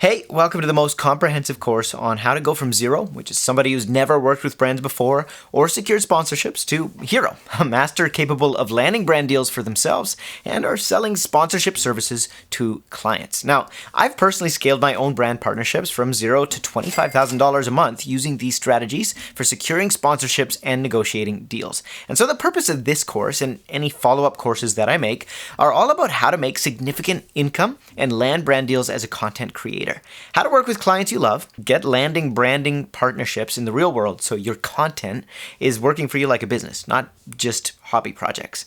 Hey, welcome to the most comprehensive course on how to go from zero, which is somebody who's never worked with brands before or secured sponsorships, to hero, a master capable of landing brand deals for themselves and are selling sponsorship services to clients. Now, I've personally scaled my own brand partnerships from $0 to $25,000 a month using these strategies for securing sponsorships and negotiating deals. And so the purpose of this course and any follow-up courses that I make are all about how to make significant income and land brand deals as a content creator. How to work with clients you love, get landing branding partnerships in the real world so your content is working for you like a business, not just hobby projects.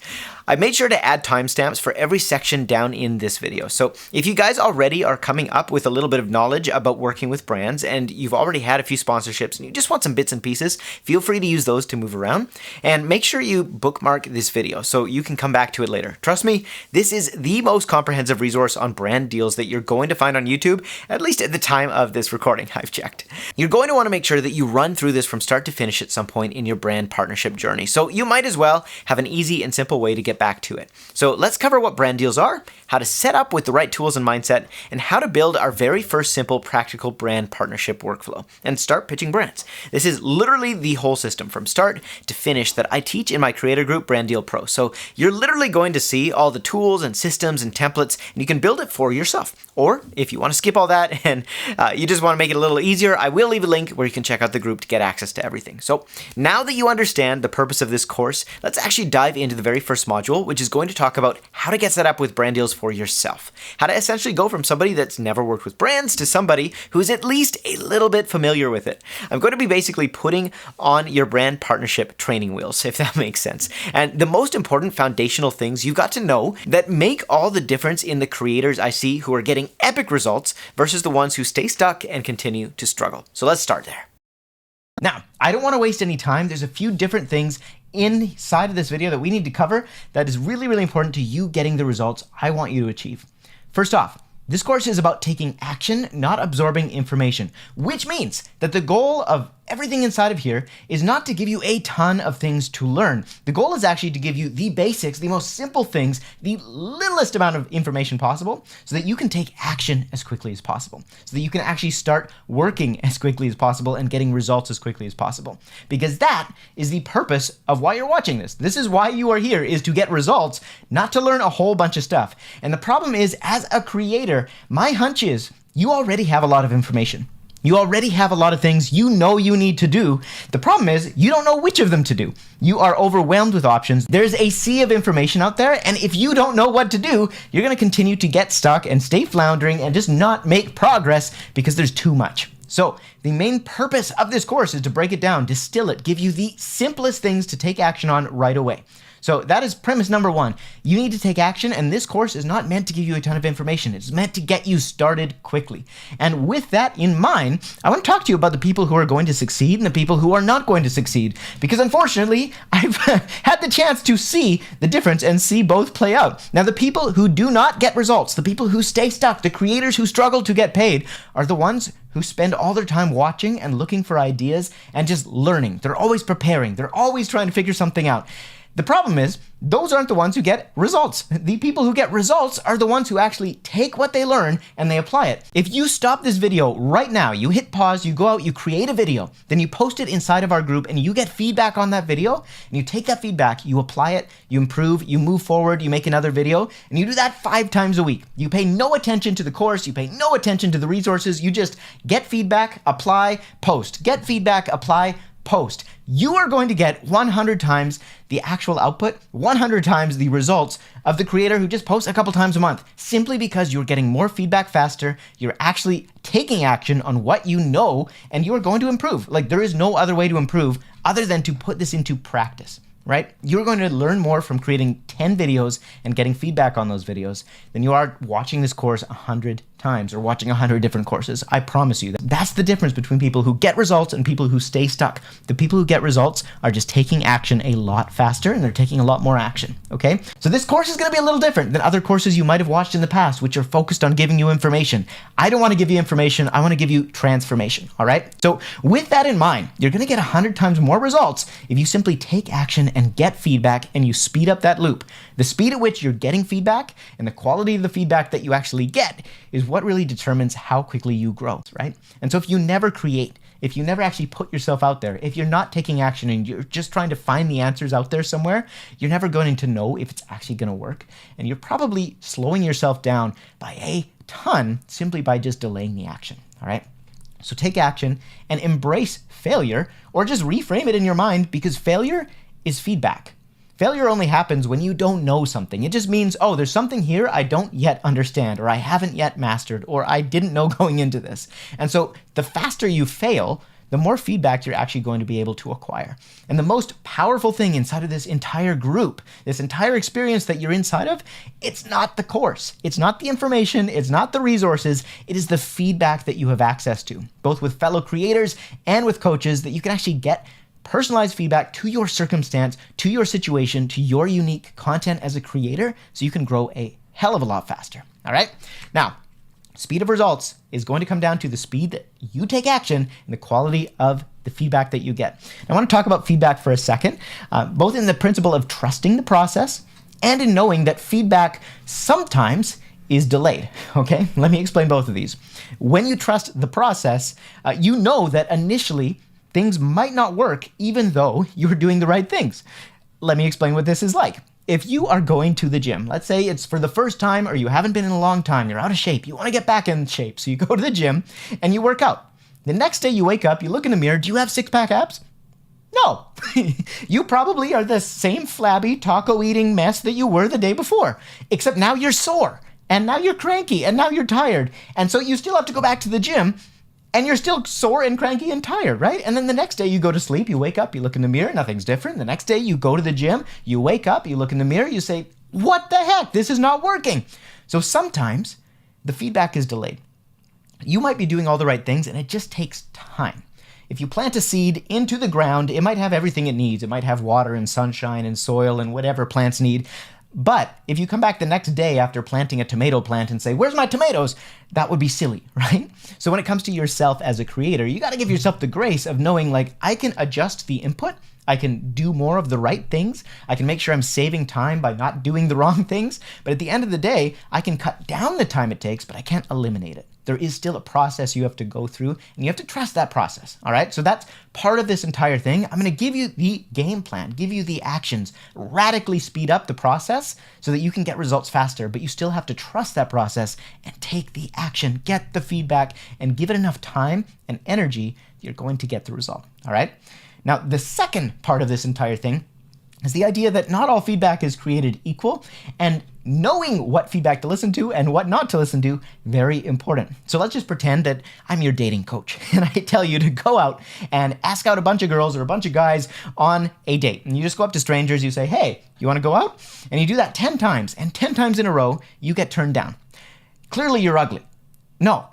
I made sure to add timestamps for every section down in this video. So if you guys already are coming up with a little bit of knowledge about working with brands and you've already had a few sponsorships and you just want some bits and pieces, feel free to use those to move around. And make sure you bookmark this video so you can come back to it later. Trust me, this is the most comprehensive resource on brand deals that you're going to find on YouTube, at least at the time of this recording, I've checked. You're going to want to make sure that you run through this from start to finish at some point in your brand partnership journey. So you might as well have an easy and simple way to get back to it. So let's cover what brand deals are, how to set up with the right tools and mindset, and how to build our very first simple practical brand partnership workflow and start pitching brands. This is literally the whole system from start to finish that I teach in my creator group, Brand Deal Pro. So you're literally going to see all the tools and systems and templates, and you can build it for yourself. Or if you want to skip all that and you just want to make it a little easier, I will leave a link where you can check out the group to get access to everything. So now that you understand the purpose of this course, let's actually dive into the very first module, which is going to talk about how to get set up with brand deals for yourself. How to essentially go from somebody that's never worked with brands to somebody who's at least a little bit familiar with it. I'm going to be basically putting on your brand partnership training wheels, if that makes sense. And the most important foundational things you've got to know that make all the difference in the creators I see who are getting epic results versus the ones who stay stuck and continue to struggle. So let's start there. Now, I don't want to waste any time. There's a few different things inside of this video that we need to cover that is really, really important to you getting the results I want you to achieve. First off, this course is about taking action, not absorbing information, which means that the goal of everything inside of here is not to give you a ton of things to learn. The goal is actually to give you the basics, the most simple things, the littlest amount of information possible so that you can take action as quickly as possible, so that you can actually start working as quickly as possible and getting results as quickly as possible. Because that is the purpose of why you're watching this. This is why you are here, is to get results, not to learn a whole bunch of stuff. And the problem is, as a creator, my hunch is you already have a lot of information. You already have a lot of things you know you need to do. The problem is you don't know which of them to do. You are overwhelmed with options. There's a sea of information out there, and if you don't know what to do, you're going to continue to get stuck and stay floundering and just not make progress because there's too much. So the main purpose of this course is to break it down, distill it, give you the simplest things to take action on right away. So that is premise number one. You need to take action, and this course is not meant to give you a ton of information. It's meant to get you started quickly. And with that in mind, I want to talk to you about the people who are going to succeed and the people who are not going to succeed. Because unfortunately, I've had the chance to see the difference and see both play out. Now, the people who do not get results, the people who stay stuck, the creators who struggle to get paid are the ones who spend all their time watching and looking for ideas and just learning. They're always preparing. They're always trying to figure something out. The problem is, those aren't the ones who get results. The people who get results are the ones who actually take what they learn and they apply it. If you stop this video right now, you hit pause, you go out, you create a video, then you post it inside of our group and you get feedback on that video, and you take that feedback, you apply it, you improve, you move forward, you make another video, and you do that 5 times a week. You pay no attention to the course, you pay no attention to the resources, you just get feedback, apply, post. Get feedback, apply, post. You are going to get 100 times the actual output, 100 times the results of the creator who just posts a couple times a month, simply because you're getting more feedback faster, you're actually taking action on what you know, and you are going to improve. Like, there is no other way to improve other than to put this into practice, right? You're going to learn more from creating 10 videos and getting feedback on those videos than you are watching this course 100 times or watching 100 different courses. I promise you that. That's the difference between people who get results and people who stay stuck. The people who get results are just taking action a lot faster, and they're taking a lot more action, okay? So this course is going to be a little different than other courses you might have watched in the past, which are focused on giving you information. I don't want to give you information. I want to give you transformation, all right? So with that in mind, you're going to get 100 times more results if you simply take action and get feedback, and you speed up that loop. The speed at which you're getting feedback and the quality of the feedback that you actually get is what really determines how quickly you grow, right? And so if you never create, if you never actually put yourself out there, if you're not taking action and you're just trying to find the answers out there somewhere, you're never going to know if it's actually going to work. And you're probably slowing yourself down by a ton simply by just delaying the action, all right? So take action and embrace failure, or just reframe it in your mind, because failure is feedback. Failure only happens when you don't know something. It just means, oh, there's something here I don't yet understand, or I haven't yet mastered, or I didn't know going into this. And so the faster you fail, the more feedback you're actually going to be able to acquire. And the most powerful thing inside of this entire group, this entire experience that you're inside of, it's not the course. It's not the information. It's not the resources. It is the feedback that you have access to, both with fellow creators and with coaches, that you can actually get personalized feedback to your circumstance, to your situation, to your unique content as a creator, so you can grow a hell of a lot faster. All right? Now, speed of results is going to come down to the speed that you take action and the quality of the feedback that you get. I want to talk about feedback for a second, both in the principle of trusting the process and in knowing that feedback sometimes is delayed, okay? Let me explain both of these. When you trust the process, you know that initially things might not work even though you're doing the right things. Let me explain what this is like. If you are going to the gym, let's say it's for the first time or you haven't been in a long time, you're out of shape, you want to get back in shape, so you go to the gym and you work out. The next day you wake up, you look in the mirror, do you have six-pack abs? No. You probably are the same flabby taco-eating mess that you were the day before, except now you're sore, and now you're cranky, and now you're tired, and so you still have to go back to the gym, and you're still sore and cranky and tired, right? And then the next day you go to sleep, you wake up, you look in the mirror, nothing's different. The next day you go to the gym, you wake up, you look in the mirror, you say, what the heck? This is not working. So sometimes the feedback is delayed. You might be doing all the right things and it just takes time. If you plant a seed into the ground, it might have everything it needs. It might have water and sunshine and soil and whatever plants need. But if you come back the next day after planting a tomato plant and say, where's my tomatoes? That would be silly, right? So when it comes to yourself as a creator, you got to give yourself the grace of knowing, like, I can adjust the input. I can do more of the right things. I can make sure I'm saving time by not doing the wrong things. But at the end of the day, I can cut down the time it takes, but I can't eliminate it. There is still a process you have to go through, and you have to trust that process, all right? So that's part of this entire thing. I'm going to give you the game plan, give you the actions, radically speed up the process so that you can get results faster, but you still have to trust that process and take the action, get the feedback, and give it enough time and energy that you're going to get the result, all right? Now, the second part of this entire thing is the idea that not all feedback is created equal, and knowing what feedback to listen to and what not to listen to, very important. So let's just pretend that I'm your dating coach and I tell you to go out and ask out a bunch of girls or a bunch of guys on a date. And you just go up to strangers, you say, hey, you want to go out? And you do that 10 times, and 10 times in a row, you get turned down. Clearly you're ugly. No,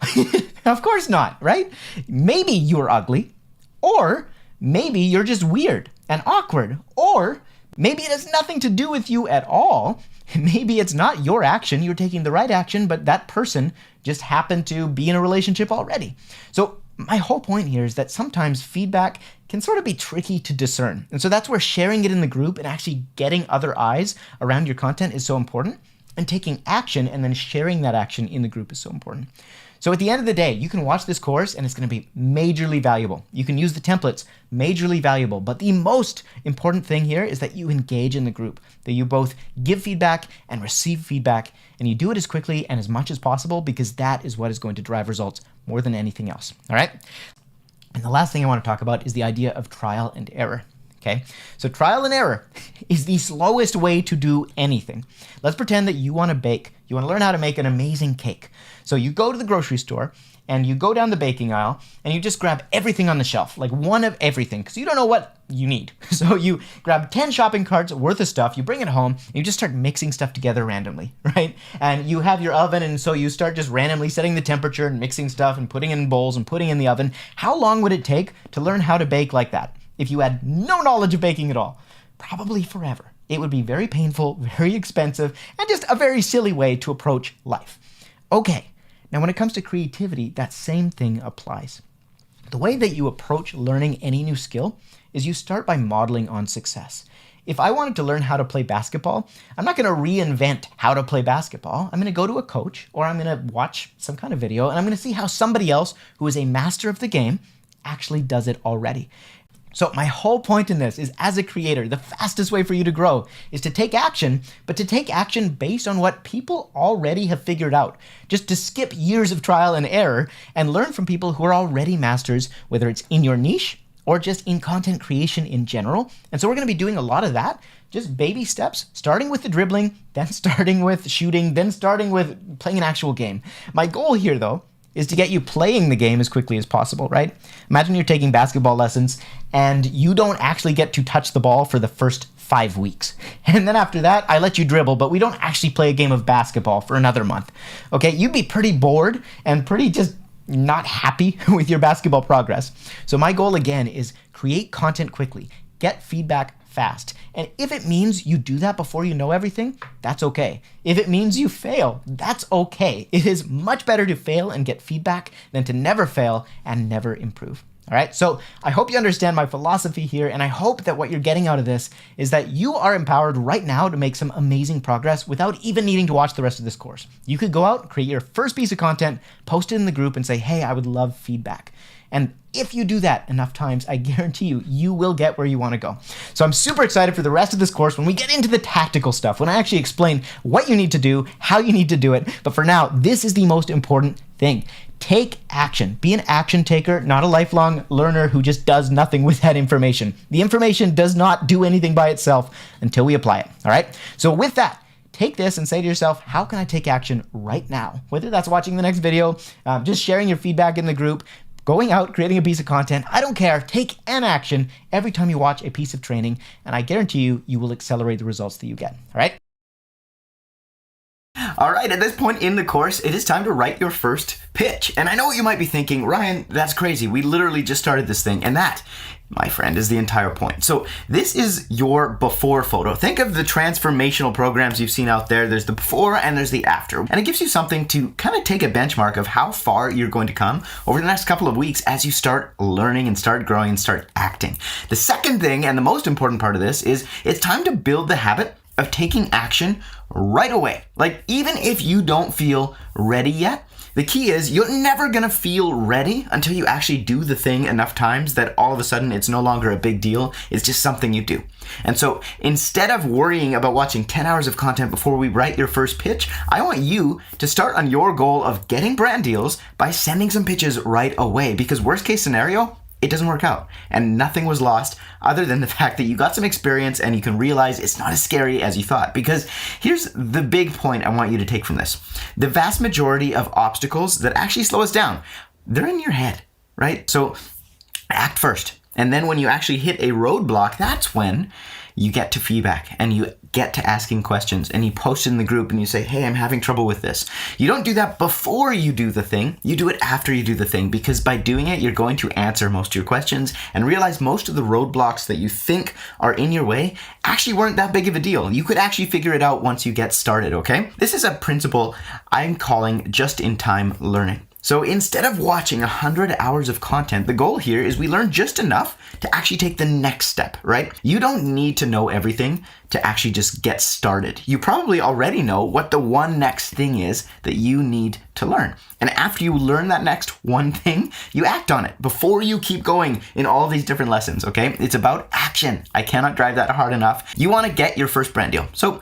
of course not, right? Maybe you're ugly, or maybe you're just weird and awkward, or maybe it has nothing to do with you at all. Maybe it's not your action, you're taking the right action, but that person just happened to be in a relationship already. So my whole point here is that sometimes feedback can sort of be tricky to discern. And so that's where sharing it in the group and actually getting other eyes around your content is so important. And taking action and then sharing that action in the group is so important. So at the end of the day, you can watch this course and it's going to be majorly valuable. You can use the templates, majorly valuable. But the most important thing here is that you engage in the group, that you both give feedback and receive feedback, and you do it as quickly and as much as possible, because that is what is going to drive results more than anything else. All right? And the last thing I want to talk about is the idea of trial and error. Okay, so trial and error is the slowest way to do anything. Let's pretend that you want to bake. You want to learn how to make an amazing cake. So you go to the grocery store and you go down the baking aisle and you just grab everything on the shelf, like one of everything, because you don't know what you need. So you grab 10 shopping carts worth of stuff, you bring it home, and you just start mixing stuff together randomly, right? And you have your oven, and so you start just randomly setting the temperature and mixing stuff and putting it in bowls and putting it in the oven. How long would it take to learn how to bake like that if you had no knowledge of baking at all? Probably forever. It would be very painful, very expensive, and just a very silly way to approach life. Okay, now when it comes to creativity, that same thing applies. The way that you approach learning any new skill is you start by modeling on success. if I wanted to learn how to play basketball, I'm not going to reinvent how to play basketball. I'm going to go to a coach, or I'm going to watch some kind of video, and I'm going to see how somebody else who is a master of the game actually does it already. So my whole point in this is, as a creator, the fastest way for you to grow is to take action, but to take action based on what people already have figured out. Just to skip years of trial and error and learn from people who are already masters, whether it's in your niche or just in content creation in general. And so we're going to be doing a lot of that, just baby steps, starting with the dribbling, then starting with shooting, then starting with playing an actual game. My goal here, though, is to get you playing the game as quickly as possible, right? Imagine you're taking basketball lessons and you don't actually get to touch the ball for the first 5 weeks. And then after that, I let you dribble, but we don't actually play a game of basketball for another month. Okay, you'd be pretty bored and pretty just not happy with your basketball progress. So my goal again is create content quickly, get feedback fast. And if it means you do that before you know everything, that's okay. If it means you fail, that's okay. It is much better to fail and get feedback than to never fail and never improve. All right, so I hope you understand my philosophy here, and I hope that what you're getting out of this is that you are empowered right now to make some amazing progress without even needing to watch the rest of this course. You could go out, create your first piece of content, post it in the group, and say, hey, I would love feedback. And if you do that enough times, I guarantee you, you will get where you want to go. So I'm super excited for the rest of this course when we get into the tactical stuff, when I actually explain what you need to do, how you need to do it. But for now, this is the most important thing. Take action. Be an action taker, not a lifelong learner who just does nothing with that information. The information does not do anything by itself until we apply it. All right? So with that, take this and say to yourself, how can I take action right now? Whether that's watching the next video, just sharing your feedback in the group, going out, creating a piece of content, I don't care. Take an action every time you watch a piece of training, and I guarantee you, you will accelerate the results that you get. All right? All right, at this point in the course, it is time to write your first pitch. And I know what you might be thinking, Ryan, that's crazy. We literally just started this thing. And that, my friend, is the entire point. So this is your before photo. Think of the transformational programs you've seen out there. There's the before and there's the after. And it gives you something to kind of take a benchmark of how far you're going to come over the next couple of weeks as you start learning and start growing and start acting. The second thing, and the most important part of this, is it's time to build the habit of taking action right away. Like, even if you don't feel ready yet, the key is you're never gonna feel ready until you actually do the thing enough times that all of a sudden it's no longer a big deal. It's just something you do. And so instead of worrying about watching 10 hours of content before we write your first pitch, I want you to start on your goal of getting brand deals by sending some pitches right away, because worst case scenario, it doesn't work out and nothing was lost other than the fact that you got some experience and you can realize it's not as scary as you thought. Because here's the big point I want you to take from this. The vast majority of obstacles that actually slow us down, they're in your head, right? So act first. And then when you actually hit a roadblock, that's when you get to feedback and you get to asking questions and you post in the group and you say, hey, I'm having trouble with this. You don't do that before you do the thing. You do it after you do the thing, because by doing it, you're going to answer most of your questions and realize most of the roadblocks that you think are in your way actually weren't that big of a deal. You could actually figure it out once you get started, okay? This is a principle I'm calling just-in-time learning. So instead of watching 100 hours of content, the goal here is we learn just enough to actually take the next step, right? You don't need to know everything to actually just get started. You probably already know what the one next thing is that you need to learn. And after you learn that next one thing, you act on it before you keep going in all of these different lessons, okay? It's about action. I cannot drive that hard enough. You want to get your first brand deal. So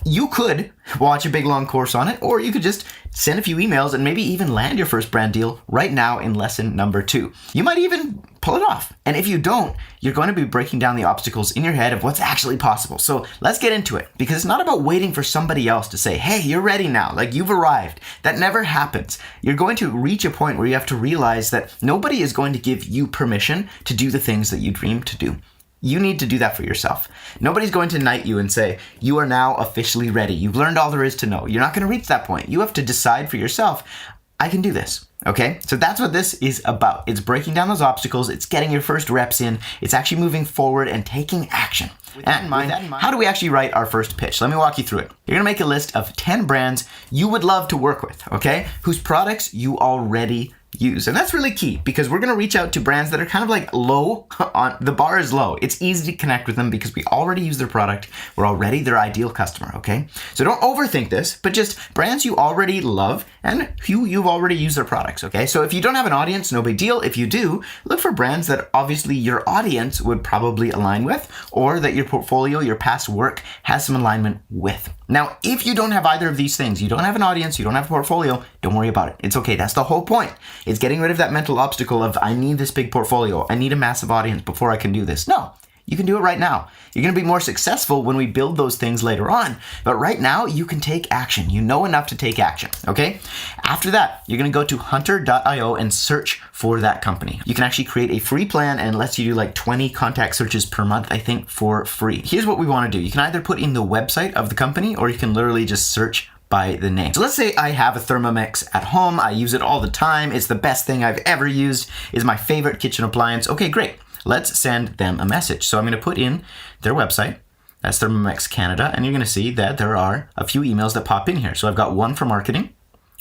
you could watch a big long course on it, or you could just send a few emails and maybe even land your first brand deal right now in lesson number 2. You might even pull it off. And if you don't, you're going to be breaking down the obstacles in your head of what's actually possible. So let's get into it, because it's not about waiting for somebody else to say, hey, you're ready now, like you've arrived. That never happens. You're going to reach a point where you have to realize that nobody is going to give you permission to do the things that you dream to do. You need to do that for yourself. Nobody's going to knight you and say, you are now officially ready. You've learned all there is to know. You're not going to reach that point. You have to decide for yourself, I can do this. Okay? So that's what this is about. It's breaking down those obstacles. It's getting your first reps in. It's actually moving forward and taking action. With that in mind, how do we actually write our first pitch? Let me walk you through it. You're going to make a list of 10 brands you would love to work with, okay? Whose products you already use. And that's really key because we're going to reach out to brands that are kind of like low on the bar is low. It's easy to connect with them because we already use their product. We're already their ideal customer. Okay. So don't overthink this, but just brands you already love and you've already used their products. Okay. So if you don't have an audience, no big deal. If you do, look for brands that obviously your audience would probably align with, or that your portfolio, your past work has some alignment with. Now, if you don't have either of these things, you don't have an audience, you don't have a portfolio, don't worry about it. It's okay. That's the whole point. It's getting rid of that mental obstacle of, I need this big portfolio. I need a massive audience before I can do this. No, you can do it right now. You're going to be more successful when we build those things later on. But right now, you can take action. You know enough to take action, okay? After that, you're going to go to hunter.io and search for that company. You can actually create a free plan and it lets you do like 20 contact searches per month, I think, for free. Here's what we want to do. You can either put in the website of the company or you can literally just search by the name. So let's say I have a Thermomix at home. I use it all the time. It's the best thing I've ever used. It's my favorite kitchen appliance. Okay, great. Let's send them a message. So I'm going to put in their website. That's Thermomix Canada. And you're going to see that there are a few emails that pop in here. So I've got one for marketing,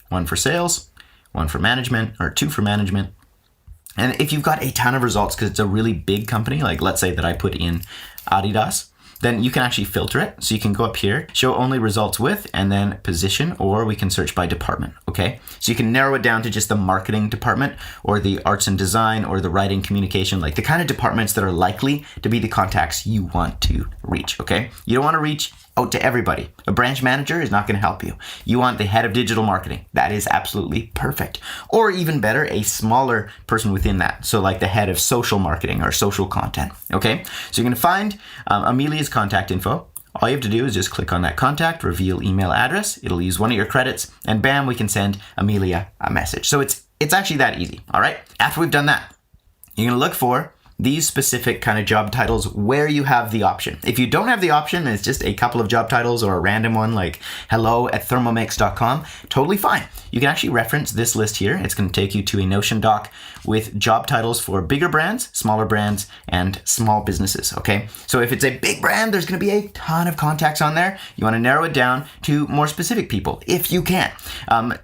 one for sales, one for management, or two for management. And if you've got a ton of results, because it's a really big company, like let's say that I put in Adidas, then you can actually filter it. So you can go up here, show only results with, and then position, or we can search by department, okay? So you can narrow it down to just the marketing department or the arts and design or the writing communication, like the kind of departments that are likely to be the contacts you want to reach, okay? You don't want to reach out to everybody. A branch manager is not going to help you. You want the head of digital marketing. That is absolutely perfect. Or even better, a smaller person within that. So like the head of social marketing or social content. Okay. So you're going to find Amelia's contact info. All you have to do is just click on that contact, reveal email address. It'll use one of your credits and bam, we can send Amelia a message. So it's actually that easy. All right. After we've done that, you're going to look for these specific kind of job titles where you have the option. If you don't have the option and it's just a couple of job titles or a random one like hello@thermomix.com, totally fine. You can actually reference this list here. It's going to take you to a Notion doc with job titles for bigger brands, smaller brands, and small businesses, okay? So if it's a big brand, there's going to be a ton of contacts on there. You want to narrow it down to more specific people if you can.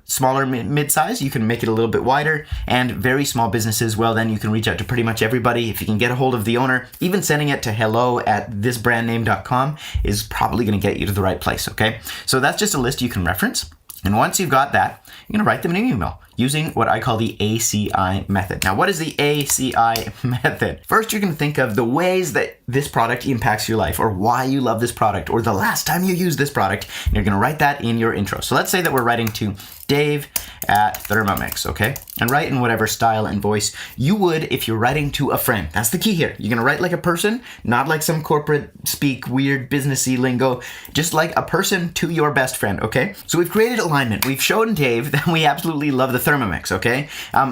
Smaller, mid-size, you can make it a little bit wider, and very small businesses, well, then you can reach out to pretty much everybody. If you can get a hold of the owner, even sending it to hello@thisbrandname.com is probably going to get you to the right place, okay? So that's just a list you can reference. And once you've got that, you're going to write them an email using what I call the ACI method. Now, what is the ACI method? First, you're going to think of the ways that this product impacts your life or why you love this product or the last time you used this product. And you're going to write that in your intro. So let's say that we're writing to Dave at Thermomix, okay? And write in whatever style and voice you would if you're writing to a friend. That's the key here. You're going to write like a person, not like some corporate speak, weird businessy lingo, just like a person to your best friend, okay? So we've created alignment. We've shown Dave that we absolutely love the Thermomix, okay?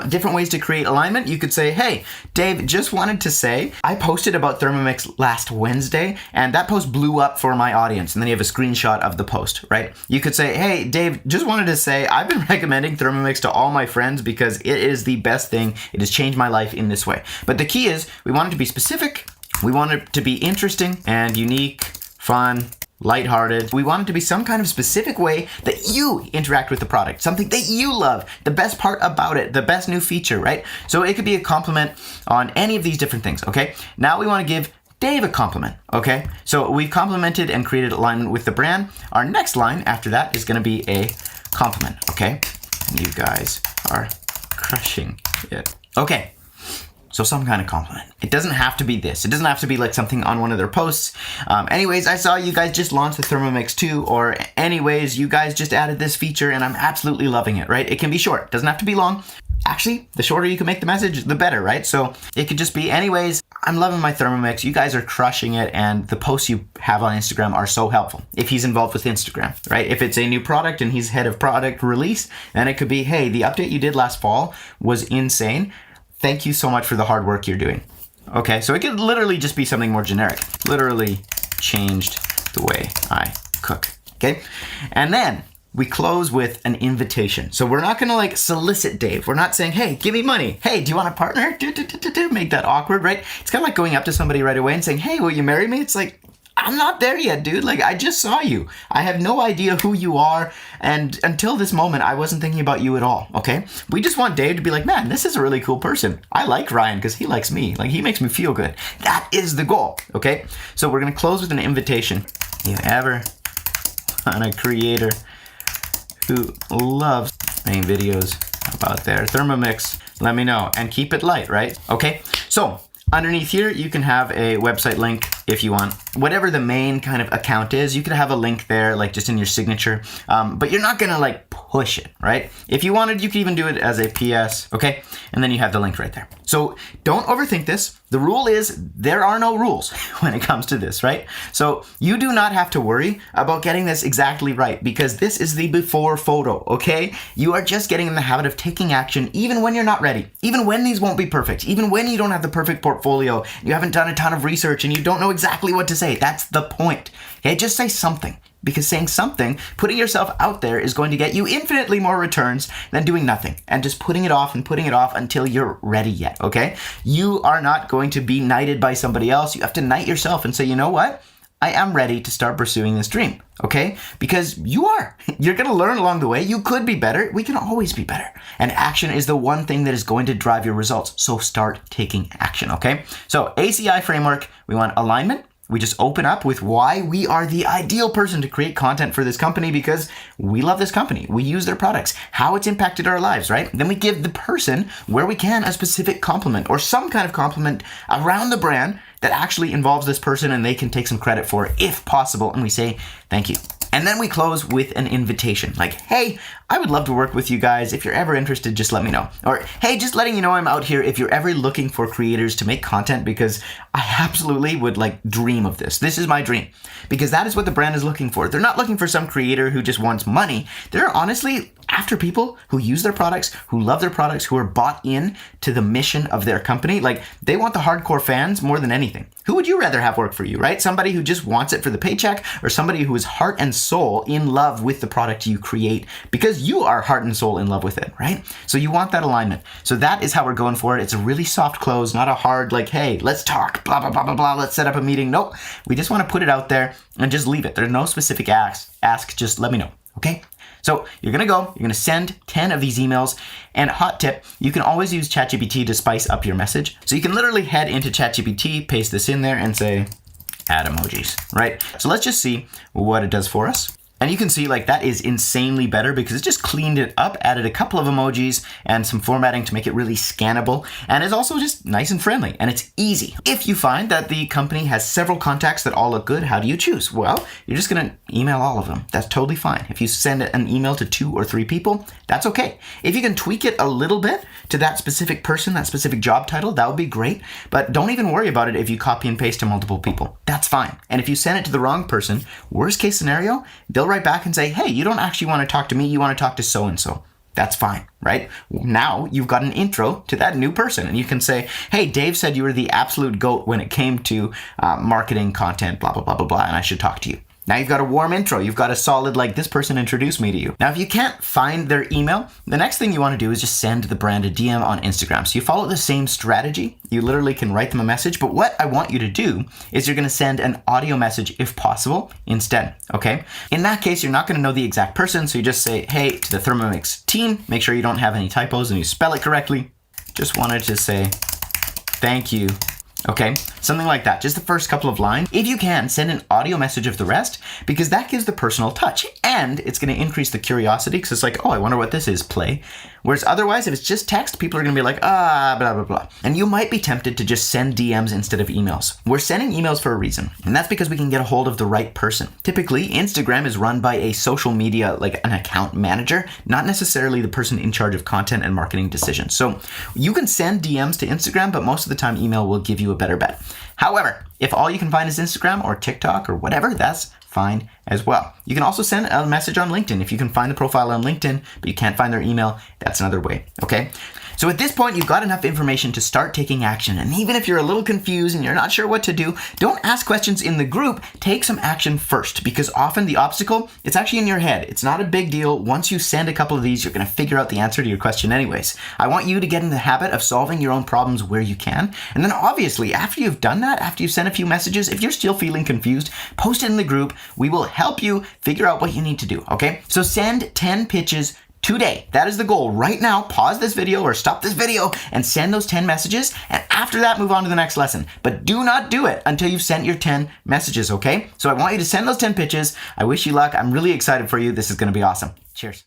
Different ways to create alignment. You could say, hey, Dave, just wanted to say, I posted about Thermomix last Wednesday, and that post blew up for my audience. And then you have a screenshot of the post, right? You could say, hey, Dave, just wanted to say, I've been recommending Thermomix to all my friends because it is the best thing. It has changed my life in this way. But the key is we want it to be specific. We want it to be interesting and unique, fun, lighthearted. We want it to be some kind of specific way that you interact with the product, something that you love, the best part about it, the best new feature, right? So it could be a compliment on any of these different things, okay? Now we want to give Dave a compliment, okay? So we've complimented and created alignment with the brand. Our next line after that is going to be a compliment, okay? And you guys are crushing it. Okay, so some kind of compliment. It doesn't have to be this. It doesn't have to be like something on one of their posts. Anyways, I saw you guys just launched the Thermomix 2, or anyways, you guys just added this feature and I'm absolutely loving it, right? It can be short. It doesn't have to be long. Actually, the shorter you can make the message, the better, right? So it could just be, anyways, I'm loving my Thermomix. You guys are crushing it. And the posts you have on Instagram are so helpful. If he's involved with Instagram, right? If it's a new product and he's head of product release, then it could be, hey, the update you did last fall was insane. Thank you so much for the hard work you're doing. Okay, so it could literally just be something more generic. Literally changed the way I cook. Okay, and then we close with an invitation. So we're not going to like solicit Dave. We're not saying, hey, give me money. Hey, do you want a partner? Make that awkward, right? It's kind of like going up to somebody right away and saying, hey, will you marry me? It's like, I'm not there yet, dude. Like, I just saw you. I have no idea who you are. And until this moment, I wasn't thinking about you at all, okay? We just want Dave to be like, man, this is a really cool person. I like Ryan because he likes me. Like, he makes me feel good. That is the goal, okay? So we're going to close with an invitation. You ever want a creator who loves making videos about their Thermomix? Let me know, and keep it light, right? Okay, so underneath here, you can have a website link if you want. Whatever the main kind of account is, you could have a link there, like just in your signature, but you're not gonna like push it, right? If you wanted, you could even do it as a PS, okay? And then you have the link right there. So don't overthink this. The rule is there are no rules when it comes to this, right? So you do not have to worry about getting this exactly right because this is the before photo, okay? You are just getting in the habit of taking action even when you're not ready, even when these won't be perfect, even when you don't have the perfect portfolio, you haven't done a ton of research and you don't know exactly what to say. That's the point, okay? Just say something. Because saying something, putting yourself out there is going to get you infinitely more returns than doing nothing and just putting it off until you're ready yet, okay? You are not going to be knighted by somebody else. You have to knight yourself and say, you know what? I am ready to start pursuing this dream, okay? Because you are. You're going to learn along the way. You could be better. We can always be better. And action is the one thing that is going to drive your results. So start taking action, okay? So ACI framework, we want alignment. We just open up with why we are the ideal person to create content for this company because we love this company. We use their products, how it's impacted our lives, right? Then we give the person, where we can, a specific compliment or some kind of compliment around the brand that actually involves this person and they can take some credit for it if possible. And we say, thank you. And then we close with an invitation like, hey, I would love to work with you guys. If you're ever interested, just let me know. Or, hey, just letting you know I'm out here if you're ever looking for creators to make content because I absolutely would like dream of this. This is my dream because that is what the brand is looking for. They're not looking for some creator who just wants money. They're honestly after people who use their products, who love their products, who are bought in to the mission of their company. Like they want the hardcore fans more than anything. Who would you rather have work for you, right? Somebody who just wants it for the paycheck or somebody who is heart and soul in love with the product you create because you are heart and soul in love with it, right? So you want that alignment. So that is how we're going for it. It's a really soft close, not a hard like, hey, let's talk, blah, blah, blah, blah, blah. Let's set up a meeting. Nope. We just want to put it out there and just leave it. There's no specific ask, just let me know, okay? So you're going to send 10 of these emails. And hot tip, you can always use ChatGPT to spice up your message. So you can literally head into ChatGPT, paste this in there and say, add emojis, right? So let's just see what it does for us. And you can see like that is insanely better because it just cleaned it up, added a couple of emojis and some formatting to make it really scannable. And it's also just nice and friendly and it's easy. If you find that the company has several contacts that all look good, how do you choose? Well, you're just going to email all of them. That's totally fine. If you send an email to 2 or 3 people, that's okay. If you can tweak it a little bit to that specific person, that specific job title, that would be great. But don't even worry about it if you copy and paste to multiple people. That's fine. And if you send it to the wrong person, worst case scenario, they'll write back and say, hey, you don't actually want to talk to me, you want to talk to so-and-so. That's fine, right? Now you've got an intro to that new person and you can say, hey, Dave said you were the absolute GOAT when it came to marketing content, blah, blah, blah, blah, blah, and I should talk to you. Now you've got a warm intro. You've got a solid, like, this person introduced me to you. Now, if you can't find their email, the next thing you want to do is just send the brand a DM on Instagram. So you follow the same strategy. You literally can write them a message. But what I want you to do is you're going to send an audio message, if possible, instead. Okay? In that case, you're not going to know the exact person. So you just say, hey, to the Thermomix team, make sure you don't have any typos and you spell it correctly. Just wanted to say thank you. Okay, something like that, just the first couple of lines. If you can, send an audio message of the rest because that gives the personal touch and it's going to increase the curiosity because it's like, oh, I wonder what this is, play. Whereas otherwise, if it's just text, people are going to be like, blah, blah, blah. And you might be tempted to just send DMs instead of emails. We're sending emails for a reason. And that's because we can get a hold of the right person. Typically, Instagram is run by a social media, like an account manager, not necessarily the person in charge of content and marketing decisions. So you can send DMs to Instagram, but most of the time email will give you a better bet. However, if all you can find is Instagram or TikTok or whatever, that's fine as well. You can also send a message on LinkedIn. If you can find the profile on LinkedIn, but you can't find their email, that's another way, okay? So at this point, you've got enough information to start taking action. And even if you're a little confused and you're not sure what to do, don't ask questions in the group. Take some action first because often the obstacle, it's actually in your head. It's not a big deal. Once you send a couple of these, you're going to figure out the answer to your question anyways. I want you to get in the habit of solving your own problems where you can. And then obviously, after you've done that, after you've sent a few messages. If you're still feeling confused, post it in the group. We will help you figure out what you need to do, okay? So send 10 pitches today. That is the goal. Right now, pause this video or stop this video and send those 10 messages. And after that, move on to the next lesson. But do not do it until you've sent your 10 messages, okay? So I want you to send those 10 pitches. I wish you luck. I'm really excited for you. This is going to be awesome. Cheers.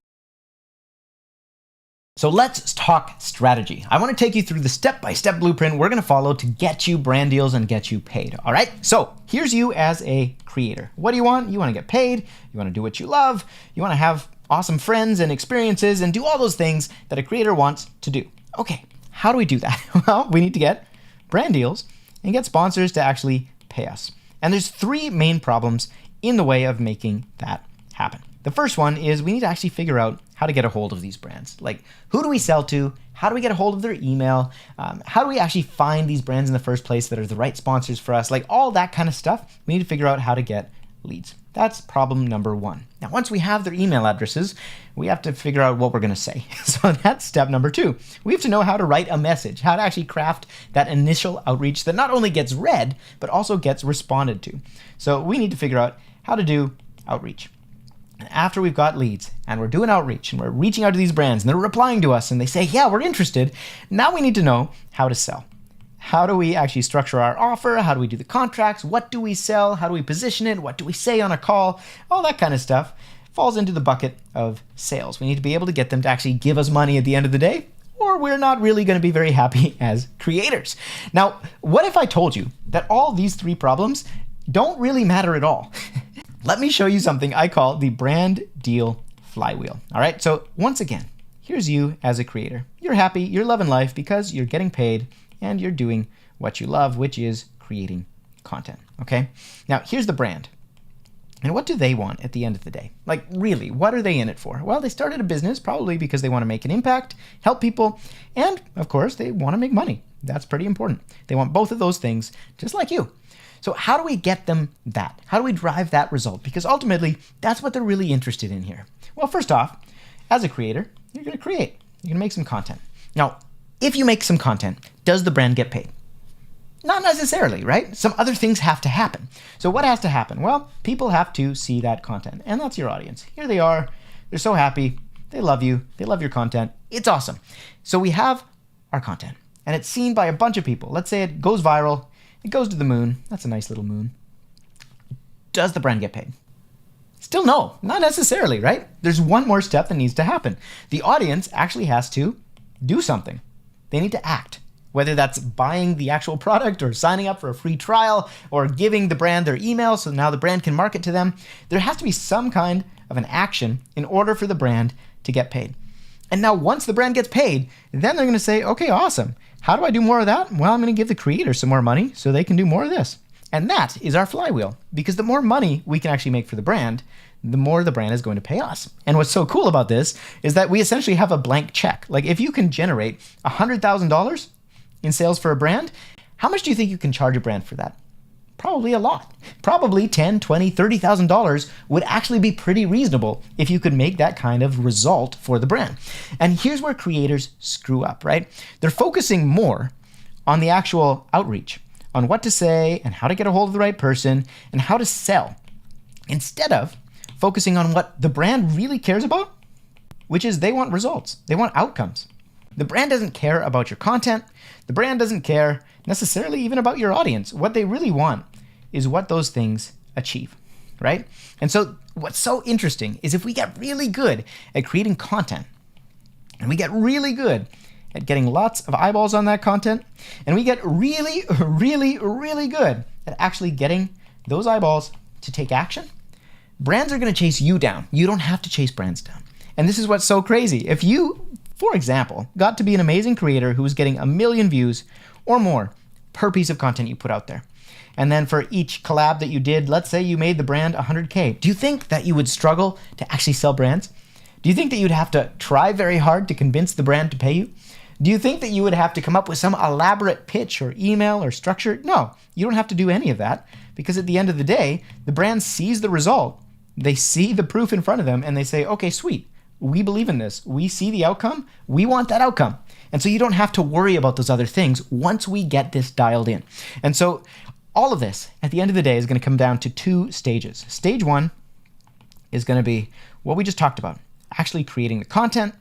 So let's talk strategy. I want to take you through the step-by-step blueprint we're going to follow to get you brand deals and get you paid. All right. So here's you as a creator. What do you want? You want to get paid. You want to do what you love. You want to have awesome friends and experiences and do all those things that a creator wants to do. Okay, how do we do that? Well, we need to get brand deals and get sponsors to actually pay us. And there's 3 main problems in the way of making that happen. The first one is we need to actually figure out how to get a hold of these brands. Like, who do we sell to? How do we get a hold of their email? How do we actually find these brands in the first place that are the right sponsors for us? Like all that kind of stuff, we need to figure out how to get leads. That's problem number 1. Now, once we have their email addresses, we have to figure out what we're going to say. So that's step number 2. We have to know how to write a message, how to actually craft that initial outreach that not only gets read, but also gets responded to. So we need to figure out how to do outreach. And after we've got leads and we're doing outreach and we're reaching out to these brands and they're replying to us and they say, yeah, we're interested. Now we need to know how to sell. How do we actually structure our offer? How do we do the contracts? What do we sell? How do we position it? What do we say on a call? All that kind of stuff falls into the bucket of sales. We need to be able to get them to actually give us money at the end of the day, or we're not really going to be very happy as creators. Now, what if I told you that all these 3 problems don't really matter at all? Let me show you something I call the brand deal flywheel. All right, so once again, here's you as a creator. You're happy, you're loving life because you're getting paid and you're doing what you love, which is creating content, okay? Now, here's the brand. And what do they want at the end of the day? Like, really, what are they in it for? Well, they started a business probably because they want to make an impact, help people, and, of course, they want to make money. That's pretty important. They want both of those things, just like you. So how do we get them that? How do we drive that result? Because ultimately, that's what they're really interested in here. Well, first off, as a creator, you're going to create. You're going to make some content. Now, if you make some content, does the brand get paid? Not necessarily, right? Some other things have to happen. So what has to happen? Well, people have to see that content, and that's your audience. Here they are. They're so happy. They love you. They love your content. It's awesome. So we have our content, and it's seen by a bunch of people. Let's say it goes viral. It goes to the moon. That's a nice little moon. Does the brand get paid? Still no, not necessarily, right? There's one more step that needs to happen. The audience actually has to do something. They need to act, whether that's buying the actual product or signing up for a free trial or giving the brand their email so now the brand can market to them. There has to be some kind of an action in order for the brand to get paid. And now once the brand gets paid, then they're going to say, okay, awesome. How do I do more of that? Well, I'm going to give the creator some more money so they can do more of this. And that is our flywheel, because the more money we can actually make for the brand, the more the brand is going to pay us. And what's so cool about this is that we essentially have a blank check. Like if you can generate $100,000 in sales for a brand, how much do you think you can charge a brand for that? Probably a lot. Probably $10,000, $20,000, $30,000 would actually be pretty reasonable if you could make that kind of result for the brand. And here's where creators screw up, right? They're focusing more on the actual outreach, on what to say and how to get a hold of the right person and how to sell, instead of focusing on what the brand really cares about, which is they want results. They want outcomes. The brand doesn't care about your content. The brand doesn't care necessarily even about your audience. What they really want is what those things achieve, right? And so what's so interesting is if we get really good at creating content, and we get really good at getting lots of eyeballs on that content, and we get really, really, really good at actually getting those eyeballs to take action, brands are going to chase you down. You don't have to chase brands down. And this is what's so crazy. If you, for example, got to be an amazing creator who was getting 1 million views or more per piece of content you put out there, and then for each collab that you did, let's say you made the brand 100K, do you think that you would struggle to actually sell brands? Do you think that you'd have to try very hard to convince the brand to pay you? Do you think that you would have to come up with some elaborate pitch or email or structure? No, you don't have to do any of that, because at the end of the day, the brand sees the result. They see the proof in front of them and they say, okay, sweet. We believe in this. We see the outcome. We want that outcome. And so you don't have to worry about those other things once we get this dialed in. And so all of this, at the end of the day, is going to come down to 2 stages. Stage 1 is going to be what we just talked about, actually creating the content,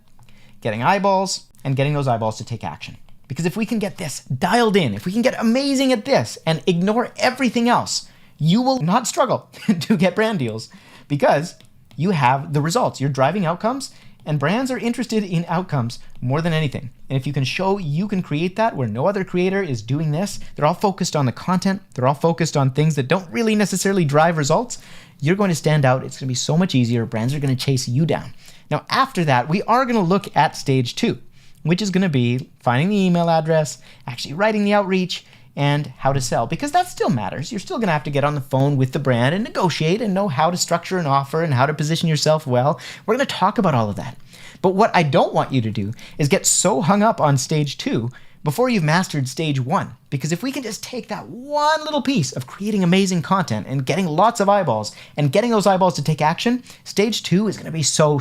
getting eyeballs, and getting those eyeballs to take action. Because if we can get this dialed in, if we can get amazing at this and ignore everything else, you will not struggle to get brand deals because you have the results. You're driving outcomes, and brands are interested in outcomes more than anything. And if you can show you can create that where no other creator is doing this, they're all focused on the content, they're all focused on things that don't really necessarily drive results, you're going to stand out. It's going to be so much easier. Brands are going to chase you down. Now, after that, we are going to look at stage 2, which is going to be finding the email address, actually writing the outreach, and how to sell, because that still matters. You're still going to have to get on the phone with the brand and negotiate and know how to structure an offer and how to position yourself well. We're going to talk about all of that. But what I don't want you to do is get so hung up on stage 2 before you've mastered stage 1. Because if we can just take that one little piece of creating amazing content and getting lots of eyeballs and getting those eyeballs to take action, stage 2 is going to be so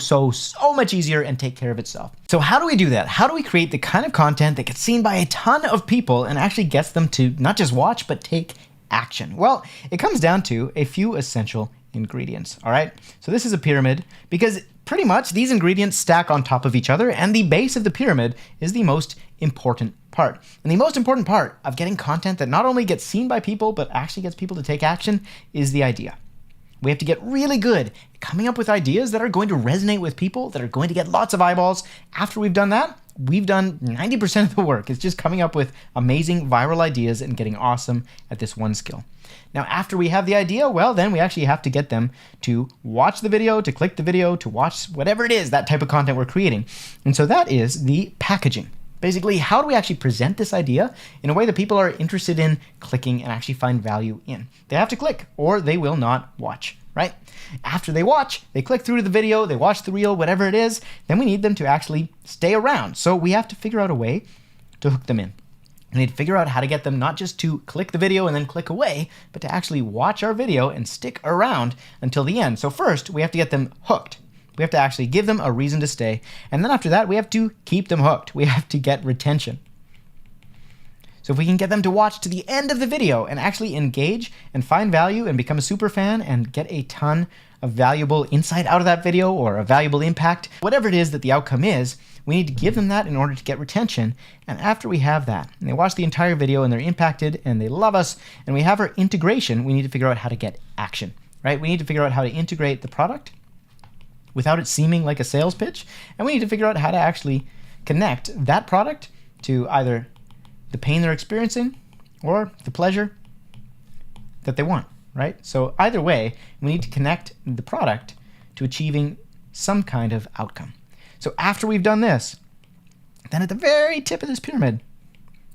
much easier and take care of itself. So how do we do that? How do we create the kind of content that gets seen by a ton of people and actually gets them to not just watch, but take action? Well, it comes down to a few essential ingredients, all right? So this is a pyramid because pretty much these ingredients stack on top of each other, and the base of the pyramid is the most important part. And the most important part of getting content that not only gets seen by people, but actually gets people to take action is the idea. We have to get really good at coming up with ideas that are going to resonate with people, that are going to get lots of eyeballs. After we've done that, we've done 90% of the work. It's just coming up with amazing viral ideas and getting awesome at this one skill. Now, after we have the idea, well, then we actually have to get them to watch the video, to click the video, to watch whatever it is, that type of content we're creating. And so that is the packaging. Basically, how do we actually present this idea in a way that people are interested in clicking and actually find value in? They have to click or they will not watch, right? After they watch, they click through to the video, they watch the reel, whatever it is, then we need them to actually stay around. So we have to figure out a way to hook them in. We need to figure out how to get them not just to click the video and then click away, but to actually watch our video and stick around until the end. So first, we have to get them hooked. We have to actually give them a reason to stay. And then after that, we have to keep them hooked. We have to get retention. So if we can get them to watch to the end of the video and actually engage and find value and become a super fan and get a ton of valuable insight out of that video or a valuable impact, whatever it is that the outcome is, we need to give them that in order to get retention. And after we have that, and they watch the entire video and they're impacted and they love us, and we have our integration, we need to figure out how to get action, right? We need to figure out how to integrate the product without it seeming like a sales pitch. And we need to figure out how to actually connect that product to either the pain they're experiencing or the pleasure that they want, right? So either way, we need to connect the product to achieving some kind of outcome. So after we've done this, then at the very tip of this pyramid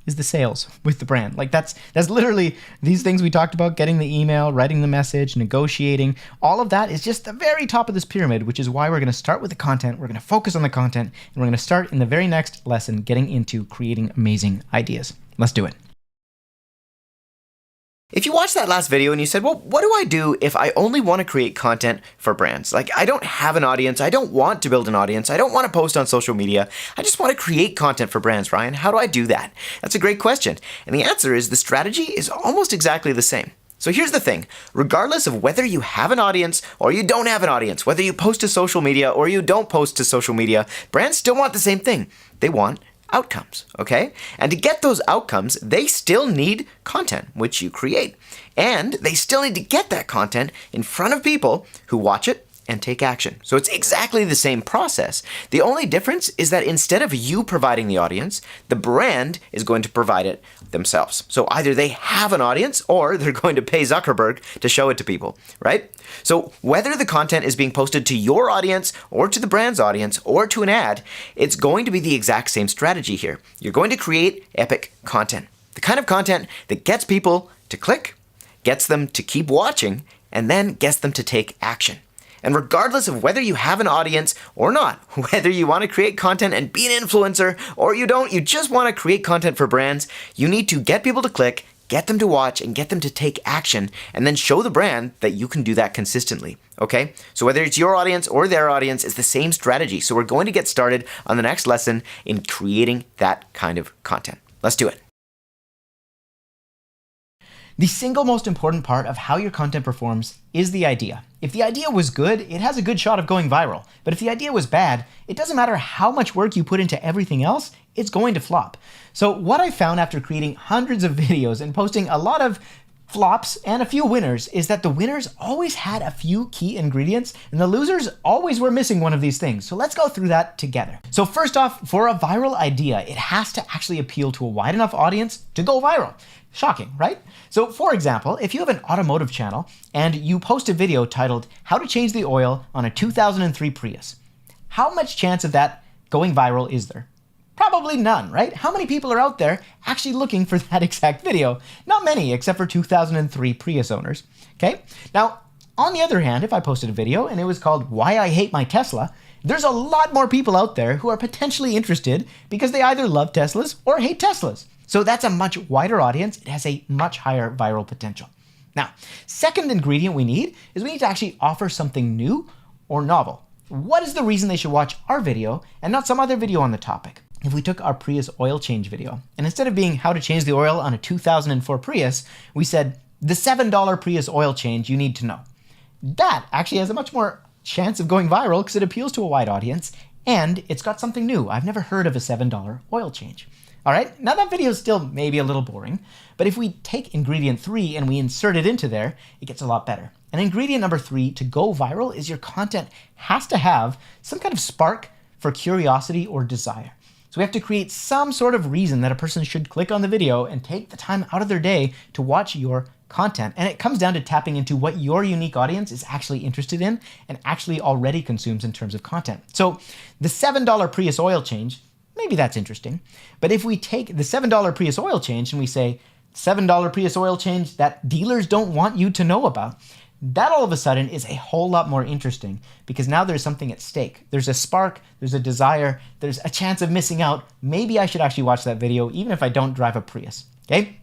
is the sales with the brand. Like that's literally these things we talked about, getting the email, writing the message, negotiating, all of that is just the very top of this pyramid, which is why we're going to start with the content. We're going to focus on the content, and we're going to start in the very next lesson getting into creating amazing ideas. Let's do it. If you watched that last video and you said, well, what do I do if I only want to create content for brands? Like, I don't have an audience. I don't want to build an audience. I don't want to post on social media. I just want to create content for brands, Ryan. How do I do that? That's a great question. And the answer is the strategy is almost exactly the same. So here's the thing. Regardless of whether you have an audience or you don't have an audience, whether you post to social media or you don't post to social media, brands still want the same thing. They want outcomes, okay? And to get those outcomes, they still need content, which you create. And they still need to get that content in front of people who watch it and take action. So it's exactly the same process. The only difference is that instead of you providing the audience, the brand is going to provide it themselves. So either they have an audience or they're going to pay Zuckerberg to show it to people, right? So whether the content is being posted to your audience or to the brand's audience or to an ad, it's going to be the exact same strategy here. You're going to create epic content. The kind of content that gets people to click, gets them to keep watching, and then gets them to take action. And regardless of whether you have an audience or not, whether you want to create content and be an influencer or you don't, you just want to create content for brands, you need to get people to click, get them to watch, and get them to take action, and then show the brand that you can do that consistently, okay? So whether it's your audience or their audience, it's the same strategy. So we're going to get started on the next lesson in creating that kind of content. Let's do it. The single most important part of how your content performs is the idea. If the idea was good, it has a good shot of going viral. But if the idea was bad, it doesn't matter how much work you put into everything else, it's going to flop. So what I found after creating hundreds of videos and posting a lot of flops and a few winners is that the winners always had a few key ingredients and the losers always were missing one of these things. So let's go through that together. So first off, for a viral idea, it has to actually appeal to a wide enough audience to go viral. Shocking, right? So for example, if you have an automotive channel and you post a video titled "How to Change the Oil on a 2003 Prius," how much chance of that going viral is there? Probably none, right? How many people are out there actually looking for that exact video? Not many, except for 2003 Prius owners, okay? Now, on the other hand, if I posted a video and it was called "Why I Hate My Tesla," there's a lot more people out there who are potentially interested because they either love Teslas or hate Teslas. So that's a much wider audience. It has a much higher viral potential. Now, second ingredient we need is we need to actually offer something new or novel. What is the reason they should watch our video and not some other video on the topic? If we took our Prius oil change video, and instead of being how to change the oil on a 2004 Prius, we said the $7 Prius oil change you need to know. That actually has a much more chance of going viral because it appeals to a wide audience and it's got something new. I've never heard of a $7 oil change. All right, now that video is still maybe a little boring, but if we take ingredient 3 and we insert it into there, it gets a lot better. And ingredient number 3 to go viral is your content has to have some kind of spark for curiosity or desire. So we have to create some sort of reason that a person should click on the video and take the time out of their day to watch your content. And it comes down to tapping into what your unique audience is actually interested in and actually already consumes in terms of content. So the $7 Prius oil change, maybe that's interesting. But if we take the $7 Prius oil change and we say $7 Prius oil change that dealers don't want you to know about, that all of a sudden is a whole lot more interesting because now there's something at stake. There's a spark, there's a desire, there's a chance of missing out. Maybe I should actually watch that video even if I don't drive a Prius, okay?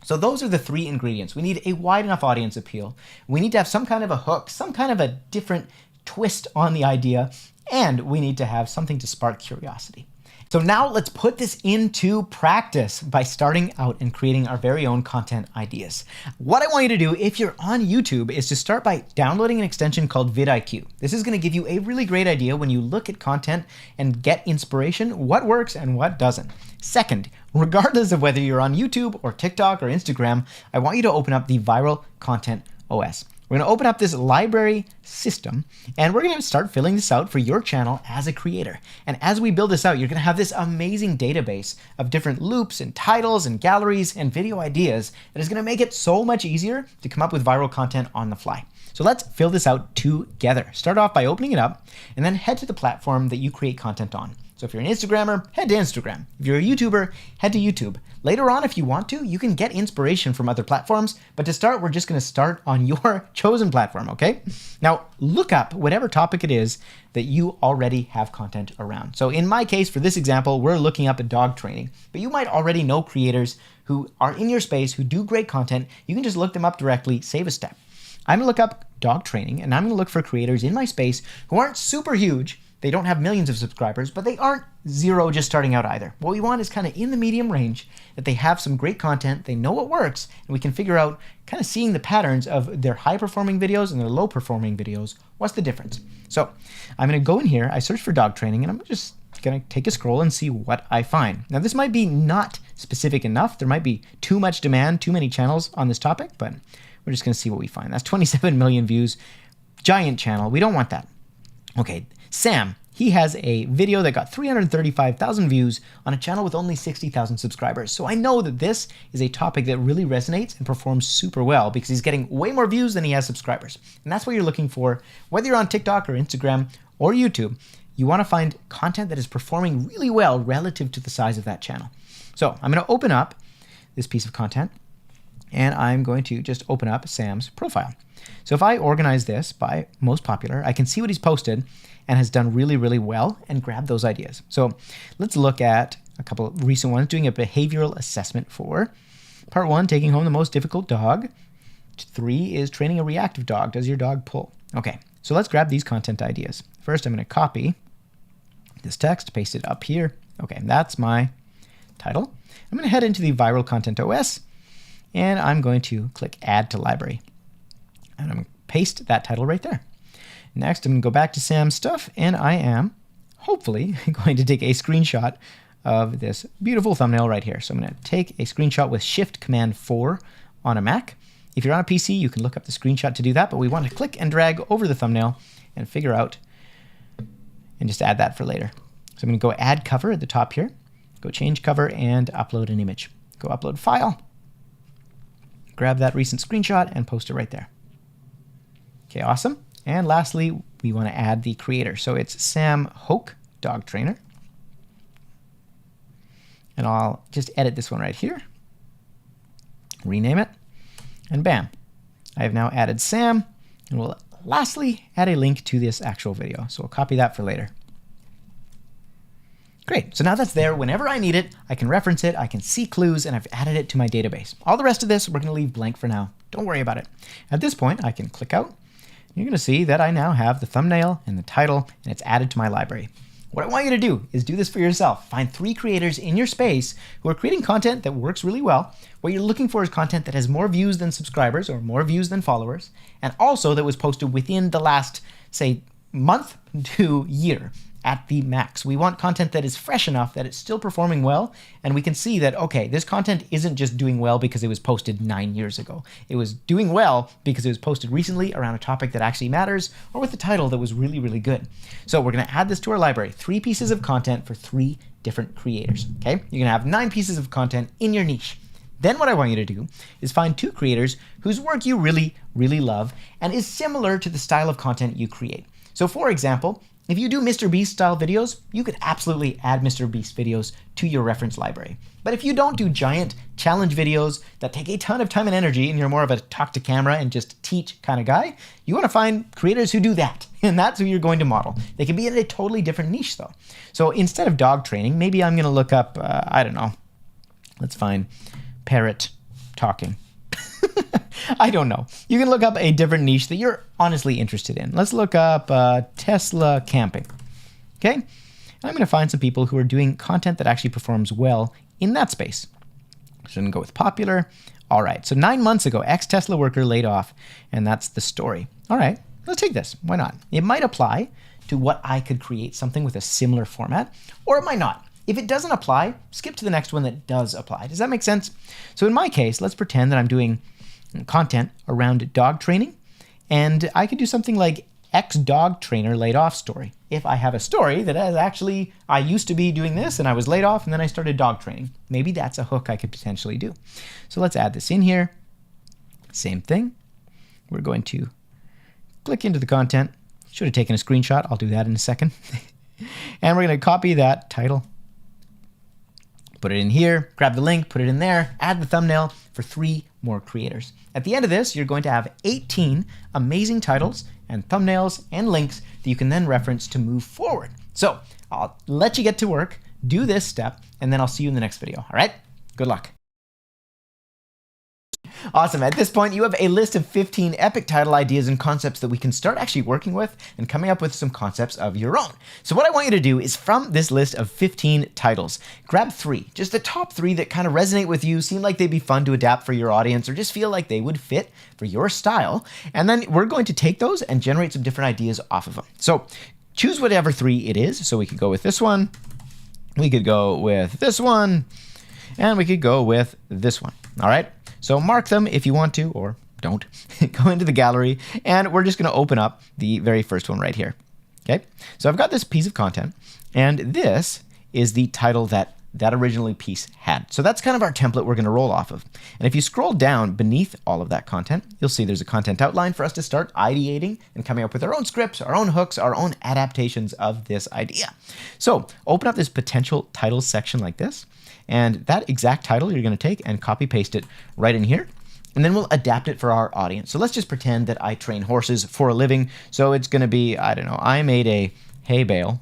So those are the 3 ingredients. We need a wide enough audience appeal. We need to have some kind of a hook, some kind of a different twist on the idea, and we need to have something to spark curiosity. So now let's put this into practice by starting out and creating our very own content ideas. What I want you to do if you're on YouTube is to start by downloading an extension called vidIQ. This is going to give you a really great idea when you look at content and get inspiration, what works and what doesn't. Second, regardless of whether you're on YouTube or TikTok or Instagram, I want you to open up the Viral Content OS. We're going to open up this library system and we're going to start filling this out for your channel as a creator. And as we build this out, you're going to have this amazing database of different loops and titles and galleries and video ideas that is going to make it so much easier to come up with viral content on the fly. So let's fill this out together. Start off by opening it up and then head to the platform that you create content on. So if you're an Instagrammer, head to Instagram. If you're a YouTuber, head to YouTube. Later on, if you want to, you can get inspiration from other platforms, but to start, we're just gonna start on your chosen platform, okay? Now, look up whatever topic it is that you already have content around. So in my case, for this example, we're looking up at dog training, but you might already know creators who are in your space, who do great content. You can just look them up directly, save a step. I'm gonna look up dog training, and I'm gonna look for creators in my space who aren't super huge. They don't have millions of subscribers, but they aren't zero just starting out either. What we want is kind of in the medium range, that they have some great content, they know what works, and we can figure out kind of seeing the patterns of their high performing videos and their low performing videos. What's the difference? So I'm gonna go in here, I search for dog training, and I'm just gonna take a scroll and see what I find. Now this might be not specific enough. There might be too much demand, too many channels on this topic, but we're just gonna see what we find. That's 27 million views, giant channel. We don't want that. Okay, Sam, he has a video that got 335,000 views on a channel with only 60,000 subscribers. So I know that this is a topic that really resonates and performs super well because he's getting way more views than he has subscribers. And that's what you're looking for, whether you're on TikTok or Instagram or YouTube. You want to find content that is performing really well relative to the size of that channel. So I'm going to open up this piece of content and I'm going to just open up Sam's profile. So if I organize this by most popular, I can see what he's posted and has done really, really well and grab those ideas. So let's look at a couple of recent ones, doing a behavioral assessment for part 1, taking home the most difficult dog. 3 is training a reactive dog. Does your dog pull? Okay, so let's grab these content ideas. First, I'm going to copy this text, paste it up here. Okay, that's my title. I'm going to head into the Viral Content OS and I'm going to click Add to Library. And I'm going to paste that title right there. Next, I'm going to go back to Sam's stuff, and I am hopefully going to take a screenshot of this beautiful thumbnail right here. So I'm going to take a screenshot with Shift-Command-4 on a Mac. If you're on a PC, you can look up the screenshot to do that, but we want to click and drag over the thumbnail and figure out and just add that for later. So I'm going to go Add Cover at the top here, go Change Cover, and upload an image. Go Upload File, grab that recent screenshot, and post it right there. Okay, awesome. And lastly, we want to add the creator. So it's Sam Hoke, dog trainer. And I'll just edit this one right here, rename it, and bam. I have now added Sam, and we'll lastly add a link to this actual video. So we'll copy that for later. Great, so now that's there. Whenever I need it, I can reference it, I can see clues, and I've added it to my database. All the rest of this, we're gonna leave blank for now. Don't worry about it. At this point, I can click out. You're gonna see that I now have the thumbnail and the title, and it's added to my library. What I want you to do is do this for yourself. Find 3 creators in your space who are creating content that works really well. What you're looking for is content that has more views than subscribers or more views than followers, and also that was posted within the last, say, month to year at the max. We want content that is fresh enough that it's still performing well, and we can see that, okay, this content isn't just doing well because it was posted 9 years ago. It was doing well because it was posted recently around a topic that actually matters, or with a title that was really, really good. So we're gonna add this to our library, 3 pieces of content for 3 different creators, okay? You're gonna have 9 pieces of content in your niche. Then what I want you to do is find 2 creators whose work you really, really love and is similar to the style of content you create. So for example, if you do Mr. Beast style videos, you could absolutely add Mr. Beast videos to your reference library. But if you don't do giant challenge videos that take a ton of time and energy, and you're more of a talk to camera and just teach kind of guy, you want to find creators who do that. And that's who you're going to model. They can be in a totally different niche though. So instead of dog training, maybe I'm going to look up, I don't know, let's find parrot talking. I don't know. You can look up a different niche that you're honestly interested in. Let's look up Tesla camping. Okay? And I'm going to find some people who are doing content that actually performs well in that space. So I'm going to go with popular. All right. So 9 months ago, ex-Tesla worker laid off, and that's the story. All right. Let's take this. Why not? It might apply to what I could create, something with a similar format, or it might not. If it doesn't apply, skip to the next one that does apply. Does that make sense? So in my case, let's pretend that I'm doing content around dog training, and I could do something like ex-dog trainer laid off story. If I have a story that is actually, I used to be doing this and I was laid off and then I started dog training. Maybe that's a hook I could potentially do. So let's add this in here. Same thing. We're going to click into the content. Should have taken a screenshot. I'll do that in a second. And we're going to copy that title, put it in here, grab the link, put it in there, add the thumbnail for 3 more creators. At the end of this, you're going to have 18 amazing titles and thumbnails and links that you can then reference to move forward. So I'll let you get to work, do this step, and then I'll see you in the next video. All right? Good luck. Awesome. At this point, you have a list of 15 epic title ideas and concepts that we can start actually working with and coming up with some concepts of your own. So what I want you to do is from this list of 15 titles, grab 3, just the top 3 that kind of resonate with you, seem like they'd be fun to adapt for your audience, or just feel like they would fit for your style. And then we're going to take those and generate some different ideas off of them. So choose whatever 3 it is. So we could go with this one, we could go with this one, and we could go with this one. All right. So mark them if you want to, or don't. Go into the gallery, and we're just going to open up the very first one right here. Okay, so I've got this piece of content, and this is the title that originally piece had. So that's kind of our template we're going to roll off of. And if you scroll down beneath all of that content, you'll see there's a content outline for us to start ideating and coming up with our own scripts, our own hooks, our own adaptations of this idea. So open up this potential titles section like this. And that exact title you're going to take and copy paste it right in here. And then we'll adapt it for our audience. So let's just pretend that I train horses for a living. So it's going to be, I don't know, I made a hay bale.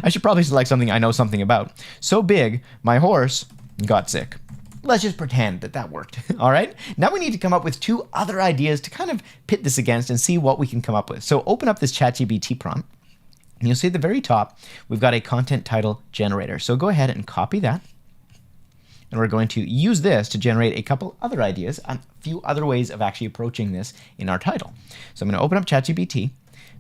I should probably select something I know something about. So big, my horse got sick. Let's just pretend that worked. All right. Now we need to come up with 2 other ideas to kind of pit this against and see what we can come up with. So open up this ChatGPT prompt. And you'll see at the very top, we've got a content title generator. So go ahead and copy that. and we're going to use this to generate a couple other ideas, a few other ways of actually approaching this in our title. So I'm going to open up ChatGPT,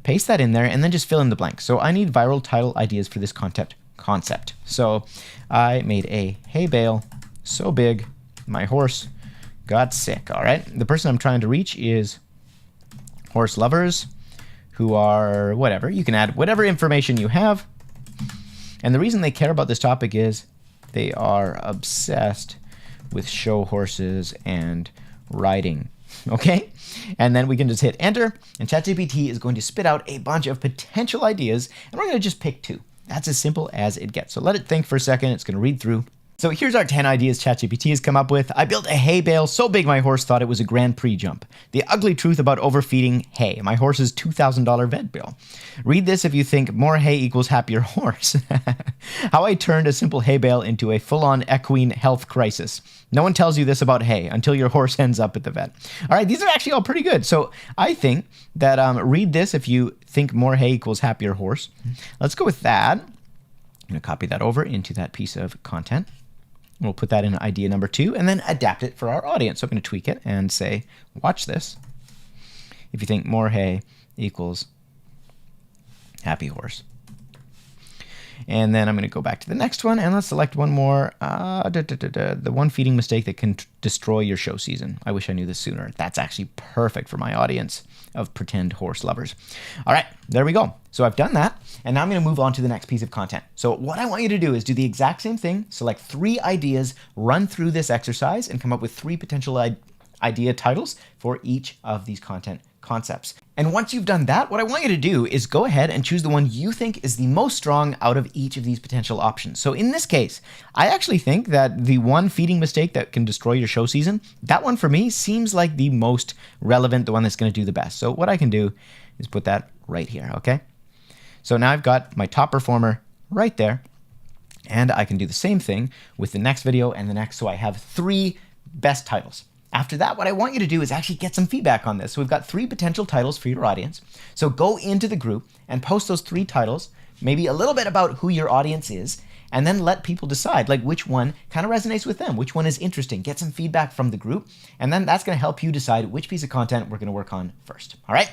paste that in there, and then just fill in the blanks. So I need viral title ideas for this concept. So I made a hay bale so big my horse got sick. All right. The person I'm trying to reach is horse lovers who are whatever. You can add whatever information you have. And the reason they care about this topic is they are obsessed with show horses and riding. Okay? And then we can just hit enter, and ChatGPT is going to spit out a bunch of potential ideas, and we're going to just pick 2. That's as simple as it gets. So let it think for a second. It's going to read through. So here's our 10 ideas ChatGPT has come up with. I built a hay bale so big my horse thought it was a Grand Prix jump. The ugly truth about overfeeding hay. My horse's $2,000 vet bill. Read this if you think more hay equals happier horse. How I turned a simple hay bale into a full-on equine health crisis. No one tells you this about hay until your horse ends up at the vet. All right, these are actually all pretty good. So I think that read this if you think more hay equals happier horse. Let's go with that. I'm going to copy that over into that piece of content. We'll put that in idea number 2 and then adapt it for our audience. So I'm going to tweak it and say, watch this. If you think more hay equals happy horse. And then I'm going to go back to the next one, and let's select one more. The one feeding mistake that can destroy your show season. I wish I knew this sooner. That's actually perfect for my audience of pretend horse lovers. All right, there we go. So I've done that, and now I'm going to move on to the next piece of content. So what I want you to do is do the exact same thing, select 3 ideas, run through this exercise, and come up with 3 potential idea titles for each of these content concepts. And once you've done that, what I want you to do is go ahead and choose the one you think is the most strong out of each of these potential options. So in this case, I actually think that the one feeding mistake that can destroy your show season, that one for me seems like the most relevant, the one that's going to do the best. So what I can do is put that right here, okay? So now I've got my top performer right there, and I can do the same thing with the next video and the next, so I have 3 best titles. After that, what I want you to do is actually get some feedback on this. So we've got 3 potential titles for your audience. So go into the group and post those 3 titles, maybe a little bit about who your audience is, and then let people decide like which one kind of resonates with them, which one is interesting. Get some feedback from the group, and then that's going to help you decide which piece of content we're going to work on first. All right?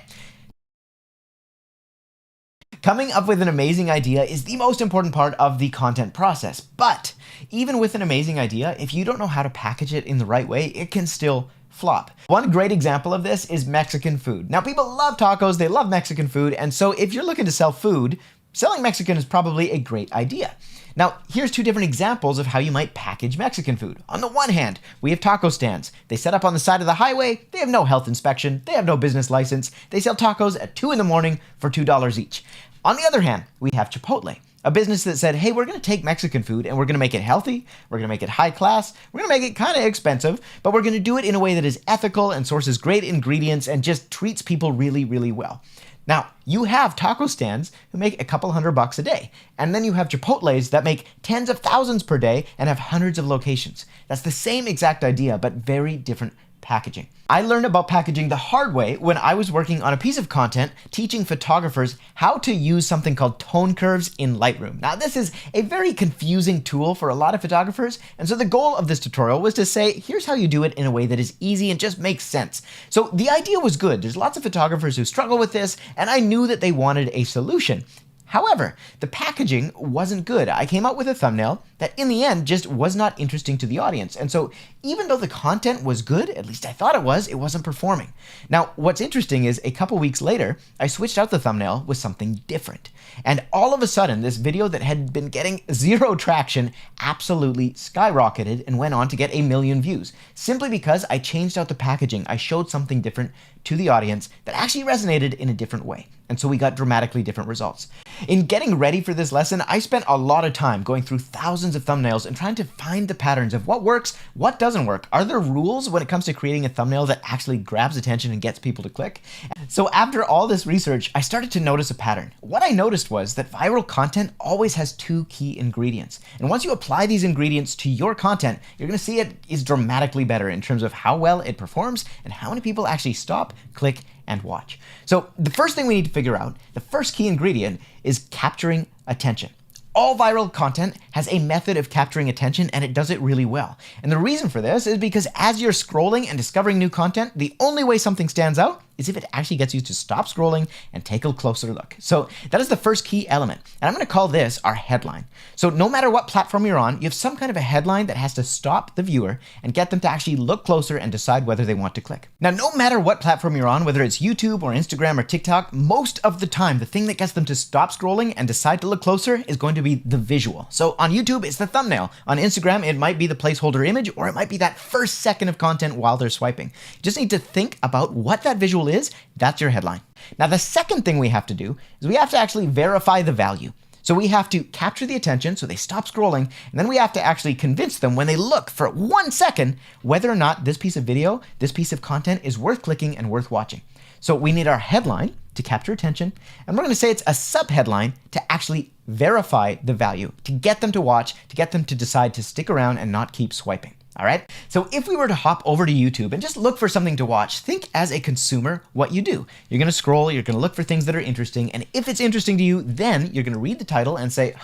Coming up with an amazing idea is the most important part of the content process. But even with an amazing idea, if you don't know how to package it in the right way, it can still flop. One great example of this is Mexican food. Now, people love tacos, they love Mexican food, and so if you're looking to sell food, selling Mexican is probably a great idea. Now, here's 2 different examples of how you might package Mexican food. On the one hand, we have taco stands. They set up on the side of the highway, they have no health inspection, they have no business license, they sell tacos at 2 in the morning for $2 each. On the other hand, we have Chipotle, a business that said, hey, we're going to take Mexican food and we're going to make it healthy, we're going to make it high class, we're going to make it kind of expensive, but we're going to do it in a way that is ethical and sources great ingredients and just treats people really, really well. Now, you have taco stands who make a couple $100 a day, and then you have Chipotles that make tens of thousands per day and have hundreds of locations. That's the same exact idea, but very different packaging. I learned about packaging the hard way when I was working on a piece of content teaching photographers how to use something called tone curves in Lightroom. Now, this is a very confusing tool for a lot of photographers, and so the goal of this tutorial was to say, here's how you do it in a way that is easy and just makes sense. So the idea was good. There's lots of photographers who struggle with this, and I knew that they wanted a solution. However, the packaging wasn't good. I came up with a thumbnail that in the end just was not interesting to the audience. And so even though the content was good, at least I thought it wasn't performing. Now, what's interesting is a couple weeks later, I switched out the thumbnail with something different. And all of a sudden, this video that had been getting 0 traction absolutely skyrocketed and went on to get 1 million views, simply because I changed out the packaging. I showed something different to the audience that actually resonated in a different way. And so we got dramatically different results. In getting ready for this lesson, I spent a lot of time going through thousands of thumbnails and trying to find the patterns of what works, what doesn't work. Are there rules when it comes to creating a thumbnail that actually grabs attention and gets people to click? So after all this research, I started to notice a pattern. What I noticed was that viral content always has 2 key ingredients. And once you apply these ingredients to your content, you're going to see it is dramatically better in terms of how well it performs and how many people actually stop, click, and watch. So the first thing we need to figure out, the first key ingredient is capturing attention. All viral content has a method of capturing attention, and it does it really well. And the reason for this is because as you're scrolling and discovering new content, the only way something stands out is if it actually gets you to stop scrolling and take a closer look. So that is the first key element. And I'm going to call this our headline. So no matter what platform you're on, you have some kind of a headline that has to stop the viewer and get them to actually look closer and decide whether they want to click. Now, no matter what platform you're on, whether it's YouTube or Instagram or TikTok, most of the time, the thing that gets them to stop scrolling and decide to look closer is going to be the visual. So on YouTube, it's the thumbnail. On Instagram, it might be the placeholder image, or it might be that first second of content while they're swiping. You just need to think about what that visual is. That's your headline. Now, the second thing we have to do is we have to actually verify the value. So we have to capture the attention so they stop scrolling, and then we have to actually convince them when they look for 1 second whether or not this piece of video, this piece of content is worth clicking and worth watching. So we need our headline to capture attention, and we're going to say it's a subheadline to actually verify the value, to get them to watch, to get them to decide to stick around and not keep swiping. All right. So if we were to hop over to YouTube and just look for something to watch, think as a consumer what you do. You're going to scroll, you're going to look for things that are interesting. And if it's interesting to you, then you're going to read the title and say,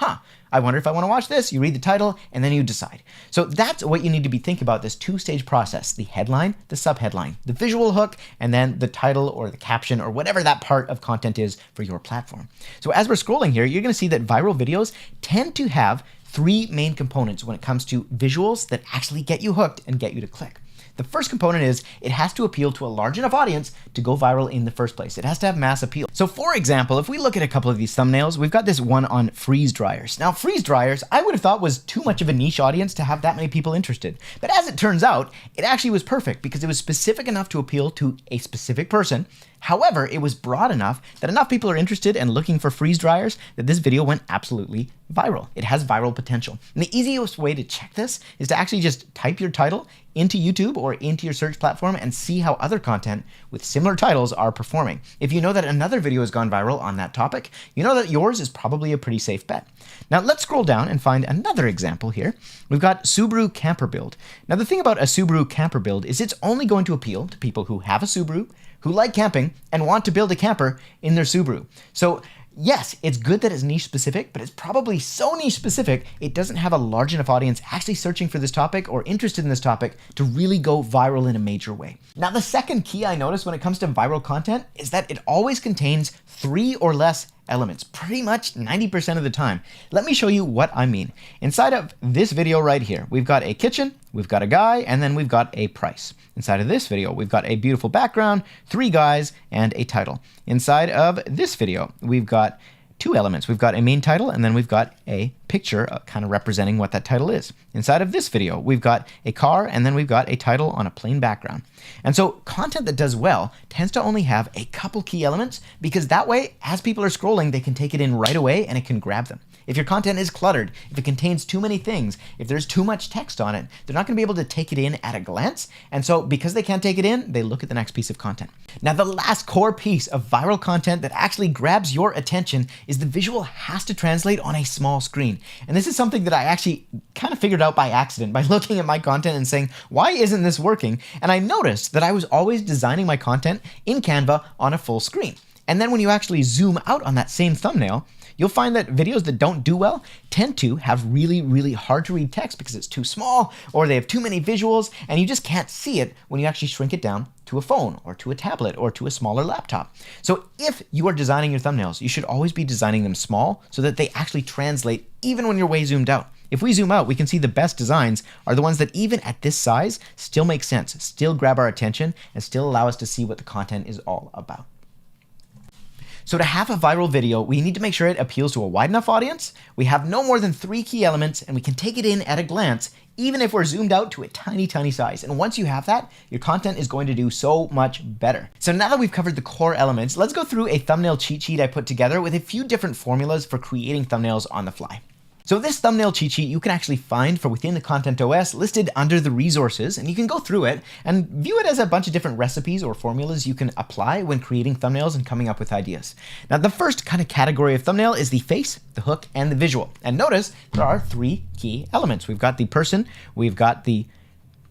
I wonder if I want to watch this. You read the title and then you decide. So that's what you need to be thinking about, this two-stage process: the headline, the subheadline, the visual hook, and then the title or the caption or whatever that part of content is for your platform. So as we're scrolling here, you're going to see that viral videos tend to have three main components when it comes to visuals that actually get you hooked and get you to click. The first component is it has to appeal to a large enough audience to go viral in the first place. It has to have mass appeal. So for example, if we look at a couple of these thumbnails, we've got this one on freeze dryers. Now, freeze dryers, I would have thought was too much of a niche audience to have that many people interested. But as it turns out, it actually was perfect because it was specific enough to appeal to a specific person. However, it was broad enough that enough people are interested and looking for freeze dryers that this video went absolutely viral. It has viral potential. And the easiest way to check this is to actually just type your title into YouTube or into your search platform and see how other content with similar titles are performing. If you know that another video has gone viral on that topic, you know that yours is probably a pretty safe bet. Now let's scroll down and find another example here. We've got Subaru camper build. Now the thing about a Subaru camper build is it's only going to appeal to people who have a Subaru, who like camping, and want to build a camper in their Subaru. So yes, it's good that it's niche specific, but it's probably so niche specific, it doesn't have a large enough audience actually searching for this topic or interested in this topic to really go viral in a major way. Now, the second key I notice when it comes to viral content is that it always contains 3 or less elements, pretty much 90% of the time. Let me show you what I mean. Inside of this video right here, we've got a kitchen, we've got a guy, and then we've got a price. Inside of this video, we've got a beautiful background, 3 guys, and a title. Inside of this video, we've got 2 elements. We've got a main title, and then we've got a picture kind of representing what that title is. Inside of this video, we've got a car, and then we've got a title on a plain background. And so content that does well tends to only have a couple key elements, because that way, as people are scrolling, they can take it in right away and it can grab them. If your content is cluttered, if it contains too many things, if there's too much text on it, they're not going to be able to take it in at a glance. And so because they can't take it in, they look at the next piece of content. Now, the last core piece of viral content that actually grabs your attention is the visual has to translate on a small screen. And this is something that I actually kind of figured out by accident by looking at my content and saying, why isn't this working? And I noticed that I was always designing my content in Canva on a full screen. And then when you actually zoom out on that same thumbnail, you'll find that videos that don't do well tend to have really, really hard to read text because it's too small or they have too many visuals, and you just can't see it when you actually shrink it down to a phone or to a tablet or to a smaller laptop. So if you are designing your thumbnails, you should always be designing them small so that they actually translate even when you're way zoomed out. If we zoom out, we can see the best designs are the ones that even at this size still make sense, still grab our attention, and still allow us to see what the content is all about. So to have a viral video, we need to make sure it appeals to a wide enough audience, we have no more than 3 key elements, and we can take it in at a glance, even if we're zoomed out to a tiny, tiny size. And once you have that, your content is going to do so much better. So now that we've covered the core elements, let's go through a thumbnail cheat sheet I put together with a few different formulas for creating thumbnails on the fly. So this thumbnail cheat sheet you can actually find for within the Content OS listed under the resources, and you can go through it and view it as a bunch of different recipes or formulas you can apply when creating thumbnails and coming up with ideas. Now, the first kind of category of thumbnail is the face, the hook, and the visual. And notice there are 3 key elements. We've got the person, we've got the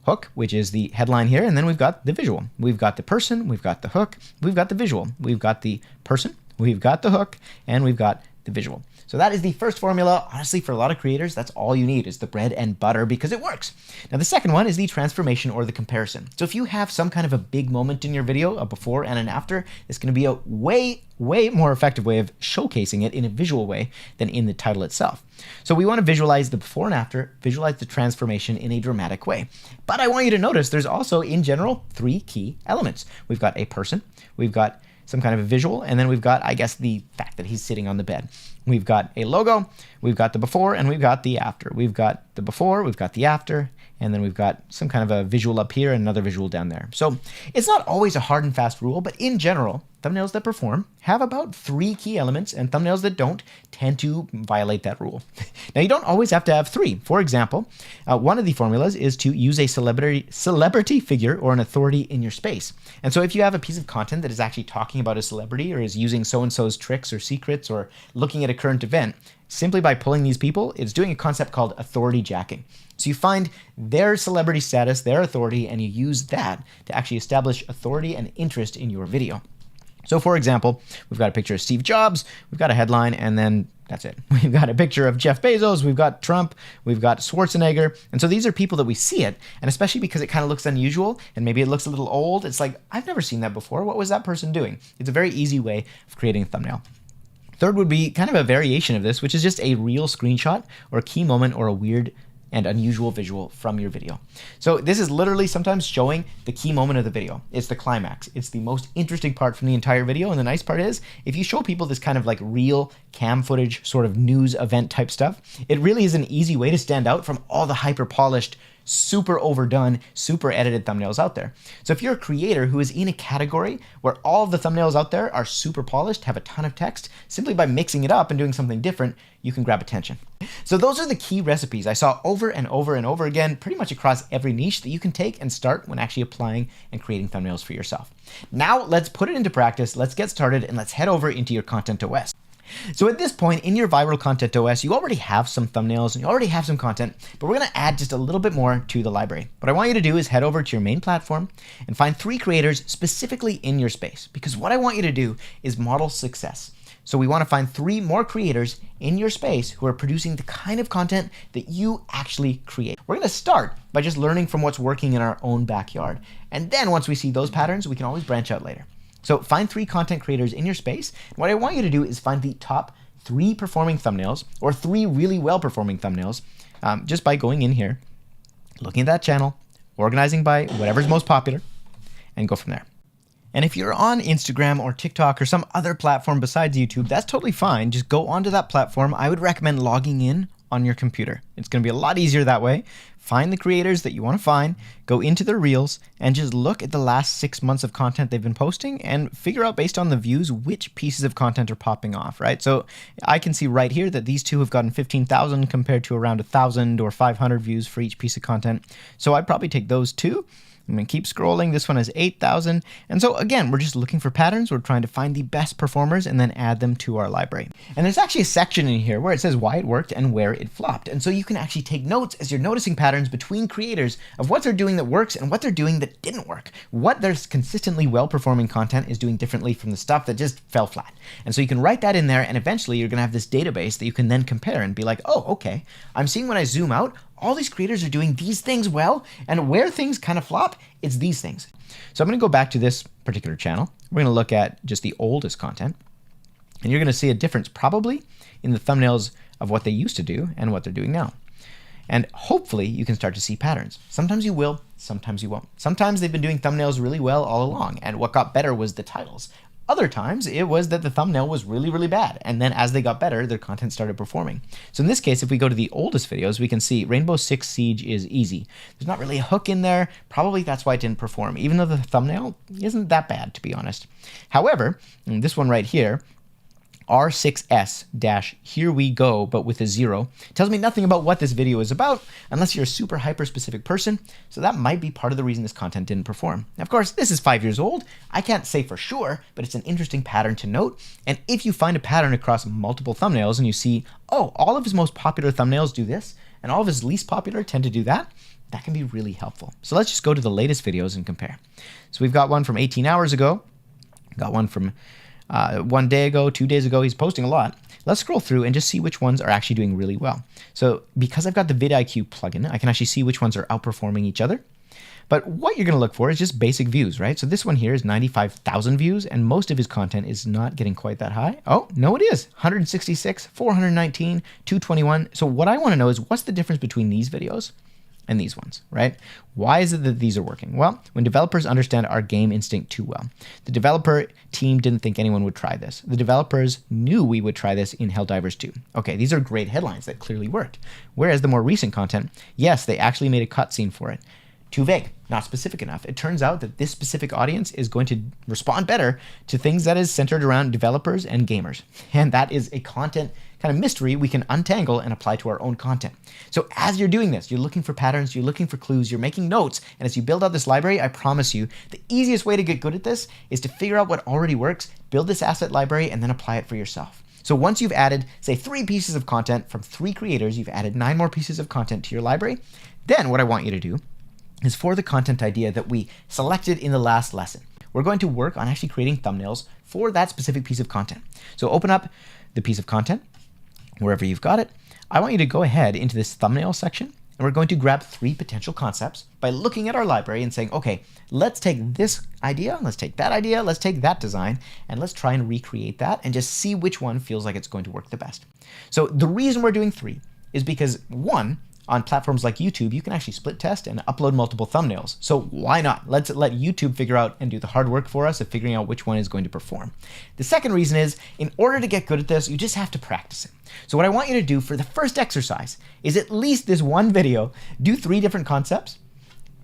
hook, which is the headline here, and then we've got the visual. We've got the person, we've got the hook, we've got the visual. We've got the person, we've got the hook, and we've got the visual. So that is the first formula. Honestly, for a lot of creators, that's all you need is the bread and butter because it works. Now, the second one is the transformation or the comparison. So if you have some kind of a big moment in your video, a before and an after, it's going to be a way more effective way of showcasing it in a visual way than in the title itself. So we want to visualize the before and after, visualize the transformation in a dramatic way. But I want you to notice there's also, in general, 3 key elements. We've got a person, we've got some kind of a visual, and then we've got, I guess, the fact that he's sitting on the bed. We've got a logo, we've got the before, and we've got the after. We've got the before, we've got the after, and then we've got some kind of a visual up here and another visual down there. So it's not always a hard and fast rule, but in general, thumbnails that perform have about 3 key elements, and thumbnails that don't tend to violate that rule. Now, you don't always have to have 3. For example, one of the formulas is to use a celebrity figure or an authority in your space. And so if you have a piece of content that is actually talking about a celebrity or is using so-and-so's tricks or secrets or looking at a current event, simply by pulling these people, it's doing a concept called authority jacking. So you find their celebrity status, their authority, and you use that to actually establish authority and interest in your video. So for example, we've got a picture of Steve Jobs, we've got a headline, and then that's it. We've got a picture of Jeff Bezos, we've got Trump, we've got Schwarzenegger. And so these are people that we see it, and especially because it kind of looks unusual and maybe it looks a little old, it's like, I've never seen that before. What was that person doing? It's a very easy way of creating a thumbnail. Third would be kind of a variation of this, which is just a real screenshot or a key moment or a weird and unusual visual from your video. So this is literally sometimes showing the key moment of the video. It's the climax. It's the most interesting part from the entire video. And the nice part is, if you show people this kind of like real cam footage, sort of news event type stuff, it really is an easy way to stand out from all the hyper polished, super overdone, super edited thumbnails out there. So if you're a creator who is in a category where all of the thumbnails out there are super polished, have a ton of text, simply by mixing it up and doing something different, you can grab attention. So those are the key recipes I saw over and over and over again, pretty much across every niche that you can take and start when actually applying and creating thumbnails for yourself. Now let's put it into practice, let's get started, and let's head over into your Content OS. So at this point in your viral content OS, you already have some thumbnails and you already have some content, but we're going to add just a little bit more to the library. What I want you to do is head over to your main platform and find 3 creators specifically in your space, because what I want you to do is model success. So we want to find 3 more creators in your space who are producing the kind of content that you actually create. We're going to start by just learning from what's working in our own backyard. And then once we see those patterns, we can always branch out later. So find 3 content creators in your space. And what I want you to do is find the top 3 performing thumbnails, or 3 really well performing thumbnails, just by going in here, looking at that channel, organizing by whatever's most popular, and go from there. And if you're on Instagram or TikTok or some other platform besides YouTube, that's totally fine. Just go onto that platform. I would recommend logging in on your computer. It's going to be a lot easier that way. Find the creators that you want to find, go into their reels, and just look at the last 6 months of content they've been posting and figure out based on the views which pieces of content are popping off, right? So I can see right here that these 2 have gotten 15,000 compared to around 1,000 or 500 views for each piece of content. So I'd probably take those 2. I'm going to keep scrolling. This one has 8,000. And so again, we're just looking for patterns. We're trying to find the best performers and then add them to our library. And there's actually a section in here where it says why it worked and where it flopped. And so you can actually take notes as you're noticing patterns between creators of what they're doing that works and what they're doing that didn't work. What their consistently well-performing content is doing differently from the stuff that just fell flat. And so you can write that in there, and eventually you're going to have this database that you can then compare and be like, oh, okay, I'm seeing when I zoom out, all these creators are doing these things well, and where things kind of flop, it's these things. So I'm going to go back to this particular channel. We're going to look at just the oldest content, and you're going to see a difference probably in the thumbnails of what they used to do and what they're doing now. And hopefully you can start to see patterns. Sometimes you will, sometimes you won't. Sometimes they've been doing thumbnails really well all along, and what got better was the titles. Other times, it was that the thumbnail was really, really bad. And then as they got better, their content started performing. So in this case, if we go to the oldest videos, we can see Rainbow Six Siege is easy. There's not really a hook in there. Probably that's why it didn't perform, even though the thumbnail isn't that bad, to be honest. However, this one right here, R6S-here we go, but with a 0, tells me nothing about what this video is about unless you're a super hyper specific person. So that might be part of the reason this content didn't perform. Now, of course, this is 5 years old. I can't say for sure, but it's an interesting pattern to note. And if you find a pattern across multiple thumbnails and you see, oh, all of his most popular thumbnails do this and all of his least popular tend to do that, that can be really helpful. So let's just go to the latest videos and compare. So we've got one from 18 hours ago, got one from 1 day ago, 2 days ago. He's posting a lot. Let's scroll through and just see which ones are actually doing really well. So because I've got the vidIQ plugin, I can actually see which ones are outperforming each other. But what you're going to look for is just basic views, right? So this one here is 95,000 views, and most of his content is not getting quite that high. Oh, no, it is. 166, 419, 221. So what I want to know is what's the difference between these videos and these ones, right? Why is it that these are working? Well, when developers understand our game instinct too well. The developer team didn't think anyone would try this. The developers knew we would try this in Helldivers 2. Okay, these are great headlines that clearly worked. Whereas the more recent content, yes, they actually made a cutscene for it. Too vague, not specific enough. It turns out that this specific audience is going to respond better to things that is centered around developers and gamers. And that is a content kind of mystery we can untangle and apply to our own content. So as you're doing this, you're looking for patterns, you're looking for clues, you're making notes, and as you build out this library, I promise you, the easiest way to get good at this is to figure out what already works, build this asset library, and then apply it for yourself. So once you've added, say, 3 pieces of content from 3 creators, you've added 9 more pieces of content to your library, then what I want you to do is for the content idea that we selected in the last lesson. We're going to work on actually creating thumbnails for that specific piece of content. So open up the piece of content, wherever you've got it. I want you to go ahead into this thumbnail section, and we're going to grab 3 potential concepts by looking at our library and saying, okay, let's take this idea, let's take that idea, let's take that design, and let's try and recreate that and just see which one feels like it's going to work the best. So the reason we're doing 3 is because 1, on platforms like YouTube, you can actually split test and upload multiple thumbnails. So why not? Let's let YouTube figure out and do the hard work for us of figuring out which one is going to perform. The second reason is, in order to get good at this, you just have to practice it. So what I want you to do for the first exercise is at least this one video, do 3 different concepts,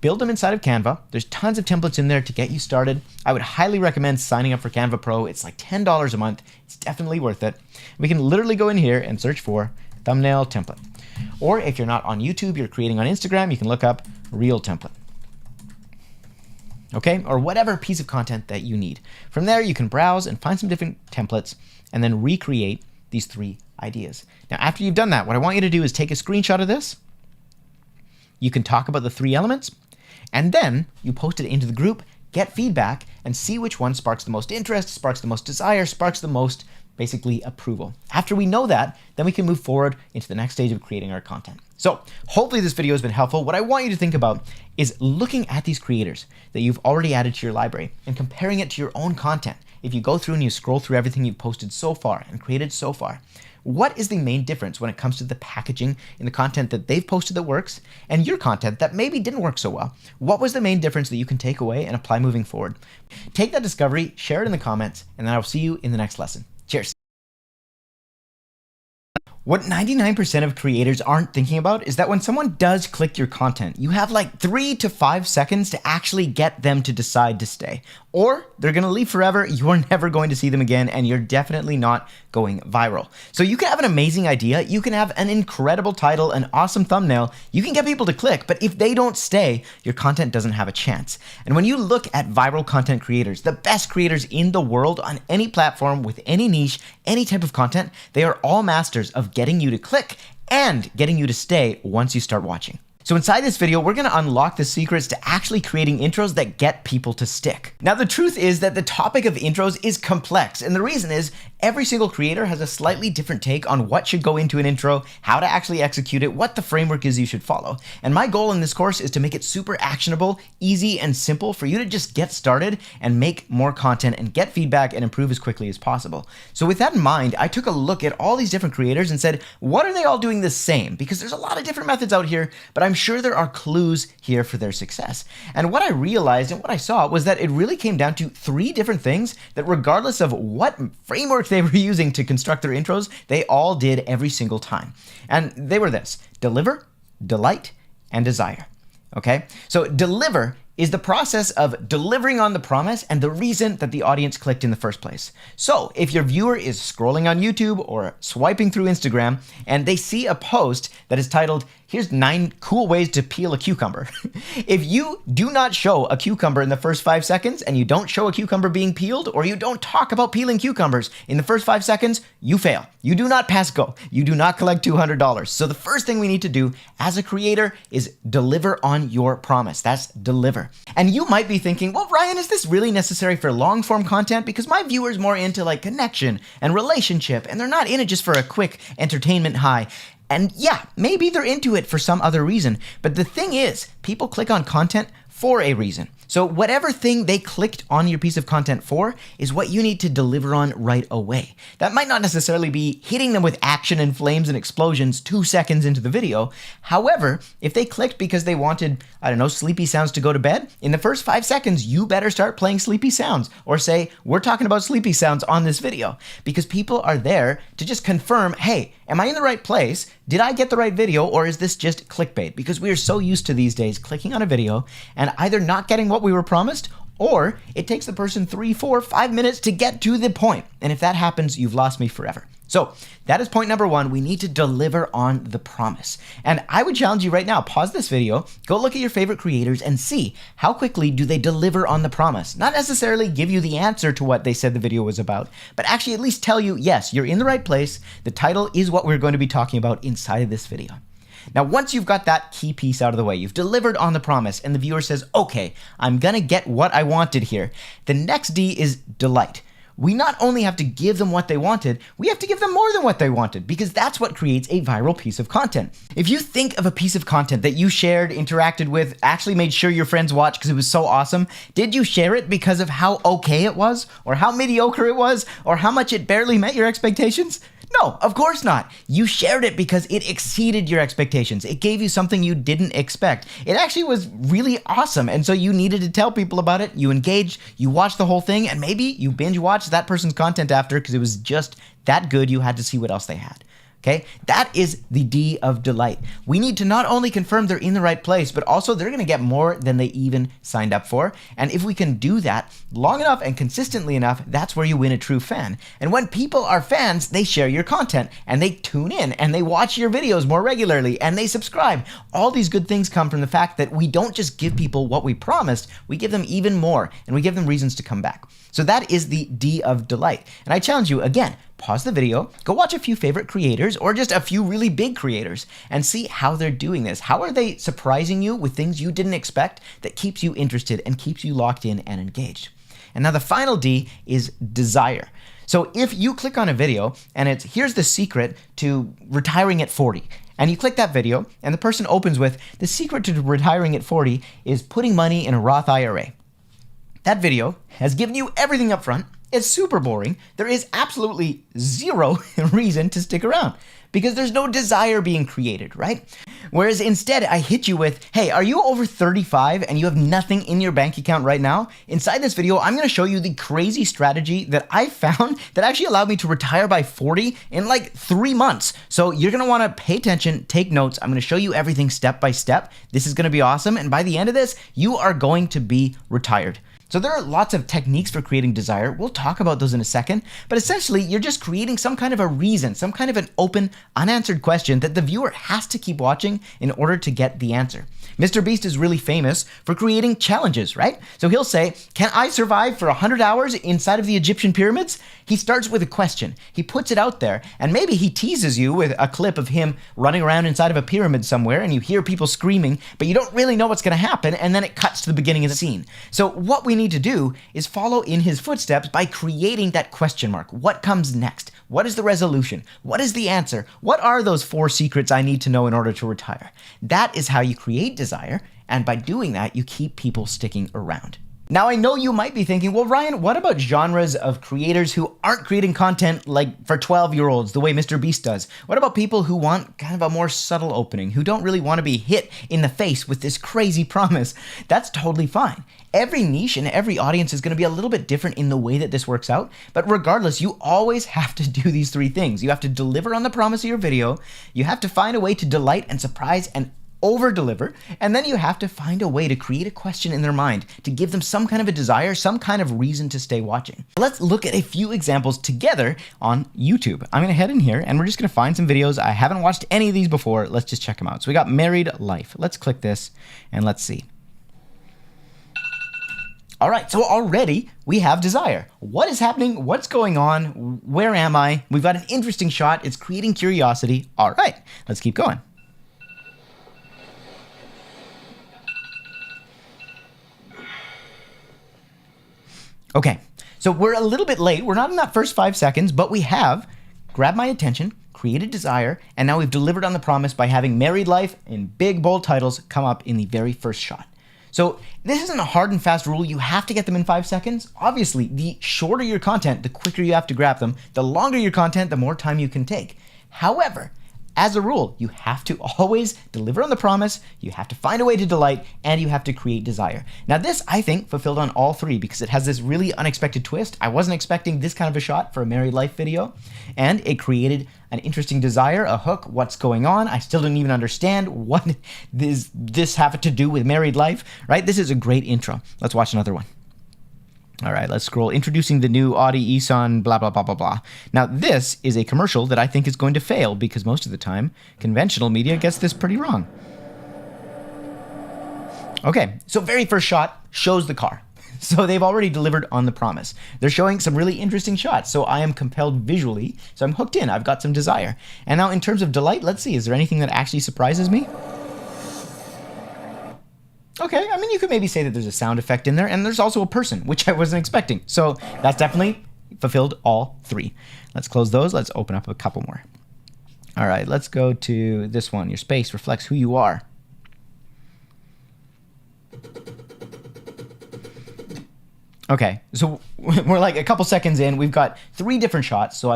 build them inside of Canva. There's tons of templates in there to get you started. I would highly recommend signing up for Canva Pro. It's like $10 a month. It's definitely worth it. We can literally go in here and search for thumbnail template. Or if you're not on YouTube, you're creating on Instagram, you can look up reel template. Okay, or whatever piece of content that you need. From there, you can browse and find some different templates and then recreate these 3 ideas. Now, after you've done that, what I want you to do is take a screenshot of this. You can talk about the 3 elements, and then you post it into the group, get feedback, and see which one sparks the most interest, sparks the most desire, sparks the most basically approval. After we know that, then we can move forward into the next stage of creating our content. So hopefully this video has been helpful. What I want you to think about is looking at these creators that you've already added to your library and comparing it to your own content. If you go through and you scroll through everything you've posted so far and created so far, what is the main difference when it comes to the packaging in the content that they've posted that works and your content that maybe didn't work so well? What was the main difference that you can take away and apply moving forward? Take that discovery, share it in the comments, and then I'll see you in the next lesson. Cheers. What 99% of creators aren't thinking about is that when someone does click your content, you have like 3 to 5 seconds to actually get them to decide to stay. Or they're going to leave forever, you're never going to see them again, and you're definitely not going viral. So you can have an amazing idea, you can have an incredible title, an awesome thumbnail, you can get people to click, but if they don't stay, your content doesn't have a chance. And when you look at viral content creators, the best creators in the world on any platform with any niche, any type of content, they are all masters of getting you to click and getting you to stay once you start watching. So inside this video, we're gonna unlock the secrets to actually creating intros that get people to stick. Now, the truth is that the topic of intros is complex, and the reason is every single creator has a slightly different take on what should go into an intro, how to actually execute it, what the framework is you should follow. And my goal in this course is to make it super actionable, easy, and simple for you to just get started and make more content and get feedback and improve as quickly as possible. So with that in mind, I took a look at all these different creators and said, what are they all doing the same? Because there's a lot of different methods out here, but I'm sure there are clues here for their success. And what I realized and what I saw was that it really came down to 3 different things that, regardless of what framework they were using to construct their intros, they all did every single time. And they were this: deliver, delight, and desire. Okay? So deliver is the process of delivering on the promise and the reason that the audience clicked in the first place. So if your viewer is scrolling on YouTube or swiping through Instagram and they see a post that is titled, Here's 9 cool ways to peel a cucumber. If you do not show a cucumber in the first 5 seconds and you don't show a cucumber being peeled, or you don't talk about peeling cucumbers in the first 5 seconds, you fail. You do not pass go. You do not collect $200. So the first thing we need to do as a creator is deliver on your promise. That's deliver. And you might be thinking, well, Ryan, is this really necessary for long form content? Because my viewer's more into like connection and relationship, and they're not in it just for a quick entertainment high. And yeah, maybe they're into it for some other reason. But the thing is, people click on content for a reason. So whatever thing they clicked on your piece of content for is what you need to deliver on right away. That might not necessarily be hitting them with action and flames and explosions 2 seconds into the video. However, if they clicked because they wanted, I don't know, sleepy sounds to go to bed, in the first 5 seconds, you better start playing sleepy sounds or say, we're talking about sleepy sounds on this video, because people are there to just confirm, hey, am I in the right place? Did I get the right video, or is this just clickbait? Because we are so used to these days clicking on a video and either not getting what we were promised, or it takes the person 3, 4, 5 minutes to get to the point. And if that happens, you've lost me forever. So that is point number 1. We need to deliver on the promise. And I would challenge you right now, pause this video, go look at your favorite creators and see how quickly do they deliver on the promise. Not necessarily give you the answer to what they said the video was about, but actually at least tell you, yes, you're in the right place. The title is what we're going to be talking about inside of this video. Now, once you've got that key piece out of the way, you've delivered on the promise, and the viewer says, okay, I'm gonna get what I wanted here. The next D is delight. We not only have to give them what they wanted, we have to give them more than what they wanted, because that's what creates a viral piece of content. If you think of a piece of content that you shared, interacted with, actually made sure your friends watched because it was so awesome, did you share it because of how okay it was, or how mediocre it was, or how much it barely met your expectations? No, of course not. You shared it because it exceeded your expectations. It gave you something you didn't expect. It actually was really awesome, and so you needed to tell people about it. You engaged, you watched the whole thing, and maybe you binge watched that person's content after because it was just that good you had to see what else they had. Okay, that is the D of delight. We need to not only confirm they're in the right place, but also they're going to get more than they even signed up for. And if we can do that long enough and consistently enough, that's where you win a true fan. And when people are fans, they share your content and they tune in and they watch your videos more regularly and they subscribe. All these good things come from the fact that we don't just give people what we promised, we give them even more, and we give them reasons to come back. So that is the D of delight. And I challenge you again, pause the video, go watch a few favorite creators or just a few really big creators and see how they're doing this. How are they surprising you with things you didn't expect that keeps you interested and keeps you locked in and engaged? And now the final D is desire. So if you click on a video and it's, here's the secret to retiring at 40, and you click that video and the person opens with, the secret to retiring at 40 is putting money in a Roth IRA. That video has given you everything up front. It's super boring. There is absolutely zero reason to stick around because there's no desire being created, right? Whereas instead I hit you with, hey, are you over 35 and you have nothing in your bank account right now? Inside this video, I'm gonna show you the crazy strategy that I found that actually allowed me to retire by 40 in like 3 months. So you're gonna wanna pay attention, take notes. I'm gonna show you everything step by step. This is gonna be awesome. And by the end of this, you are going to be retired. So there are lots of techniques for creating desire. We'll talk about those in a second, but essentially you're just creating some kind of a reason, some kind of an open, unanswered question that the viewer has to keep watching in order to get the answer. Mr. Beast is really famous for creating challenges, right? So he'll say, can I survive for 100 hours inside of the Egyptian pyramids? He starts with a question. He puts it out there, and maybe he teases you with a clip of him running around inside of a pyramid somewhere, and you hear people screaming, but you don't really know what's gonna happen, and then it cuts to the beginning of the scene. So what we need to do is follow in his footsteps by creating that question mark. What comes next? What is the resolution? What is the answer? What are those 4 secrets I need to know in order to retire? That is how you create desire, and by doing that, you keep people sticking around. Now, I know you might be thinking, well, Ryan, what about genres of creators who aren't creating content like for 12-year-olds the way Mr. Beast does? What about people who want kind of a more subtle opening, who don't really want to be hit in the face with this crazy promise? That's totally fine. Every niche and every audience is going to be a little bit different in the way that this works out, but regardless, you always have to do these 3 things. You have to deliver on the promise of your video, you have to find a way to delight and surprise and over deliver, and then you have to find a way to create a question in their mind to give them some kind of a desire, some kind of reason to stay watching. Let's look at a few examples together on YouTube. I'm gonna head in here and we're just gonna find some videos. I haven't watched any of these before. Let's just check them out. So we got Married Life. Let's click this and let's see. All right, so already we have desire. What is happening? What's going on? Where am I? We've got an interesting shot. It's creating curiosity. All right, let's keep going. Okay, so we're a little bit late. We're not in that first 5 seconds, but we have grabbed my attention, created desire, and now we've delivered on the promise by having Married Life in big, bold titles come up in the very first shot. So this isn't a hard and fast rule. You have to get them in 5 seconds. Obviously, the shorter your content, the quicker you have to grab them. The longer your content, the more time you can take. However, as a rule, you have to always deliver on the promise, you have to find a way to delight, and you have to create desire. Now this, I think, fulfilled on all three because it has this really unexpected twist. I wasn't expecting this kind of a shot for a Married Life video, and it created an interesting desire, a hook, what's going on. I still didn't even understand what this have to do with Married Life, right? This is a great intro. Let's watch another one. All right, let's scroll. Introducing the new Audi e-son, blah, blah, blah, blah, blah. Now, this is a commercial that I think is going to fail because most of the time, conventional media gets this pretty wrong. Okay, so very first shot shows the car. So they've already delivered on the promise. They're showing some really interesting shots, so I am compelled visually, so I'm hooked in. I've got some desire. And now in terms of delight, let's see, is there anything that actually surprises me? Okay, I mean, you could maybe say that there's a sound effect in there, and there's also a person, which I wasn't expecting. So that's definitely fulfilled all three. Let's close those. Let's open up a couple more. All right, let's go to this one. Your space reflects who you are. Okay, so we're like a couple seconds in. We've got 3 different shots, so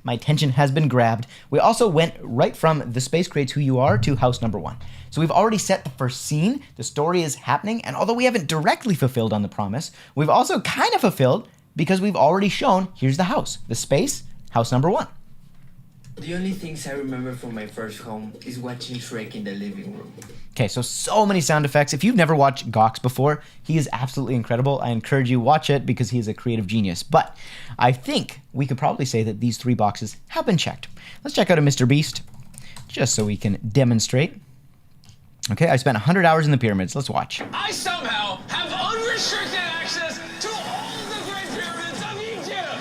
my attention has been grabbed. We also went right from the space creates who you are to house number 1. So we've already set the first scene, the story is happening, and although we haven't directly fulfilled on the promise, we've also kind of fulfilled because we've already shown, here's the house, the space, house number 1. The only things I remember from my first home is watching Shrek in the living room. Okay, so many sound effects. If you've never watched Gox before, he is absolutely incredible. I encourage you watch it because he is a creative genius. But I think we could probably say that these 3 boxes have been checked. Let's check out a Mr. Beast, just so we can demonstrate. Okay, I spent 100 hours in the pyramids. Let's watch. I somehow have unrestricted access to all the Great Pyramids of Egypt!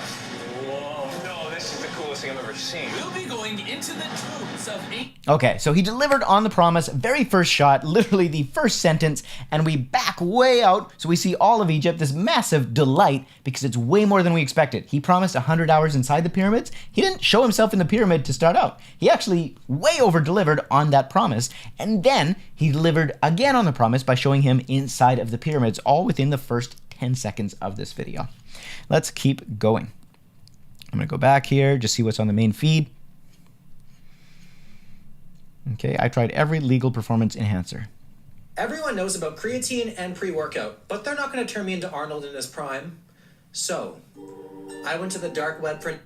Whoa, no, this is the coolest thing I've ever seen. We'll be going into the tombs of Okay, so he delivered on the promise, very first shot, literally the first sentence, and we back way out, so we see all of Egypt, this massive delight, because it's way more than we expected. He promised 100 hours inside the pyramids. He didn't show himself in the pyramid to start out. He actually way over-delivered on that promise, and then he delivered again on the promise by showing him inside of the pyramids, all within the first 10 seconds of this video. Let's keep going. I'm gonna go back here, just see what's on the main feed. Okay, I tried every legal performance enhancer. Everyone knows about creatine and pre-workout, but they're not going to turn me into Arnold in his prime. So, I went to the dark web for...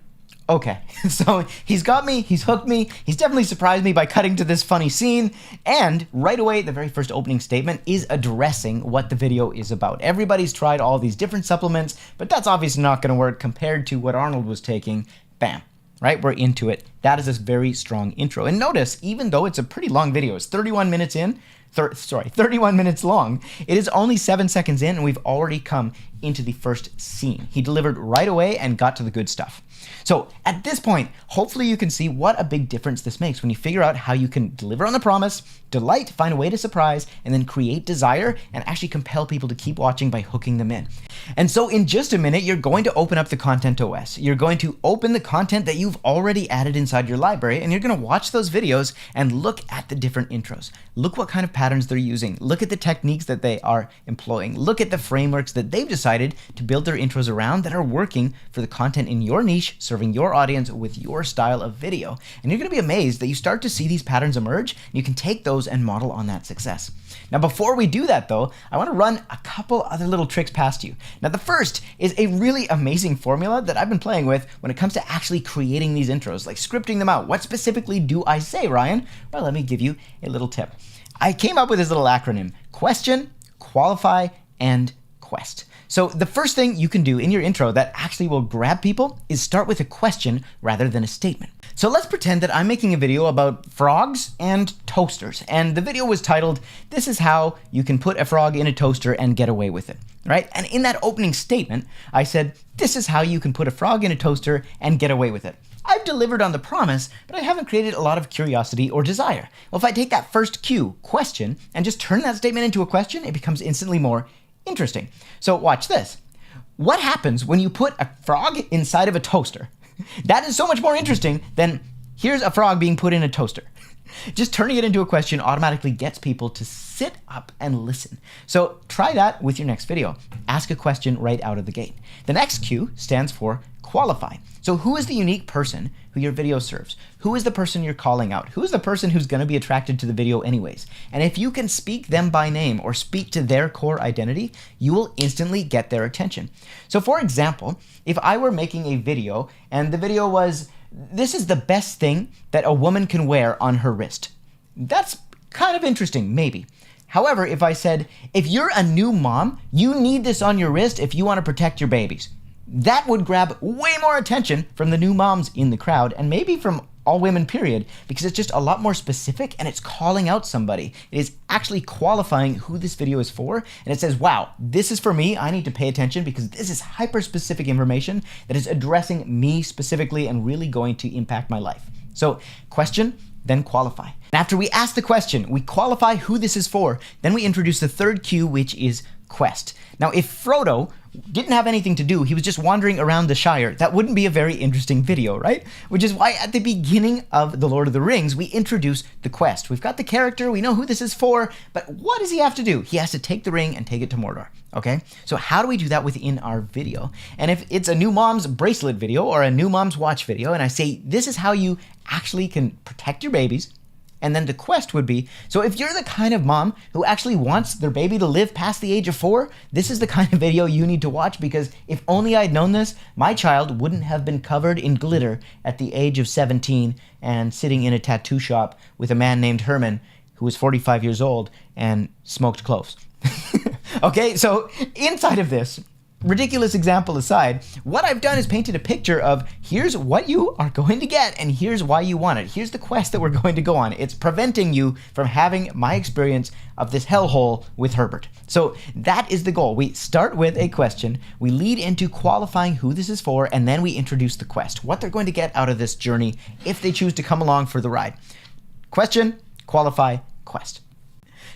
Okay, so he's got me, he's hooked me, he's definitely surprised me by cutting to this funny scene, and right away, the very first opening statement is addressing what the video is about. Everybody's tried all these different supplements, but that's obviously not going to work compared to what Arnold was taking. Bam. Right, we're into it. That is this very strong intro. And notice, even though it's a pretty long video, it's 31 minutes in, 31 minutes long, it is only 7 seconds in, and we've already come into the first scene. He delivered right away and got to the good stuff. So at this point, hopefully you can see what a big difference this makes when you figure out how you can deliver on the promise, delight, find a way to surprise, and then create desire and actually compel people to keep watching by hooking them in. And so in just a minute, you're going to open up the Content OS. You're going to open the content that you've already added inside your library, and you're going to watch those videos and look at the different intros. Look what kind of patterns they're using. Look at the techniques that they are employing. Look at the frameworks that they've decided to build their intros around that are working for the content in your niche, serving your audience with your style of video. And you're going to be amazed that you start to see these patterns emerge, and you can take those and model on that success. Now, before we do that though, I want to run a couple other little tricks past you. Now, the first is a really amazing formula that I've been playing with when it comes to actually creating these intros, like scripting them out. What specifically do I say, Ryan? Well, let me give you a little tip. I came up with this little acronym: question, qualify, and quest. So the first thing you can do in your intro that actually will grab people is start with a question rather than a statement. So let's pretend that I'm making a video about frogs and toasters, and the video was titled, "This is how you can put a frog in a toaster and get away with it," right? And in that opening statement, I said, "This is how you can put a frog in a toaster and get away with it." I've delivered on the promise, but I haven't created a lot of curiosity or desire. Well, if I take that first cue, question, and just turn that statement into a question, it becomes instantly more interesting. So watch this. What happens when you put a frog inside of a toaster? That is so much more interesting than here's a frog being put in a toaster. Just turning it into a question automatically gets people to sit up and listen. So try that with your next video. Ask a question right out of the gate. The next Q stands for qualify. So who is the unique person who your video serves? Who is the person you're calling out? Who is the person who's going to be attracted to the video anyways? And if you can speak them by name or speak to their core identity, you will instantly get their attention. So for example, if I were making a video and the video was, "This is the best thing that a woman can wear on her wrist," that's kind of interesting, maybe. However, if I said, "If you're a new mom, you need this on your wrist if you want to protect your babies," that would grab way more attention from the new moms in the crowd, and maybe from all women period, because it's just a lot more specific and it's calling out somebody. It is actually qualifying who this video is for, and it says, wow, this is for me. I need to pay attention because this is hyper-specific information that is addressing me specifically and really going to impact my life. So question, then qualify. After we ask the question, we qualify who this is for, then we introduce the third cue, which is quest. Now, if Frodo didn't have anything to do, he was just wandering around the Shire, that wouldn't be a very interesting video, right? Which is why at the beginning of The Lord of the Rings, we introduce the quest. We've got the character, we know who this is for, but what does he have to do? He has to take the ring and take it to Mordor, okay? So how do we do that within our video? And if it's a new mom's bracelet video or a new mom's watch video, and I say, this is how you actually can protect your babies, and then the quest would be, so if you're the kind of mom who actually wants their baby to live past the age of 4, this is the kind of video you need to watch, because if only I'd known this, my child wouldn't have been covered in glitter at the age of 17 and sitting in a tattoo shop with a man named Herman who was 45 years old and smoked cloves. Okay, so inside of this, ridiculous example aside, what I've done is painted a picture of here's what you are going to get and here's why you want it. Here's the quest that we're going to go on. It's preventing you from having my experience of this hellhole with Herbert. So that is the goal. We start with a question, we lead into qualifying who this is for, and then we introduce the quest, what they're going to get out of this journey if they choose to come along for the ride. Question, qualify, quest.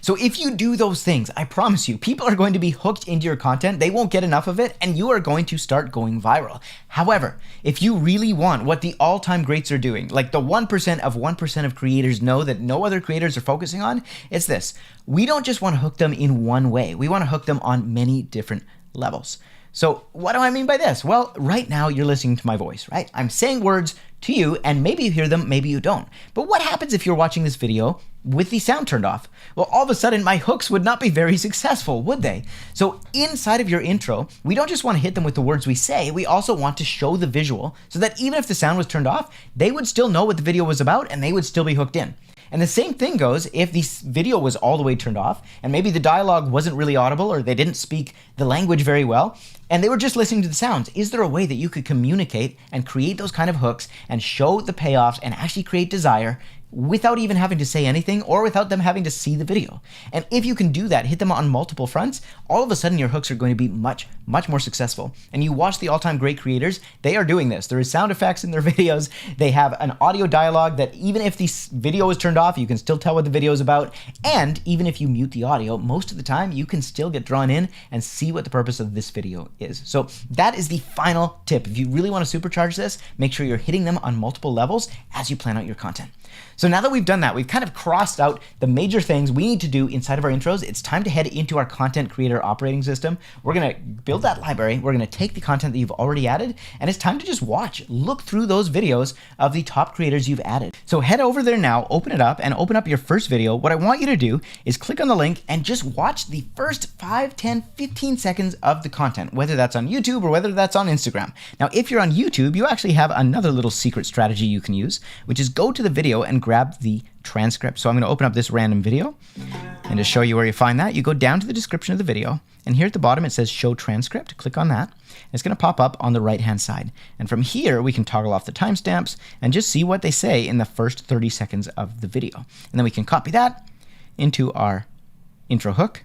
So if you do those things, I promise you, people are going to be hooked into your content, they won't get enough of it, and you are going to start going viral. However, if you really want what the all-time greats are doing, like the 1% of 1% of creators know that no other creators are focusing on, it's this. We don't just want to hook them in one way. We want to hook them on many different levels. So what do I mean by this? Well, right now you're listening to my voice, right? I'm saying words to you, and maybe you hear them, maybe you don't. But what happens if you're watching this video with the sound turned off? Well, all of a sudden my hooks would not be very successful, would they? So inside of your intro, we don't just want to hit them with the words we say, we also want to show the visual so that even if the sound was turned off, they would still know what the video was about and they would still be hooked in. And the same thing goes if the video was all the way turned off and maybe the dialogue wasn't really audible or they didn't speak the language very well and they were just listening to the sounds. Is there a way that you could communicate and create those kind of hooks and show the payoffs and actually create desire without even having to say anything or without them having to see the video? And if you can do that, hit them on multiple fronts, all of a sudden your hooks are going to be much more successful. And you watch the all-time great creators, they are doing this. There is sound effects in their videos. They have an audio dialogue that even if the video is turned off, you can still tell what the video is about. And even if you mute the audio, most of the time you can still get drawn in and see what the purpose of this video is. So that is the final tip. If you really want to supercharge this, make sure you're hitting them on multiple levels as you plan out your content. So now that we've done that, we've kind of crossed out the major things we need to do inside of our intros. It's time to head into our content creator operating system. We're going to build that library. We're going to take the content that you've already added, and it's time to just look through those videos of the top creators you've added. So head over there now, open it up, and open up your first video. What I want you to do is click on the link and just watch the first 5, 10, 15 seconds of the content, whether that's on YouTube or whether that's on Instagram. Now, if you're on YouTube, you actually have another little secret strategy you can use, which is go to the video video and grab the transcript. So I'm going to open up this random video and to show you where you find that, you go down to the description of the video, and here at the bottom it says show transcript. Click on that. It's going to pop up on the right hand side. And from here we can toggle off the timestamps and just see what they say in the first 30 seconds of the video. And then we can copy that into our intro hook.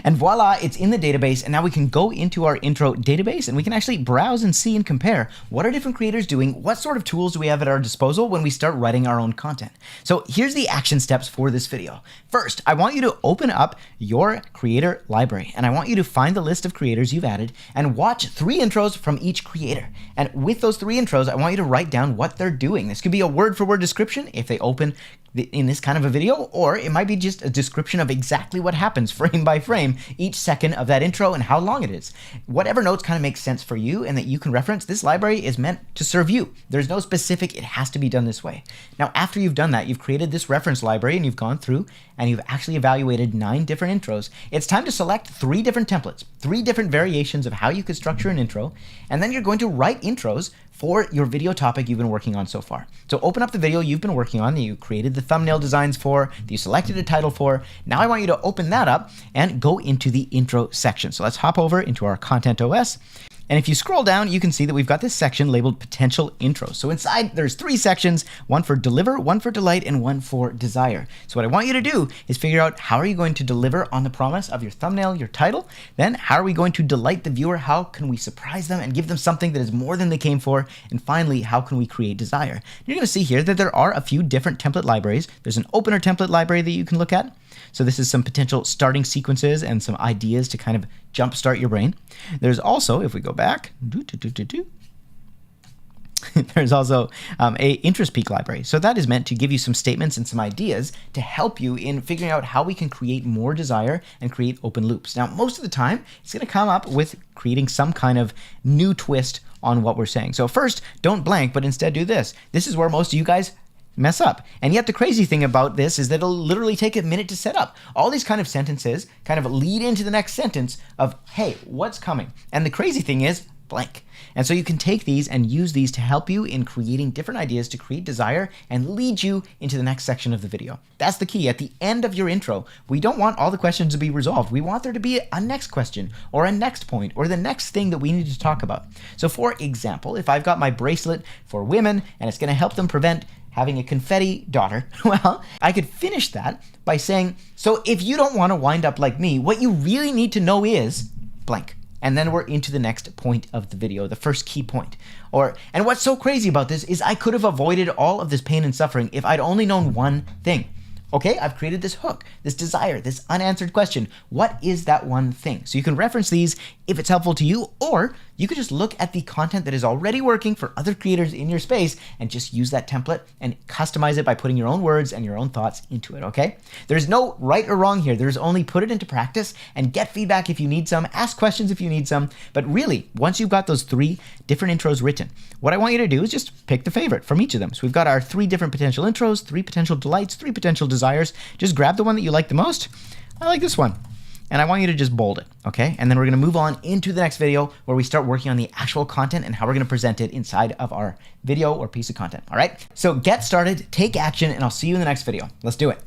And voila, it's in the database, and now we can go into our intro database and we can actually browse and see and compare what are different creators doing, what sort of tools do we have at our disposal when we start writing our own content. So here's the action steps for this video. First, I want you to open up your creator library, and I want you to find the list of creators you've added and watch 3 intros from each creator. And with those 3 intros, I want you to write down what they're doing. This could be a word-for-word description if they open in this kind of a video, or it might be just a description of exactly what happens frame by frame each second of that intro and how long it is. Whatever notes kind of makes sense for you and that you can reference, this library is meant to serve you. There's no specific, it has to be done this way. Now, after you've done that, you've created this reference library and you've gone through and you've actually evaluated 9 different intros. It's time to select 3 different templates, 3 different variations of how you could structure an intro, and then you're going to write intros for your video topic you've been working on so far. So open up the video you've been working on that you created the thumbnail designs for, that you selected a title for. Now I want you to open that up and go into the intro section. So let's hop over into our Content OS. And if you scroll down, you can see that we've got this section labeled Potential Intros. So inside, there's 3 sections, one for Deliver, one for Delight, and one for Desire. So what I want you to do is figure out how are you going to deliver on the promise of your thumbnail, your title. Then how are we going to delight the viewer? How can we surprise them and give them something that is more than they came for? And finally, how can we create desire? You're going to see here that there are a few different template libraries. There's an opener template library that you can look at. So this is some potential starting sequences and some ideas to kind of jumpstart your brain. There's also, if we go back, there's also a interest peak library. So that is meant to give you some statements and some ideas to help you in figuring out how we can create more desire and create open loops. Now, most of the time, it's going to come up with creating some kind of new twist on what we're saying. So first, don't blank, but instead do this. This is where most of you guys mess up. And yet the crazy thing about this is that it'll literally take a minute to set up. All these kind of sentences kind of lead into the next sentence of, hey, what's coming? And the crazy thing is blank. And so you can take these and use these to help you in creating different ideas to create desire and lead you into the next section of the video. That's the key. At the end of your intro, we don't want all the questions to be resolved. We want there to be a next question or a next point or the next thing that we need to talk about. So for example, if I've got my bracelet for women and it's going to help them prevent having a confetti daughter, well, I could finish that by saying, so if you don't want to wind up like me, what you really need to know is blank. And then we're into the next point of the video, the first key point. And what's so crazy about this is I could have avoided all of this pain and suffering if I'd only known one thing. Okay, I've created this hook, this desire, this unanswered question. What is that one thing? So you can reference these if it's helpful to you, or you could just look at the content that is already working for other creators in your space and just use that template and customize it by putting your own words and your own thoughts into it, okay? There's no right or wrong here. There's only put it into practice and get feedback if you need some, ask questions if you need some. But really, once you've got those 3 different intros written, what I want you to do is just pick the favorite from each of them. So we've got our 3 different potential intros, 3 potential delights, 3 potential desires. Just grab the one that you like the most. I like this one. And I want you to just bold it, okay? And then we're gonna move on into the next video where we start working on the actual content and how we're gonna present it inside of our video or piece of content, all right? So get started, take action, and I'll see you in the next video. Let's do it.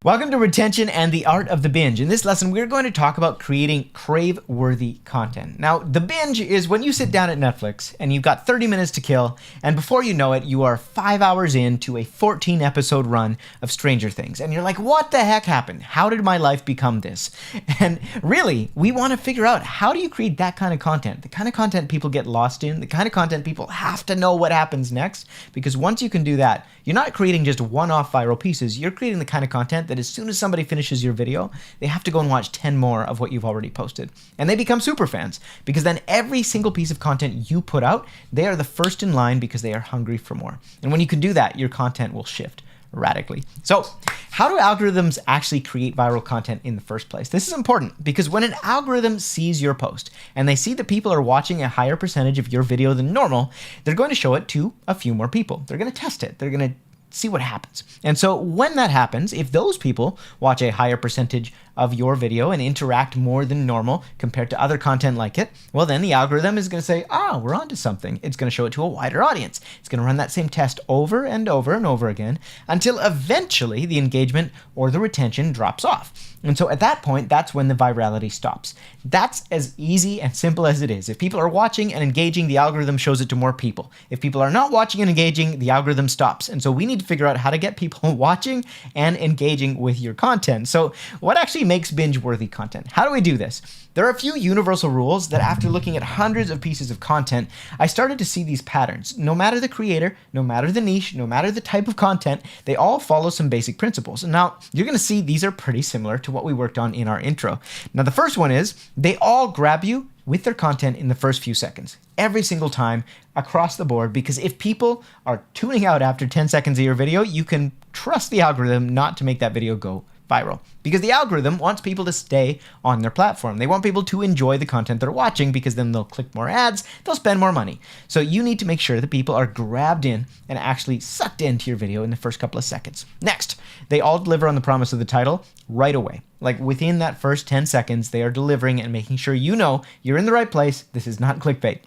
Welcome to Retention and the Art of the Binge. In this lesson, we're going to talk about creating crave-worthy content. Now, the binge is when you sit down at Netflix and you've got 30 minutes to kill, and before you know it, you are 5 hours into a 14-episode run of Stranger Things. And you're like, what the heck happened? How did my life become this? And really, we want to figure out, how do you create that kind of content? The kind of content people get lost in, the kind of content people have to know what happens next. Because once you can do that, you're not creating just one-off viral pieces, you're creating the kind of content that as soon as somebody finishes your video, they have to go and watch 10 more of what you've already posted. And they become super fans, because then every single piece of content you put out, they are the first in line because they are hungry for more. And when you can do that, your content will shift radically. So how do algorithms actually create viral content in the first place? This is important because when an algorithm sees your post and they see that people are watching a higher percentage of your video than normal, they're going to show it to a few more people. They're going to test it. They're going to see what happens. And so when that happens, if those people watch a higher percentage of your video and interact more than normal compared to other content like it, well, then the algorithm is going to say, we're onto something. It's going to show it to a wider audience. It's going to run that same test over and over and over again until eventually the engagement or the retention drops off. And so at that point, that's when the virality stops. That's as easy and simple as it is. If people are watching and engaging, the algorithm shows it to more people. If people are not watching and engaging, the algorithm stops. And so we need to figure out how to get people watching and engaging with your content. So what actually makes binge-worthy content? How do we do this? There are a few universal rules that after looking at hundreds of pieces of content, I started to see these patterns. No matter the creator, no matter the niche, no matter the type of content, they all follow some basic principles. And now you're going to see these are pretty similar to what we worked on in our intro. Now the first one is they all grab you with their content in the first few seconds, every single time across the board, because if people are tuning out after 10 seconds of your video, you can trust the algorithm not to make that video go viral, because the algorithm wants people to stay on their platform. They want people to enjoy the content they're watching, because then they'll click more ads, they'll spend more money. So you need to make sure that people are grabbed in and actually sucked into your video in the first couple of seconds. Next, they all deliver on the promise of the title right away. Like within that first 10 seconds, they are delivering and making sure you know you're in the right place. This is not clickbait.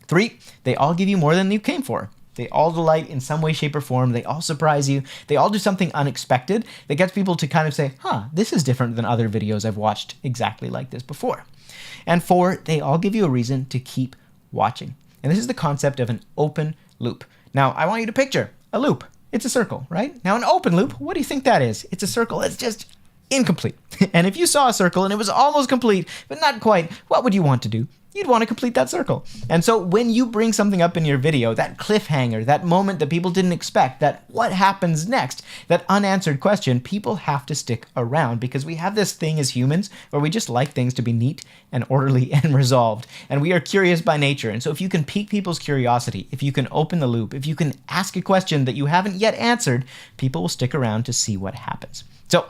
3, they all give you more than you came for. They all delight in some way, shape, or form. They all surprise you. They all do something unexpected that gets people to kind of say, this is different than other videos I've watched exactly like this before. And 4, they all give you a reason to keep watching. And this is the concept of an open loop. Now, I want you to picture a loop. It's a circle, right? Now, an open loop, what do you think that is? It's a circle that's just incomplete. And if you saw a circle and it was almost complete, but not quite, what would you want to do? You'd want to complete that circle. And so when you bring something up in your video, that cliffhanger, that moment that people didn't expect, that what happens next, that unanswered question, people have to stick around, because we have this thing as humans where we just like things to be neat and orderly and resolved. And we are curious by nature. And so if you can pique people's curiosity, if you can open the loop, if you can ask a question that you haven't yet answered, people will stick around to see what happens. So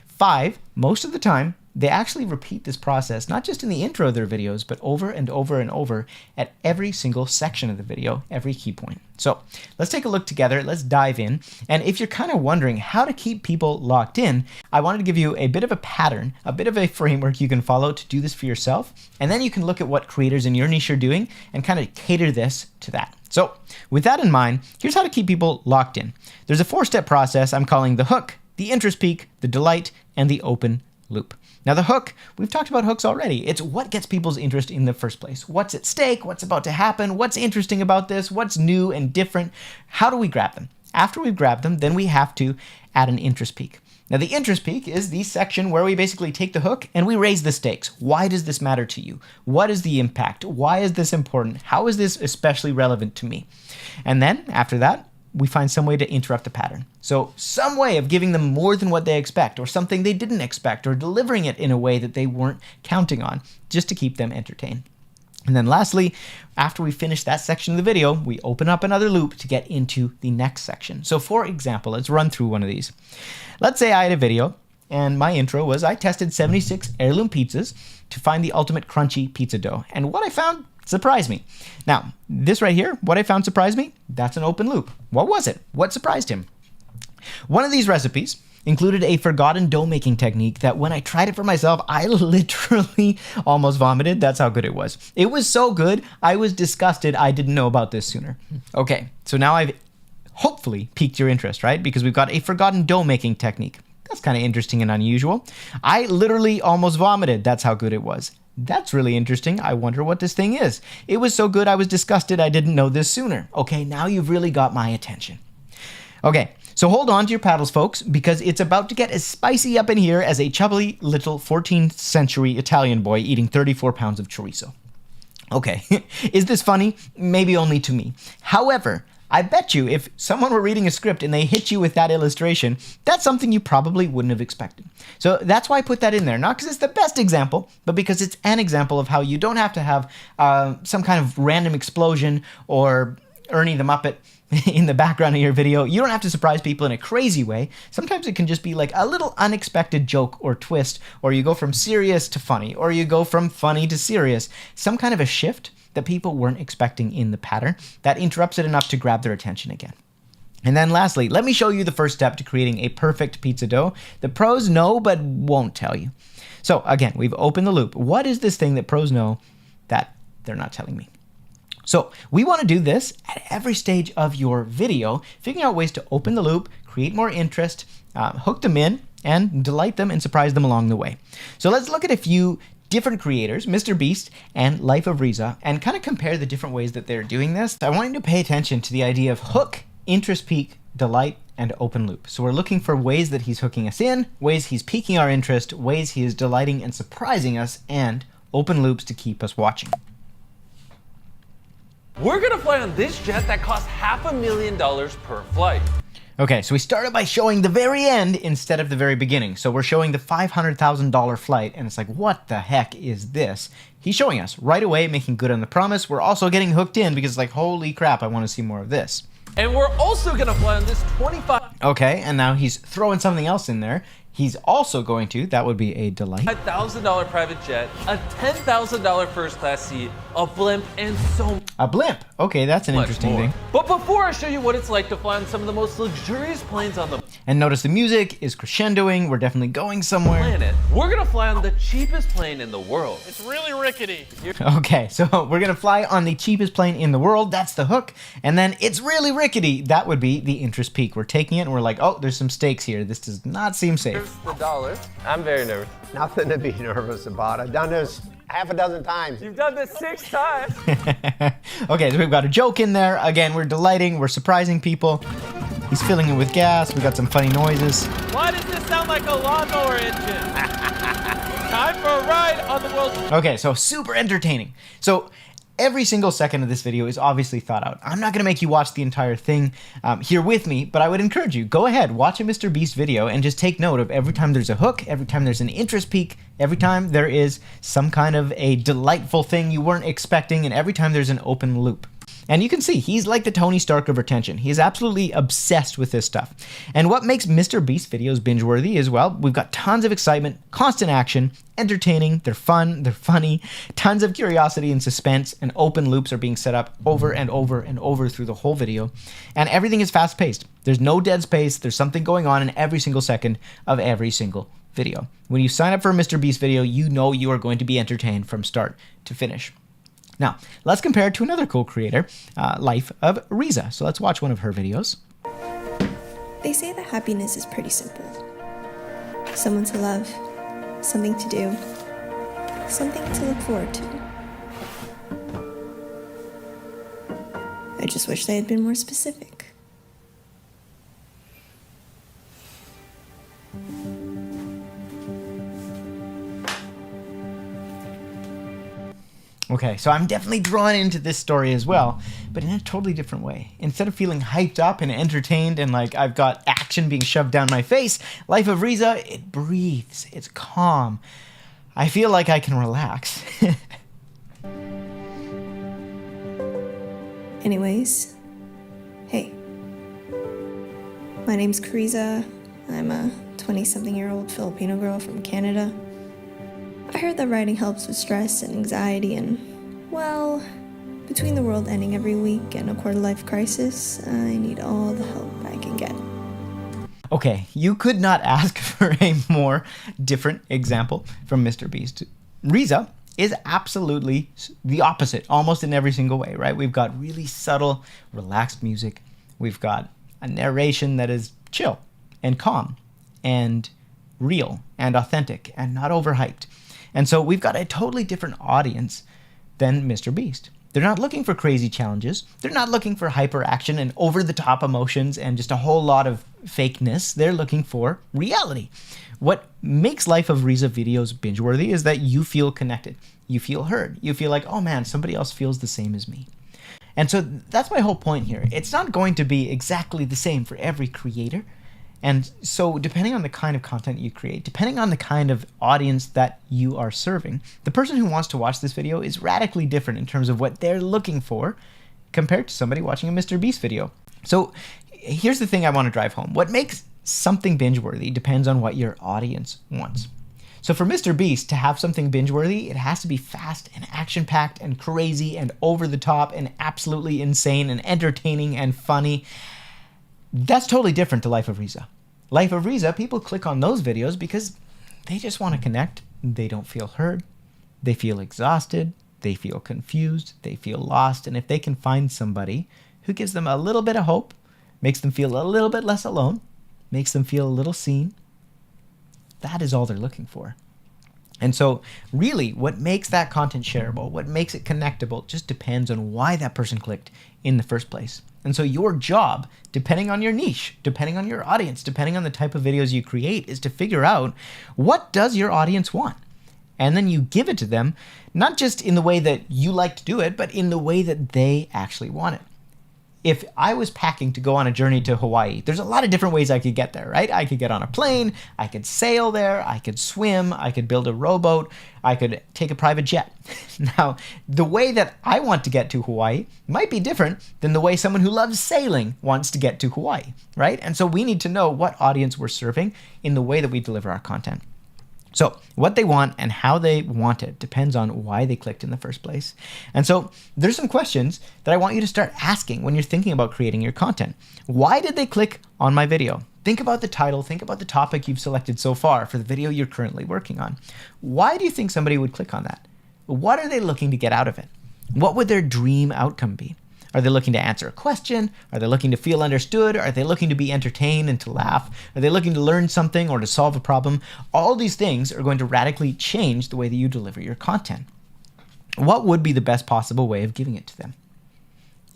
5, most of the time, they actually repeat this process, not just in the intro of their videos, but over and over and over at every single section of the video, every key point. So let's take a look together. Let's dive in. And if you're kind of wondering how to keep people locked in, I wanted to give you a bit of a pattern, a bit of a framework you can follow to do this for yourself. And then you can look at what creators in your niche are doing and kind of cater this to that. So with that in mind, here's how to keep people locked in. There's a 4-step process I'm calling the hook, the interest peak, the delight, and the open loop. Now the hook, we've talked about hooks already. It's what gets people's interest in the first place. What's at stake? What's about to happen? What's interesting about this? What's new and different? How do we grab them? After we've grabbed them, then we have to add an interest peak. Now the interest peak is the section where we basically take the hook and we raise the stakes. Why does this matter to you? What is the impact? Why is this important? How is this especially relevant to me? And then after that, we find some way to interrupt the pattern. So some way of giving them more than what they expect, or something they didn't expect, or delivering it in a way that they weren't counting on, just to keep them entertained. And then lastly, after we finish that section of the video, we open up another loop to get into the next section. So for example, let's run through one of these. Let's say I had a video and my intro was I tested 76 heirloom pizzas to find the ultimate crunchy pizza dough. And what I found surprised me. Now, this right here, what I found surprised me, that's an open loop. What was it? What surprised him? One of these recipes included a forgotten dough making technique that when I tried it for myself, I literally almost vomited. That's how good it was. It was so good, I was disgusted I didn't know about this sooner. Okay, so now I've hopefully piqued your interest, right? Because we've got a forgotten dough making technique. That's kind of interesting and unusual. I literally almost vomited. That's how good it was. That's really interesting. I wonder what this thing is. It was so good I was disgusted I didn't know this sooner. Okay, now you've really got my attention. Okay, so hold on to your paddles, folks, because it's about to get as spicy up in here as a chubby little 14th century Italian boy eating 34 pounds of chorizo. Okay, is this funny? Maybe only to me. However, I bet you if someone were reading a script and they hit you with that illustration, that's something you probably wouldn't have expected. So that's why I put that in there. Not because it's the best example, but because it's an example of how you don't have to have some kind of random explosion or Ernie the Muppet in the background of your video. You don't have to surprise people in a crazy way. Sometimes it can just be like a little unexpected joke or twist, or you go from serious to funny, or you go from funny to serious. Some kind of a shift that people weren't expecting in the pattern that interrupts it enough to grab their attention again. And then lastly, let me show you the first step to creating a perfect pizza dough. The pros know but won't tell you. So again, we've opened the loop. What is this thing that pros know that they're not telling me? So we want to do this at every stage of your video, figuring out ways to open the loop, create more interest, hook them in, and delight them and surprise them along the way. So let's look at a few different creators, Mr. Beast and Life of Riza, and kind of compare the different ways that they're doing this. I want you to pay attention to the idea of hook, interest peak, delight, and open loop. So we're looking for ways that he's hooking us in, ways he's piquing our interest, ways he is delighting and surprising us, and open loops to keep us watching. We're gonna fly on this jet that costs $500,000 per flight. Okay, so we started by showing the very end instead of the very beginning. So we're showing the $500,000 flight, and it's like, what the heck is this? He's showing us right away, making good on the promise. We're also getting hooked in because it's like, holy crap, I want to see more of this. And we're also gonna fly on this 25 Okay, and now he's throwing something else in there. He's also going to, that would be a delight, $5,000 private jet, a $10,000 first class seat, a blimp, and so a blimp. Okay, that's an much interesting more. thing. But before I show you what it's like to fly on some of the most luxurious planes on the And notice the music is crescendoing. We're definitely going somewhere. planet, we're gonna fly on the cheapest plane in the world. It's really rickety. Okay, so we're gonna fly on the cheapest plane in the world. That's the hook. And then it's really rickety. That would be the interest peak. We're taking it and we're like, oh, there's some stakes here. This does not seem safe. The dollar. I'm very nervous. Nothing to be nervous about. I've done this half a dozen times. You've done this 6 times. Okay, so we've got a joke in there. Again, we're delighting, we're surprising people. He's filling it with gas. We got some funny noises. Why does this sound like a lawnmower engine? Time for a ride on the world's... Okay, so super entertaining. So every single second of this video is obviously thought out. I'm not going to make you watch the entire thing here with me, but I would encourage you, go ahead, watch a Mr. Beast video and just take note of every time there's a hook, every time there's an interest peak, every time there is some kind of a delightful thing you weren't expecting, and every time there's an open loop. And you can see he's like the Tony Stark of retention. He is absolutely obsessed with this stuff. And what makes Mr. Beast videos binge-worthy is, well, we've got tons of excitement, constant action, entertaining, they're fun, they're funny, tons of curiosity and suspense, and open loops are being set up over and over and over through the whole video. And everything is fast-paced. There's no dead space. There's something going on in every single second of every single video. When you sign up for a Mr. Beast video, you know you are going to be entertained from start to finish. Now, let's compare it to another cool creator, Life of Riza. So let's watch one of her videos. They say that happiness is pretty simple. Someone to love, something to do, something to look forward to. I just wish they had been more specific. Okay, so I'm definitely drawn into this story as well, but in a totally different way. Instead of feeling hyped up and entertained and like I've got action being shoved down my face, Life of Riza, it breathes, it's calm. I feel like I can relax. Anyways, hey. My name's Kariza. I'm a 20-something-year-old Filipino girl from Canada. I heard that writing helps with stress and anxiety and, well, between the world ending every week and a quarter-life crisis, I need all the help I can get. Okay, you could not ask for a more different example from Mr. Beast. Riza is absolutely the opposite, almost in every single way, right? We've got really subtle, relaxed music. We've got a narration that is chill and calm and real and authentic and not overhyped. And so we've got a totally different audience than Mr. Beast. They're not looking for crazy challenges. They're not looking for hyper action and over-the-top emotions and just a whole lot of fakeness. They're looking for reality. What makes Life of Riza videos binge-worthy is that you feel connected. You feel heard. You feel like, oh man, somebody else feels the same as me. And so that's my whole point here. It's not going to be exactly the same for every creator. And so depending on the kind of content you create, depending on the kind of audience that you are serving, the person who wants to watch this video is radically different in terms of what they're looking for compared to somebody watching a Mr. Beast video. So here's the thing I want to drive home. What makes something binge-worthy depends on what your audience wants. So for Mr. Beast to have something binge-worthy, it has to be fast and action-packed and crazy and over the top and absolutely insane and entertaining and funny. That's totally different to Life of Riza. Life of Riza, people click on those videos because they just want to connect. They don't feel heard. They feel exhausted. They feel confused. They feel lost. And if they can find somebody who gives them a little bit of hope, makes them feel a little bit less alone, makes them feel a little seen, that is all they're looking for. And so really what makes that content shareable, what makes it connectable, just depends on why that person clicked in the first place. And so your job, depending on your niche, depending on your audience, depending on the type of videos you create, is to figure out what does your audience want? And then you give it to them, not just in the way that you like to do it, but in the way that they actually want it. If I was packing to go on a journey to Hawaii, there's a lot of different ways I could get there, right? I could get on a plane, I could sail there, I could swim, I could build a rowboat, I could take a private jet. Now, the way that I want to get to Hawaii might be different than the way someone who loves sailing wants to get to Hawaii, right? And so we need to know what audience we're serving in the way that we deliver our content. So what they want and how they want it depends on why they clicked in the first place. And so there's some questions that I want you to start asking when you're thinking about creating your content. Why did they click on my video? Think about the title, think about the topic you've selected so far for the video you're currently working on. Why do you think somebody would click on that? What are they looking to get out of it? What would their dream outcome be? Are they looking to answer a question? Are they looking to feel understood? Are they looking to be entertained and to laugh? Are they looking to learn something or to solve a problem? All these things are going to radically change the way that you deliver your content. What would be the best possible way of giving it to them?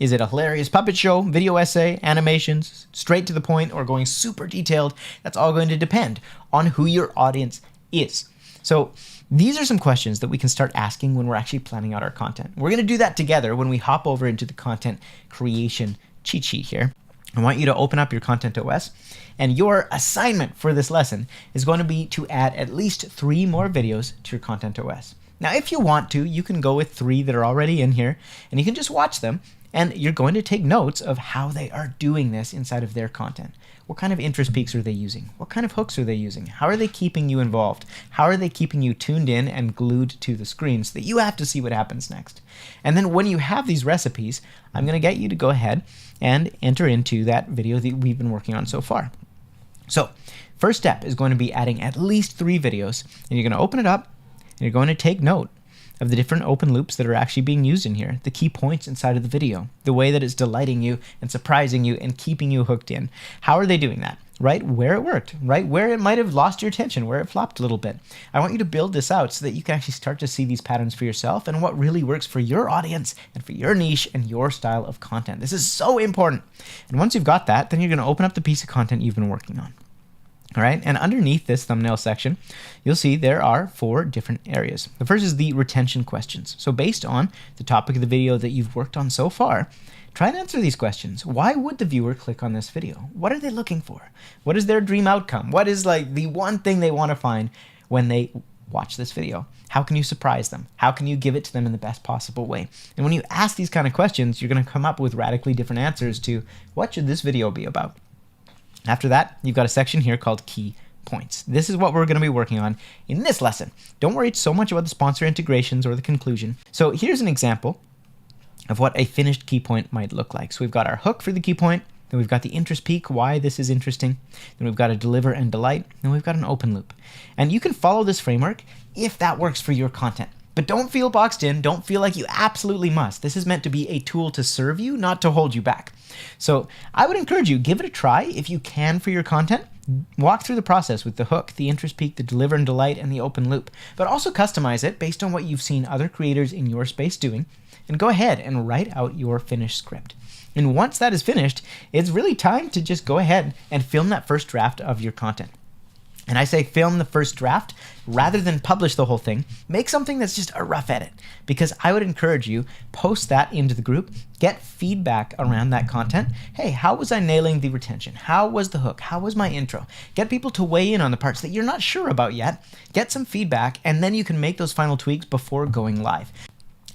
Is it a hilarious puppet show, video essay, animations, straight to the point, or going super detailed? That's all going to depend on who your audience is. So these are some questions that we can start asking when we're actually planning out our content. We're going to do that together when we hop over into the content creation cheat sheet here. I want you to open up your Content OS, and your assignment for this lesson is going to be to add at least 3 more videos to your Content OS. Now, if you want to, you can go with 3 that are already in here, and you can just watch them, and you're going to take notes of how they are doing this inside of their content. What kind of interest peaks are they using? What kind of hooks are they using? How are they keeping you involved? How are they keeping you tuned in and glued to the screen so that you have to see what happens next? And then when you have these recipes, I'm going to get you to go ahead and enter into that video that we've been working on so far. So first step is going to be adding at least 3 videos, and you're going to open it up and you're going to take note of the different open loops that are actually being used in here, the key points inside of the video, the way that it's delighting you and surprising you and keeping you hooked in. How are they doing that? Right where it worked, right where it might have lost your attention, where it flopped a little bit. I want you to build this out so that you can actually start to see these patterns for yourself and what really works for your audience and for your niche and your style of content. This is so important. And once you've got that, then you're going to open up the piece of content you've been working on. All right, and underneath this thumbnail section, you'll see there are 4 different areas. The first is the retention questions. So based on the topic of the video that you've worked on so far, try and answer these questions. Why would the viewer click on this video? What are they looking for? What is their dream outcome? What is like the one thing they want to find when they watch this video? How can you surprise them? How can you give it to them in the best possible way? And when you ask these kind of questions, you're going to come up with radically different answers to what should this video be about? After that, you've got a section here called Key Points. This is what we're going to be working on in this lesson. Don't worry so much about the sponsor integrations or the conclusion. So here's an example of what a finished key point might look like. So we've got our hook for the key point, then we've got the interest peak, why this is interesting, then we've got a deliver and delight, then we've got an open loop. And you can follow this framework if that works for your content. But don't feel boxed in, don't feel like you absolutely must. This is meant to be a tool to serve you, not to hold you back. So I would encourage you, give it a try if you can for your content. Walk through the process with the hook, the interest peak, the deliver and delight, and the open loop. But also customize it based on what you've seen other creators in your space doing, and go ahead and write out your finished script. And once that is finished, it's really time to just go ahead and film that first draft of your content. And I say film the first draft rather than publish the whole thing. Make something that's just a rough edit, because I would encourage you, post that into the group, get feedback around that content. Hey, how was I nailing the retention? How was the hook? How was my intro? Get people to weigh in on the parts that you're not sure about yet. Get some feedback, and then you can make those final tweaks before going live.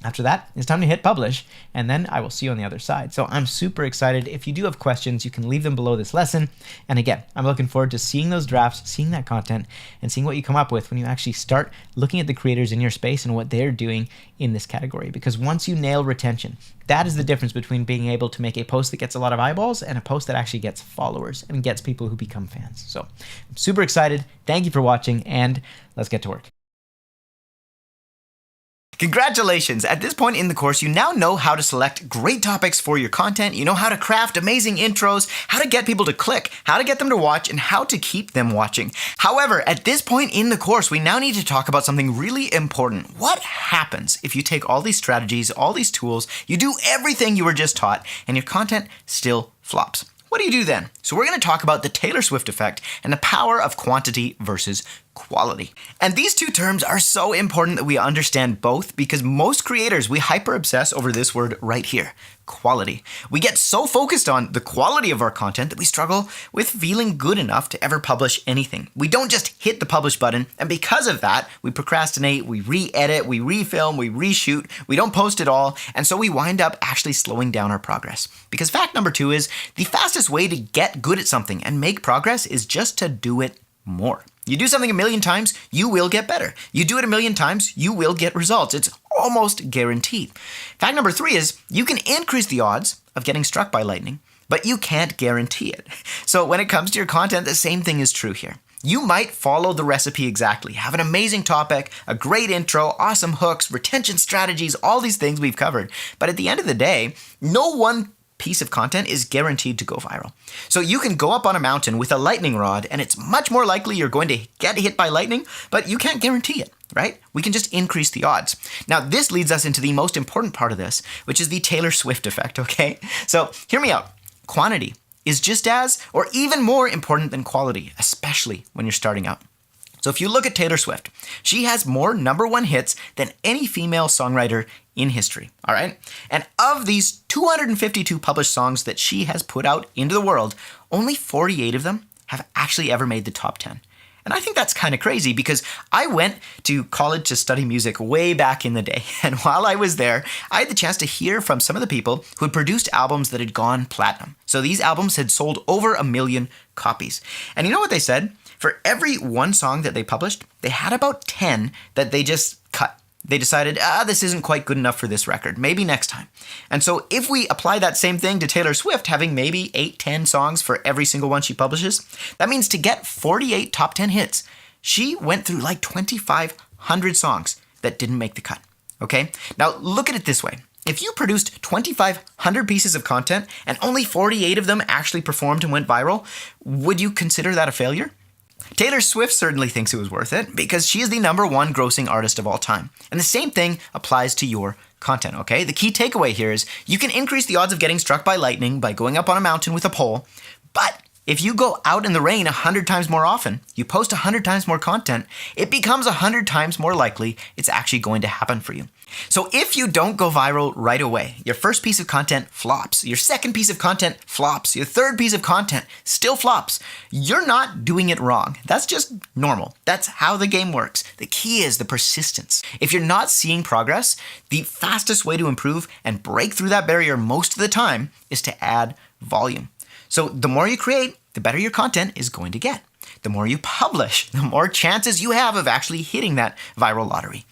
After that, it's time to hit publish, and then I will see you on the other side. So I'm super excited. If you do have questions, you can leave them below this lesson. And again, I'm looking forward to seeing those drafts, seeing that content, and seeing what you come up with when you actually start looking at the creators in your space and what they're doing in this category. Because once you nail retention, that is the difference between being able to make a post that gets a lot of eyeballs and a post that actually gets followers and gets people who become fans. So I'm super excited. Thank you for watching, and let's get to work. Congratulations! At this point in the course, you now know how to select great topics for your content, you know how to craft amazing intros, how to get people to click, how to get them to watch, and how to keep them watching. However, at this point in the course, we now need to talk about something really important. What happens if you take all these strategies, all these tools, you do everything you were just taught, and your content still flops? What do you do then? So we're going to talk about the Taylor Swift effect and the power of quantity versus quality. And these two terms are so important that we understand both, because most creators, we hyper obsess over this word right here, quality. We get so focused on the quality of our content that we struggle with feeling good enough to ever publish anything. We don't just hit the publish button, and because of that, we procrastinate, we re-edit, we refilm, we reshoot, we don't post at all, and so we wind up actually slowing down our progress. Because fact number 2 is the fastest way to get good at something and make progress is just to do it more. You do something 1,000,000 times, you will get better. You do it 1,000,000 times, you will get results. It's almost guaranteed. Fact number 3 is you can increase the odds of getting struck by lightning, but you can't guarantee it. So when it comes to your content, the same thing is true here. You might follow the recipe exactly, have an amazing topic, a great intro, awesome hooks, retention strategies, all these things we've covered. But at the end of the day, no one piece of content is guaranteed to go viral. So you can go up on a mountain with a lightning rod, and it's much more likely you're going to get hit by lightning, but you can't guarantee it, right? We can just increase the odds. Now, this leads us into the most important part of this, which is the Taylor Swift effect, okay? So hear me out. Quantity is just as or even more important than quality, especially when you're starting out. So if you look at Taylor Swift, she has more #1 hits than any female songwriter in history, all right? And of these 252 published songs that she has put out into the world, only 48 of them have actually ever made the top 10. And I think that's kind of crazy, because I went to college to study music way back in the day. And while I was there, I had the chance to hear from some of the people who had produced albums that had gone platinum. So these albums had sold over 1,000,000 copies. And you know what they said? For every one song that they published, they had about 10 that they just cut. They decided, this isn't quite good enough for this record, maybe next time. And so if we apply that same thing to Taylor Swift having maybe 8-10 songs for every single one she publishes, that means to get 48 top 10 hits, she went through like 2,500 songs that didn't make the cut, okay? Now look at it this way. If you produced 2,500 pieces of content and only 48 of them actually performed and went viral, would you consider that a failure? Taylor Swift certainly thinks it was worth it, because she is the #1 grossing artist of all time. And the same thing applies to your content, okay? The key takeaway here is you can increase the odds of getting struck by lightning by going up on a mountain with a pole, but if you go out in the rain 100 times more often, you post 100 times more content, it becomes 100 times more likely it's actually going to happen for you. So if you don't go viral right away, your first piece of content flops, your second piece of content flops, your third piece of content still flops, you're not doing it wrong. That's just normal. That's how the game works. The key is the persistence. If you're not seeing progress, the fastest way to improve and break through that barrier most of the time is to add volume. So the more you create, the better your content is going to get. The more you publish, the more chances you have of actually hitting that viral lottery.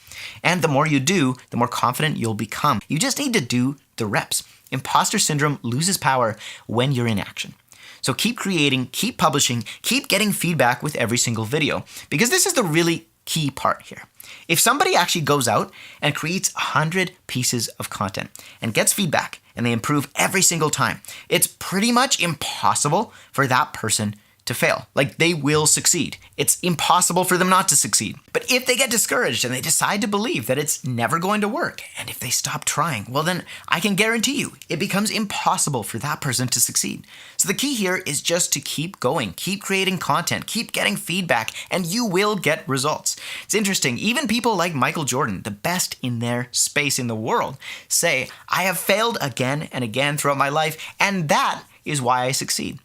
And the more you do, the more confident you'll become. You just need to do the reps. Imposter syndrome loses power when you're in action. So keep creating, keep publishing, keep getting feedback with every single video, because this is the really key part here. If somebody actually goes out and creates 100 pieces of content and gets feedback and they improve every single time, it's pretty much impossible for that person to fail. Like, they will succeed. It's impossible for them not to succeed. But if they get discouraged and they decide to believe that it's never going to work, and if they stop trying, well then I can guarantee you it becomes impossible for that person to succeed. So the key here is just to keep going, keep creating content, keep getting feedback, and you will get results. It's interesting, even people like Michael Jordan, the best in their space in the world, say, I have failed again and again throughout my life, and that is why I succeed.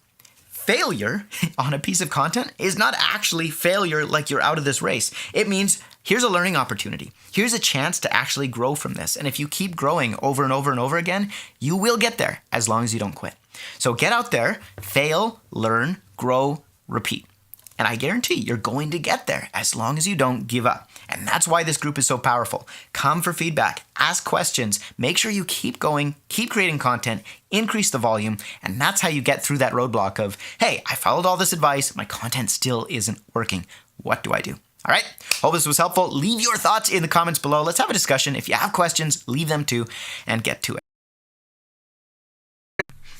failure on a piece of content is not actually failure like you're out of this race. It means here's a learning opportunity. Here's a chance to actually grow from this. And if you keep growing over and over and over again, you will get there as long as you don't quit. So get out there, fail, learn, grow, repeat. And I guarantee you're going to get there as long as you don't give up. And that's why this group is so powerful. Come for feedback, ask questions, make sure you keep going, keep creating content, increase the volume, and that's how you get through that roadblock of, hey, I followed all this advice, my content still isn't working. What do I do? All right, hope this was helpful. Leave your thoughts in the comments below. Let's have a discussion. If you have questions, leave them too, and get to it.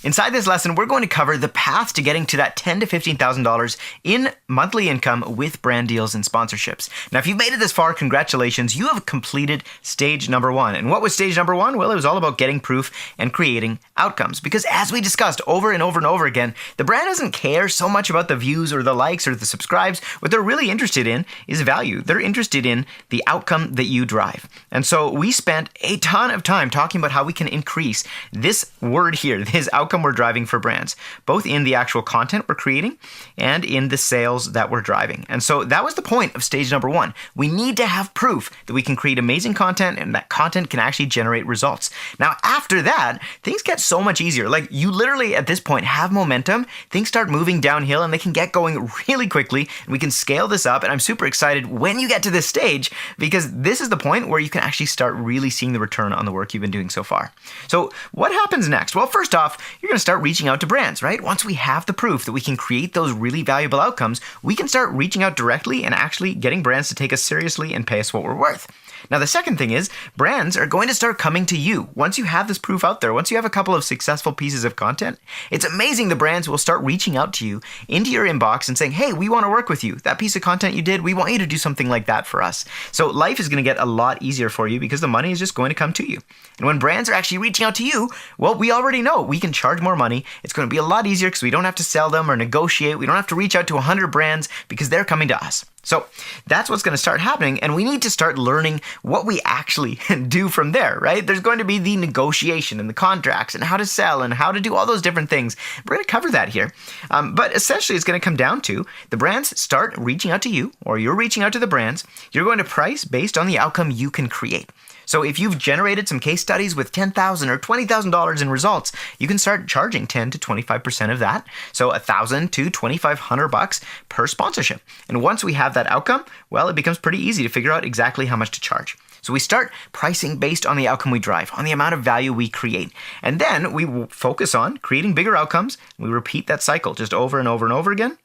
Inside this lesson, we're going to cover the path to getting to that $10,000 to $15,000 in monthly income with brand deals and sponsorships. Now, if you've made it this far, congratulations. You have completed stage number 1. And what was stage number 1? Well, it was all about getting proof and creating outcomes. Because as we discussed over and over and over again, the brand doesn't care so much about the views or the likes or the subscribes. What they're really interested in is value. They're interested in the outcome that you drive. And so we spent a ton of time talking about how we can increase this word here, this outcome we're driving for brands, both in the actual content we're creating and in the sales that we're driving. And so that was the point of stage number 1. We need to have proof that we can create amazing content and that content can actually generate results. Now, after that, things get so much easier. Like you literally at this point have momentum, things start moving downhill and they can get going really quickly and we can scale this up. And I'm super excited when you get to this stage because this is the point where you can actually start really seeing the return on the work you've been doing so far. So what happens next? Well, first off, you're going to start reaching out to brands, right? Once we have the proof that we can create those really valuable outcomes, we can start reaching out directly and actually getting brands to take us seriously and pay us what we're worth. Now, the second thing is brands are going to start coming to you. Once you have this proof out there, once you have a couple of successful pieces of content, it's amazing the brands will start reaching out to you into your inbox and saying, hey, we want to work with you. That piece of content you did, we want you to do something like that for us. So life is going to get a lot easier for you because the money is just going to come to you. And when brands are actually reaching out to you, well, we already know we can charge more money. It's going to be a lot easier because we don't have to sell them or negotiate. We don't have to reach out to 100 brands because they're coming to us. So that's what's going to start happening, and we need to start learning what we actually do from there, right? There's going to be the negotiation and the contracts and how to sell and how to do all those different things. We're going to cover that here. But essentially, it's going to come down to the brands start reaching out to you, or you're reaching out to the brands. You're going to price based on the outcome you can create. So if you've generated some case studies with $10,000 or $20,000 in results, you can start charging 10 to 25% of that. So $1,000 to $2,500 per sponsorship. And once we have that outcome, well, it becomes pretty easy to figure out exactly how much to charge. So we start pricing based on the outcome we drive, on the amount of value we create. And then we focus on creating bigger outcomes. We repeat that cycle just over and over and over again,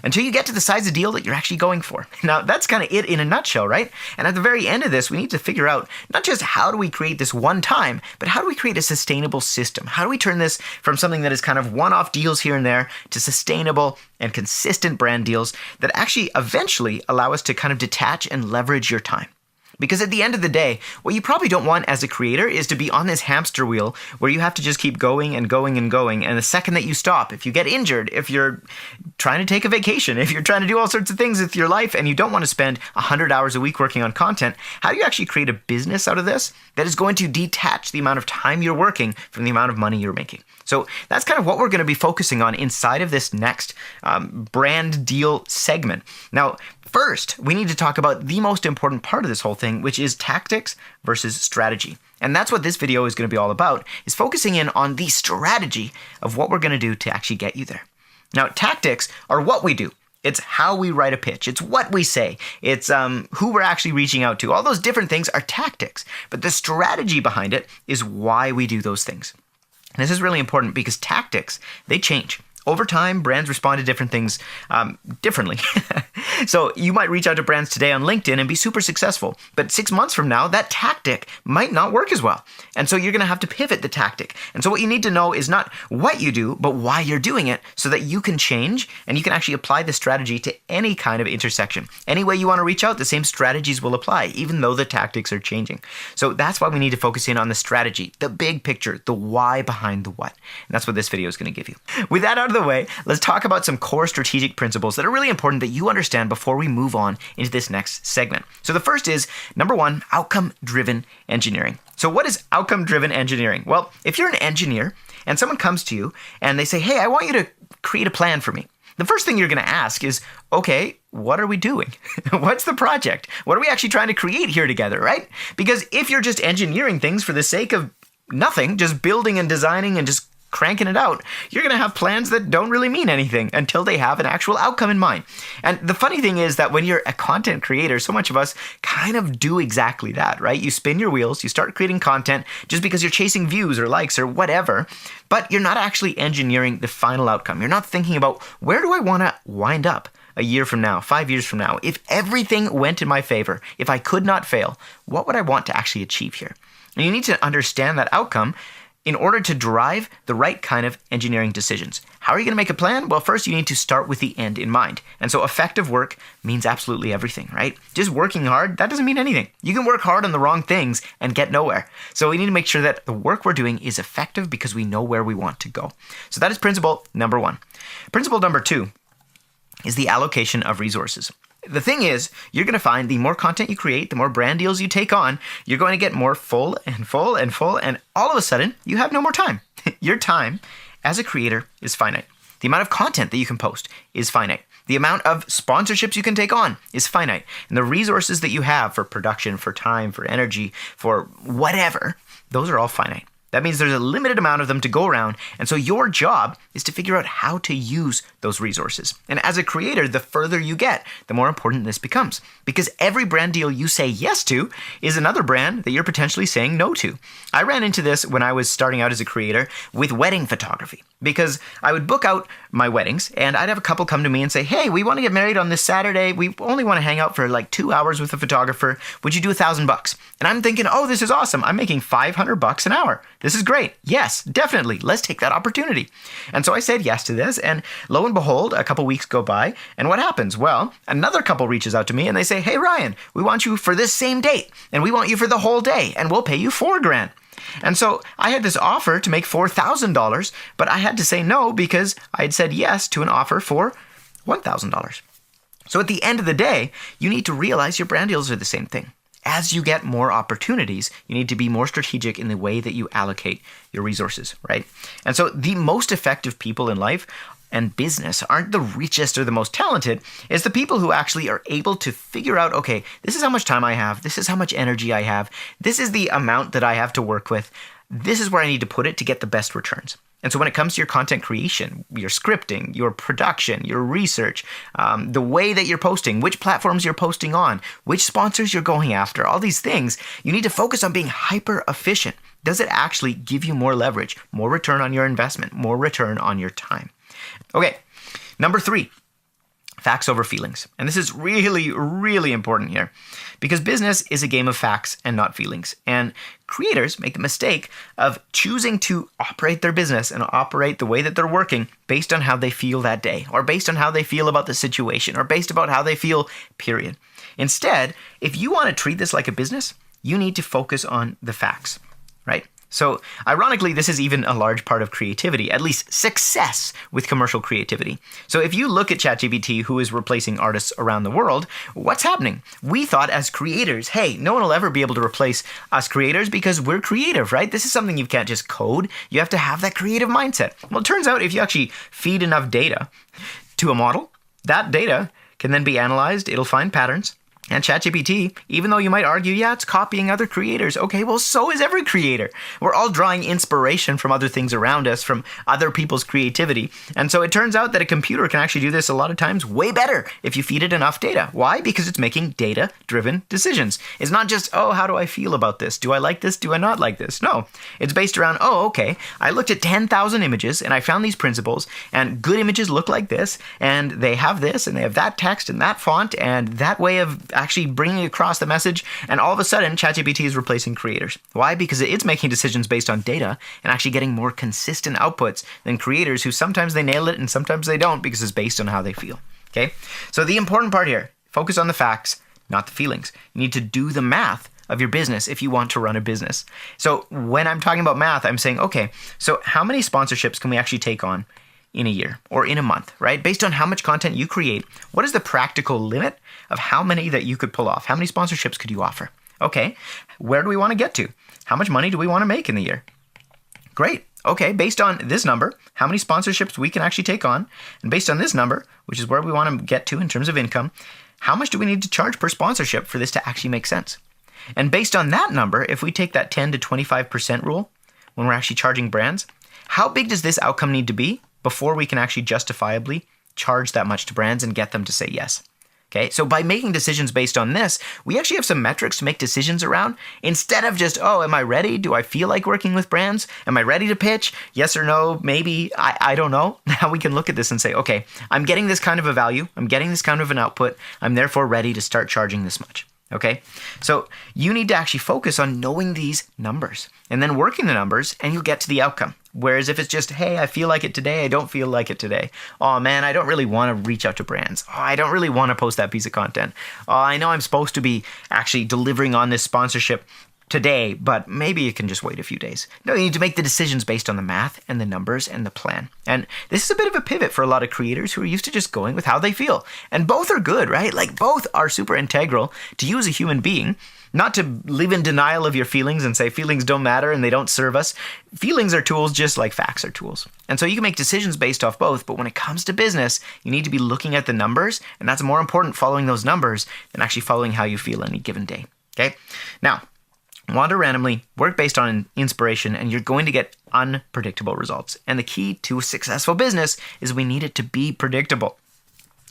until you get to the size of deal that you're actually going for. Now, that's kind of it in a nutshell, right? And at the very end of this, we need to figure out not just how do we create this one time, but how do we create a sustainable system? How do we turn this from something that is kind of one-off deals here and there to sustainable and consistent brand deals that actually eventually allow us to kind of detach and leverage your time? Because at the end of the day, what you probably don't want as a creator is to be on this hamster wheel where you have to just keep going and going and going. And the second that you stop, if you get injured, if you're trying to take a vacation, if you're trying to do all sorts of things with your life and you don't want to spend 100 hours a week working on content, how do you actually create a business out of this that is going to detach the amount of time you're working from the amount of money you're making? So that's kind of what we're going to be focusing on inside of this next brand deal segment. Now, first, we need to talk about the most important part of this whole thing, which is tactics versus strategy. And that's what this video is going to be all about, is focusing in on the strategy of what we're going to do to actually get you there. Now, tactics are what we do. It's how we write a pitch. It's what we say. It's who we're actually reaching out to. All those different things are tactics. But the strategy behind it is why we do those things. And this is really important because tactics, they change. Over time, brands respond to different things differently. So you might reach out to brands today on LinkedIn and be super successful. But 6 months from now, that tactic might not work as well. And so you're going to have to pivot the tactic. And so what you need to know is not what you do, but why you're doing it so that you can change and you can actually apply the strategy to any kind of intersection. Any way you want to reach out, the same strategies will apply, even though the tactics are changing. So that's why we need to focus in on the strategy, the big picture, the why behind the what. And that's what this video is going to give you. With that out of the way, let's talk about some core strategic principles that are really important that you understand before we move on into this next segment. So the first is, number one, outcome-driven engineering. So what is outcome-driven engineering? Well, if you're an engineer and someone comes to you and they say, hey, I want you to create a plan for me, the first thing you're going to ask is, okay, what are we doing? What's the project? What are we actually trying to create here together, right? Because if you're just engineering things for the sake of nothing, just building and designing and just cranking it out, you're going to have plans that don't really mean anything until they have an actual outcome in mind. And the funny thing is that when you're a content creator, so much of us kind of do exactly that, right? You spin your wheels, you start creating content just because you're chasing views or likes or whatever, but you're not actually engineering the final outcome. You're not thinking about, where do I want to wind up a year from now, 5 years from now? If everything went in my favor, if I could not fail, what would I want to actually achieve here? And you need to understand that outcome in order to drive the right kind of engineering decisions. How are you going to make a plan? Well, first you need to start with the end in mind. And so effective work means absolutely everything, right? Just working hard, that doesn't mean anything. You can work hard on the wrong things and get nowhere. So we need to make sure that the work we're doing is effective because we know where we want to go. So that is principle number 1. Principle number 2 is the allocation of resources. The thing is, you're going to find the more content you create, the more brand deals you take on, you're going to get more full and full and full, and all of a sudden, you have no more time. Your time as a creator is finite. The amount of content that you can post is finite. The amount of sponsorships you can take on is finite. And the resources that you have for production, for time, for energy, for whatever, those are all finite. That means there's a limited amount of them to go around, and so your job is to figure out how to use those resources. And as a creator, the further you get, the more important this becomes. Because every brand deal you say yes to is another brand that you're potentially saying no to. I ran into this when I was starting out as a creator with wedding photography. Because I would book out my weddings, and I'd have a couple come to me and say, hey, we want to get married on this Saturday. We only want to hang out for like 2 hours with a photographer. Would you do $1,000? And I'm thinking, oh, this is awesome. I'm making $500 an hour. This is great. Yes, definitely. Let's take that opportunity. And so I said yes to this, and lo and behold, a couple weeks go by, and what happens? Well, another couple reaches out to me and they say, hey, Ryan, we want you for this same date, and we want you for the whole day, and we'll pay you $4,000. And so I had this offer to make $4,000, but I had to say no because I had said yes to an offer for $1,000. So at the end of the day, you need to realize your brand deals are the same thing. As you get more opportunities, you need to be more strategic in the way that you allocate your resources, right? And so the most effective people in life and business aren't the richest or the most talented. It's the people who actually are able to figure out, okay, this is how much time I have. This is how much energy I have. This is the amount that I have to work with. This is where I need to put it to get the best returns. And so when it comes to your content creation, your scripting, your production, your research, the way that you're posting, which platforms you're posting on, which sponsors you're going after, all these things, you need to focus on being hyper efficient. Does it actually give you more leverage, more return on your investment, more return on your time? Okay, number 3, facts over feelings. And this is really, really important here because business is a game of facts and not feelings. And creators make the mistake of choosing to operate their business and operate the way that they're working based on how they feel that day, or based on how they feel about the situation, or based about how they feel, period. Instead, if you want to treat this like a business, you need to focus on the facts, right? So ironically, this is even a large part of creativity, at least success with commercial creativity. So if you look at ChatGPT, who is replacing artists around the world, what's happening? We thought as creators, hey, no one will ever be able to replace us creators because we're creative, right? This is something you can't just code. You have to have that creative mindset. Well, it turns out if you actually feed enough data to a model, that data can then be analyzed. It'll find patterns. And ChatGPT, even though you might argue, yeah, it's copying other creators. Okay, well, so is every creator. We're all drawing inspiration from other things around us, from other people's creativity. And so it turns out that a computer can actually do this a lot of times way better if you feed it enough data. Why? Because it's making data-driven decisions. It's not just, oh, how do I feel about this? Do I like this? Do I not like this? No. It's based around, oh, okay, I looked at 10,000 images and I found these principles, and good images look like this, and they have this, and they have that text and that font and that way of actually bringing across the message, and all of a sudden ChatGPT is replacing creators. Why? Because it's making decisions based on data and actually getting more consistent outputs than creators who sometimes they nail it and sometimes they don't because it's based on how they feel. Okay? So the important part here, focus on the facts, not the feelings. You need to do the math of your business if you want to run a business. So when I'm talking about math, I'm saying, okay, so how many sponsorships can we actually take on in a year or in a month, right? Based on how much content you create, what is the practical limit of how many that you could pull off? How many sponsorships could you offer? Okay, where do we want to get to? How much money do we want to make in the year? Great. Okay, based on this number, how many sponsorships we can actually take on, and based on this number, which is where we want to get to in terms of income, how much do we need to charge per sponsorship for this to actually make sense? And based on that number, if we take that 10 to 25% rule when we're actually charging brands, how big does this outcome need to be before we can actually justifiably charge that much to brands and get them to say yes? Okay, so by making decisions based on this, we actually have some metrics to make decisions around instead of just, oh, am I ready? Do I feel like working with brands? Am I ready to pitch? Yes or no? Maybe. I don't know. Now we can look at this and say, okay, I'm getting this kind of a value. I'm getting this kind of an output. I'm therefore ready to start charging this much. Okay, so you need to actually focus on knowing these numbers and then working the numbers, and you'll get to the outcome. Whereas if it's just, hey, I feel like it today, I don't feel like it today. Oh man, I don't really want to reach out to brands. Oh, I don't really want to post that piece of content. Oh, I know I'm supposed to be actually delivering on this sponsorship today, but maybe you can just wait a few days. No, you need to make the decisions based on the math and the numbers and the plan. And this is a bit of a pivot for a lot of creators who are used to just going with how they feel. And both are good, right? Like both are super integral to you as a human being. Not to live in denial of your feelings and say feelings don't matter and they don't serve us. Feelings are tools just like facts are tools. And so you can make decisions based off both, but when it comes to business, you need to be looking at the numbers, and that's more important following those numbers than actually following how you feel any given day. Okay? Now, wander randomly, work based on inspiration, and you're going to get unpredictable results. And the key to a successful business is we need it to be predictable.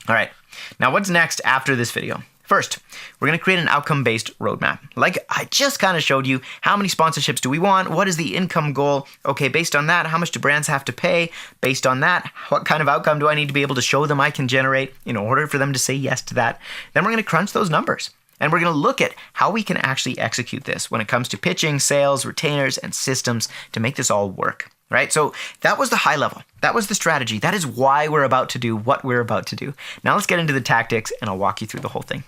All right, now what's next after this video? First, we're going to create an outcome-based roadmap. Like I just kind of showed you, how many sponsorships do we want? What is the income goal? Okay, based on that, how much do brands have to pay? Based on that, what kind of outcome do I need to be able to show them I can generate in order for them to say yes to that? Then we're going to crunch those numbers. And we're going to look at how we can actually execute this when it comes to pitching, sales, retainers, and systems to make this all work, right? So that was the high level. That was the strategy. That is why we're about to do what we're about to do. Now let's get into the tactics, and I'll walk you through the whole thing.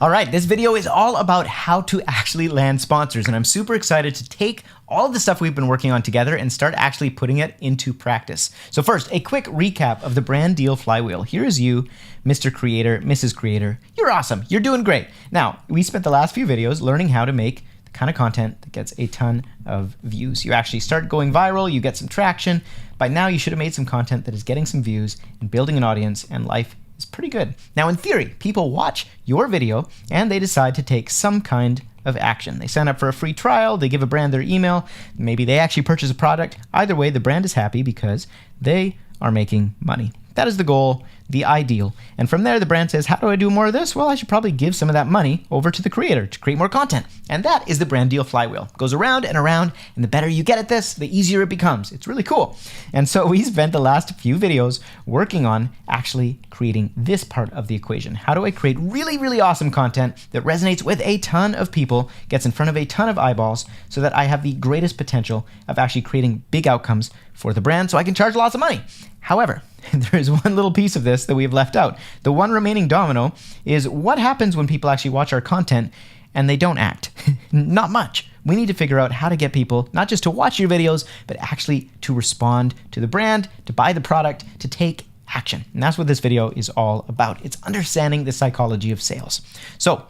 All right, this video is all about how to actually land sponsors, and I'm super excited to take all of the stuff we've been working on together and start actually putting it into practice. So first, a quick recap of the brand deal flywheel. Here is you, Mr. Creator, Mrs. Creator. You're awesome. You're doing great. Now, we spent the last few videos learning how to make the kind of content that gets a ton of views. You actually start going viral, you get some traction. By now, you should have made some content that is getting some views and building an audience, and life is pretty good. Now, in theory, people watch your video and they decide to take some kind of action. They sign up for a free trial, they give a brand their email, maybe they actually purchase a product. Either way, the brand is happy because they are making money. That is the goal, the ideal. And from there, the brand says, how do I do more of this? Well, I should probably give some of that money over to the creator to create more content. And that is the brand deal flywheel. It goes around, and the better you get at this, the easier it becomes. It's really cool. And so we spent the last few videos working on actually creating this part of the equation. How do I create really, really awesome content that resonates with a ton of people, gets in front of a ton of eyeballs, so that I have the greatest potential of actually creating big outcomes for the brand so I can charge lots of money. However, there is one little piece of this that we have left out. The one remaining domino is what happens when people actually watch our content and they don't act. Not much. We need to figure out how to get people not just to watch your videos, but actually to respond to the brand, to buy the product, to take action. And that's what this video is all about. It's understanding the psychology of sales. So,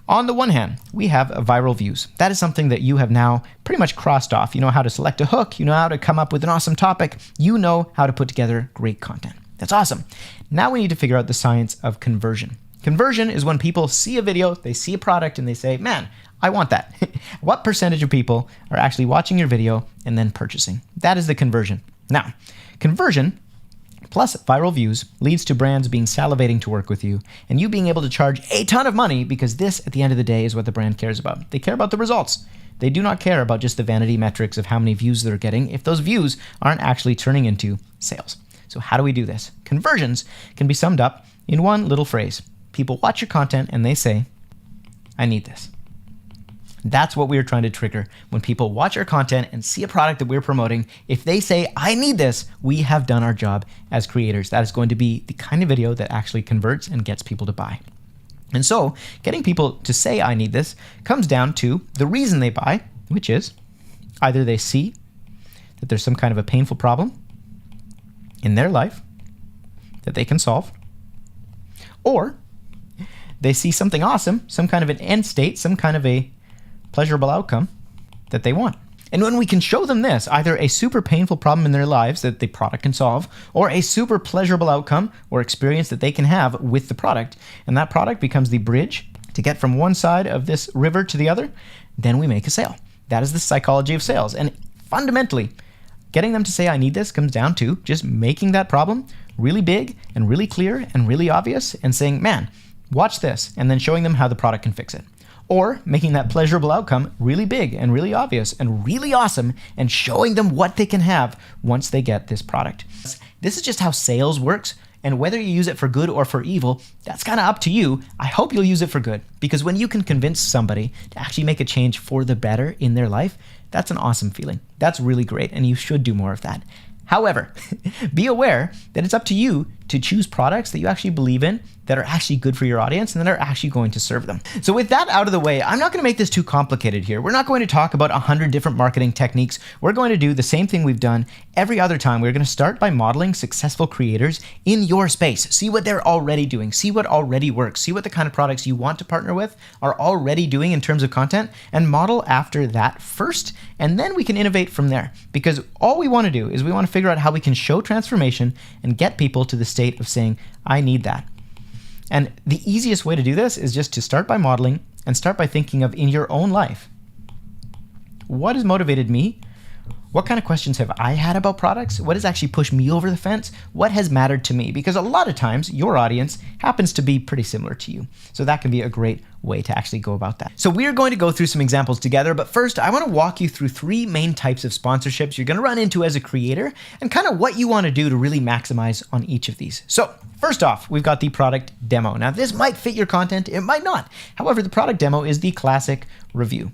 on the one hand, we have viral views. That is something that you have now pretty much crossed off. You know how to select a hook. You know how to come up with an awesome topic. You know how to put together great content. That's awesome. Now we need to figure out the science of conversion. Conversion is when people see a video, they see a product, and they say, man, I want that. What percentage of people are actually watching your video and then purchasing? That is the conversion. Now, conversion plus viral views leads to brands being salivating to work with you and you being able to charge a ton of money, because this, at the end of the day, is what the brand cares about. They care about the results. They do not care about just the vanity metrics of how many views they're getting if those views aren't actually turning into sales. So how do we do this? Conversions can be summed up in one little phrase. People watch your content and they say, I need this. That's what we are trying to trigger. When people watch our content and see a product that we're promoting, if they say, I need this, we have done our job as creators. That is going to be the kind of video that actually converts and gets people to buy. And so getting people to say, I need this, comes down to the reason they buy, which is either they see that there's some kind of a painful problem in their life that they can solve, or they see something awesome, some kind of an end state, some kind of a pleasurable outcome that they want. And when we can show them this, either a super painful problem in their lives that the product can solve, or a super pleasurable outcome or experience that they can have with the product, and that product becomes the bridge to get from one side of this river to the other, then we make a sale. That is the psychology of sales. And fundamentally, getting them to say, I need this, comes down to just making that problem really big and really clear and really obvious and saying, man, watch this, and then showing them how the product can fix it. Or making that pleasurable outcome really big and really obvious and really awesome and showing them what they can have once they get this product. This is just how sales works. And whether you use it for good or for evil, that's kind of up to you. I hope you'll use it for good, because when you can convince somebody to actually make a change for the better in their life, that's an awesome feeling. That's really great, and you should do more of that. However, be aware that it's up to you to choose products that you actually believe in, that are actually good for your audience, and that are actually going to serve them. So with that out of the way, I'm not going to make this too complicated here. We're not going to talk about 100 different marketing techniques. We're going to do the same thing we've done every other time. We're going to start by modeling successful creators in your space. See what they're already doing. See what already works. See what the kind of products you want to partner with are already doing in terms of content, and model after that first, and then we can innovate from there. Because all we want to do is we want to figure out how we can show transformation and get people to the state of saying, I need that. And the easiest way to do this is just to start by modeling and start by thinking of, in your own life, what has motivated me? What kind of questions have I had about products? What has actually pushed me over the fence? What has mattered to me? Because a lot of times your audience happens to be pretty similar to you. So that can be a great way to actually go about that. So we're going to go through some examples together, but first I want to walk you through 3 main types of sponsorships you're going to run into as a creator and kind of what you want to do to really maximize on each of these. So first off, we've got the product demo. Now this might fit your content, it might not. However, the product demo is the classic review.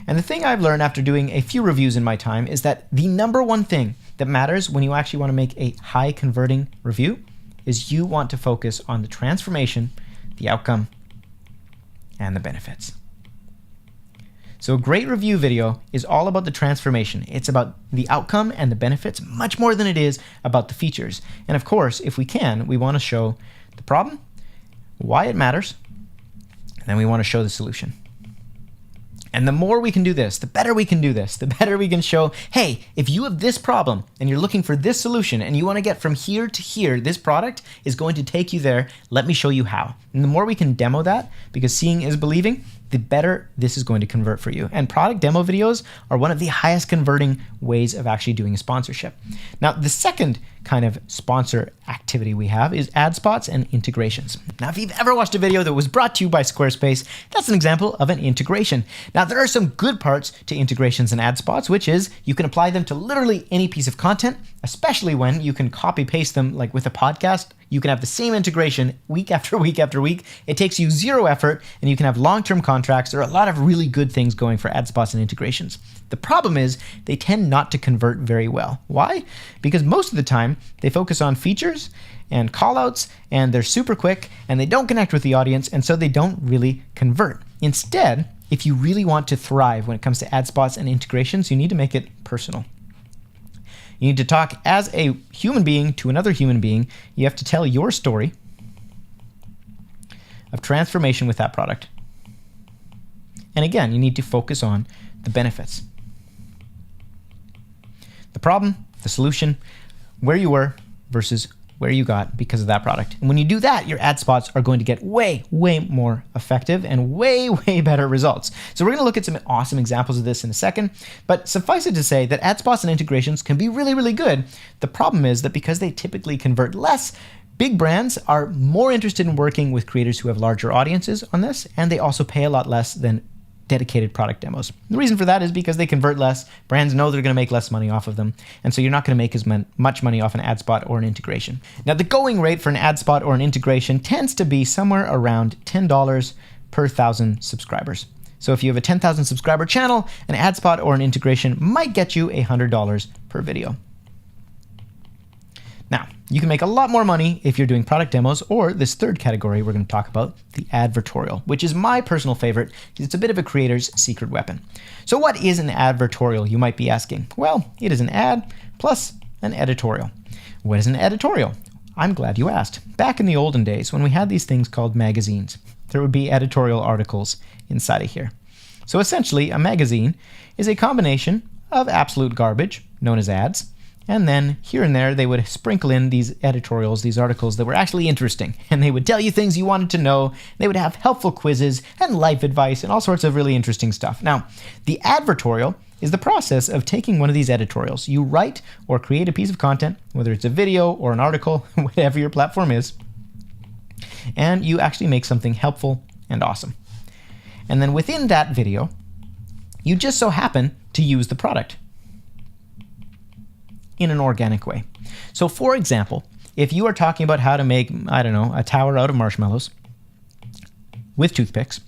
And the thing I've learned after doing a few reviews in my time is that the number one thing that matters when you actually want to make a high converting review is you want to focus on the transformation, the outcome, and the benefits. So a great review video is all about the transformation. It's about the outcome and the benefits much more than it is about the features. And of course, if we can, we want to show the problem, why it matters, and then we want to show the solution. And the more we can do this, the better we can do this, the better we can show, hey, if you have this problem and you're looking for this solution and you want to get from here to here, this product is going to take you there. Let me show you how. And the more we can demo that, because seeing is believing, the better this is going to convert for you. And product demo videos are one of the highest converting ways of actually doing a sponsorship. Now, the second kind of sponsor activity we have is ad spots and integrations. Now, if you've ever watched a video that was brought to you by Squarespace, that's an example of an integration. Now, there are some good parts to integrations and ad spots, which is you can apply them to literally any piece of content, especially when you can copy paste them, like with a podcast. You can have the same integration week after week after week. It takes you 0 effort, and you can have long-term contracts. There are a lot of really good things going for ad spots and integrations. The problem is they tend not to convert very well. Why? Because most of the time they focus on features and callouts, and they're super quick, and they don't connect with the audience, and so they don't really convert. Instead, if you really want to thrive when it comes to ad spots and integrations, you need to make it personal. You need to talk as a human being to another human being. You have to tell your story of transformation with that product. And again, you need to focus on the benefits. The problem, the solution, where you were versus where you got because of that product. And when you do that, your ad spots are going to get way, way more effective and way, way better results. So we're going to look at some awesome examples of this in a second, but suffice it to say that ad spots and integrations can be really, really good. The problem is that because they typically convert less, big brands are more interested in working with creators who have larger audiences on this, and they also pay a lot less than dedicated product demos. The reason for that is because they convert less. Brands know they're going to make less money off of them, and so you're not going to make as much money off an ad spot or an integration. Now, the going rate for an ad spot or an integration tends to be somewhere around $10 per 1,000 subscribers. So if you have a 10,000 subscriber channel, an ad spot or an integration might get you $100 per video. Now, you can make a lot more money if you're doing product demos, or this third category we're going to talk about, the advertorial, which is my personal favorite. It's a bit of a creator's secret weapon. So what is an advertorial, you might be asking? Well, it is an ad plus an editorial. What is an editorial? I'm glad you asked. Back in the olden days, when we had these things called magazines, there would be editorial articles inside of here. So essentially, a magazine is a combination of absolute garbage, known as ads, and then here and there they would sprinkle in these editorials, these articles that were actually interesting, and they would tell you things you wanted to know. They would have helpful quizzes and life advice and all sorts of really interesting stuff. Now, the advertorial is the process of taking one of these editorials. You write or create a piece of content, whether it's a video or an article, whatever your platform is, and you actually make something helpful and awesome. And then within that video, you just so happen to use the product in an organic way. So for example, if you are talking about how to make, I don't know, a tower out of marshmallows with toothpicks,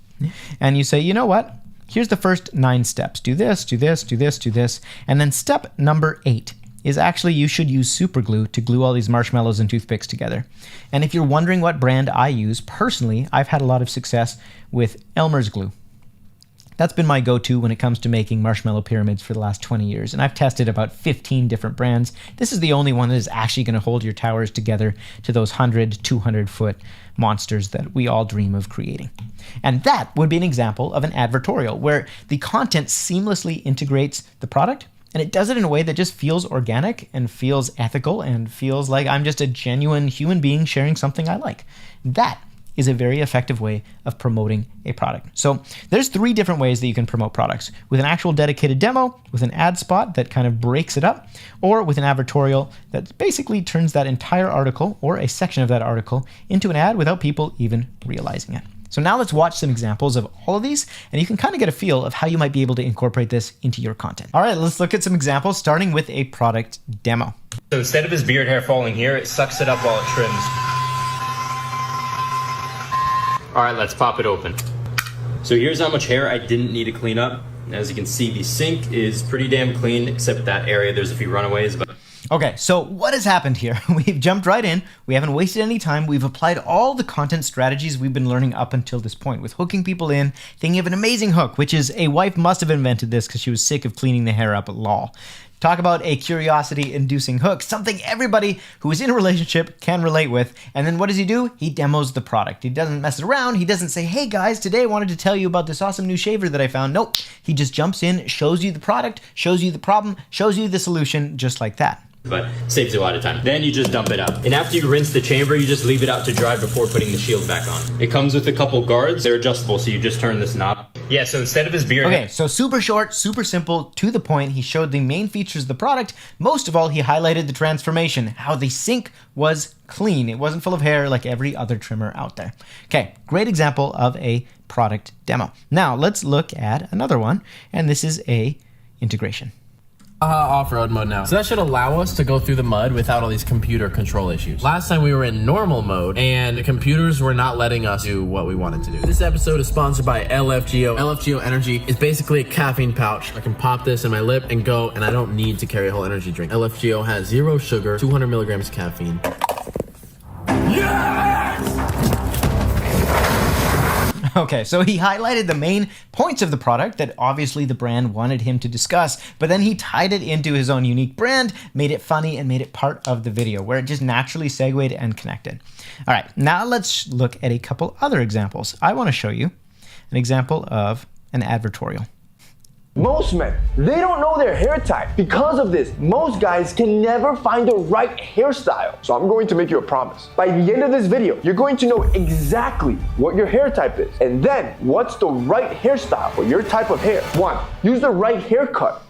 and you say, you know what? Here's the first 9 steps. Do this, do this, do this, do this. And then step number 8 is actually you should use super glue to glue all these marshmallows and toothpicks together. And if you're wondering what brand I use, personally, I've had a lot of success with Elmer's glue. That's been my go-to when it comes to making marshmallow pyramids for the last 20 years, and I've tested about 15 different brands. This is the only one that is actually going to hold your towers together to those 100, 200-foot monsters that we all dream of creating. And that would be an example of an advertorial where the content seamlessly integrates the product, and it does it in a way that just feels organic and feels ethical and feels like I'm just a genuine human being sharing something I like. That is a very effective way of promoting a product. So there's 3 different ways that you can promote products: with an actual dedicated demo, with an ad spot that kind of breaks it up, or with an advertorial that basically turns that entire article or a section of that article into an ad without people even realizing it. So now let's watch some examples of all of these, and you can kind of get a feel of how you might be able to incorporate this into your content. All right, let's look at some examples, starting with a product demo. So instead of his beard hair falling here, it sucks it up while it trims. All right, let's pop it open. So here's how much hair I didn't need to clean up. As you can see, the sink is pretty damn clean, except that area, there's a few runaways, but... Okay, so what has happened here? We've jumped right in. We haven't wasted any time. We've applied all the content strategies we've been learning up until this point with hooking people in, thinking of an amazing hook, which is a wife must have invented this because she was sick of cleaning the hair up at law. Talk about a curiosity-inducing hook, something everybody who is in a relationship can relate with. And then what does he do? He demos the product. He doesn't mess around. He doesn't say, hey guys, today I wanted to tell you about this awesome new shaver that I found. Nope. He just jumps in, shows you the product, shows you the problem, shows you the solution, just like that. But saves you a lot of time. Then you just dump it out. And after you rinse the chamber, you just leave it out to dry before putting the shield back on. It comes with a couple guards. They're adjustable, so you just turn this knob. Yeah, so instead of his beard... Okay, so super short, super simple, to the point. He showed the main features of the product. Most of all, he highlighted the transformation, how the sink was clean. It wasn't full of hair like every other trimmer out there. Okay, great example of a product demo. Now, let's look at another one, and this is a integration. Off-road mode now. So that should allow us to go through the mud without all these computer control issues. Last time we were in normal mode and the computers were not letting us do what we wanted to do. This episode is sponsored by LFGO. LFGO Energy is basically a caffeine pouch. I can pop this in my lip and go, and I don't need to carry a whole energy drink. LFGO has 0 sugar, 200 milligrams caffeine. Okay, so he highlighted the main points of the product that obviously the brand wanted him to discuss, but then he tied it into his own unique brand, made it funny, and made it part of the video where it just naturally segued and connected. All right, now let's look at a couple other examples. I want to show you an example of an advertorial. Most men, they don't know their hair type. Because of this, most guys can never find the right hairstyle. So I'm going to make you a promise. By the end of this video, you're going to know exactly what your hair type is. And then, what's the right hairstyle for your type of hair? 1, use the right haircut.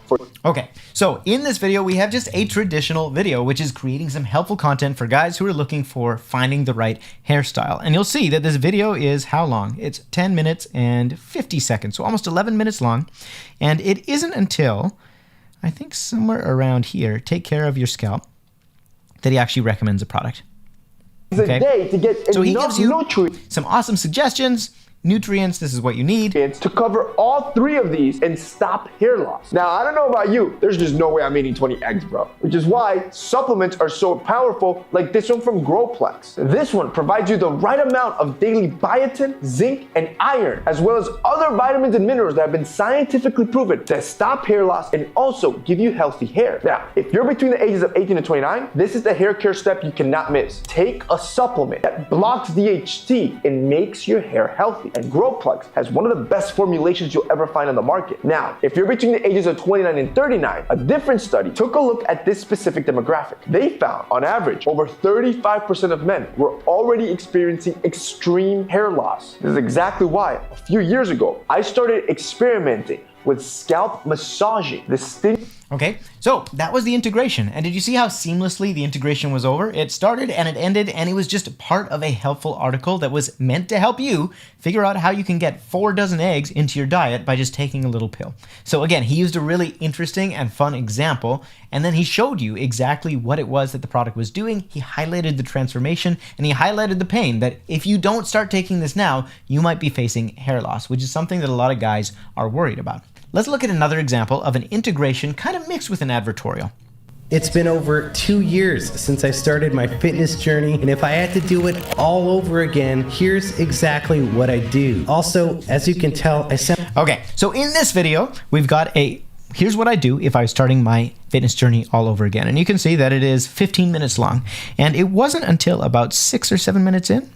Okay, so in this video, we have just a traditional video, which is creating some helpful content for guys who are looking for finding the right hairstyle. And you'll see that this video is how long? It's 10 minutes and 50 seconds, so almost 11 minutes long. And it isn't until, I think somewhere around here, take care of your scalp, that he actually recommends a product. Okay? A day to get so he gives you some awesome suggestions, nutrients, this is what you need. To cover all 3 of these and stop hair loss. Now, I don't know about you, there's just no way I'm eating 20 eggs, bro. Which is why supplements are so powerful, like this one from Growplex. This one provides you the right amount of daily biotin, zinc, and iron, as well as other vitamins and minerals that have been scientifically proven to stop hair loss and also give you healthy hair. Now, if you're between the ages of 18 and 29, this is the hair care step you cannot miss. Take a supplement that blocks DHT and makes your hair healthy. And Growplex has one of the best formulations you'll ever find on the market. Now, if you're between the ages of 29 and 39, a different study took a look at this specific demographic. They found, on average, over 35% of men were already experiencing extreme hair loss. This is exactly why, a few years ago, I started experimenting with scalp massaging. Okay, so that was the integration. And did you see how seamlessly the integration was over? It started and it ended, and it was just part of a helpful article that was meant to help you figure out how you can get 4 dozen eggs into your diet by just taking a little pill. So again, he used a really interesting and fun example, and then he showed you exactly what it was that the product was doing. He highlighted the transformation, and he highlighted the pain that if you don't start taking this now, you might be facing hair loss, which is something that a lot of guys are worried about. Let's look at another example of an integration kind of mixed with an advertorial. It's been over 2 years since I started my fitness journey, and if I had to do it all over again, here's exactly what I do. Also, as you can tell, Okay, so in this video, we've got here's what I do if I was starting my fitness journey all over again. And you can see that it is 15 minutes long. And it wasn't until about 6 or 7 minutes in,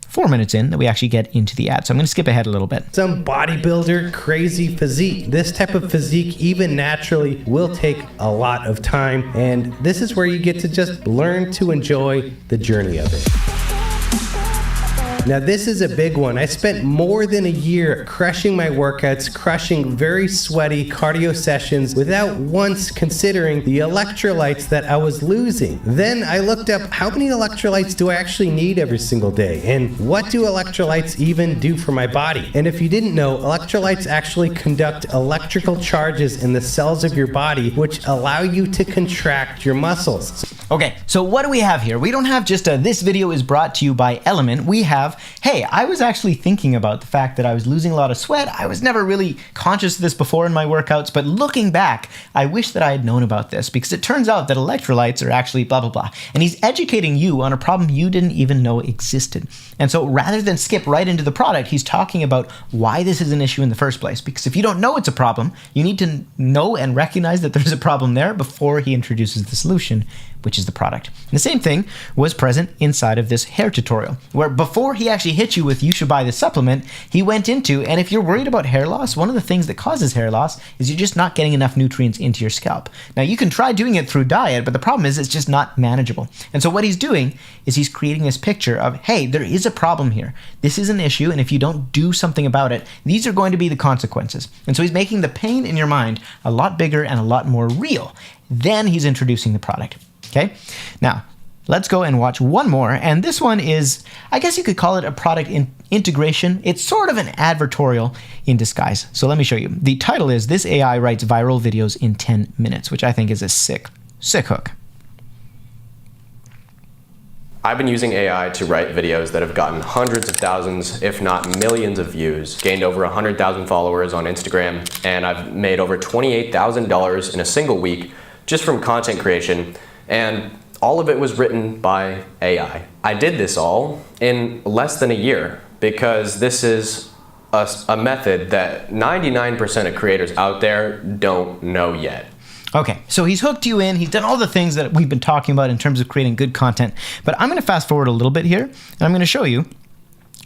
4 minutes in, that we actually get into the ad. So I'm going to skip ahead a little bit. Some bodybuilder crazy physique. This type of physique, even naturally, will take a lot of time. And this is where you get to just learn to enjoy the journey of it. Now this is a big one. I spent more than a year crushing my workouts, crushing very sweaty cardio sessions without once considering the electrolytes that I was losing. Then I looked up how many electrolytes do I actually need every single day, and what do electrolytes even do for my body? And if you didn't know, electrolytes actually conduct electrical charges in the cells of your body, which allow you to contract your muscles. Okay, so what do we have here? We don't have just this video is brought to you by Element. We have, hey, I was actually thinking about the fact that I was losing a lot of sweat. I was never really conscious of this before in my workouts, but looking back, I wish that I had known about this, because it turns out that electrolytes are actually blah, blah, blah. And he's educating you on a problem you didn't even know existed. And so rather than skip right into the product, he's talking about why this is an issue in the first place. Because if you don't know it's a problem, you need to know and recognize that there's a problem there before he introduces the solution, which is the product. And the same thing was present inside of this hair tutorial, where before he actually hit you with you should buy this supplement, he went into, and if you're worried about hair loss, one of the things that causes hair loss is you're just not getting enough nutrients into your scalp. Now you can try doing it through diet, but the problem is it's just not manageable. And so what he's doing is he's creating this picture of, hey, there is a problem here. This is an issue, and if you don't do something about it, these are going to be the consequences. And so he's making the pain in your mind a lot bigger and a lot more real. Then he's introducing the product. Okay, now let's go and watch one more, and this one is, I guess you could call it a product integration. It's sort of an advertorial in disguise. So let me show you. The title is "This AI Writes Viral Videos in 10 Minutes," which I think is a sick hook. I've been using AI to write videos that have gotten hundreds of thousands, if not millions of views, gained over 100,000 followers on Instagram, and I've made over $28,000 in a single week just from content creation. And all of it was written by AI. I did this all in less than a year because this is a method that 99% of creators out there don't know yet. Okay, so he's hooked you in, he's done all the things that we've been talking about in terms of creating good content, but I'm gonna fast forward a little bit here, and I'm gonna show you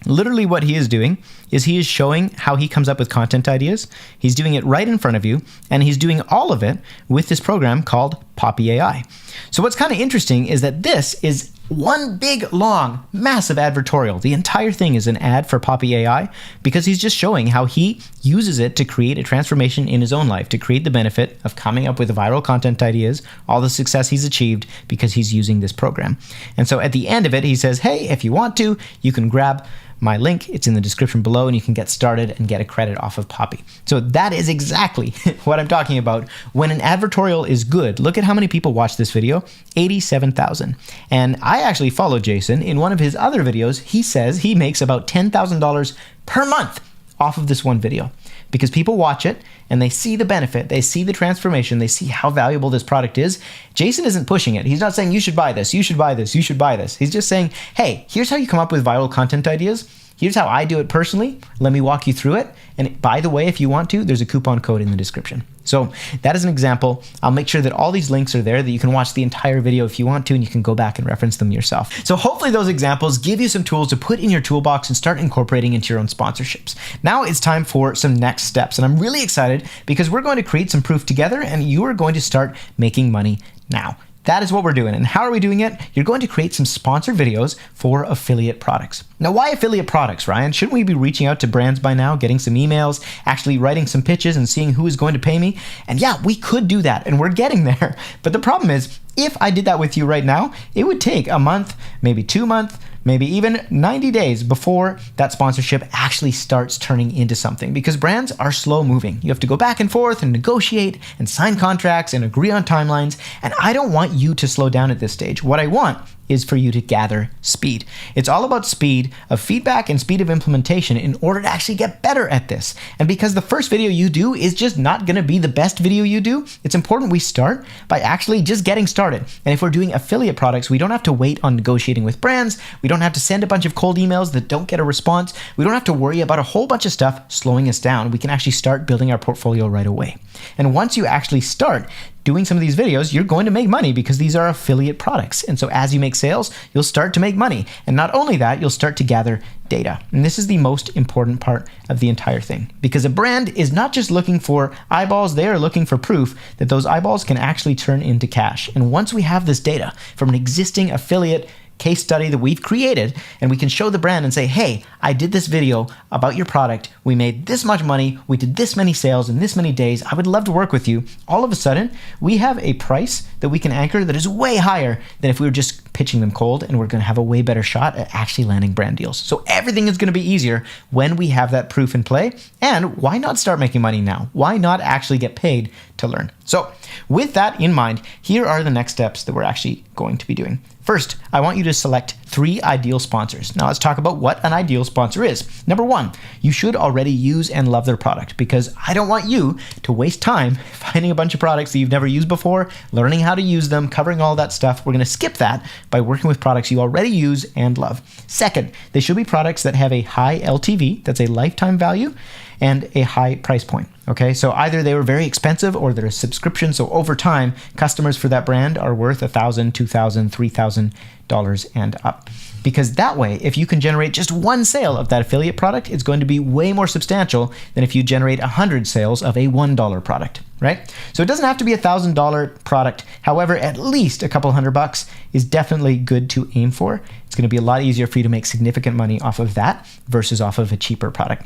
literally what he is doing is he is showing how he comes up with content ideas. He's doing it right in front of you, and he's doing all of it with this program called Poppy AI. So what's kind of interesting is that this is one big, long, massive advertorial. The entire thing is an ad for Poppy AI because he's just showing how he uses it to create a transformation in his own life, to create the benefit of coming up with viral content ideas, all the success he's achieved because he's using this program. And so at the end of it, he says, hey, if you want to, you can grab my link. It's in the description below, and you can get started and get a credit off of Poppy. So that is exactly what I'm talking about. When an advertorial is good, look at how many people watch this video, 87,000. And I actually follow Jason. In one of his other videos, he says he makes about $10,000 per month off of this one video, because people watch it and they see the benefit, they see the transformation, they see how valuable this product is. Jason isn't pushing it. He's not saying you should buy this, you should buy this, you should buy this. He's just saying, hey, here's how you come up with viral content ideas. Here's how I do it personally. Let me walk you through it. And by the way, if you want to, there's a coupon code in the description. So that is an example. I'll make sure that all these links are there, that you can watch the entire video if you want to, and you can go back and reference them yourself. So hopefully those examples give you some tools to put in your toolbox and start incorporating into your own sponsorships. Now it's time for some next steps. And I'm really excited because we're going to create some proof together, and you are going to start making money now. That is what we're doing. And how are we doing it? You're going to create some sponsored videos for affiliate products. Now, why affiliate products, Ryan? Shouldn't we be reaching out to brands by now, getting some emails, actually writing some pitches and seeing who is going to pay me? And yeah, we could do that, and we're getting there. But the problem is, if I did that with you right now, it would take a month, maybe 2 months, maybe even 90 days before that sponsorship actually starts turning into something, because brands are slow moving. You have to go back and forth and negotiate and sign contracts and agree on timelines. And I don't want you to slow down at this stage. What I want is for you to gather speed. It's all about speed of feedback and speed of implementation in order to actually get better at this. And because the first video you do is just not gonna be the best video you do, it's important we start by actually just getting started. And if we're doing affiliate products, we don't have to wait on negotiating with brands. We don't have to send a bunch of cold emails that don't get a response. We don't have to worry about a whole bunch of stuff slowing us down. We can actually start building our portfolio right away. And once you actually start doing some of these videos, you're going to make money because these are affiliate products. And so as you make sales, you'll start to make money. And not only that, you'll start to gather data. And this is the most important part of the entire thing, because a brand is not just looking for eyeballs, they are looking for proof that those eyeballs can actually turn into cash. And once we have this data from an existing affiliate case study that we've created, and we can show the brand and say, hey, I did this video about your product, we made this much money, we did this many sales in this many days, I would love to work with you. All of a sudden, we have a price that we can anchor that is way higher than if we were just pitching them cold, and we're gonna have a way better shot at actually landing brand deals. So everything is gonna be easier when we have that proof in play. And why not start making money now? Why not actually get paid to learn? So with that in mind, here are the next steps that we're actually going to be doing. First, I want you to select 3 ideal sponsors. Now let's talk about what an ideal sponsor is. Number 1, you should already use and love their product, because I don't want you to waste time finding a bunch of products that you've never used before, learning how to use them, covering all that stuff. We're gonna skip that by working with products you already use and love. Second, they should be products that have a high LTV, that's a lifetime value, and a high price point. Okay, so either they were very expensive or they're a subscription. So over time, customers for that brand are worth $1,000, $2,000, $3,000 and up. Because that way, if you can generate just 1 sale of that affiliate product, it's going to be way more substantial than if you generate 100 sales of a $1 product, right? So it doesn't have to be a $1,000 product. However, at least a couple $100 is definitely good to aim for. It's going to be a lot easier for you to make significant money off of that versus off of a cheaper product.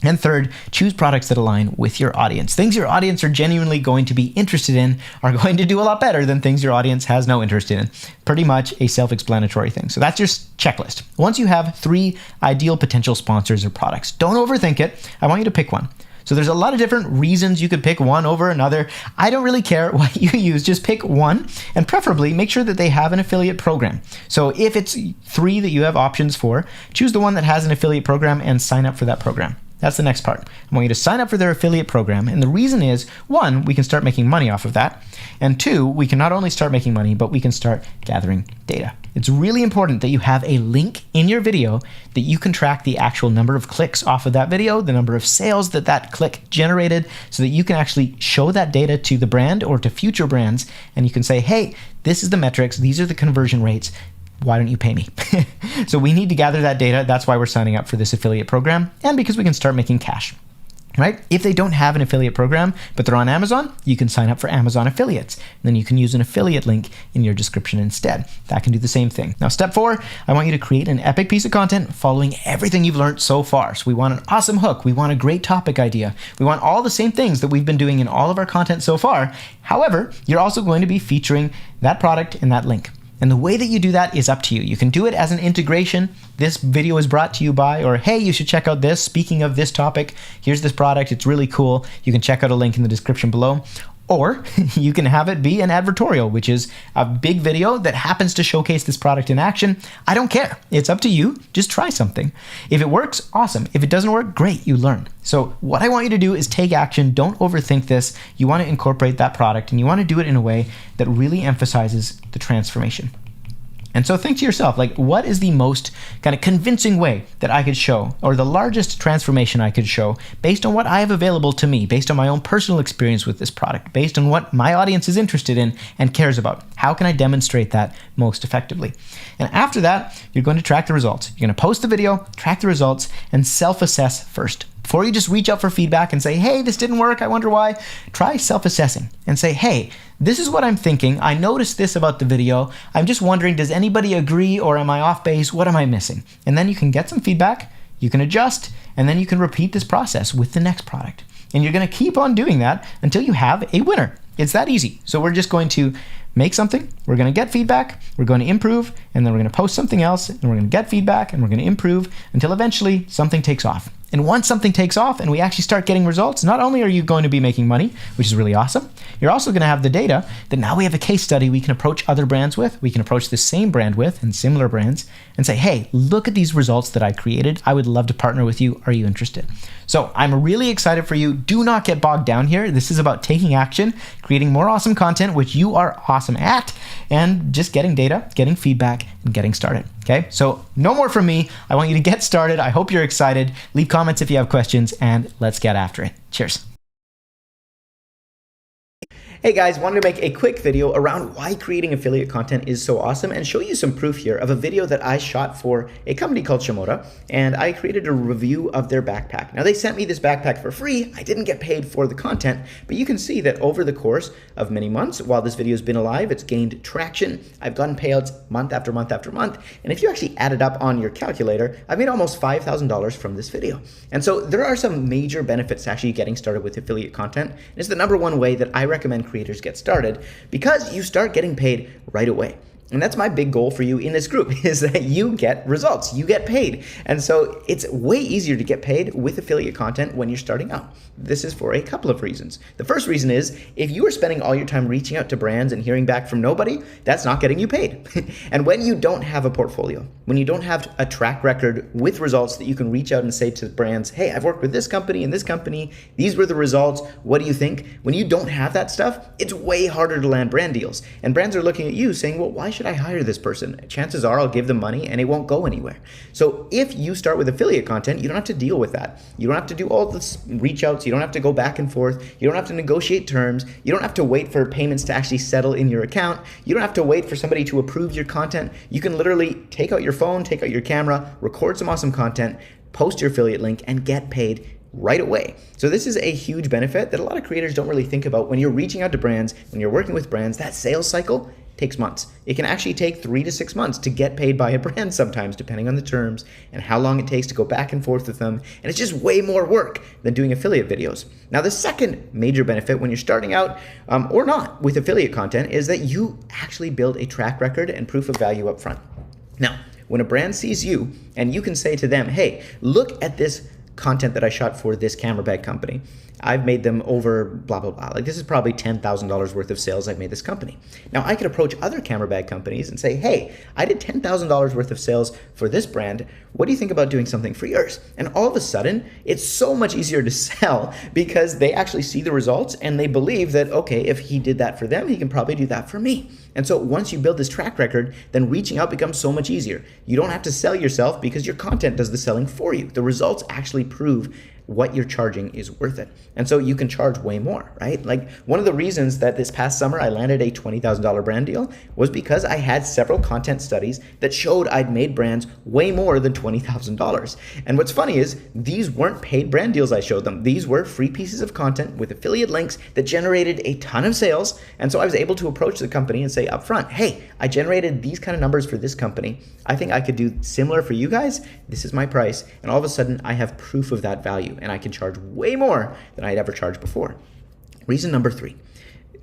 And third, choose products that align with your audience. Things your audience are genuinely going to be interested in are going to do a lot better than things your audience has no interest in. Pretty much a self-explanatory thing. So that's your checklist. Once you have 3 ideal potential sponsors or products, don't overthink it. I want you to pick one. So there's a lot of different reasons you could pick one over another. I don't really care what you use. Just pick one, and preferably make sure that they have an affiliate program. So if it's 3 that you have options for, choose the one that has an affiliate program and sign up for that program. That's the next part. I want you to sign up for their affiliate program. And the reason is, 1, we can start making money off of that. And 2, we can not only start making money, but we can start gathering data. It's really important that you have a link in your video that you can track the actual number of clicks off of that video, the number of sales that that click generated, so that you can actually show that data to the brand or to future brands. And you can say, hey, this is the metrics, these are the conversion rates. Why don't you pay me? So we need to gather that data. That's why we're signing up for this affiliate program, and because we can start making cash, right? If they don't have an affiliate program, but they're on Amazon, you can sign up for Amazon affiliates. And then you can use an affiliate link in your description instead. That can do the same thing. Now, step 4, I want you to create an epic piece of content following everything you've learned so far. So we want an awesome hook. We want a great topic idea. We want all the same things that we've been doing in all of our content so far. However, you're also going to be featuring that product and that link. And the way that you do that is up to you. You can do it as an integration. This video is brought to you by, or hey, you should check out this. Speaking of this topic, here's this product. It's really cool. You can check out a link in the description below. Or you can have it be an advertorial, which is a big video that happens to showcase this product in action. I don't care. It's up to you. Just try something. If it works, awesome. If it doesn't work, great, you learn. So what I want you to do is take action. Don't overthink this. You want to incorporate that product and you want to do it in a way that really emphasizes the transformation. And so think to yourself, like, what is the most kind of convincing way that I could show, or the largest transformation I could show based on what I have available to me, based on my own personal experience with this product, based on what my audience is interested in and cares about? How can I demonstrate that most effectively? And after that, you're going to track the results. You're going to post the video, track the results, and self-assess first. Before you just reach out for feedback and say, hey, this didn't work, I wonder why, try self-assessing and say, hey, this is what I'm thinking. I noticed this about the video. I'm just wondering, does anybody agree, or am I off base? What am I missing? And then you can get some feedback, you can adjust, and then you can repeat this process with the next product. And you're going to keep on doing that until you have a winner. It's that easy. So we're just going to make something, we're going to get feedback, we're going to improve, and then we're going to post something else, and we're going to get feedback, and we're going to improve until eventually something takes off. And once something takes off and we actually start getting results, not only are you going to be making money, which is really awesome, you're also going to have the data that now we have a case study we can approach other brands with, we can approach the same brand with and similar brands and say, hey, look at these results that I created. I would love to partner with you. Are you interested? So I'm really excited for you. Do not get bogged down here. This is about taking action, creating more awesome content, which you are awesome at, and just getting data, getting feedback, and getting started. Okay, so no more from me. I want you to get started. I hope you're excited. Leave comments if you have questions, and let's get after it. Cheers. Hey guys, wanted to make a quick video around why creating affiliate content is so awesome and show you some proof here of a video that I shot for a company called Shimoda, and I created a review of their backpack. Now they sent me this backpack for free. I didn't get paid for the content, but you can see that over the course of many months, while this video has been alive, it's gained traction. I've gotten payouts month after month after month, and if you actually add it up on your calculator, I've made almost $5,000 from this video. And so there are some major benefits to actually getting started with affiliate content. It's the #1 way that I recommend creators get started, because you start getting paid right away. And that's my big goal for you in this group, is that you get results, you get paid. And so it's way easier to get paid with affiliate content when you're starting out. This is for a couple of reasons. The first reason is, if you are spending all your time reaching out to brands and hearing back from nobody, that's not getting you paid. And when you don't have a portfolio, when you don't have a track record with results that you can reach out and say to brands, hey, I've worked with this company and this company, these were the results, what do you think? When you don't have that stuff, it's way harder to land brand deals. And brands are looking at you saying, well, why should I hire this person? Chances are I'll give them money and it won't go anywhere. So if you start with affiliate content, you don't have to deal with that. You don't have to do all this reach outs. You don't have to go back and forth. You don't have to negotiate terms. You don't have to wait for payments to actually settle in your account. You don't have to wait for somebody to approve your content. You can literally take out your phone, take out your camera, record some awesome content, post your affiliate link, and get paid right away. So this is a huge benefit that a lot of creators don't really think about. When you're reaching out to brands, when you're working with brands, that sales cycle takes months. It can actually take 3 to 6 months to get paid by a brand sometimes, depending on the terms and how long it takes to go back and forth with them. And it's just way more work than doing affiliate videos. Now, the second major benefit when you're starting out or not with affiliate content is that you actually build a track record and proof of value up front. Now, when a brand sees you and you can say to them, hey, look at this content that I shot for this camera bag company. I've made them over blah, blah, blah. Like, this is probably $10,000 worth of sales I've made this company. Now I could approach other camera bag companies and say, hey, I did $10,000 worth of sales for this brand. What do you think about doing something for yours? And all of a sudden, it's so much easier to sell because they actually see the results and they believe that, okay, if he did that for them, he can probably do that for me. And so once you build this track record, then reaching out becomes so much easier. You don't have to sell yourself because your content does the selling for you. The results actually prove what you're charging is worth it. And so you can charge way more, right? Like, one of the reasons that this past summer I landed a $20,000 brand deal was because I had several content studies that showed I'd made brands way more than $20,000. And what's funny is these weren't paid brand deals I showed them. These were free pieces of content with affiliate links that generated a ton of sales. And so I was able to approach the company and say up front, hey, I generated these kind of numbers for this company. I think I could do similar for you guys. This is my price. And all of a sudden I have proof of that value and I can charge way more than I'd ever charged before. Reason number 3.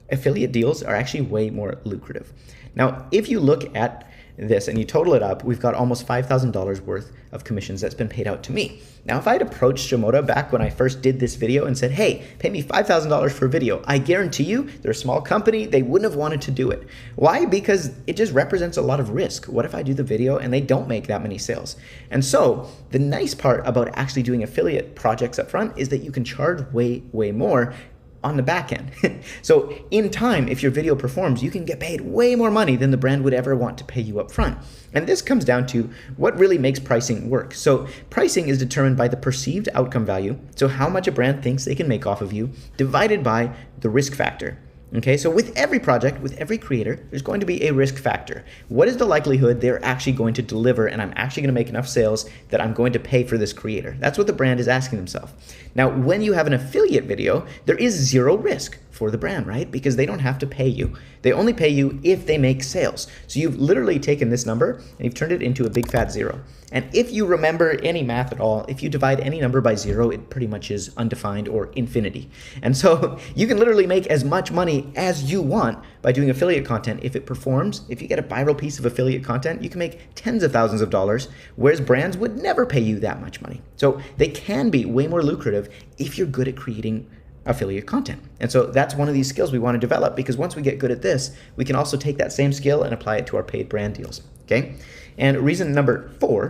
affiliate deals are actually way more lucrative. Now, if you look at this and you total it up, we've got almost $5,000 worth of commissions that's been paid out to me. Now, if I had approached Shimoda back when I first did this video and said, hey, pay me $5,000 for a video, I guarantee you they're a small company, they wouldn't have wanted to do it. Why? Because it just represents a lot of risk. What if I do the video and they don't make that many sales? And so the nice part about actually doing affiliate projects up front is that you can charge way, way more on the back end. So in time, if your video performs, you can get paid way more money than the brand would ever want to pay you up front. And this comes down to what really makes pricing work. So pricing is determined by the perceived outcome value, so how much a brand thinks they can make off of you, divided by the risk factor. Okay, so with every project, with every creator, there's going to be a risk factor. What is the likelihood they're actually going to deliver and I'm actually going to make enough sales that I'm going to pay for this creator? That's what the brand is asking themselves. Now, when you have an affiliate video, there is zero risk for the brand, right? Because they don't have to pay you. They only pay you if they make sales. So you've literally taken this number and you've turned it into a big fat zero. And if you remember any math at all, if you divide any number by zero, it pretty much is undefined or infinity. And so you can literally make as much money as you want by doing affiliate content. If it performs, if you get a viral piece of affiliate content, you can make tens of thousands of dollars, whereas brands would never pay you that much money. So they can be way more lucrative if you're good at creating affiliate content. And so that's one of these skills we want to develop, because once we get good at this, we can also take that same skill and apply it to our paid brand deals. Okay? And reason number 4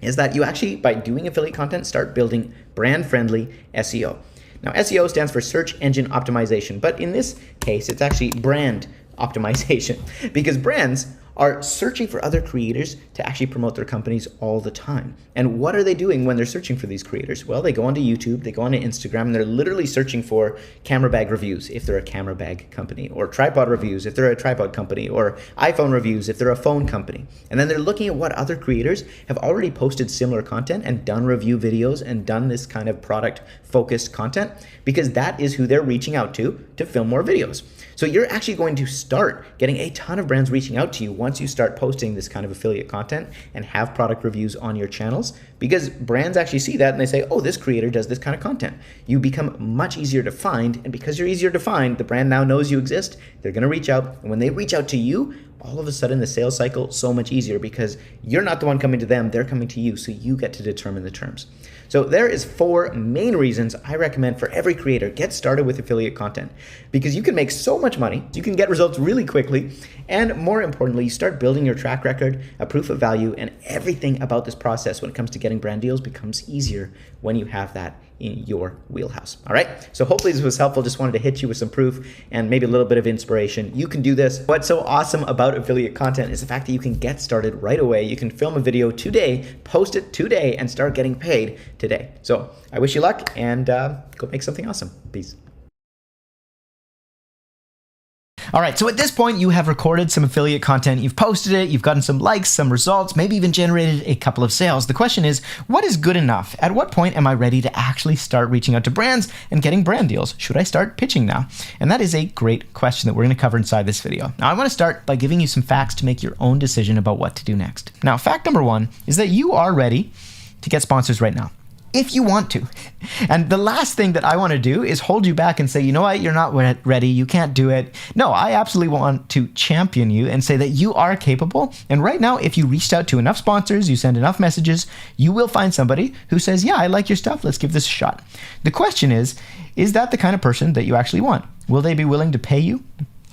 is that you actually, by doing affiliate content, start building brand-friendly SEO. Now, SEO stands for search engine optimization, but in this case, it's actually brand optimization, because brands are searching for other creators to actually promote their companies all the time. And what are they doing when they're searching for these creators? Well, they go onto YouTube, they go onto Instagram, and they're literally searching for camera bag reviews if they're a camera bag company, or tripod reviews if they're a tripod company, or iPhone reviews if they're a phone company. And then they're looking at what other creators have already posted similar content and done review videos and done this kind of product focused content, because that is who they're reaching out to film more videos. So you're actually going to start getting a ton of brands reaching out to you once you start posting this kind of affiliate content and have product reviews on your channels, because brands actually see that and they say, oh, this creator does this kind of content. You become much easier to find, and because you're easier to find, the brand now knows you exist. They're going to reach out, and when they reach out to you, all of a sudden the sales cycle is so much easier, because you're not the one coming to them, they're coming to you, so you get to determine the terms. So there is 4 main reasons I recommend for every creator, get started with affiliate content, because you can make so much money, you can get results really quickly, and more importantly, you start building your track record, a proof of value, and everything about this process when it comes to getting brand deals becomes easier when you have that in your wheelhouse. All right, so hopefully this was helpful. Just wanted to hit you with some proof and maybe a little bit of inspiration. You can do this. What's so awesome about affiliate content is the fact that you can get started right away. You can film a video today, post it today, and start getting paid today. So I wish you luck, and go make something awesome. Peace. All right, so at this point, you have recorded some affiliate content, you've posted it, you've gotten some likes, some results, maybe even generated a couple of sales. The question is, what is good enough? At what point am I ready to actually start reaching out to brands and getting brand deals? Should I start pitching now? And that is a great question that we're going to cover inside this video. Now, I want to start by giving you some facts to make your own decision about what to do next. Now, fact number 1 is that you are ready to get sponsors right now, if you want to. And the last thing that I want to do is hold you back and say, you know what, you're not ready, you can't do it. No, I absolutely want to champion you and say that you are capable. And right now, if you reached out to enough sponsors, you send enough messages, you will find somebody who says, yeah, I like your stuff, let's give this a shot. The question is that the kind of person that you actually want? Will they be willing to pay you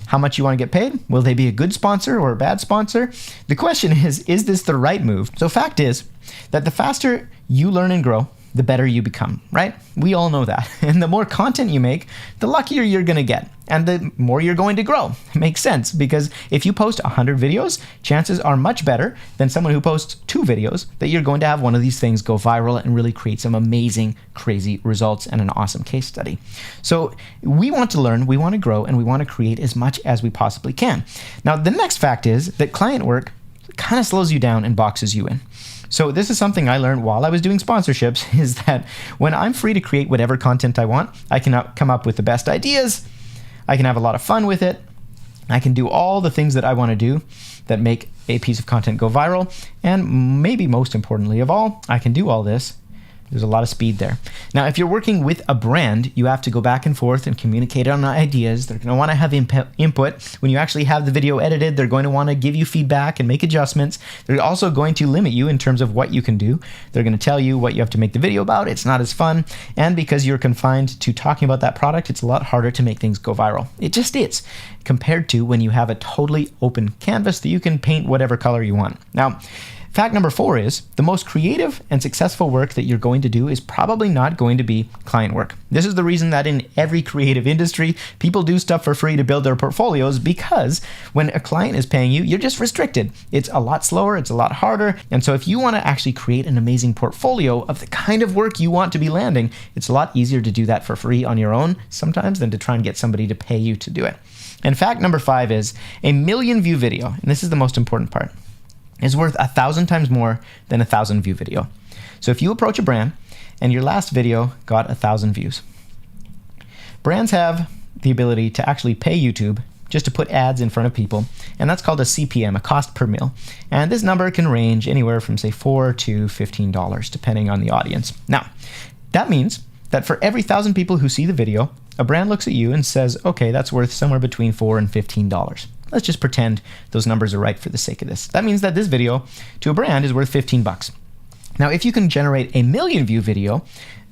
how much you want to get paid? Will they be a good sponsor or a bad sponsor? The question is this the right move? So fact is that the faster you learn and grow, the better you become, right? We all know that. And the more content you make, the luckier you're going to get, and the more you're going to grow. It makes sense, because if you post 100 videos, chances are much better than someone who posts 2 videos that you're going to have one of these things go viral and really create some amazing, crazy results and an awesome case study. So we want to learn, we want to grow, and we want to create as much as we possibly can. Now, the next fact is that client work kind of slows you down and boxes you in. So this is something I learned while I was doing sponsorships, is that when I'm free to create whatever content I want, I can come up with the best ideas, I can have a lot of fun with it, I can do all the things that I want to do that make a piece of content go viral, and maybe most importantly of all, I can do all this There's a lot of speed there. Now, if you're working with a brand, you have to go back and forth and communicate on ideas. They're going to want to have input. When you actually have the video edited, they're going to want to give you feedback and make adjustments. They're also going to limit you in terms of what you can do. They're going to tell you what you have to make the video about. It's not as fun. And because you're confined to talking about that product, it's a lot harder to make things go viral. It just is, compared to when you have a totally open canvas that you can paint whatever color you want. Now, fact number 4 is the most creative and successful work that you're going to do is probably not going to be client work. This is the reason that in every creative industry, people do stuff for free to build their portfolios, because when a client is paying you, you're just restricted. It's a lot slower, it's a lot harder. And so if you want to actually create an amazing portfolio of the kind of work you want to be landing, it's a lot easier to do that for free on your own sometimes than to try and get somebody to pay you to do it. And fact number 5 is a 1 million view video, and this is the most important part, is worth 1,000 times more than a 1,000 view video. So if you approach a brand and your last video got 1,000 views, brands have the ability to actually pay YouTube just to put ads in front of people, and that's called a CPM, a cost per mil. And this number can range anywhere from say $4 to $15, depending on the audience. Now, that means that for every 1,000 people who see the video, a brand looks at you and says, okay, that's worth somewhere between $4 and $15. Let's just pretend those numbers are right for the sake of this. That means that this video to a brand is worth $15. Now, if you can generate a 1 million view video,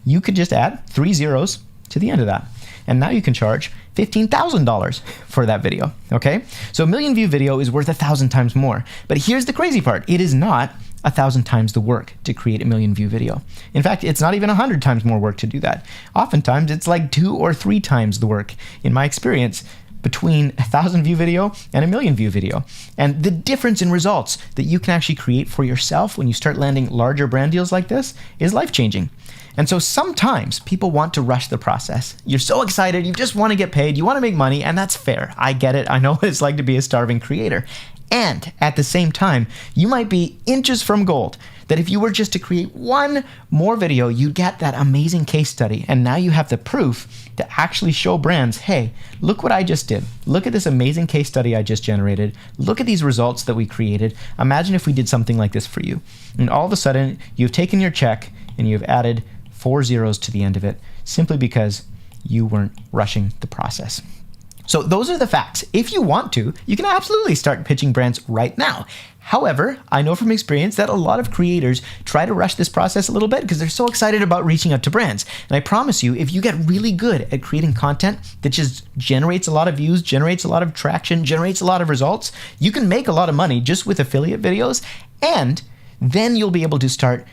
you could just add 3 zeros to the end of that. And now you can charge $15,000 for that video, okay? So a 1 million view video is worth 1,000 times more. But here's the crazy part. It is not 1,000 times the work to create a 1 million view video. In fact, it's not even 100 times more work to do that. Oftentimes, it's like 2 or 3 times the work, in my experience, between a 1,000 view video and a 1 million view video. And the difference in results that you can actually create for yourself when you start landing larger brand deals like this is life-changing. And so sometimes people want to rush the process. You're so excited, you just want to get paid, you want to make money, and that's fair. I get it. I know what it's like to be a starving creator. And at the same time, you might be inches from gold, that if you were just to create one more video, you'd get that amazing case study. And now you have the proof to actually show brands, hey, look what I just did. Look at this amazing case study I just generated. Look at these results that we created. Imagine if we did something like this for you. And all of a sudden, you've taken your check and you've added 4 zeros to the end of it, simply because you weren't rushing the process. So those are the facts. If you want to, you can absolutely start pitching brands right now. However, I know from experience that a lot of creators try to rush this process a little bit because they're so excited about reaching out to brands. And I promise you, if you get really good at creating content that just generates a lot of views, generates a lot of traction, generates a lot of results, you can make a lot of money just with affiliate videos, and then you'll be able to start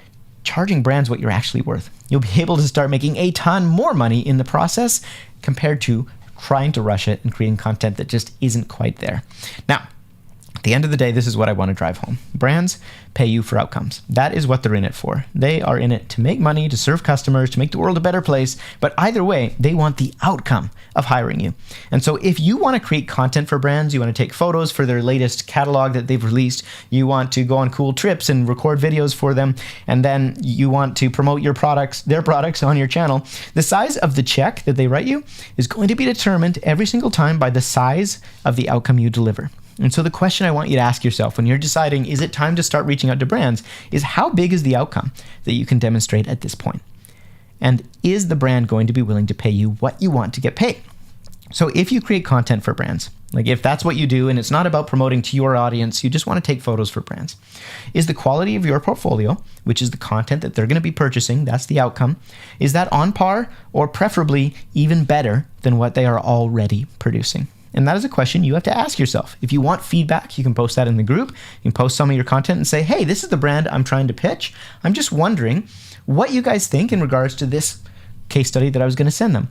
charging brands what you're actually worth. You'll be able to start making a ton more money in the process compared to trying to rush it and creating content that just isn't quite there. Now, at the end of the day, this is what I want to drive home. Brands pay you for outcomes. That is what they're in it for. They are in it to make money, to serve customers, to make the world a better place. But either way, they want the outcome of hiring you. And so if you want to create content for brands, you want to take photos for their latest catalog that they've released, you want to go on cool trips and record videos for them, and then you want to promote your products, their products on your channel, the size of the check that they write you is going to be determined every single time by the size of the outcome you deliver. And so the question I want you to ask yourself when you're deciding, is it time to start reaching out to brands, is how big is the outcome that you can demonstrate at this point? And is the brand going to be willing to pay you what you want to get paid? So if you create content for brands, like if that's what you do and it's not about promoting to your audience, you just want to take photos for brands, is the quality of your portfolio, which is the content that they're going to be purchasing, that's the outcome, is that on par or preferably even better than what they are already producing? And that is a question you have to ask yourself. If you want feedback, you can post that in the group. You can post some of your content and say, hey, this is the brand I'm trying to pitch. I'm just wondering what you guys think in regards to this case study that I was going to send them.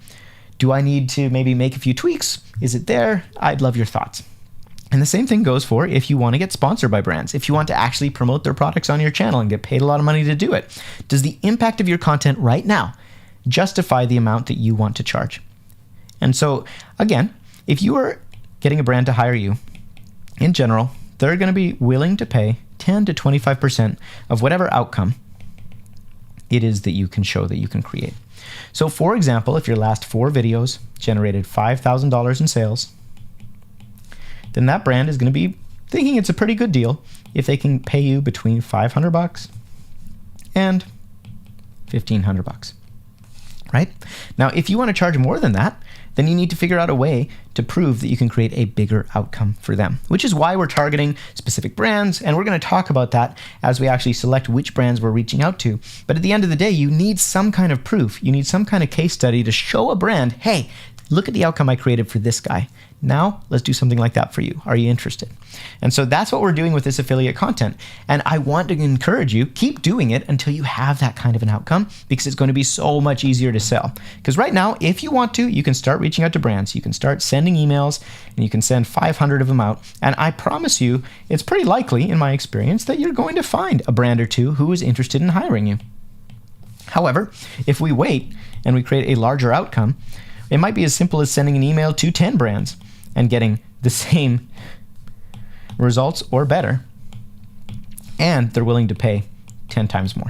Do I need to maybe make a few tweaks? Is it there? I'd love your thoughts. And the same thing goes for if you want to get sponsored by brands. If you want to actually promote their products on your channel and get paid a lot of money to do it, does the impact of your content right now justify the amount that you want to charge? And so, again, if you are getting a brand to hire you, in general, they're going to be willing to pay 10 to 25% of whatever outcome it is that you can show that you can create. So for example, if your last 4 videos generated $5,000 in sales, then that brand is going to be thinking it's a pretty good deal if they can pay you between $500 and $1,500, right? Now, if you want to charge more than that, then you need to figure out a way to prove that you can create a bigger outcome for them, which is why we're targeting specific brands. And we're going to talk about that as we actually select which brands we're reaching out to. But at the end of the day, you need some kind of proof. You need some kind of case study to show a brand, hey, look at the outcome I created for this guy. Now let's do something like that for you. Are you interested? And so that's what we're doing with this affiliate content. And I want to encourage you, keep doing it until you have that kind of an outcome, because it's going to be so much easier to sell. Because right now, if you want to, you can start reaching out to brands. You can start sending emails, and you can send 500 of them out. And I promise you, it's pretty likely, in my experience, that you're going to find a brand or two who is interested in hiring you. However, if we wait and we create a larger outcome, it might be as simple as sending an email to 10 brands and getting the same results or better, and they're willing to pay 10 times more.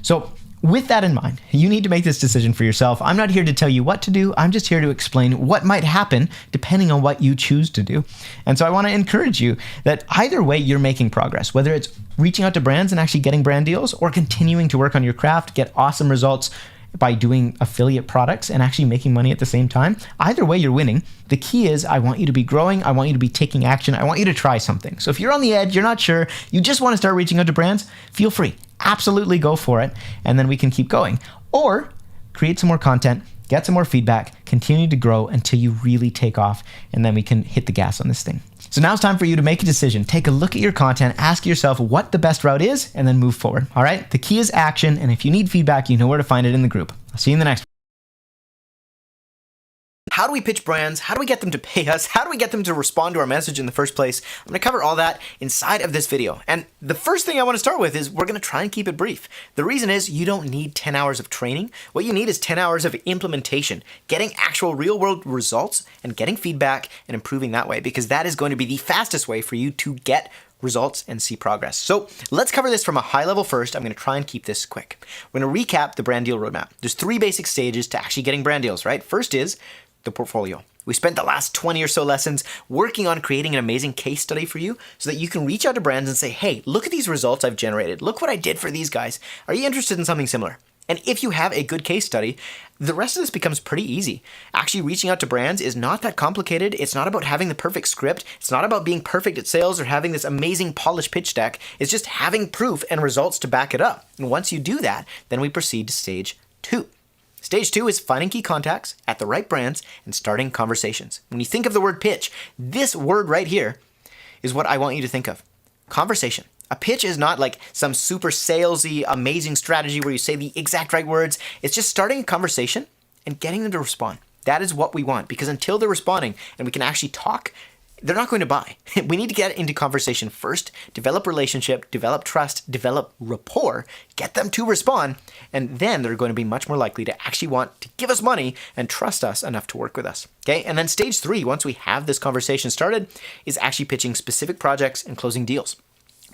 So with that in mind, you need to make this decision for yourself. I'm not here to tell you what to do. I'm just here to explain what might happen depending on what you choose to do. And so I want to encourage you that either way, you're making progress, whether it's reaching out to brands and actually getting brand deals, or continuing to work on your craft, get awesome results by doing affiliate products and actually making money at the same time. Either way, you're winning. The key is I want you to be growing. I want you to be taking action. I want you to try something. So if you're on the edge, you're not sure, you just want to start reaching out to brands, feel free. Absolutely go for it. And then we can keep going. Or create some more content, get some more feedback, continue to grow until you really take off, and then we can hit the gas on this thing. So now it's time for you to make a decision. Take a look at your content, ask yourself what the best route is, and then move forward. All right? The key is action, and if you need feedback, you know where to find it in the group. I'll see you in the next one. How do we pitch brands? How do we get them to pay us? How do we get them to respond to our message in the first place? I'm going to cover all that inside of this video. And the first thing I want to start with is we're going to try and keep it brief. The reason is you don't need 10 hours of training. What you need is 10 hours of implementation, getting actual real world results and getting feedback and improving that way, because that is going to be the fastest way for you to get results and see progress. So let's cover this from a high level first. I'm going to try and keep this quick. We're going to recap the brand deal roadmap. There's 3 basic stages to actually getting brand deals, right? First is the portfolio. We spent the last 20 or so lessons working on creating an amazing case study for you so that you can reach out to brands and say, hey, look at these results I've generated. Look what I did for these guys. Are you interested in something similar? And if you have a good case study, the rest of this becomes pretty easy. Actually reaching out to brands is not that complicated. It's not about having the perfect script. It's not about being perfect at sales or having this amazing polished pitch deck. It's just having proof and results to back it up. And once you do that, then we proceed to stage 2. Stage 2 is finding key contacts at the right brands and starting conversations. When you think of the word pitch, this word right here is what I want you to think of. Conversation. A pitch is not like some super salesy, amazing strategy where you say the exact right words. It's just starting a conversation and getting them to respond. That is what we want, because until they're responding and we can actually talk, they're not going to buy. We need to get into conversation first, develop relationship, develop trust, develop rapport, get them to respond, and then they're going to be much more likely to actually want to give us money and trust us enough to work with us. Okay, and then stage 3, once we have this conversation started, is actually pitching specific projects and closing deals.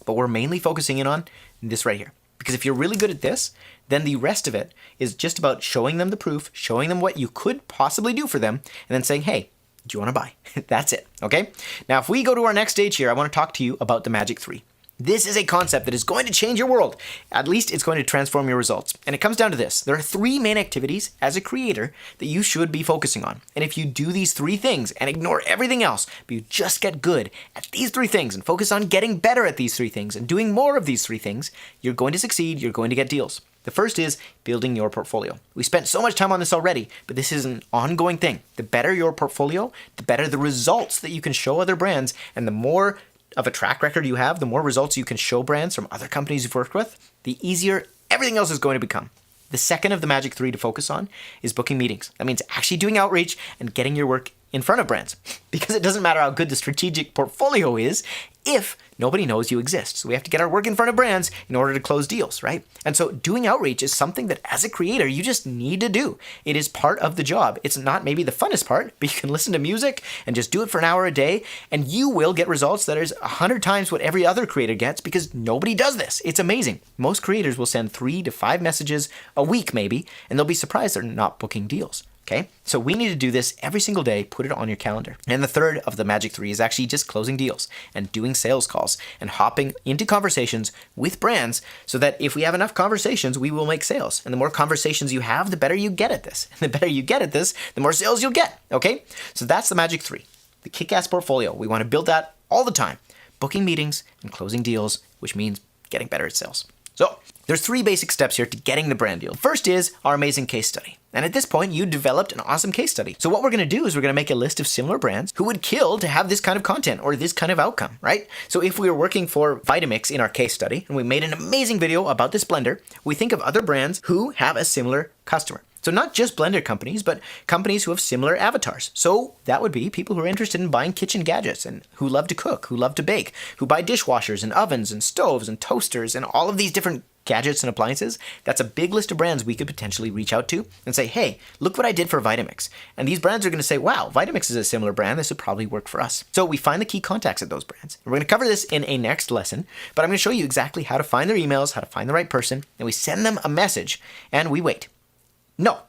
But we're mainly focusing in on this right here. Because if you're really good at this, then the rest of it is just about showing them the proof, showing them what you could possibly do for them, and then saying, hey, do you want to buy? That's it, okay? Now, if we go to our next stage here, I want to talk to you about the Magic 3. This is a concept that is going to change your world. At least it's going to transform your results. And it comes down to this. There are 3 main activities as a creator that you should be focusing on. And if you do these 3 things and ignore everything else, but you just get good at these 3 things and focus on getting better at these 3 things and doing more of these 3 things, you're going to succeed, you're going to get deals. The first is building your portfolio. We spent so much time on this already, but this is an ongoing thing. The better your portfolio, the better the results that you can show other brands, and the more of a track record you have, the more results you can show brands from other companies you've worked with, the easier everything else is going to become. The second of the Magic 3 to focus on is booking meetings. That means actually doing outreach and getting your work in front of brands, because it doesn't matter how good the strategic portfolio is if nobody knows you exist. So we have to get our work in front of brands in order to close deals, right? And so doing outreach is something that as a creator, you just need to do. It is part of the job. It's not maybe the funnest part, but you can listen to music and just do it for an hour a day, and you will get results that is 100 times what every other creator gets, because nobody does this. It's amazing. Most creators will send 3 to 5 messages a week maybe, and they'll be surprised they're not booking deals. Okay, so we need to do this every single day, put it on your calendar. And the third of the magic 3 is actually just closing deals and doing sales calls and hopping into conversations with brands so that if we have enough conversations, we will make sales. And the more conversations you have, the better you get at this. And the better you get at this, the more sales you'll get, okay? So that's the magic 3, the kick-ass portfolio. We want to build that all the time, booking meetings and closing deals, which means getting better at sales. So there's 3 basic steps here to getting the brand deal. First is our amazing case study. And at this point, you developed an awesome case study. So what we're going to do is we're going to make a list of similar brands who would kill to have this kind of content or this kind of outcome, right? So if we were working for Vitamix in our case study and we made an amazing video about this blender, we think of other brands who have a similar customer. So not just blender companies, but companies who have similar avatars. So that would be people who are interested in buying kitchen gadgets and who love to cook, who love to bake, who buy dishwashers and ovens and stoves and toasters and all of these different gadgets and appliances. That's a big list of brands we could potentially reach out to and say, hey, look what I did for Vitamix. And these brands are going to say, wow, Vitamix is a similar brand. This would probably work for us. So we find the key contacts at those brands. We're going to cover this in a next lesson, but I'm going to show you exactly how to find their emails, how to find the right person, and we send them a message and we wait. No,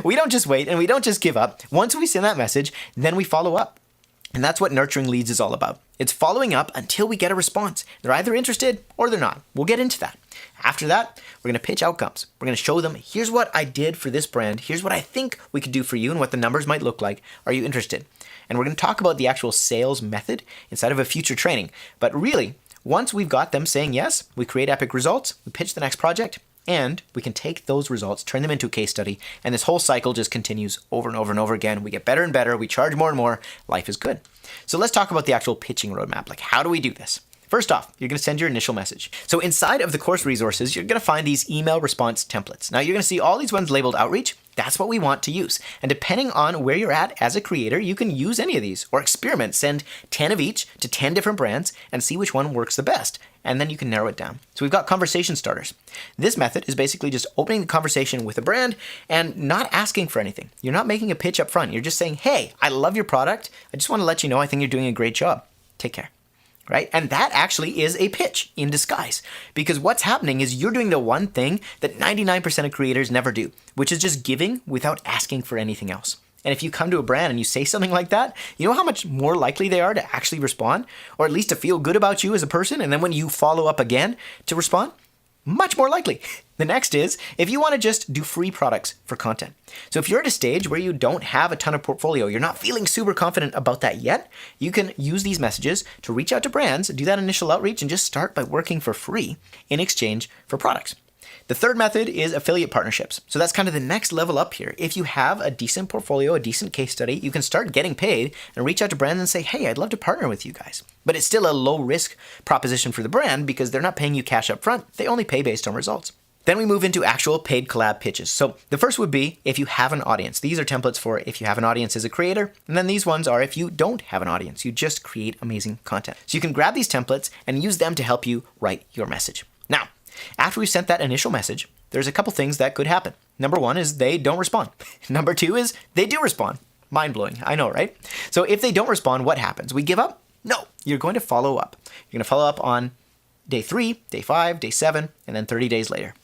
we don't just wait and we don't just give up. Once we send that message, then we follow up. And that's what nurturing leads is all about. It's following up until we get a response. They're either interested or they're not. We'll get into that. After that, we're going to pitch outcomes. We're going to show them, here's what I did for this brand. Here's what I think we could do for you and what the numbers might look like. Are you interested? And we're going to talk about the actual sales method inside of a future training. But really, once we've got them saying yes, we create epic results, we pitch the next project, and we can take those results, turn them into a case study, and this whole cycle just continues over and over and over again. We get better and better, we charge more and more, life is good. So let's talk about the actual pitching roadmap. Like, how do we do this? First off, you're going to send your initial message. So inside of the course resources, you're going to find these email response templates. Now you're going to see all these ones labeled outreach. That's what we want to use. And depending on where you're at as a creator, you can use any of these or experiment. Send 10 of each to 10 different brands and see which one works the best. And then you can narrow it down. So we've got conversation starters. This method is basically just opening the conversation with a brand and not asking for anything. You're not making a pitch up front. You're just saying, hey, I love your product. I just want to let you know I think you're doing a great job. Take care. Right? And that actually is a pitch in disguise, because what's happening is you're doing the one thing that 99% of creators never do, which is just giving without asking for anything else. And if you come to a brand and you say something like that, you know how much more likely they are to actually respond, or at least to feel good about you as a person. And then when you follow up again to respond, much more likely. The next is if you want to just do free products for content. So if you're at a stage where you don't have a ton of portfolio, you're not feeling super confident about that yet, you can use these messages to reach out to brands, do that initial outreach, and just start by working for free in exchange for products. The third method is affiliate partnerships. So that's kind of the next level up here. If you have a decent portfolio, a decent case study, you can start getting paid and reach out to brands and say, hey, I'd love to partner with you guys. But it's still a low risk proposition for the brand because they're not paying you cash up front. They only pay based on results. Then we move into actual paid collab pitches. So the first would be if you have an audience. These are templates for if you have an audience as a creator. And then these ones are if you don't have an audience, you just create amazing content. So you can grab these templates and use them to help you write your message. Now, after we've sent that initial message, there's a couple things that could happen. Number one is they don't respond. Number two is they do respond. Mind-blowing, I know, right? So if they don't respond, what happens? We give up? No, you're going to follow up. You're going to follow up on day 3, day 5, day 7, and then 30 days later.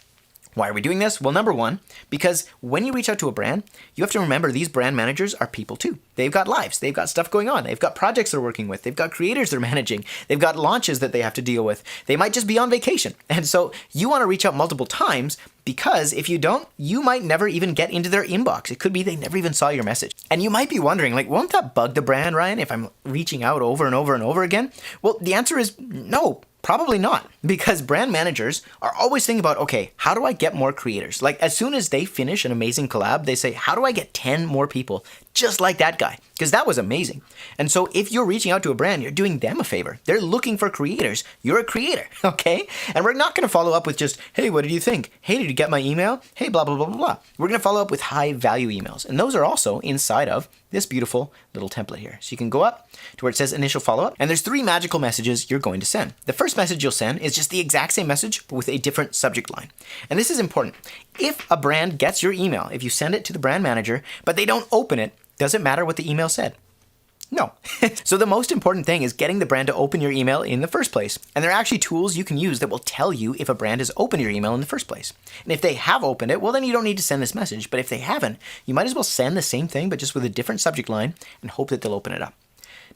Why are we doing this? Well, number one, because when you reach out to a brand, you have to remember these brand managers are people too. They've got lives. They've got stuff going on. They've got projects they're working with. They've got creators they're managing. They've got launches that they have to deal with. They might just be on vacation. And so you want to reach out multiple times because if you don't, you might never even get into their inbox. It could be they never even saw your message. And you might be wondering, like, won't that bug the brand, Ryan, if I'm reaching out over and over and over again? Well, the answer is no. Probably not, because brand managers are always thinking about, okay, how do I get more creators? Like as soon as they finish an amazing collab, they say, how do I get 10 more people just like that guy? Because that was amazing. And so if you're reaching out to a brand, you're doing them a favor. They're looking for creators. You're a creator, okay? And we're not going to follow up with just, hey, what did you think? Hey, did you get my email? Hey, blah, blah, blah, blah, blah. We're going to follow up with high value emails. And those are also inside of this beautiful little template here. So you can go up to where it says initial follow-up, and there's 3 magical messages you're going to send. The first message you'll send is just the exact same message, but with a different subject line. And this is important. If a brand gets your email, if you send it to the brand manager, but they don't open it, doesn't matter what the email said. No. So the most important thing is getting the brand to open your email in the first place. And there are actually tools you can use that will tell you if a brand has opened your email in the first place. And if they have opened it, well, then you don't need to send this message. But if they haven't, you might as well send the same thing, but just with a different subject line and hope that they'll open it up.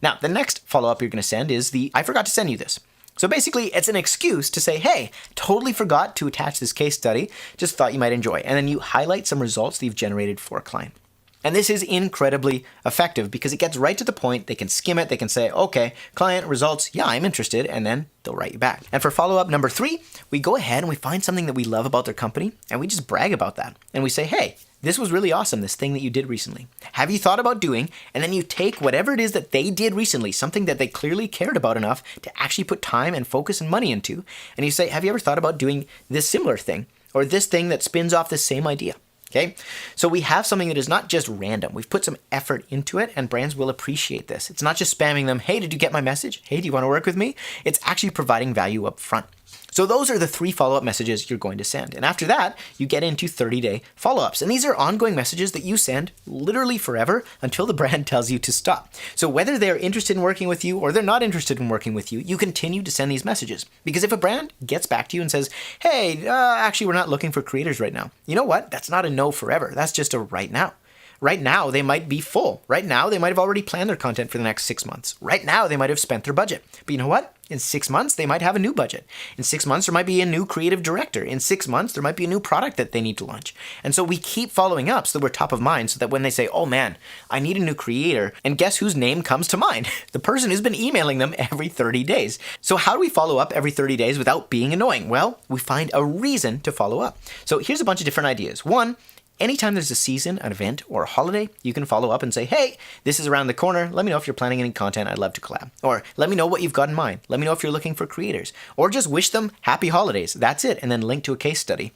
Now, the next follow-up you're going to send is the I forgot to send you this. So basically, it's an excuse to say, hey, totally forgot to attach this case study, just thought you might enjoy. And then you highlight some results that you've generated for a client. And this is incredibly effective because it gets right to the point. They can skim it. They can say, okay, client results, yeah, I'm interested. And then they'll write you back. And for follow-up number 3, we go ahead and we find something that we love about their company and we just brag about that. And we say, hey, this was really awesome, this thing that you did recently. Have you thought about doing? And then you take whatever it is that they did recently, something that they clearly cared about enough to actually put time and focus and money into. And you say, have you ever thought about doing this similar thing or this thing that spins off this same idea? Okay, so we have something that is not just random. We've put some effort into it and brands will appreciate this. It's not just spamming them, hey, did you get my message? Hey, do you want to work with me? It's actually providing value up front. So those are the 3 follow-up messages you're going to send. And after that, you get into 30-day follow-ups. And these are ongoing messages that you send literally forever until the brand tells you to stop. So whether they're interested in working with you or they're not interested in working with you, you continue to send these messages. Because if a brand gets back to you and says, hey, actually, we're not looking for creators right now. You know what? That's not a no forever. That's just a right now. Right now, they might be full. Right now, they might have already planned their content for the next 6 months. Right now, they might have spent their budget. But you know what? In 6 months, they might have a new budget. In 6 months, there might be a new creative director. In 6 months, there might be a new product that they need to launch. And so we keep following up so that we're top of mind so that when they say, oh man, I need a new creator, and guess whose name comes to mind? The person who's been emailing them every 30 days. So how do we follow up every 30 days without being annoying? Well, we find a reason to follow up. So here's a bunch of different ideas. 1, anytime there's a season, an event, or a holiday, you can follow up and say, hey, this is around the corner. Let me know if you're planning any content. I'd love to collab. Or let me know what you've got in mind. Let me know if you're looking for creators. Or just wish them happy holidays. That's it. And then link to a case study.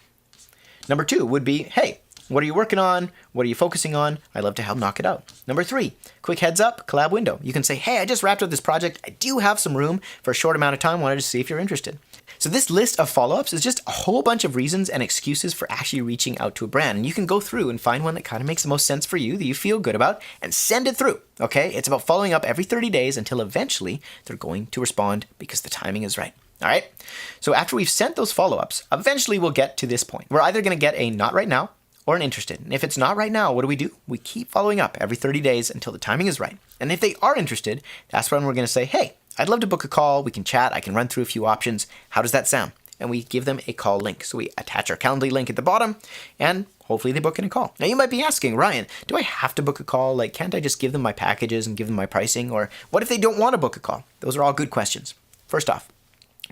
Number 2 would be, hey, what are you working on? What are you focusing on? I'd love to help knock it out. Number 3, quick heads up, collab window. You can say, hey, I just wrapped up this project. I do have some room for a short amount of time. Wanted to see if you're interested. So this list of follow-ups is just a whole bunch of reasons and excuses for actually reaching out to a brand. And you can go through and find one that kind of makes the most sense for you, that you feel good about, and send it through, okay? It's about following up every 30 days until eventually they're going to respond because the timing is right, all right? So after we've sent those follow-ups, eventually we'll get to this point. We're either going to get a not right now or an interested. And if it's not right now, what do? We keep following up every 30 days until the timing is right. And if they are interested, that's when we're going to say, hey, I'd love to book a call. We can chat. I can run through a few options. How does that sound? And we give them a call link. So we attach our Calendly link at the bottom and hopefully they book in a call. Now you might be asking, Ryan, do I have to book a call? Like, can't I just give them my packages and give them my pricing? Or what if they don't want to book a call? Those are all good questions. First off,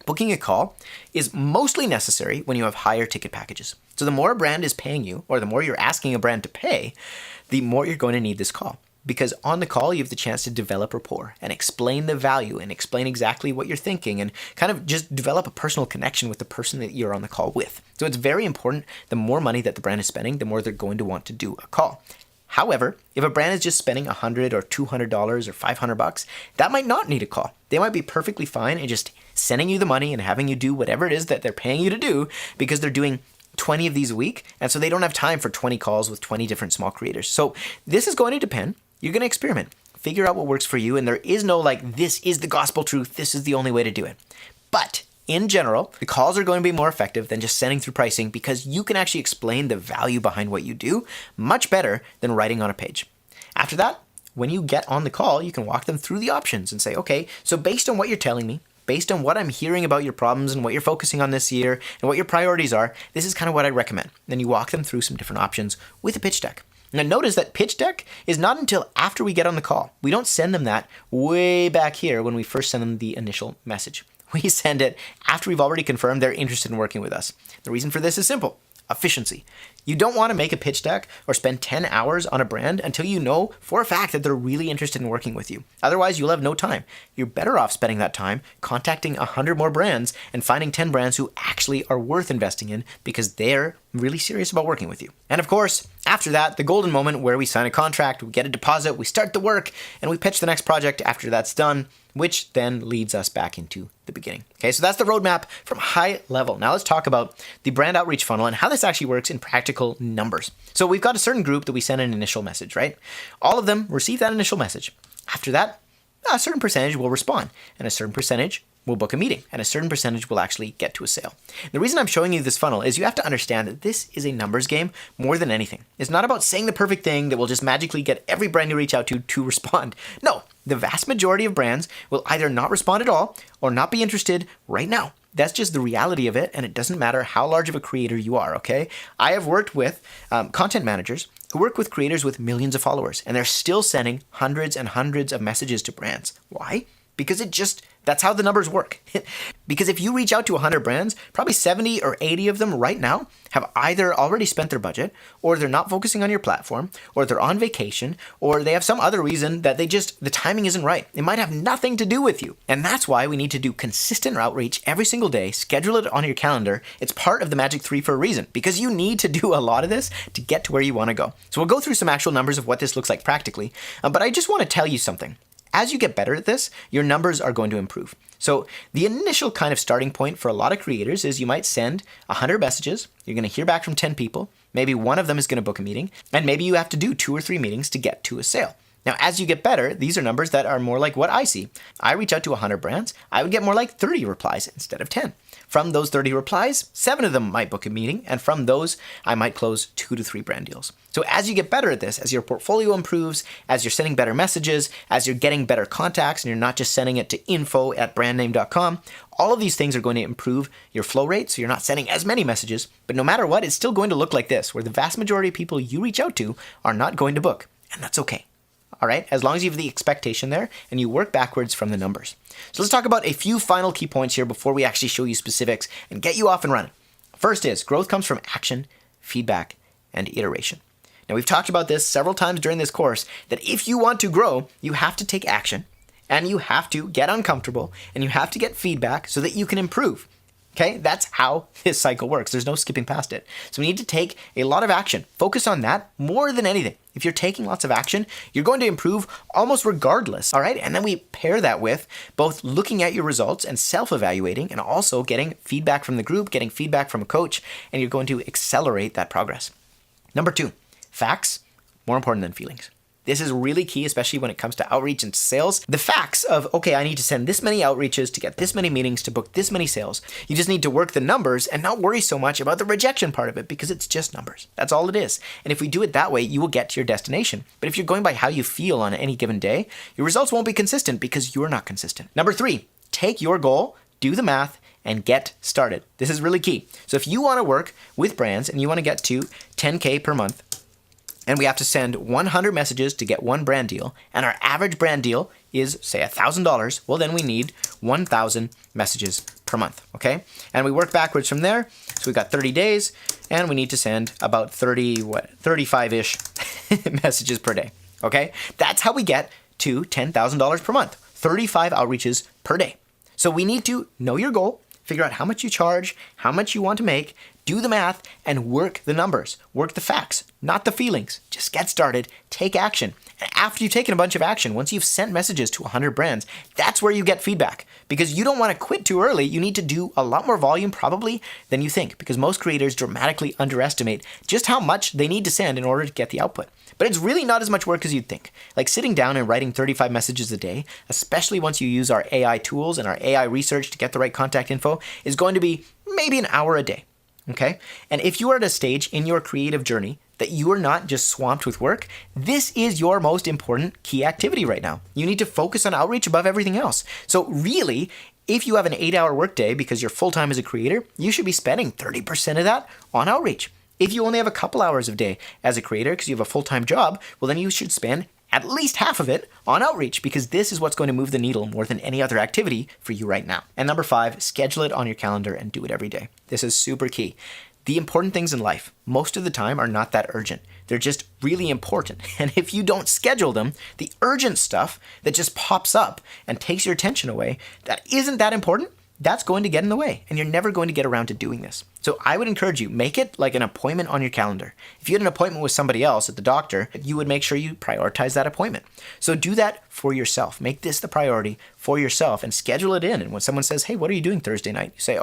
booking a call is mostly necessary when you have higher ticket packages. So the more a brand is paying you, or the more you're asking a brand to pay, the more you're going to need this call. Because on the call, you have the chance to develop rapport and explain the value and explain exactly what you're thinking and kind of just develop a personal connection with the person that you're on the call with. So it's very important. The more money that the brand is spending, the more they're going to want to do a call. However, if a brand is just spending $100 or $200 or $500, that might not need a call. They might be perfectly fine in just sending you the money and having you do whatever it is that they're paying you to do because they're doing 20 of these a week. And so they don't have time for 20 calls with 20 different small creators. So this is going to depend. You're going to experiment, figure out what works for you. And there is no like, this is the gospel truth. This is the only way to do it. But in general, the calls are going to be more effective than just sending through pricing because you can actually explain the value behind what you do much better than writing on a page. After that, when you get on the call, you can walk them through the options and say, okay, so based on what you're telling me, based on what I'm hearing about your problems and what you're focusing on this year and what your priorities are, this is kind of what I recommend. Then you walk them through some different options with a pitch deck. Now notice that pitch deck is not until after we get on the call. We don't send them that way back here when we first send them the initial message. We send it after we've already confirmed they're interested in working with us. The reason for this is simple. Efficiency. You don't want to make a pitch deck or spend 10 hours on a brand until you know for a fact that they're really interested in working with you. Otherwise, you'll have no time. You're better off spending that time contacting 100 more brands and finding 10 brands who actually are worth investing in because they're really serious about working with you. And of course, after that, the golden moment where we sign a contract, we get a deposit, we start the work, and we pitch the next project after that's done, which then leads us back into the beginning. Okay, so that's the roadmap from high level. Now let's talk about the brand outreach funnel and how this actually works in practical numbers. So we've got a certain group that we send an initial message, right? All of them receive that initial message. After that, a certain percentage will respond, and a certain percentage will book a meeting, and a certain percentage will actually get to a sale. The reason I'm showing you this funnel is you have to understand that this is a numbers game more than anything. It's not about saying the perfect thing that will just magically get every brand you reach out to respond. No, the vast majority of brands will either not respond at all or not be interested right now. That's just the reality of it, and it doesn't matter how large of a creator you are, okay? I have worked with content managers who work with creators with millions of followers, and they're still sending hundreds and hundreds of messages to brands. Why? Because that's how the numbers work. Because if you reach out to 100 brands, probably 70 or 80 of them right now have either already spent their budget, or they're not focusing on your platform, or they're on vacation, or they have some other reason that the timing isn't right. It might have nothing to do with you. And that's why we need to do consistent outreach every single day, schedule it on your calendar. It's part of the Magic 3 for a reason, because you need to do a lot of this to get to where you want to go. So we'll go through some actual numbers of what this looks like practically, but I just want to tell you something. As you get better at this, your numbers are going to improve. So the initial kind of starting point for a lot of creators is you might send 100 messages. You're going to hear back from 10 people. Maybe one of them is going to book a meeting, and maybe you have to do 2 or 3 meetings to get to a sale. Now, as you get better, these are numbers that are more like what I see. I reach out to 100 brands. I would get more like 30 replies instead of 10. From those 30 replies, 7 of them might book a meeting, and from those, I might close 2 to 3 brand deals. So as you get better at this, as your portfolio improves, as you're sending better messages, as you're getting better contacts, and you're not just sending it to info@brandname.com, all of these things are going to improve your flow rate, so you're not sending as many messages. But no matter what, it's still going to look like this, where the vast majority of people you reach out to are not going to book, and that's okay. All right, as long as you have the expectation there and you work backwards from the numbers. So let's talk about a few final key points here before we actually show you specifics and get you off and running. First is growth comes from action, feedback, and iteration. Now, we've talked about this several times during this course, that if you want to grow, you have to take action, and you have to get uncomfortable, and you have to get feedback so that you can improve. Okay, that's how this cycle works. There's no skipping past it. So we need to take a lot of action. Focus on that more than anything. If you're taking lots of action, you're going to improve almost regardless, all right? And then we pair that with both looking at your results and self-evaluating, and also getting feedback from the group, getting feedback from a coach, and you're going to accelerate that progress. Number 2, facts, more important than feelings. This is really key, especially when it comes to outreach and sales. The facts of, okay, I need to send this many outreaches to get this many meetings to book this many sales. You just need to work the numbers and not worry so much about the rejection part of it, because it's just numbers. That's all it is. And if we do it that way, you will get to your destination. But if you're going by how you feel on any given day, your results won't be consistent because you're not consistent. Number 3, take your goal, do the math, and get started. This is really key. So if you want to work with brands and you want to get to 10K per month, and we have to send 100 messages to get 1 brand deal, and our average brand deal is, say, $1,000, well, then we need 1,000 messages per month, okay? And we work backwards from there. So we've got 30 days, and we need to send about 35-ish messages per day, okay? That's how we get to $10,000 per month, 35 outreaches per day. So we need to know your goal, figure out how much you charge, how much you want to make, do the math, and work the numbers. Work the facts, not the feelings. Just get started, take action. And after you've taken a bunch of action, once you've sent messages to 100 brands, that's where you get feedback. Because you don't want to quit too early. You need to do a lot more volume probably than you think, because most creators dramatically underestimate just how much they need to send in order to get the output. But it's really not as much work as you'd think. Like sitting down and writing 35 messages a day, especially once you use our AI tools and our AI research to get the right contact info, is going to be maybe an hour a day. Okay? And if you are at a stage in your creative journey that you are not just swamped with work, this is your most important key activity right now. You need to focus on outreach above everything else. So really, if you have an 8-hour workday because you're full-time as a creator, you should be spending 30% of that on outreach. If you only have a couple hours a day as a creator because you have a full-time job, well, then you should spend at least half of it on outreach, because this is what's going to move the needle more than any other activity for you right now. And number 5, schedule it on your calendar and do it every day. This is super key. The important things in life, most of the time, are not that urgent. They're just really important. And if you don't schedule them, the urgent stuff that just pops up and takes your attention away, that isn't that important, that's going to get in the way, and you're never going to get around to doing this. So I would encourage you, make it like an appointment on your calendar. If you had an appointment with somebody else at the doctor, you would make sure you prioritize that appointment. So do that for yourself. Make this the priority for yourself and schedule it in. And when someone says, hey, what are you doing Thursday night? You say,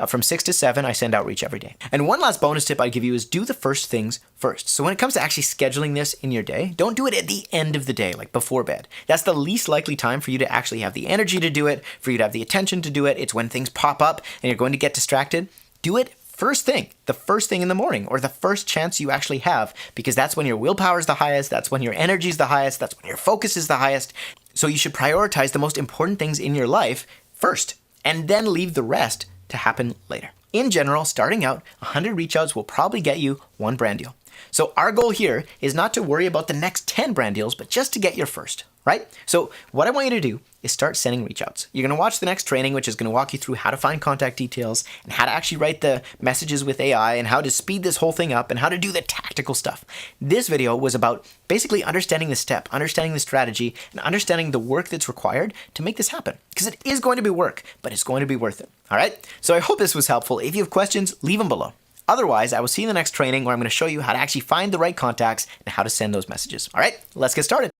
from 6 to 7, I send outreach every day. And one last bonus tip I give you is do the first things first. So when it comes to actually scheduling this in your day, don't do it at the end of the day, like before bed. That's the least likely time for you to actually have the energy to do it, for you to have the attention to do it. It's when things pop up and you're going to get distracted. Do it first thing, the first thing in the morning, or the first chance you actually have, because that's when your willpower is the highest, that's when your energy is the highest, that's when your focus is the highest. So you should prioritize the most important things in your life first, and then leave the rest to happen later. In general, starting out, 100 reach outs will probably get you 1 brand deal. So our goal here is not to worry about the next 10 brand deals, but just to get your first, right? So what I want you to do is start sending reach outs. You're going to watch the next training, which is going to walk you through how to find contact details and how to actually write the messages with AI and how to speed this whole thing up and how to do the tactical stuff. This video was about basically understanding the step, understanding the strategy, and understanding the work that's required to make this happen. Because it is going to be work, but it's going to be worth it. All right? So I hope this was helpful. If you have questions, leave them below. Otherwise, I will see you in the next training where I'm going to show you how to actually find the right contacts and how to send those messages. All right, let's get started.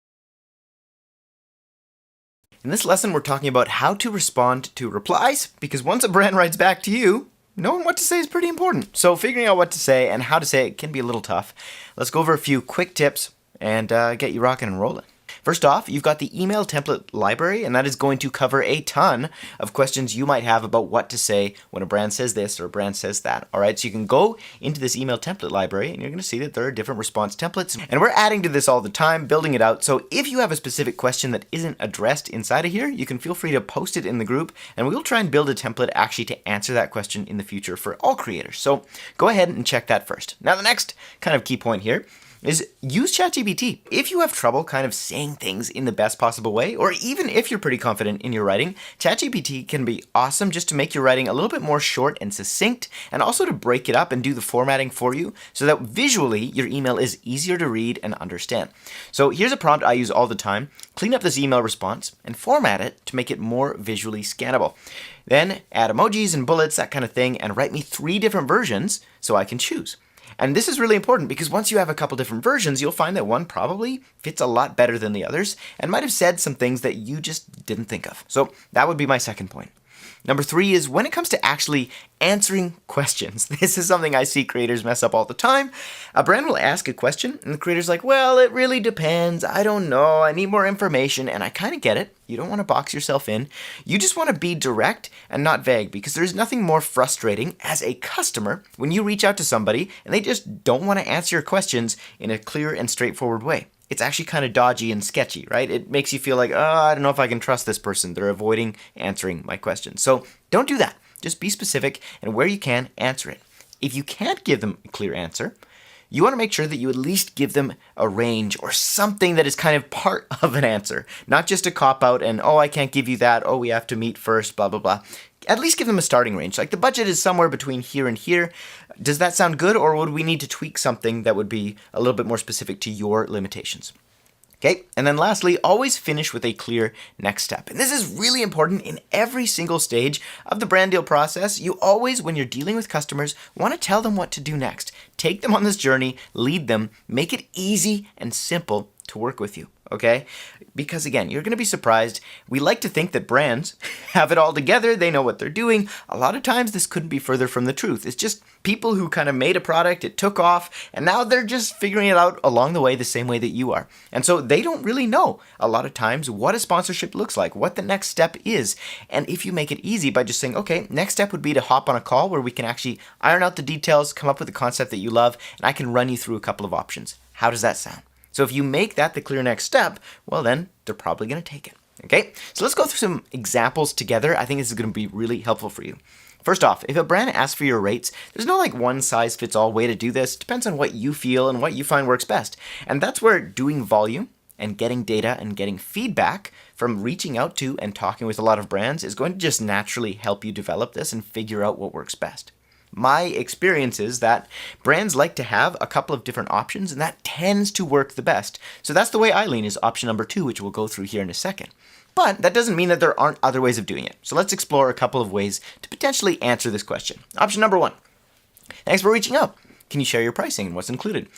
In this lesson, we're talking about how to respond to replies, because once a brand writes back to you, knowing what to say is pretty important. So figuring out what to say and how to say it can be a little tough. Let's go over a few quick tips and get you rocking and rolling. First off, you've got the email template library, and that is going to cover a ton of questions you might have about what to say when a brand says this or a brand says that. All right, so you can go into this email template library, and you're going to see that there are different response templates, and we're adding to this all the time, building it out. So if you have a specific question that isn't addressed inside of here, you can feel free to post it in the group, and we'll try and build a template actually to answer that question in the future for all creators. So go ahead and check that first. Now, the next kind of key point here is use ChatGPT. If you have trouble kind of saying things in the best possible way, or even if you're pretty confident in your writing, ChatGPT can be awesome just to make your writing a little bit more short and succinct, and also to break it up and do the formatting for you so that visually your email is easier to read and understand. So here's a prompt I use all the time. Clean up this email response and format it to make it more visually scannable. Then add emojis and bullets, that kind of thing, and write me 3 different versions so I can choose. And this is really important because once you have a couple different versions, you'll find that one probably fits a lot better than the others and might have said some things that you just didn't think of. So that would be my second point. Number 3 is when it comes to actually answering questions. This is something I see creators mess up all the time. A brand will ask a question and the creator's like, well, it really depends. I don't know. I need more information. And I kind of get it. You don't want to box yourself in. You just want to be direct and not vague, because there's nothing more frustrating as a customer when you reach out to somebody and they just don't want to answer your questions in a clear and straightforward way. It's actually kind of dodgy and sketchy, right? It makes you feel like, I don't know if I can trust this person. They're avoiding answering my questions. So don't do that. Just be specific, and where you can, answer it. If you can't give them a clear answer, you want to make sure that you at least give them a range or something that is kind of part of an answer, not just a cop-out and, I can't give you that, we have to meet first, blah, blah, blah. At least give them a starting range. Like the budget is somewhere between here and here. Does that sound good, or would we need to tweak something that would be a little bit more specific to your limitations? Okay, and then lastly, always finish with a clear next step. And this is really important in every single stage of the brand deal process. You always, when you're dealing with customers, want to tell them what to do next. Take them on this journey, lead them, make it easy and simple to work with you. Okay? Because again, you're going to be surprised. We like to think that brands have it all together. They know what they're doing. A lot of times this couldn't be further from the truth. It's just people who kind of made a product, it took off, and now they're just figuring it out along the way the same way that you are. And so they don't really know a lot of times what a sponsorship looks like, what the next step is. And if you make it easy by just saying, okay, next step would be to hop on a call where we can actually iron out the details, come up with a concept that you love, and I can run you through a couple of options. How does that sound? So if you make that the clear next step, well then, they're probably going to take it. Okay? So let's go through some examples together. I think this is going to be really helpful for you. First off, if a brand asks for your rates, there's no like one size fits all way to do this. It depends on what you feel and what you find works best. And that's where doing volume and getting data and getting feedback from reaching out to and talking with a lot of brands is going to just naturally help you develop this and figure out what works best. My experience is that brands like to have a couple of different options, and that tends to work the best. So that's the way I lean, is option number 2, which we'll go through here in a second. But that doesn't mean that there aren't other ways of doing it. So let's explore a couple of ways to potentially answer this question. Option number 1, Thanks for reaching out. Can you share your pricing and what's included?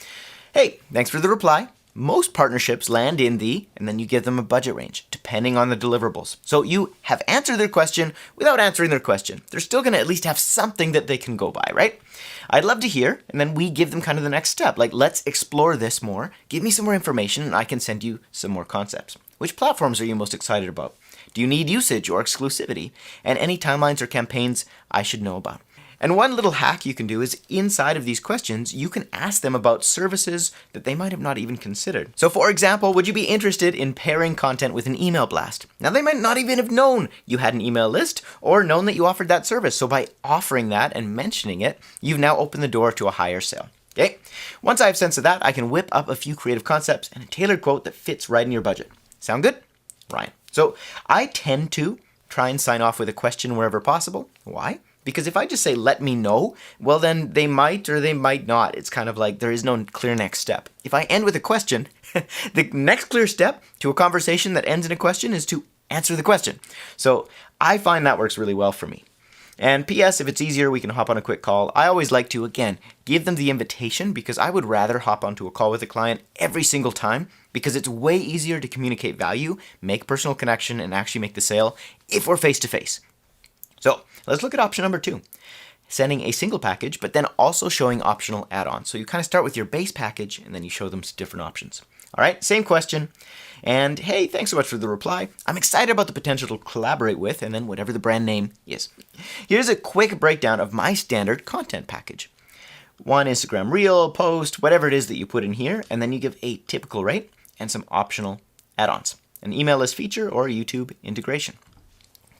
Hey, thanks for the reply. Most partnerships land in the, and then you give them a budget range, depending on the deliverables. So you have answered their question without answering their question. They're still going to at least have something that they can go by, right? I'd love to hear, and then we give them kind of the next step. Like, let's explore this more. Give me some more information, and I can send you some more concepts. Which platforms are you most excited about? Do you need usage or exclusivity? And any timelines or campaigns I should know about? And one little hack you can do is inside of these questions, you can ask them about services that they might have not even considered. So for example, would you be interested in pairing content with an email blast? Now they might not even have known you had an email list or known that you offered that service. So by offering that and mentioning it, you've now opened the door to a higher sale. Okay? Once I have sense of that, I can whip up a few creative concepts and a tailored quote that fits right in your budget. Sound good? Ryan. So I tend to try and sign off with a question wherever possible. Why? Because if I just say, let me know, well, then they might or they might not. It's kind of like there is no clear next step. If I end with a question, the next clear step to a conversation that ends in a question is to answer the question. So I find that works really well for me. And P.S., if it's easier, we can hop on a quick call. I always like to, again, give them the invitation because I would rather hop onto a call with a client every single time because it's way easier to communicate value, make personal connection, and actually make the sale if we're face-to-face. So let's look at option number 2, sending a single package, but then also showing optional add-ons. So you kind of start with your base package and then you show them different options. All right, same question. And hey, thanks so much for the reply. I'm excited about the potential to collaborate with, and then whatever the brand name is. Here's a quick breakdown of my standard content package. One Instagram reel, post, whatever it is that you put in here, and then you give a typical rate and some optional add-ons, an email list feature or a YouTube integration.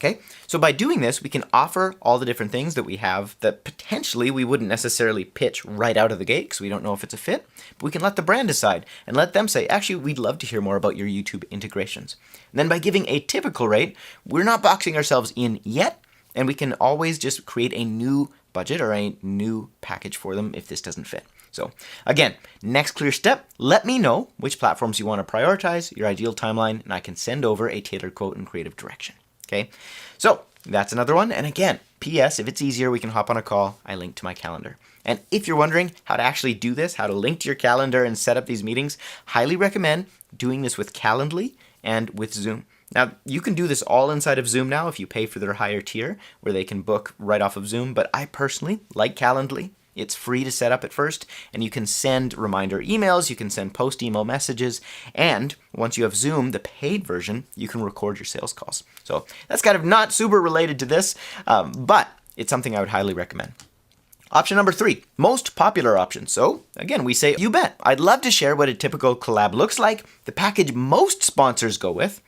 Okay, so by doing this, we can offer all the different things that we have that potentially we wouldn't necessarily pitch right out of the gate because we don't know if it's a fit, but we can let the brand decide and let them say, actually, we'd love to hear more about your YouTube integrations. And then by giving a typical rate, we're not boxing ourselves in yet, and we can always just create a new budget or a new package for them if this doesn't fit. So again, next clear step, let me know which platforms you want to prioritize, your ideal timeline, and I can send over a tailored quote and creative direction. Okay, so that's another one. And again, P.S., if it's easier, we can hop on a call. I link to my calendar. And if you're wondering how to actually do this, how to link to your calendar and set up these meetings, highly recommend doing this with Calendly and with Zoom. Now, you can do this all inside of Zoom now if you pay for their higher tier where they can book right off of Zoom. But I personally like Calendly. It's free to set up at first, and you can send reminder emails, you can send post-email messages, and once you have Zoom, the paid version, you can record your sales calls. So that's kind of not super related to this, but it's something I would highly recommend. Option number 3, most popular option. So again, we say, you bet. I'd love to share what a typical collab looks like. The package most sponsors go with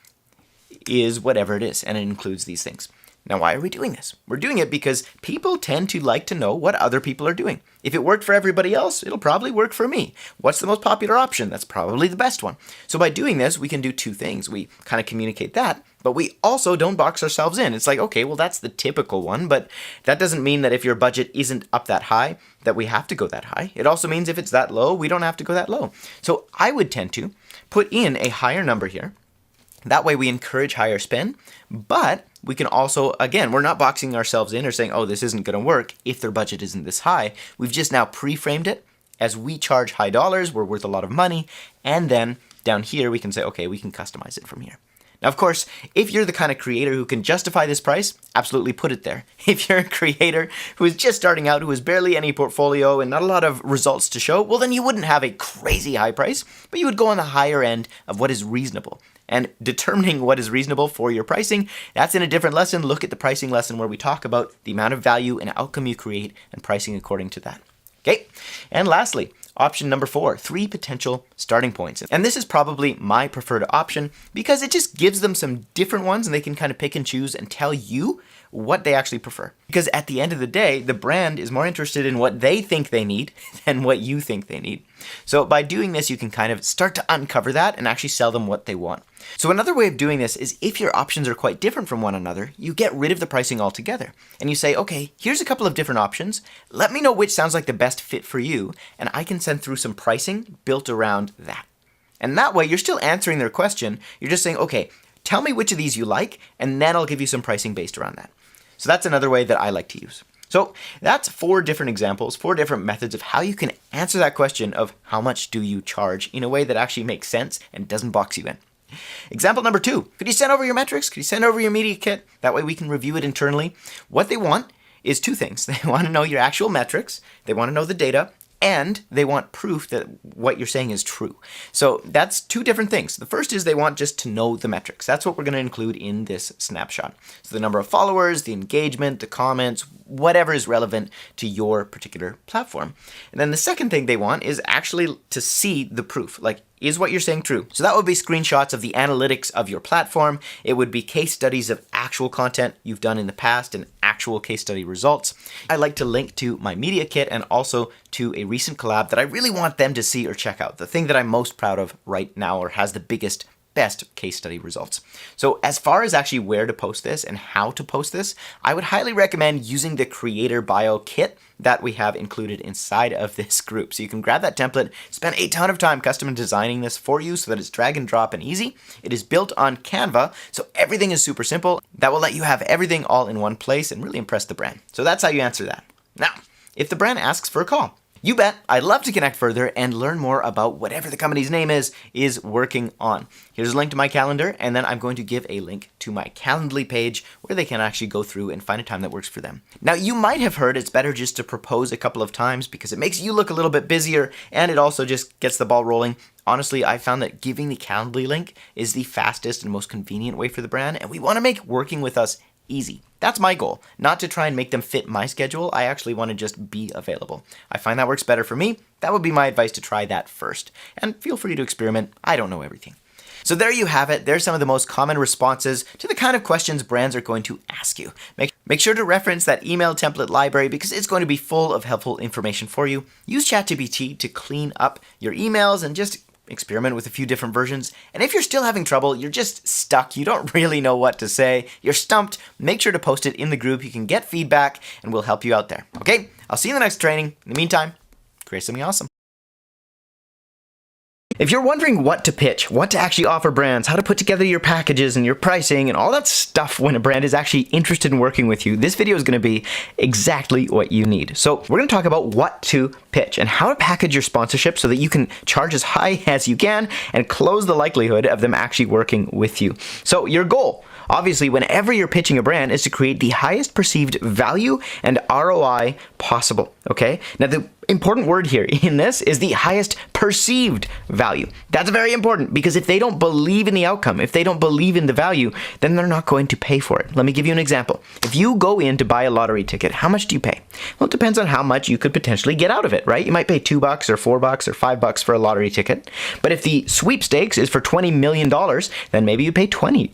is whatever it is, and it includes these things. Now, why are we doing this? We're doing it because people tend to like to know what other people are doing. If it worked for everybody else, it'll probably work for me. What's the most popular option? That's probably the best one. So by doing this, we can do 2 things. We kind of communicate that, but we also don't box ourselves in. It's like, okay, well, that's the typical one, but that doesn't mean that if your budget isn't up that high, that we have to go that high. It also means if it's that low, we don't have to go that low. So I would tend to put in a higher number here. That way we encourage higher spend, but we can also, again, we're not boxing ourselves in or saying, oh, this isn't going to work if their budget isn't this high. We've just now pre-framed it as we charge high dollars, we're worth a lot of money, and then down here we can say, okay, we can customize it from here. Now, of course, if you're the kind of creator who can justify this price, absolutely put it there. If you're a creator who is just starting out, who has barely any portfolio and not a lot of results to show, well, then you wouldn't have a crazy high price, but you would go on the higher end of what is reasonable. And determining what is reasonable for your pricing, that's in a different lesson. Look at the pricing lesson where we talk about the amount of value and outcome you create and pricing according to that. Okay, and lastly, option number 4, 3 potential starting points. And this is probably my preferred option because it just gives them some different ones and they can kind of pick and choose and tell you what they actually prefer. Because at the end of the day, the brand is more interested in what they think they need than what you think they need. So by doing this, you can kind of start to uncover that and actually sell them what they want. So another way of doing this is if your options are quite different from one another, you get rid of the pricing altogether. And you say, okay, here's a couple of different options. Let me know which sounds like the best fit for you, and I can send through some pricing built around that. And that way, you're still answering their question. You're just saying, okay, tell me which of these you like, and then I'll give you some pricing based around that. So that's another way that I like to use. So that's 4 different examples, 4 different methods of how you can answer that question of how much do you charge in a way that actually makes sense and doesn't box you in. Example number 2, could you send over your metrics? Could you send over your media kit? That way we can review it internally. What they want is 2 things. They want to know your actual metrics, they want to know the data, and they want proof that what you're saying is true. So that's 2 different things. The first is they want just to know the metrics. That's what we're going to include in this snapshot. So the number of followers, the engagement, the comments, whatever is relevant to your particular platform. And then the second thing they want is actually to see the proof. Like, is what you're saying true? So that would be screenshots of the analytics of your platform. It would be case studies of actual content you've done in the past and actual case study results. I like to link to my media kit and also to a recent collab that I really want them to see or check out. The thing that I'm most proud of right now or has the best case study results. So as far as actually where to post this and how to post this, I would highly recommend using the creator bio kit that we have included inside of this group. So you can grab that template, spend a ton of time custom designing this for you so that it's drag and drop and easy. It is built on Canva, so everything is super simple. That will let you have everything all in one place and really impress the brand. So that's how you answer that. Now, if the brand asks for a call, you bet, I'd love to connect further and learn more about whatever the company's name is working on. Here's a link to my calendar, and then I'm going to give a link to my Calendly page where they can actually go through and find a time that works for them. Now, you might have heard it's better just to propose a couple of times because it makes you look a little bit busier and it also just gets the ball rolling. Honestly, I found that giving the Calendly link is the fastest and most convenient way for the brand, and we want to make working with us easy. That's my goal, not to try and make them fit my schedule. I actually want to just be available. I find that works better for me. That would be my advice, to try that first. And feel free to experiment. I don't know everything. So there you have it. There's some of the most common responses to the kind of questions brands are going to ask you. Make sure to reference that email template library because it's going to be full of helpful information for you. Use ChatGPT to clean up your emails and just experiment with a few different versions. And if you're still having trouble, you're just stuck, you don't really know what to say, you're stumped, make sure to post it in the group. You can get feedback and we'll help you out there. Okay, I'll see you in the next training. In the meantime, create something awesome. If you're wondering what to pitch, what to actually offer brands, how to put together your packages and your pricing and all that stuff when a brand is actually interested in working with you, this video is going to be exactly what you need. So we're going to talk about what to pitch and how to package your sponsorship so that you can charge as high as you can and close the likelihood of them actually working with you. So your goal, obviously, whenever you're pitching a brand, is to create the highest perceived value and ROI possible, okay? Now, the important word here in this is the highest perceived value. That's very important because if they don't believe in the outcome, if they don't believe in the value, then they're not going to pay for it. Let me give you an example. If you go in to buy a lottery ticket, how much do you pay? Well, it depends on how much you could potentially get out of it, right? You might pay $2 or $4 or $5 for a lottery ticket. But if the sweepstakes is for $20 million, then maybe you pay $20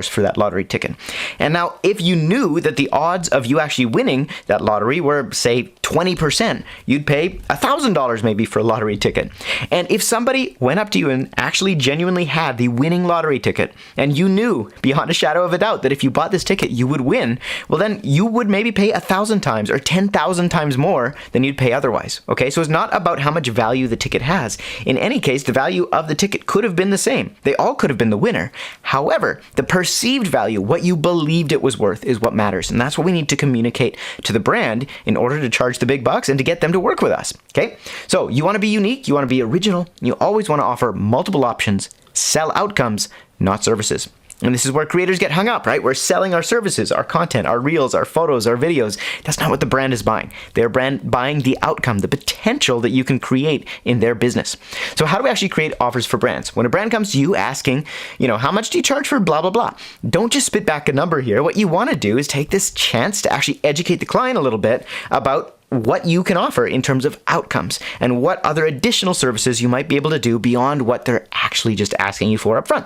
for that lottery ticket. And now, if you knew that the odds of you actually winning that lottery were, say, 20%, you'd pay $1,000 maybe for a lottery ticket. And if somebody went up to you and actually genuinely had the winning lottery ticket, and you knew beyond a shadow of a doubt that if you bought this ticket, you would win, well, then you would maybe pay 1,000 times or 10,000 times more than you'd pay otherwise. Okay, so it's not about how much value the ticket has. In any case, the value of the ticket could have been the same. They all could have been the winner. However, the perceived value, what you believed it was worth, is what matters. And that's what we need to communicate to the brand in order to charge the big bucks and to get them to work with us. Okay? So you want to be unique, you want to be original, and you always want to offer multiple options, sell outcomes, not services. And this is where creators get hung up, right? We're selling our services, our content, our reels, our photos, our videos. That's not what the brand is buying. They're buying the outcome, the potential that you can create in their business. So how do we actually create offers for brands? When a brand comes to you asking, how much do you charge for blah, blah, blah? Don't just spit back a number here. What you want to do is take this chance to actually educate the client a little bit about what you can offer in terms of outcomes and what other additional services you might be able to do beyond what they're actually just asking you for up front.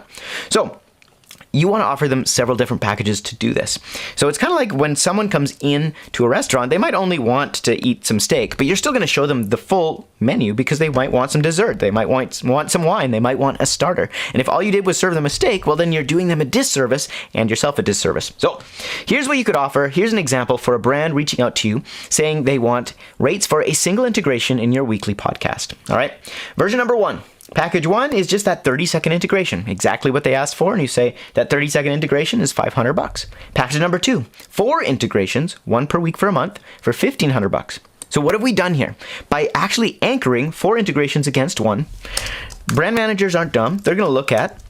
So you want to offer them several different packages to do this. So it's kind of like when someone comes in to a restaurant, they might only want to eat some steak, but you're still going to show them the full menu because they might want some dessert. They might want some wine. They might want a starter. And if all you did was serve them a steak, well, then you're doing them a disservice and yourself a disservice. So here's what you could offer. Here's an example for a brand reaching out to you saying they want rates for a single integration in your weekly podcast. All right. Version number 1. Package 1 is just that 30-second integration, exactly what they asked for, and you say that 30-second integration is $500. Package number 2, 4 integrations, 1 per week for a month, for $1,500. So what have we done here? By actually anchoring 4 integrations against 1, brand managers aren't dumb. They're going to look at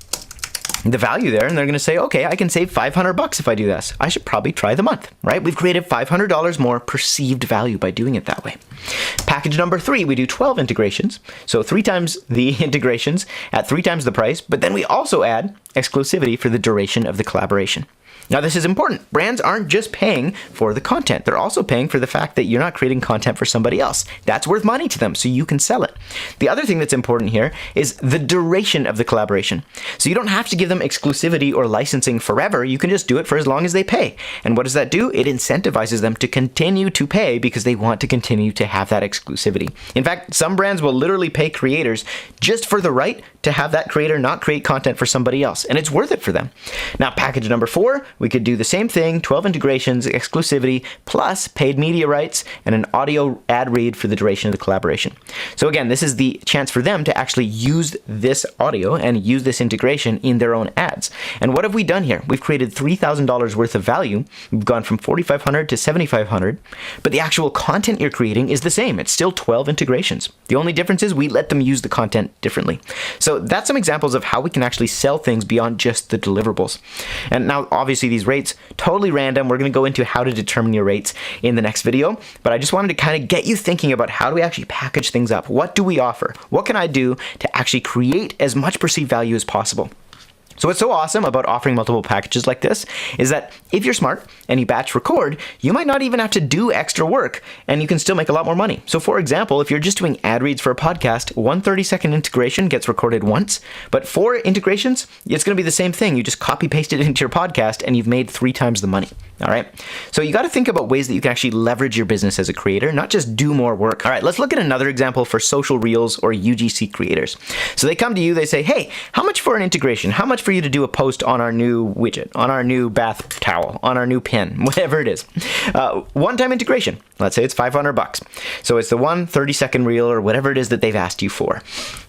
the value there and they're going to say, okay, I can save $500 if I do this. I should probably try the month, right? We've created $500 more perceived value by doing it that way. Package number 3, we do 12 integrations. So 3 times the integrations at 3 times the price, but then we also add exclusivity for the duration of the collaboration. Now, this is important. Brands aren't just paying for the content. They're also paying for the fact that you're not creating content for somebody else. That's worth money to them, so you can sell it. The other thing that's important here is the duration of the collaboration. So you don't have to give them exclusivity or licensing forever. You can just do it for as long as they pay. And what does that do? It incentivizes them to continue to pay because they want to continue to have that exclusivity. In fact, some brands will literally pay creators just for the right to have that creator not create content for somebody else, and it's worth it for them. Now, package number 4, we could do the same thing, 12 integrations, exclusivity, plus paid media rights, and an audio ad read for the duration of the collaboration. So again, this is the chance for them to actually use this audio and use this integration in their own ads. And what have we done here? We've created $3,000 worth of value. We've gone from $4,500 to $7,500, but the actual content you're creating is the same. It's still 12 integrations. The only difference is we let them use the content differently. So that's some examples of how we can actually sell things beyond just the deliverables. And now, obviously, these rates, totally random. We're going to go into how to determine your rates in the next video, but I just wanted to kind of get you thinking about how do we actually package things up? What do we offer? What can I do to actually create as much perceived value as possible? So what's so awesome about offering multiple packages like this is that if you're smart and you batch record, you might not even have to do extra work and you can still make a lot more money. So for example, if you're just doing ad reads for a podcast, 1 30-second integration gets recorded once, but 4 integrations, it's going to be the same thing. You just copy paste it into your podcast and you've made 3 times the money. All right. So you got to think about ways that you can actually leverage your business as a creator, not just do more work. All right, let's look at another example for social reels or UGC creators. So they come to you, they say, hey, how much for an integration? How much for you to do a post on our new widget, on our new bath towel, on our new pin, whatever it is? One-time integration. Let's say it's $500. So it's the 1 30-second reel or whatever it is that they've asked you for.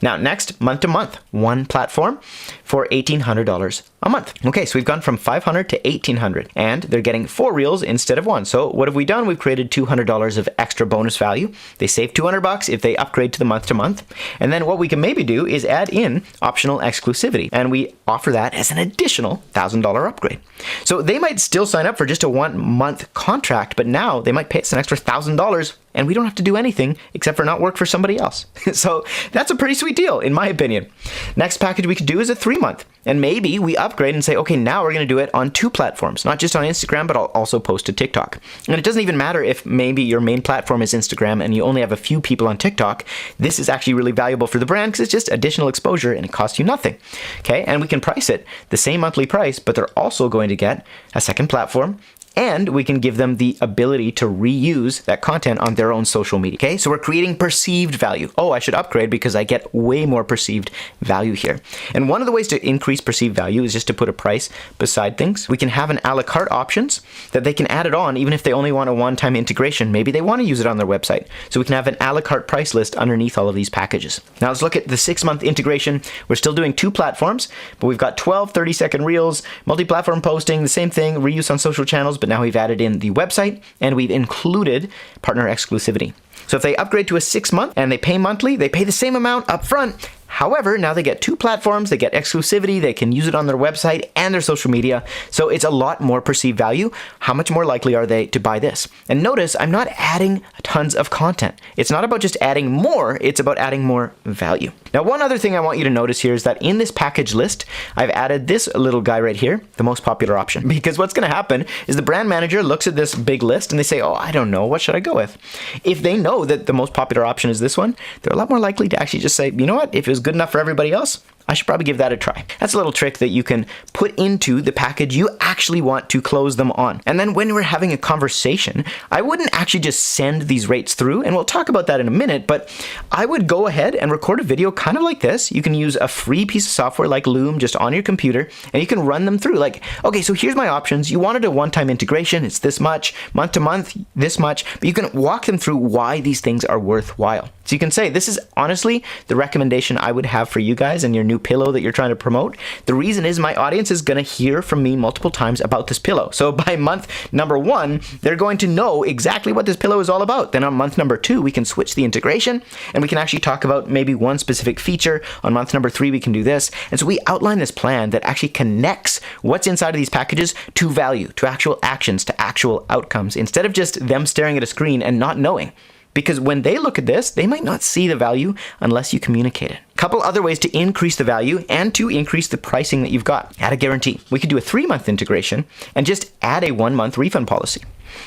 Now, next, month to month, one platform for $1,800 a month. Okay, so we've gone from $500 to $1,800, and they're getting 4 reels instead of 1. So what have we done? We've created $200 of extra bonus value. They save $200 if they upgrade to the month to month. And then what we can maybe do is add in optional exclusivity, and we offer that as an additional $1,000 upgrade. So they might still sign up for just a 1-month contract, but now they might pay us an extra $1,000 and we don't have to do anything except for not work for somebody else. So that's a pretty sweet deal, in my opinion. Next package we could do is a 3-month. And maybe we upgrade and say, okay, now we're going to do it on 2 platforms, not just on Instagram, but I'll also post to TikTok. And it doesn't even matter if maybe your main platform is Instagram and you only have a few people on TikTok. This is actually really valuable for the brand because it's just additional exposure and it costs you nothing. Okay, and we can price it the same monthly price, but they're also going to get a second platform. And we can give them the ability to reuse that content on their own social media. Okay, so we're creating perceived value. Oh, I should upgrade because I get way more perceived value here. And one of the ways to increase perceived value is just to put a price beside things. We can have an a la carte options that they can add it on even if they only want a one-time integration. Maybe they want to use it on their website. So we can have an a la carte price list underneath all of these packages. Now let's look at the 6-month integration. We're still doing 2 platforms, but we've got 12 30-second reels, multi-platform posting, the same thing, reuse on social channels, but now we've added in the website and we've included partner exclusivity. So if they upgrade to a 6-month and they pay monthly, they pay the same amount up front. However, now they get 2 platforms, they get exclusivity, they can use it on their website and their social media. So it's a lot more perceived value. How much more likely are they to buy this? And notice I'm not adding tons of content. It's not about just adding more, it's about adding more value. Now, one other thing I want you to notice here is that in this package list, I've added this little guy right here, the most popular option. Because what's going to happen is the brand manager looks at this big list and they say, oh, I don't know, what should I go with? If they know that the most popular option is this one, they're a lot more likely to actually just say, you know what, if it was good enough for everybody else, I should probably give that a try. That's a little trick that you can put into the package you actually want to close them on. And then when we're having a conversation, I wouldn't actually just send these rates through, and we'll talk about that in a minute, but I would go ahead and record a video kind of like this. You can use a free piece of software like Loom just on your computer, and you can run them through. Like, okay, so here's my options. You wanted a one-time integration, it's this much, month to month, this much, but you can walk them through why these things are worthwhile. So you can say, this is honestly the recommendation I would have for you guys and your new pillow that you're trying to promote. The reason is my audience is going to hear from me multiple times about this pillow. So by month number 1, they're going to know exactly what this pillow is all about. Then on month number 2, we can switch the integration and we can actually talk about maybe one specific feature. On month number 3, we can do this. And so we outline this plan that actually connects what's inside of these packages to value, to actual actions, to actual outcomes, instead of just them staring at a screen and not knowing. Because when they look at this, they might not see the value unless you communicate it. A couple other ways to increase the value and to increase the pricing that you've got. Add a guarantee. We could do a 3-month integration and just add a 1-month refund policy.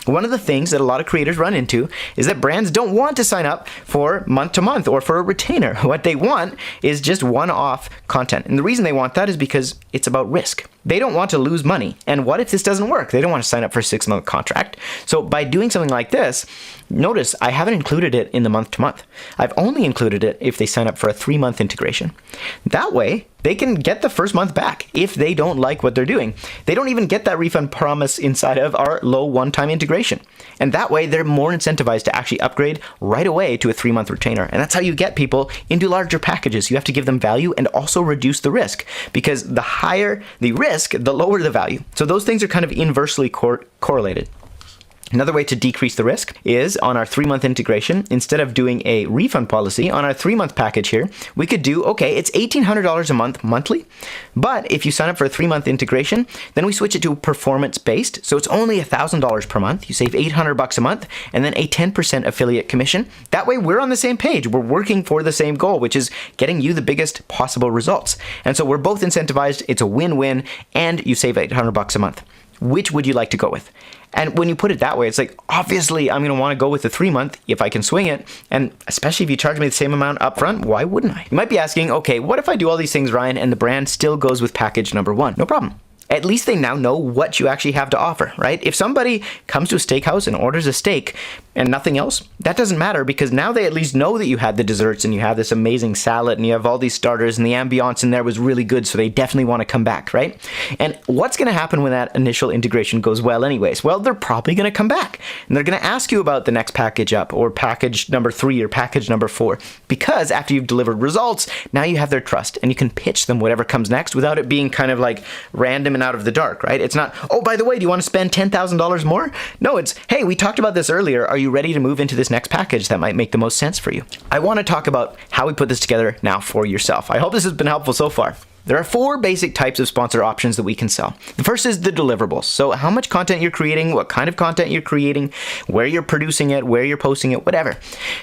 One of the things that a lot of creators run into is that brands don't want to sign up for month to month or for a retainer. What they want is just one-off content. And the reason they want that is because it's about risk. They don't want to lose money. And what if this doesn't work? They don't want to sign up for a 6-month contract. So by doing something like this, notice I haven't included it in the month to month. I've only included it if they sign up for a 3-month integration. That way, they can get the first month back if they don't like what they're doing. They don't even get that refund promise inside of our low one-time integration. And that way, they're more incentivized to actually upgrade right away to a 3-month retainer. And that's how you get people into larger packages. You have to give them value and also reduce the risk, because the higher the risk, the lower the value. So those things are kind of inversely correlated. Another way to decrease the risk is on our 3-month integration. Instead of doing a refund policy on our 3-month package here, we could do, okay, it's $1,800 a month monthly, but if you sign up for a 3-month integration, then we switch it to performance-based. So it's only $1,000 per month. You save $800 a month and then a 10% affiliate commission. That way we're on the same page. We're working for the same goal, which is getting you the biggest possible results. And so we're both incentivized. It's a win-win, and you save $800 a month. Which would you like to go with? And when you put it that way, it's like, obviously, I'm going to want to go with the 3-month if I can swing it. And especially if you charge me the same amount up front, why wouldn't I? You might be asking, okay, what if I do all these things, Ryan, and the brand still goes with package number 1? No problem. At least they now know what you actually have to offer, right? If somebody comes to a steakhouse and orders a steak and nothing else, that doesn't matter, because now they at least know that you had the desserts and you have this amazing salad and you have all these starters and the ambiance in there was really good, so they definitely want to come back, right? And what's going to happen when that initial integration goes well anyways? Well, they're probably going to come back and they're going to ask you about the next package up, or package number 3 or package number 4, because after you've delivered results, now you have their trust and you can pitch them whatever comes next without it being kind of like random and out of the dark, right? It's not, oh, by the way, do you want to spend $10,000 more? No, it's, hey, we talked about this earlier. Are you ready to move into this next package that might make the most sense for you? I want to talk about how we put this together now for yourself. I hope this has been helpful so far. There are 4 basic types of sponsor options that we can sell. The first is the deliverables. So how much content you're creating, what kind of content you're creating, where you're producing it, where you're posting it, whatever.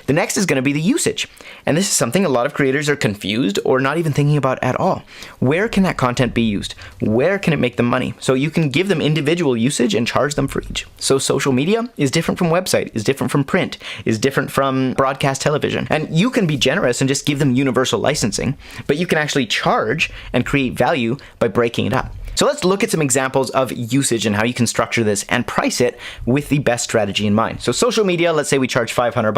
The next is going to be the usage. And this is something a lot of creators are confused or not even thinking about at all. Where can that content be used? Where can it make them money? So you can give them individual usage and charge them for each. So social media is different from website, is different from print, is different from broadcast television. And you can be generous and just give them universal licensing, but you can actually charge and create value by breaking it up. So let's look at some examples of usage and how you can structure this and price it with the best strategy in mind. So social media, let's say we charge $500.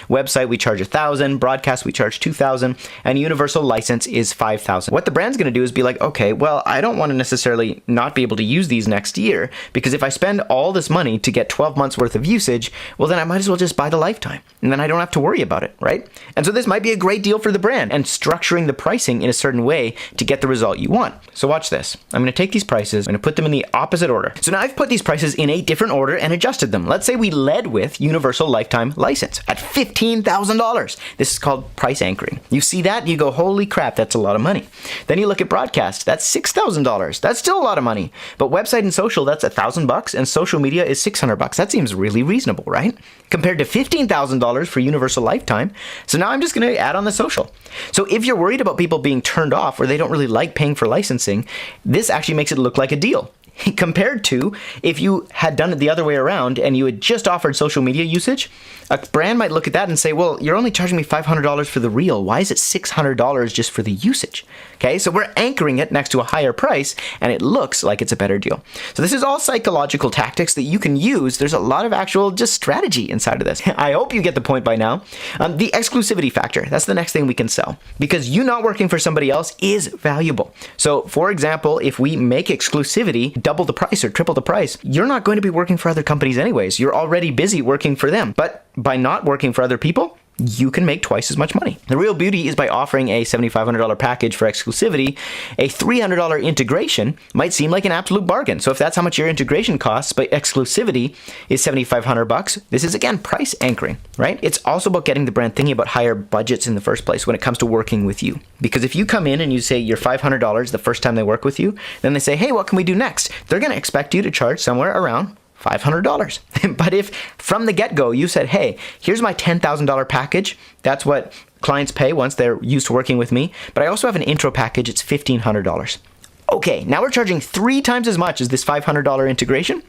Website, we charge $1,000. Broadcast, we charge $2,000. And universal license is $5,000. What the brand's going to do is be like, okay, well, I don't want to necessarily not be able to use these next year, because if I spend all this money to get 12 months worth of usage, well, then I might as well just buy the lifetime. And then I don't have to worry about it, right? And so this might be a great deal for the brand, and structuring the pricing in a certain way to get the result you want. So watch this. I'm going to take these prices, I'm going to put them in the opposite order. So now I've put these prices in a different order and adjusted them. Let's say we led with universal lifetime license at $15,000. This is called price anchoring. You see that, you go, holy crap, that's a lot of money. Then you look at broadcast, that's $6,000. That's still a lot of money. But website and social, that's $1,000, and social media is $600. That seems really reasonable, right? Compared to $15,000 for universal lifetime. So now I'm just going to add on the social. So if you're worried about people being turned off or they don't really like paying for licensing, this actually makes it look like a deal. Compared to if you had done it the other way around and you had just offered social media usage, a brand might look at that and say, well, you're only charging me $500 for the reel. Why is it $600 just for the usage? Okay, so we're anchoring it next to a higher price and it looks like it's a better deal. So this is all psychological tactics that you can use. There's a lot of actual just strategy inside of this. I hope you get the point by now. The exclusivity factor, that's the next thing we can sell, because you not working for somebody else is valuable. So for example, if we make exclusivity double the price or triple the price, you're not going to be working for other companies anyways. You're already busy working for them. But by not working for other people, you can make twice as much money. The real beauty is by offering a $7,500 package for exclusivity, a $300 integration might seem like an absolute bargain. So if that's how much your integration costs, but exclusivity is $7,500, this is again price anchoring, right? It's also about getting the brand thinking about higher budgets in the first place when it comes to working with you. Because if you come in and you say you're $500 the first time they work with you, then they say, hey, what can we do next? They're going to expect you to charge somewhere around $500. But if from the get-go you said, hey, here's my $10,000 package, that's what clients pay once they're used to working with me, but I also have an intro package, it's $1,500. Okay, now we're charging 3 times as much as this $500 integration,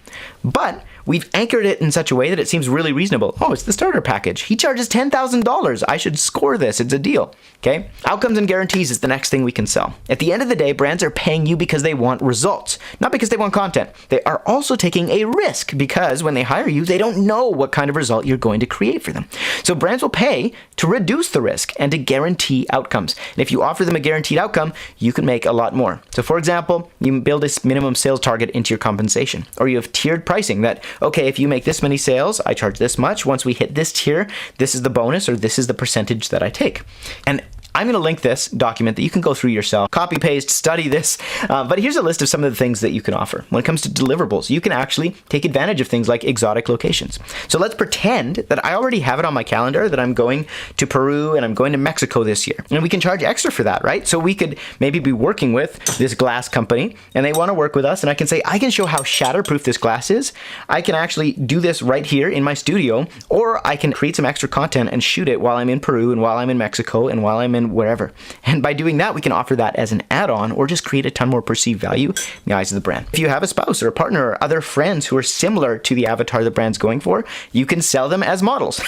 but we've anchored it in such a way that it seems really reasonable. Oh, it's the starter package. He charges $10,000. I should score this. It's a deal. Okay? Outcomes and guarantees is the next thing we can sell. At the end of the day, brands are paying you because they want results, not because they want content. They are also taking a risk because when they hire you, they don't know what kind of result you're going to create for them. So brands will pay to reduce the risk and to guarantee outcomes. And if you offer them a guaranteed outcome, you can make a lot more. So for example, you build a minimum sales target into your compensation, or you have tiered pricing that, okay, if you make this many sales, I charge this much. Once we hit this tier, this is the bonus, or this is the percentage that I take. And I'm going to link this document that you can go through yourself, copy, paste, study this. But here's a list of some of the things that you can offer. When it comes to deliverables, you can actually take advantage of things like exotic locations. So let's pretend that I already have it on my calendar that I'm going to Peru and I'm going to Mexico this year. And we can charge extra for that, right? So we could maybe be working with this glass company and they want to work with us. And I can say, I can show how shatterproof this glass is. I can actually do this right here in my studio, or I can create some extra content and shoot it while I'm in Peru and while I'm in Mexico and while I'm in wherever. And by doing that, we can offer that as an add-on or just create a ton more perceived value in the eyes of the brand. If you have a spouse or a partner or other friends who are similar to the avatar the brand's going for, you can sell them as models.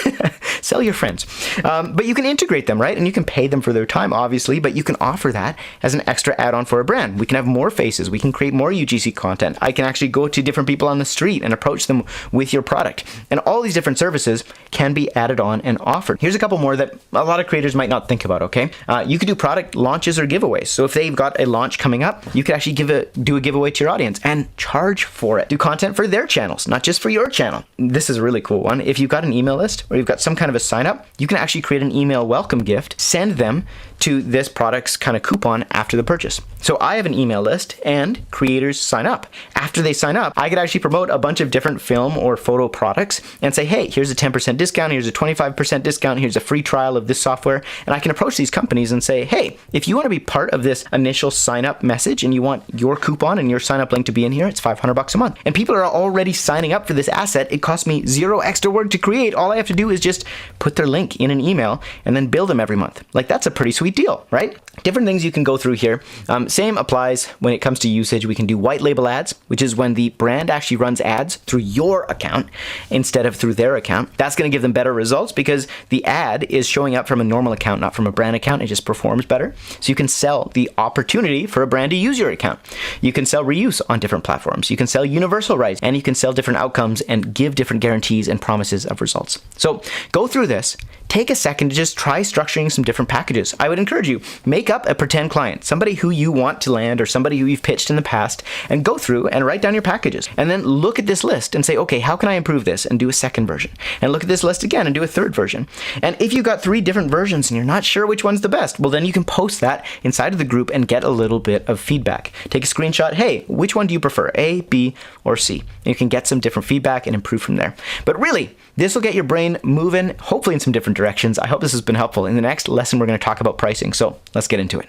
Sell your friends. But you can integrate them, right? And you can pay them for their time, obviously, but you can offer that as an extra add-on for a brand. We can have more faces. We can create more UGC content. I can actually go to different people on the street and approach them with your product. And all these different services can be added on and offered. Here's a couple more that a lot of creators might not think about, okay? You could do product launches or giveaways. So if they've got a launch coming up, you could actually do a giveaway to your audience and charge for it. Do content for their channels, not just for your channel. This is a really cool one. If you've got an email list or you've got some kind of a sign up, you can actually create an email welcome gift, send them to this product's kind of coupon after the purchase. So I have an email list and creators sign up. After they sign up, I could actually promote a bunch of different film or photo products and say, hey, here's a 10% discount, here's a 25% discount, here's a free trial of this software. And I can approach these companies and say, hey, if you want to be part of this initial sign up message and you want your coupon and your sign up link to be in here, it's $500 a month. And people are already signing up for this asset. It costs me 0 extra work to create. All I have to do is just put their link in an email and then bill them every month. Like, that's a pretty sweet deal, right? Different things you can go through here. Same applies when it comes to usage. We can do white label ads, which is when the brand actually runs ads through your account instead of through their account. That's going to give them better results because the ad is showing up from a normal account, not from a brand account. It just performs better. So you can sell the opportunity for a brand to use your account. You can sell reuse on different platforms. You can sell universal rights, and you can sell different outcomes and give different guarantees and promises of results. So go through this. Take a second to just try structuring some different packages. I would encourage you, make up a pretend client, somebody who you want to land or somebody who you've pitched in the past, and go through and write down your packages. And then look at this list and say, okay, how can I improve this? And do a second version. And look at this list again and do a third version. And if you've got 3 different versions and you're not sure which one's the best, well, then you can post that inside of the group and get a little bit of feedback. Take a screenshot. Hey, which one do you prefer? A, B, or C? And you can get some different feedback and improve from there. But really, this will get your brain moving, hopefully in some different directions. I hope this has been helpful. In the next lesson, we're going to talk about pricing. So let's get into it.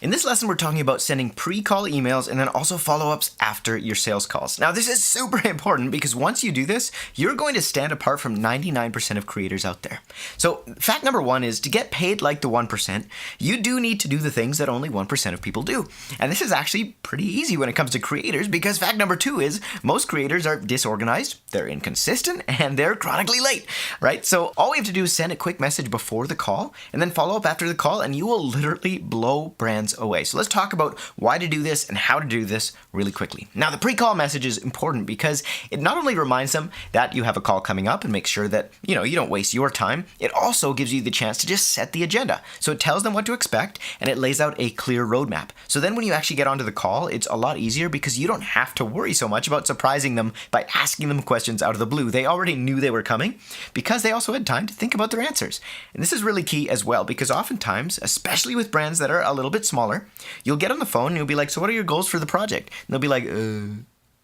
In this lesson, we're talking about sending pre-call emails and then also follow-ups after your sales calls. Now, this is super important because once you do this, you're going to stand apart from 99% of creators out there. So fact number one is to get paid like the 1%, you do need to do the things that only 1% of people do. And this is actually pretty easy when it comes to creators because fact number two is most creators are disorganized, they're inconsistent, and they're chronically late, right? So all we have to do is send a quick message before the call and then follow up after the call, and you will literally blow brands away. So let's talk about why to do this and how to do this really quickly. Now, the pre-call message is important because it not only reminds them that you have a call coming up and makes sure that, you don't waste your time, it also gives you the chance to just set the agenda. So it tells them what to expect and it lays out a clear roadmap. So then when you actually get onto the call, it's a lot easier because you don't have to worry so much about surprising them by asking them questions out of the blue. They already knew they were coming because they also had time to think about their answers. And this is really key as well because oftentimes, especially with brands that are a little bit smaller, you'll get on the phone and you'll be like, so what are your goals for the project? And they'll be like,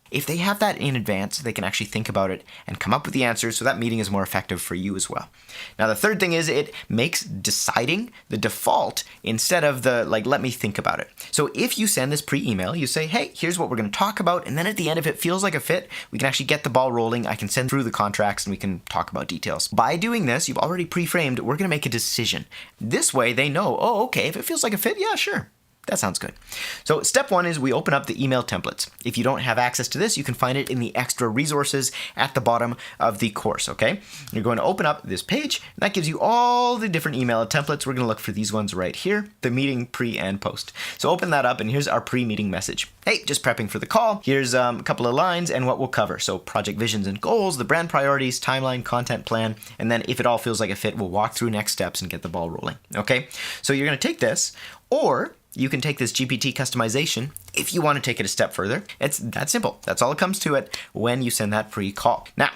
If they have that in advance, they can actually think about it and come up with the answers so that meeting is more effective for you as well. Now, the third thing is it makes deciding the default instead of the, let me think about it. So if you send this pre-email, you say, hey, here's what we're going to talk about. And then at the end, if it feels like a fit, we can actually get the ball rolling. I can send through the contracts and we can talk about details. By doing this, you've already pre-framed, we're going to make a decision. This way they know, oh, okay, if it feels like a fit, yeah, sure. That sounds good. So step one is we open up the email templates. If you don't have access to this, you can find it in the extra resources at the bottom of the course, okay? You're going to open up this page, and that gives you all the different email templates. We're going to look for these ones right here, the meeting, pre, and post. So open that up, and here's our pre-meeting message. Hey, just prepping for the call. Here's a couple of lines and what we'll cover. So project visions and goals, the brand priorities, timeline, content plan, and then if it all feels like a fit, we'll walk through next steps and get the ball rolling, okay? So you're going to take this, or you can take this GPT customization if you want to take it a step further. It's that simple. That's all it comes to it when you send that pre-call. Now,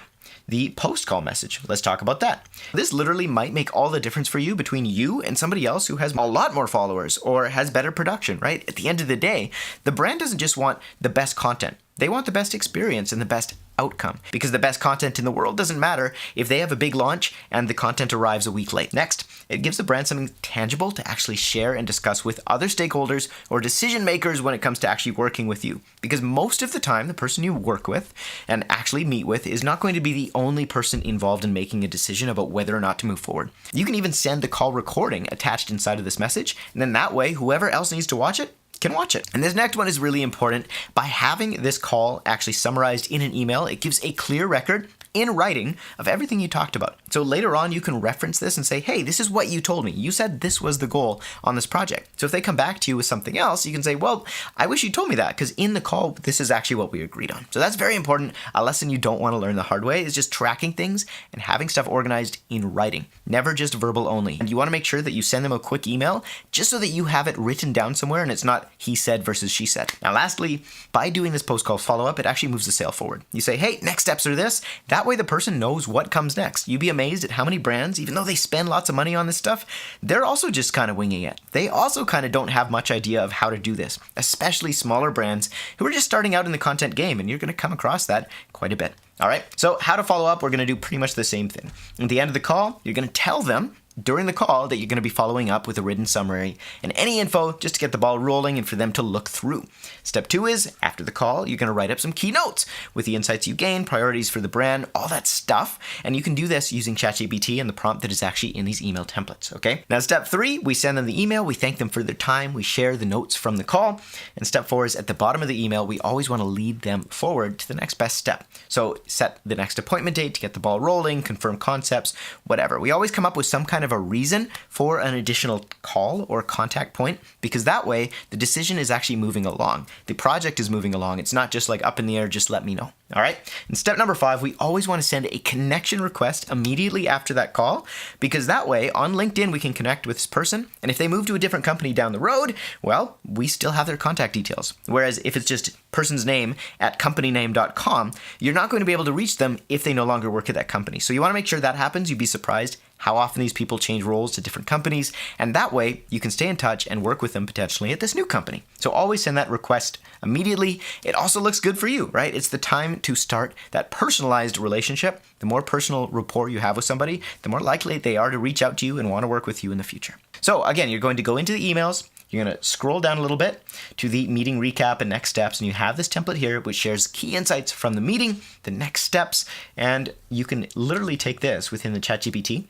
the post-call message, let's talk about that. This literally might make all the difference for you between you and somebody else who has a lot more followers or has better production, right? At the end of the day, the brand doesn't just want the best content. They want the best experience and the best outcome, because the best content in the world doesn't matter if they have a big launch and the content arrives a week late. Next, it gives the brand something tangible to actually share and discuss with other stakeholders or decision makers when it comes to actually working with you. Because most of the time, the person you work with and actually meet with is not going to be the only person involved in making a decision about whether or not to move forward. You can even send the call recording attached inside of this message, and then that way, whoever else needs to watch it can watch it. And this next one is really important. By having this call actually summarized in an email, it gives a clear record in writing of everything you talked about. So later on, you can reference this and say, hey, this is what you told me. You said this was the goal on this project. So if they come back to you with something else, you can say, well, I wish you told me that because in the call, this is actually what we agreed on. So that's very important. A lesson you don't want to learn the hard way is just tracking things and having stuff organized in writing, never just verbal only. And you want to make sure that you send them a quick email just so that you have it written down somewhere and it's not he said versus she said. Now, lastly, by doing this post-call follow-up, it actually moves the sale forward. You say, hey, next steps are this. That way the person knows what comes next. You'd be amazed at how many brands, even though they spend lots of money on this stuff, they're also just kind of winging it. They also kind of don't have much idea of how to do this, especially smaller brands who are just starting out in the content game, and you're going to come across that quite a bit. All right, so how to follow up, we're going to do pretty much the same thing. At the end of the call, you're going to tell them during the call that you're going to be following up with a written summary and any info just to get the ball rolling and for them to look through. Step 2 is, after the call, you're going to write up some key notes with the insights you gain, priorities for the brand, all that stuff. And you can do this using ChatGPT and the prompt that is actually in these email templates, okay? Now, step 3, we send them the email, we thank them for their time, we share the notes from the call. And step 4 is at the bottom of the email, we always want to lead them forward to the next best step. So set the next appointment date to get the ball rolling, confirm concepts, whatever. We always come up with some kind of a reason for an additional call or contact point, because that way the decision is actually moving along. The project is moving along. It's not just like up in the air, just let me know. All right. And step number 5, we always want to send a connection request immediately after that call, because that way on LinkedIn we can connect with this person. And if they move to a different company down the road, well, we still have their contact details. Whereas if it's just person's name at companyname.com, you're not going to be able to reach them if they no longer work at that company. So you want to make sure that happens. You'd be surprised how often these people change roles to different companies, and that way you can stay in touch and work with them potentially at this new company. So always send that request immediately. It also looks good for you, right? It's the time to start that personalized relationship. The more personal rapport you have with somebody, the more likely they are to reach out to you and want to work with you in the future. So again, you're going to go into the emails, you're going to scroll down a little bit to the meeting recap and next steps, and you have this template here which shares key insights from the meeting, the next steps, and you can literally take this within the ChatGPT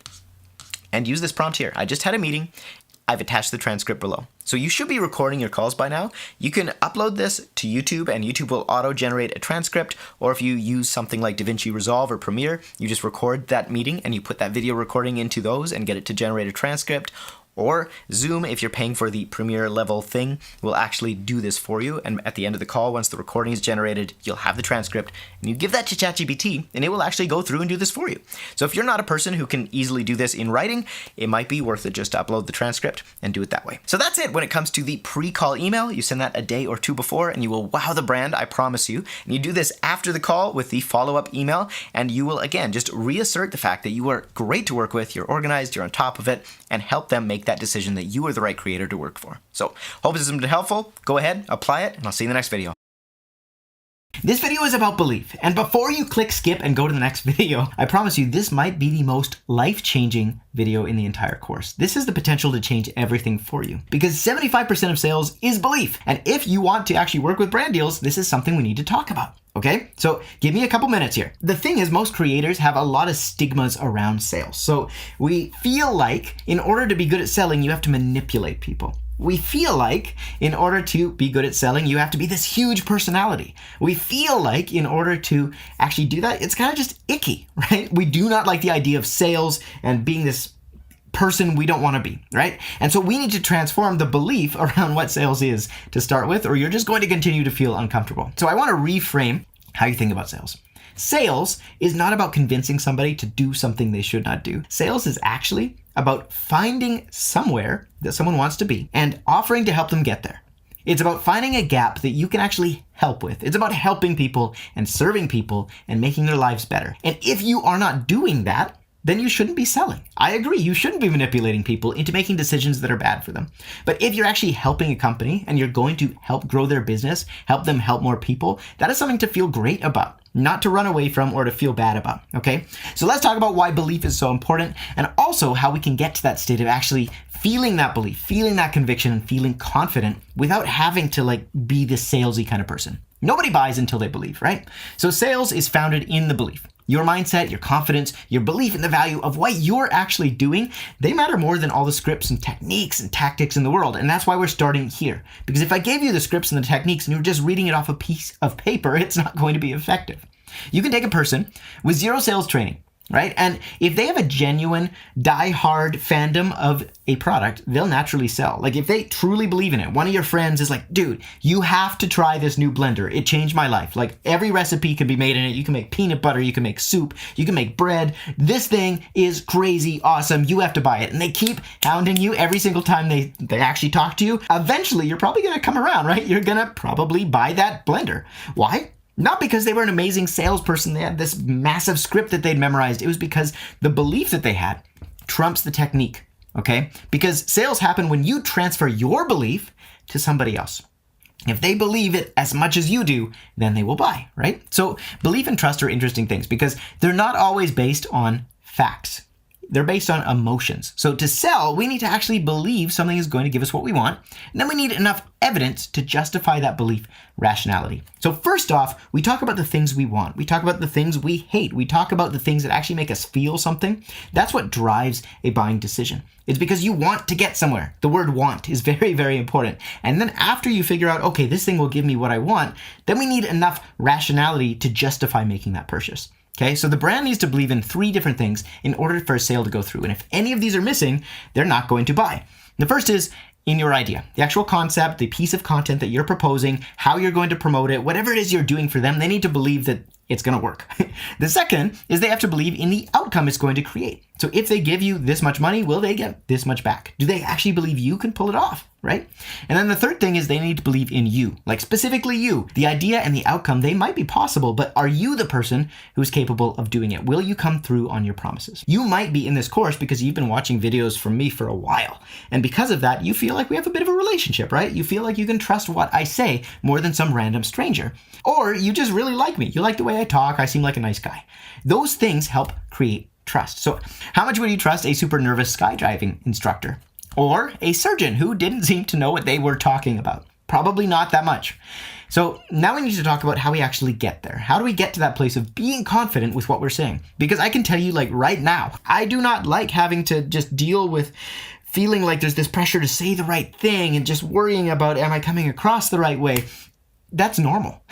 and use this prompt here. I just had a meeting. I've attached the transcript below. So you should be recording your calls by now. You can upload this to YouTube and YouTube will auto-generate a transcript, or if you use something like DaVinci Resolve or Premiere, you just record that meeting and you put that video recording into those and get it to generate a transcript. Or Zoom, if you're paying for the Premiere level thing, will actually do this for you. And at the end of the call, once the recording is generated, you'll have the transcript and you give that to ChatGPT and it will actually go through and do this for you. So if you're not a person who can easily do this in writing, it might be worth it just to upload the transcript and do it that way. So that's it when it comes to the pre-call email. You send that a day or two before and you will wow the brand, I promise you. And you do this after the call with the follow-up email, and you will again just reassert the fact that you are great to work with, you're organized, you're on top of it, and help them make that decision that you are the right creator to work for. So hope this has been helpful. Go ahead, apply it, and I'll see you in the next video. This video is about belief, and before you click skip and go to the next video, I promise you this might be the most life-changing video in the entire course. This has the potential to change everything for you because 75% of sales is belief. And if you want to actually work with brand deals, this is something we need to talk about. Okay, so give me a couple minutes here. The thing is, most creators have a lot of stigmas around sales. So we feel like in order to be good at selling, you have to manipulate people. We feel like in order to be good at selling, you have to be this huge personality. We feel like in order to actually do that, it's kind of just icky, right? We do not like the idea of sales and being this person we don't want to be, right? And so we need to transform the belief around what sales is to start with, or you're just going to continue to feel uncomfortable. So I want to reframe how you think about sales. Sales is not about convincing somebody to do something they should not do. Sales is actually about finding somewhere that someone wants to be and offering to help them get there. It's about finding a gap that you can actually help with. It's about helping people and serving people and making their lives better. And if you are not doing that, then you shouldn't be selling. I agree, you shouldn't be manipulating people into making decisions that are bad for them. But if you're actually helping a company and you're going to help grow their business, help them help more people, that is something to feel great about, not to run away from or to feel bad about, okay? So let's talk about why belief is so important and also how we can get to that state of actually feeling that belief, feeling that conviction, and feeling confident without having to be this salesy kind of person. Nobody buys until they believe, right? So sales is founded in the belief. Your mindset, your confidence, your belief in the value of what you're actually doing, they matter more than all the scripts and techniques and tactics in the world. And that's why we're starting here. Because if I gave you the scripts and the techniques and you were just reading it off a piece of paper, it's not going to be effective. You can take a person with zero sales training, right? And if they have a genuine, die-hard fandom of a product, they'll naturally sell. Like if they truly believe in it, one of your friends is like, dude, you have to try this new blender. It changed my life. Like every recipe can be made in it. You can make peanut butter, you can make soup, you can make bread. This thing is crazy awesome. You have to buy it. And they keep hounding you every single time they actually talk to you. Eventually, you're probably going to come around, right? You're going to probably buy that blender. Why? Not because they were an amazing salesperson, they had this massive script that they'd memorized. It was because the belief that they had trumps the technique, okay? Because sales happen when you transfer your belief to somebody else. If they believe it as much as you do, then they will buy, right? So belief and trust are interesting things because they're not always based on facts. They're based on emotions. So to sell, we need to actually believe something is going to give us what we want. And then we need enough evidence to justify that belief rationality. So first off, we talk about the things we want. We talk about the things we hate. We talk about the things that actually make us feel something. That's what drives a buying decision. It's because you want to get somewhere. The word want is very, very important. And then after you figure out, okay, this thing will give me what I want, then we need enough rationality to justify making that purchase. Okay, so the brand needs to believe in 3 different things in order for a sale to go through. And if any of these are missing, they're not going to buy. The first is in your idea, the actual concept, the piece of content that you're proposing, how you're going to promote it, whatever it is you're doing for them, they need to believe that it's going to work. The second is they have to believe in the outcome it's going to create. So if they give you this much money, will they get this much back? Do they actually believe you can pull it off, right? And then the third thing is they need to believe in you, like specifically you. The idea and the outcome, they might be possible, but are you the person who's capable of doing it? Will you come through on your promises? You might be in this course because you've been watching videos from me for a while. And because of that, you feel like we have a bit of a relationship, right? You feel like you can trust what I say more than some random stranger. Or you just really like me. You like the way I talk. I seem like a nice guy. Those things help create trust. So how much would you trust a super nervous skydiving instructor? Or a surgeon who didn't seem to know what they were talking about. Probably not that much. So now we need to talk about how we actually get there. How do we get to that place of being confident with what we're saying? Because I can tell you, like, right now, I do not like having to just deal with feeling like there's this pressure to say the right thing and just worrying about, am I coming across the right way? That's normal.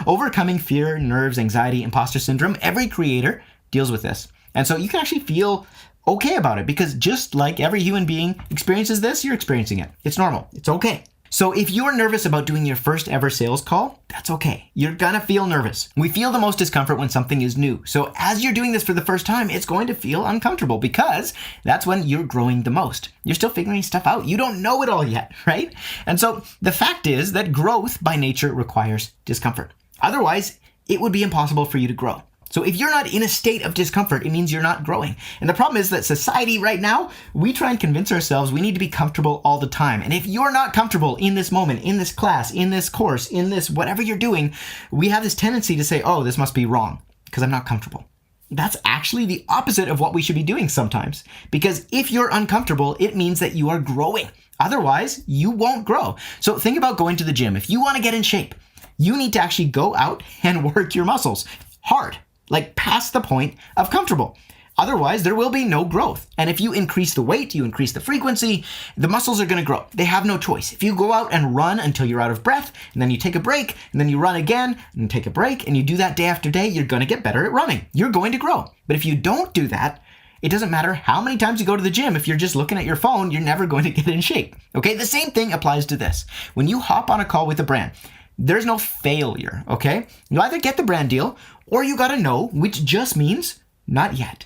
Overcoming fear, nerves, anxiety, imposter syndrome, every creator deals with this. And so you can actually feel okay about it, because just like every human being experiences this, you're experiencing it. It's normal. It's okay. So if you're nervous about doing your first ever sales call, that's okay. You're gonna feel nervous. We feel the most discomfort when something is new. So as you're doing this for the first time, it's going to feel uncomfortable, because that's when you're growing the most. You're still figuring stuff out. You don't know it all yet, right? And so the fact is that growth by nature requires discomfort. Otherwise, it would be impossible for you to grow. So if you're not in a state of discomfort, it means you're not growing. And the problem is that society right now, we try and convince ourselves we need to be comfortable all the time. And if you're not comfortable in this moment, in this class, in this course, in this whatever you're doing, we have this tendency to say, oh, this must be wrong because I'm not comfortable. That's actually the opposite of what we should be doing sometimes. Because if you're uncomfortable, it means that you are growing. Otherwise, you won't grow. So think about going to the gym. If you want to get in shape, you need to actually go out and work your muscles hard. Like past the point of comfortable. Otherwise, there will be no growth. And if you increase the weight, you increase the frequency, the muscles are going to grow. They have no choice. If you go out and run until you're out of breath, and then you take a break, and then you run again, and take a break, and you do that day after day, you're going to get better at running. You're going to grow. But if you don't do that, it doesn't matter how many times you go to the gym. If you're just looking at your phone, you're never going to get in shape. Okay, the same thing applies to this. When you hop on a call with a brand, there's no failure, okay? You either get the brand deal or you gotta know, which just means not yet.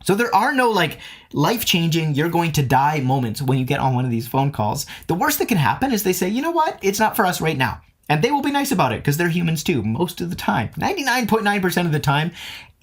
So there are no like life-changing, you're going to die moments when you get on one of these phone calls. The worst that can happen is they say, you know what? It's not for us right now. And they will be nice about it because they're humans too, most of the time. 99.9% of the time,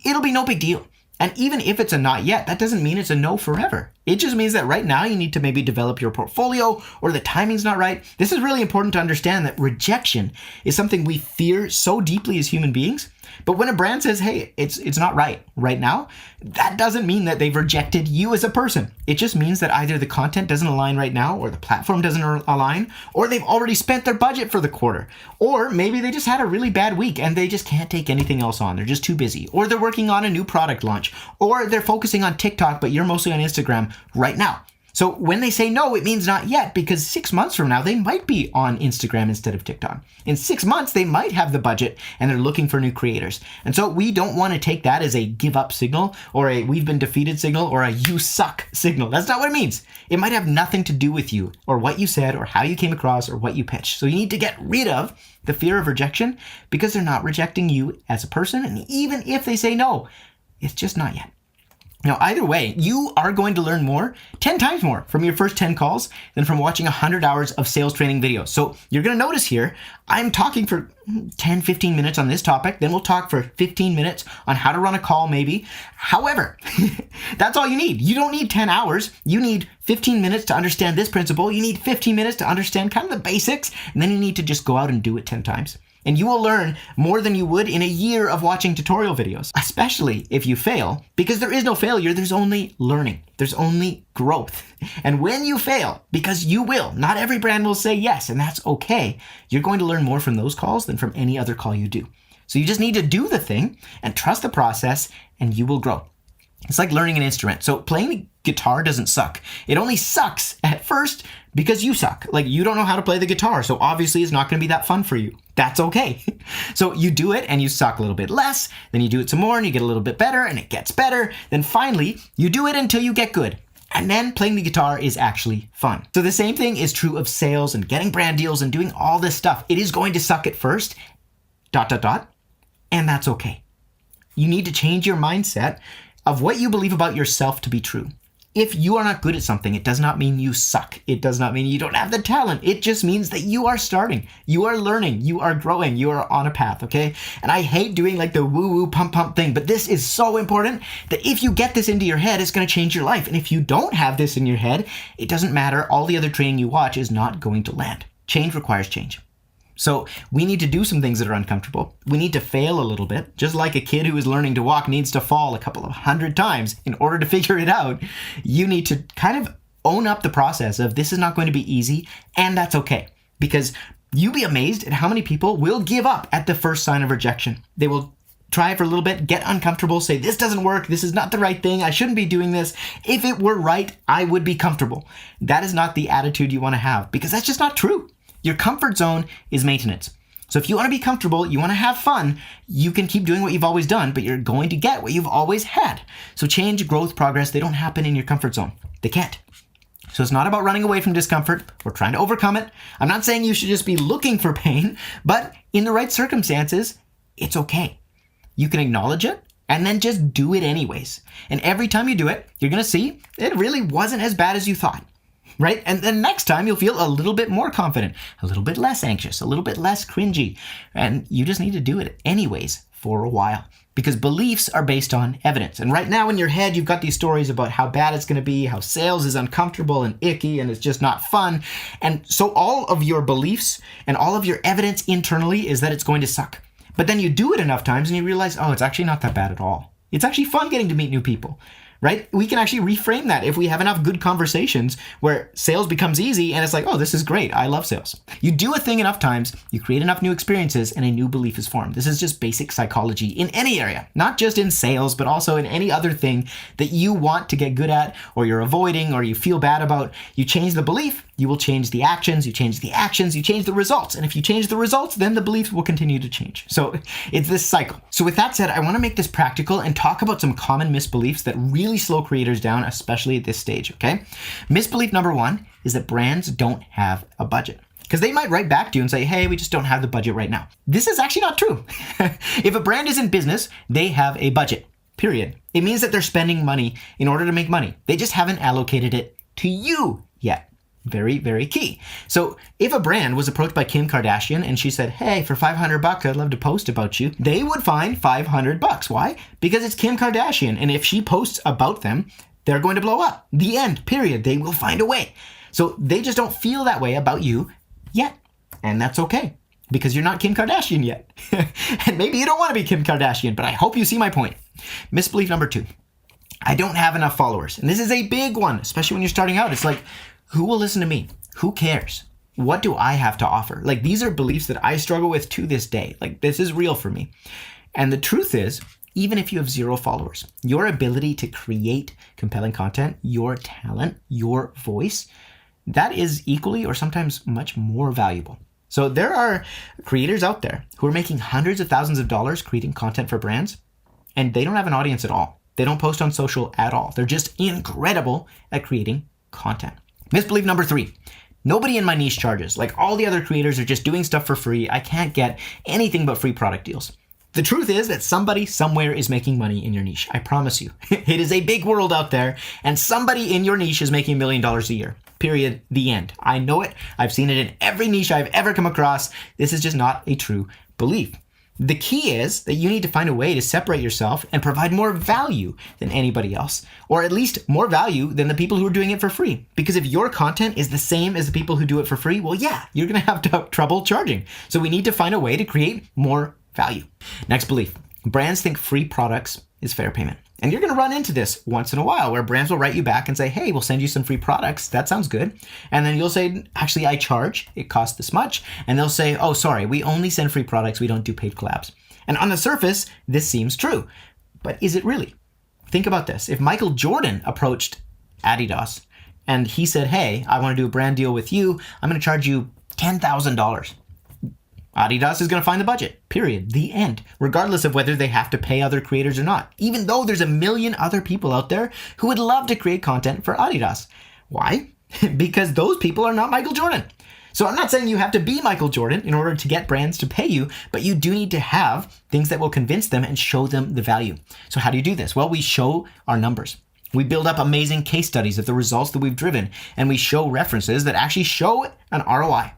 it'll be no big deal. And even if it's a not yet, that doesn't mean it's a no forever. It just means that right now you need to maybe develop your portfolio, or the timing's not right. This is really important to understand, that rejection is something we fear so deeply as human beings. But when a brand says, hey, it's not right now, that doesn't mean that they've rejected you as a person. It just means that either the content doesn't align right now, or the platform doesn't align, or they've already spent their budget for the quarter. Or maybe they just had a really bad week and they just can't take anything else on. They're just too busy. Or they're working on a new product launch. Or they're focusing on TikTok, but you're mostly on Instagram right now. So when they say no, it means not yet, because 6 months from now, they might be on Instagram instead of TikTok. In 6 months, they might have the budget and they're looking for new creators. And so we don't want to take that as a give up signal, or a we've been defeated signal, or a you suck signal. That's not what it means. It might have nothing to do with you, or what you said, or how you came across, or what you pitched. So you need to get rid of the fear of rejection, because they're not rejecting you as a person. And even if they say no, it's just not yet. Now, either way, you are going to learn more, 10 times more from your first 10 calls than from watching 100 hours of sales training videos. So you're going to notice here, I'm talking for 10, 15 minutes on this topic. Then we'll talk for 15 minutes on how to run a call maybe. However, that's all you need. You don't need 10 hours. You need 15 minutes to understand this principle. You need 15 minutes to understand kind of the basics. And then you need to just go out and do it 10 times. And you will learn more than you would in a year of watching tutorial videos, especially if you fail, because there is no failure, there's only learning. There's only growth. And when you fail, because you will, not every brand will say yes, and that's okay, you're going to learn more from those calls than from any other call you do. So you just need to do the thing and trust the process, and you will grow. It's like learning an instrument. So playing the guitar doesn't suck. It only sucks at first because you suck. Like, you don't know how to play the guitar, so obviously it's not going to be that fun for you. That's okay. So you do it and you suck a little bit less, then you do it some more and you get a little bit better and it gets better. Then finally, you do it until you get good. And then playing the guitar is actually fun. So the same thing is true of sales and getting brand deals and doing all this stuff. It is going to suck at first, ... and that's okay. You need to change your mindset of what you believe about yourself to be true. If you are not good at something, it does not mean you suck. It does not mean you don't have the talent. It just means that you are starting. You are learning. You are growing. You are on a path, okay? And I hate doing like the woo-woo pump thing, but this is so important that if you get this into your head, it's going to change your life. And if you don't have this in your head, it doesn't matter. All the other training you watch is not going to land. Change requires change. So we need to do some things that are uncomfortable. We need to fail a little bit, just like a kid who is learning to walk needs to fall a couple of 100 times in order to figure it out. You need to kind of own up the process of this is not going to be easy, and that's okay. Because you'll be amazed at how many people will give up at the first sign of rejection. They will try it for a little bit, get uncomfortable, say, this doesn't work, this is not the right thing, I shouldn't be doing this. If it were right, I would be comfortable. That is not the attitude you want to have, because that's just not true. Your comfort zone is maintenance. So if you want to be comfortable, you want to have fun, you can keep doing what you've always done, but you're going to get what you've always had. So change, growth, progress, they don't happen in your comfort zone. They can't. So it's not about running away from discomfort or trying to overcome it. I'm not saying you should just be looking for pain, but in the right circumstances, it's okay. You can acknowledge it and then just do it anyways. And every time you do it, you're going to see it really wasn't as bad as you thought, right? And then next time you'll feel a little bit more confident, a little bit less anxious, a little bit less cringy. And you just need to do it anyways for a while, because beliefs are based on evidence. And right now in your head, you've got these stories about how bad it's going to be, how sales is uncomfortable and icky and it's just not fun. And so all of your beliefs and all of your evidence internally is that it's going to suck. But then you do it enough times and you realize, oh, it's actually not that bad at all. It's actually fun getting to meet new people, right? We can actually reframe that if we have enough good conversations where sales becomes easy and it's like, oh, this is great. I love sales. You do a thing enough times, you create enough new experiences, and a new belief is formed. This is just basic psychology in any area, not just in sales, but also in any other thing that you want to get good at or you're avoiding or you feel bad about. You change the belief, you will change the actions, you change the actions, you change the results. And if you change the results, then the beliefs will continue to change. So it's this cycle. So with that said, I want to make this practical and talk about some common misbeliefs that really slow creators down, especially at this stage, okay? Misbelief number 1 is that brands don't have a budget. Because they might write back to you and say, hey, we just don't have the budget right now. This is actually not true. If a brand is in business, they have a budget, period. It means that they're spending money in order to make money. They just haven't allocated it to you yet. Very, very key. So if a brand was approached by Kim Kardashian and she said, hey, for $500, I'd love to post about you, they would find $500. Why? Because it's Kim Kardashian. And if she posts about them, they're going to blow up. The end, period. They will find a way. So they just don't feel that way about you yet. And that's okay, because you're not Kim Kardashian yet. And maybe you don't want to be Kim Kardashian, but I hope you see my point. Misbelief number 2. I don't have enough followers. And this is a big one, especially when you're starting out. It's like, who will listen to me? Who cares? What do I have to offer? Like, these are beliefs that I struggle with to this day. Like, this is real for me. And the truth is, even if you have 0 followers, your ability to create compelling content, your talent, your voice, that is equally or sometimes much more valuable. So there are creators out there who are making hundreds of thousands of dollars creating content for brands, and they don't have an audience at all. They don't post on social at all. They're just incredible at creating content. Misbelief number 3. Nobody in my niche charges. Like, all the other creators are just doing stuff for free. I can't get anything but free product deals. The truth is that somebody somewhere is making money in your niche. I promise you. It is a big world out there, and somebody in your niche is making $1 million a year. Period. The end. I know it. I've seen it in every niche I've ever come across. This is just not a true belief. The key is that you need to find a way to separate yourself and provide more value than anybody else, or at least more value than the people who are doing it for free. Because if your content is the same as the people who do it for free, well, yeah, you're going to have trouble charging. So we need to find a way to create more value. Next belief. Brands think free products is fair payment. And you're going to run into this once in a while where brands will write you back and say, hey, we'll send you some free products. That sounds good. And then you'll say, actually, I charge. It costs this much. And they'll say, oh, sorry, we only send free products. We don't do paid collabs. And on the surface, this seems true. But is it really? Think about this. If Michael Jordan approached Adidas and he said, hey, I want to do a brand deal with you. I'm going to charge you $10,000. Adidas is going to find the budget, period. The end. Regardless of whether they have to pay other creators or not. Even though there's a million other people out there who would love to create content for Adidas. Why? Because those people are not Michael Jordan. So I'm not saying you have to be Michael Jordan in order to get brands to pay you, but you do need to have things that will convince them and show them the value. So how do you do this? Well, we show our numbers. We build up amazing case studies of the results that we've driven, and we show references that actually show an ROI.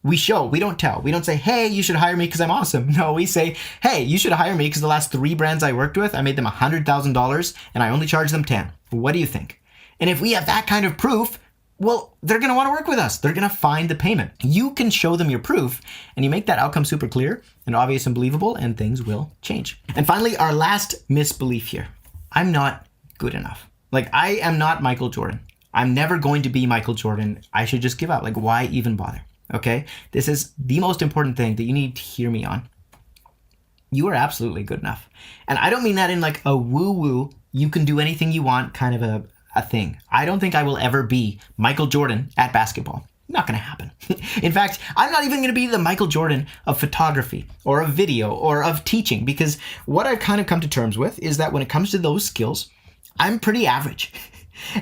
We show, we don't tell. We don't say, hey, you should hire me because I'm awesome. No, we say, hey, you should hire me because the last 3 brands I worked with, I made them $100,000 and I only charged them 10. What do you think? And if we have that kind of proof, well, they're going to want to work with us. They're going to find the payment. You can show them your proof and you make that outcome super clear and obvious and believable, and things will change. And finally, our last misbelief here. I'm not good enough. Like, I am not Michael Jordan. I'm never going to be Michael Jordan. I should just give up. Like, why even bother? Okay? This is the most important thing that you need to hear me on. You are absolutely good enough. And I don't mean that in like a woo-woo, you can do anything you want kind of a thing. I don't think I will ever be Michael Jordan at basketball. Not going to happen. In fact, I'm not even going to be the Michael Jordan of photography or of video or of teaching, because what I've kind of come to terms with is that when it comes to those skills, I'm pretty average.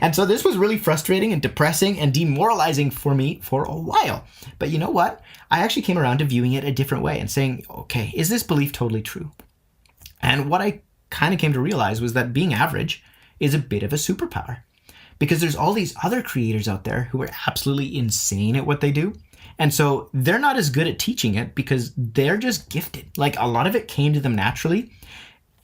And so this was really frustrating and depressing and demoralizing for me for a while. But you know what? I actually came around to viewing it a different way and saying, okay, is this belief totally true? And what I kind of came to realize was that being average is a bit of a superpower. Because there's all these other creators out there who are absolutely insane at what they do. And so they're not as good at teaching it because they're just gifted. Like, a lot of it came to them naturally.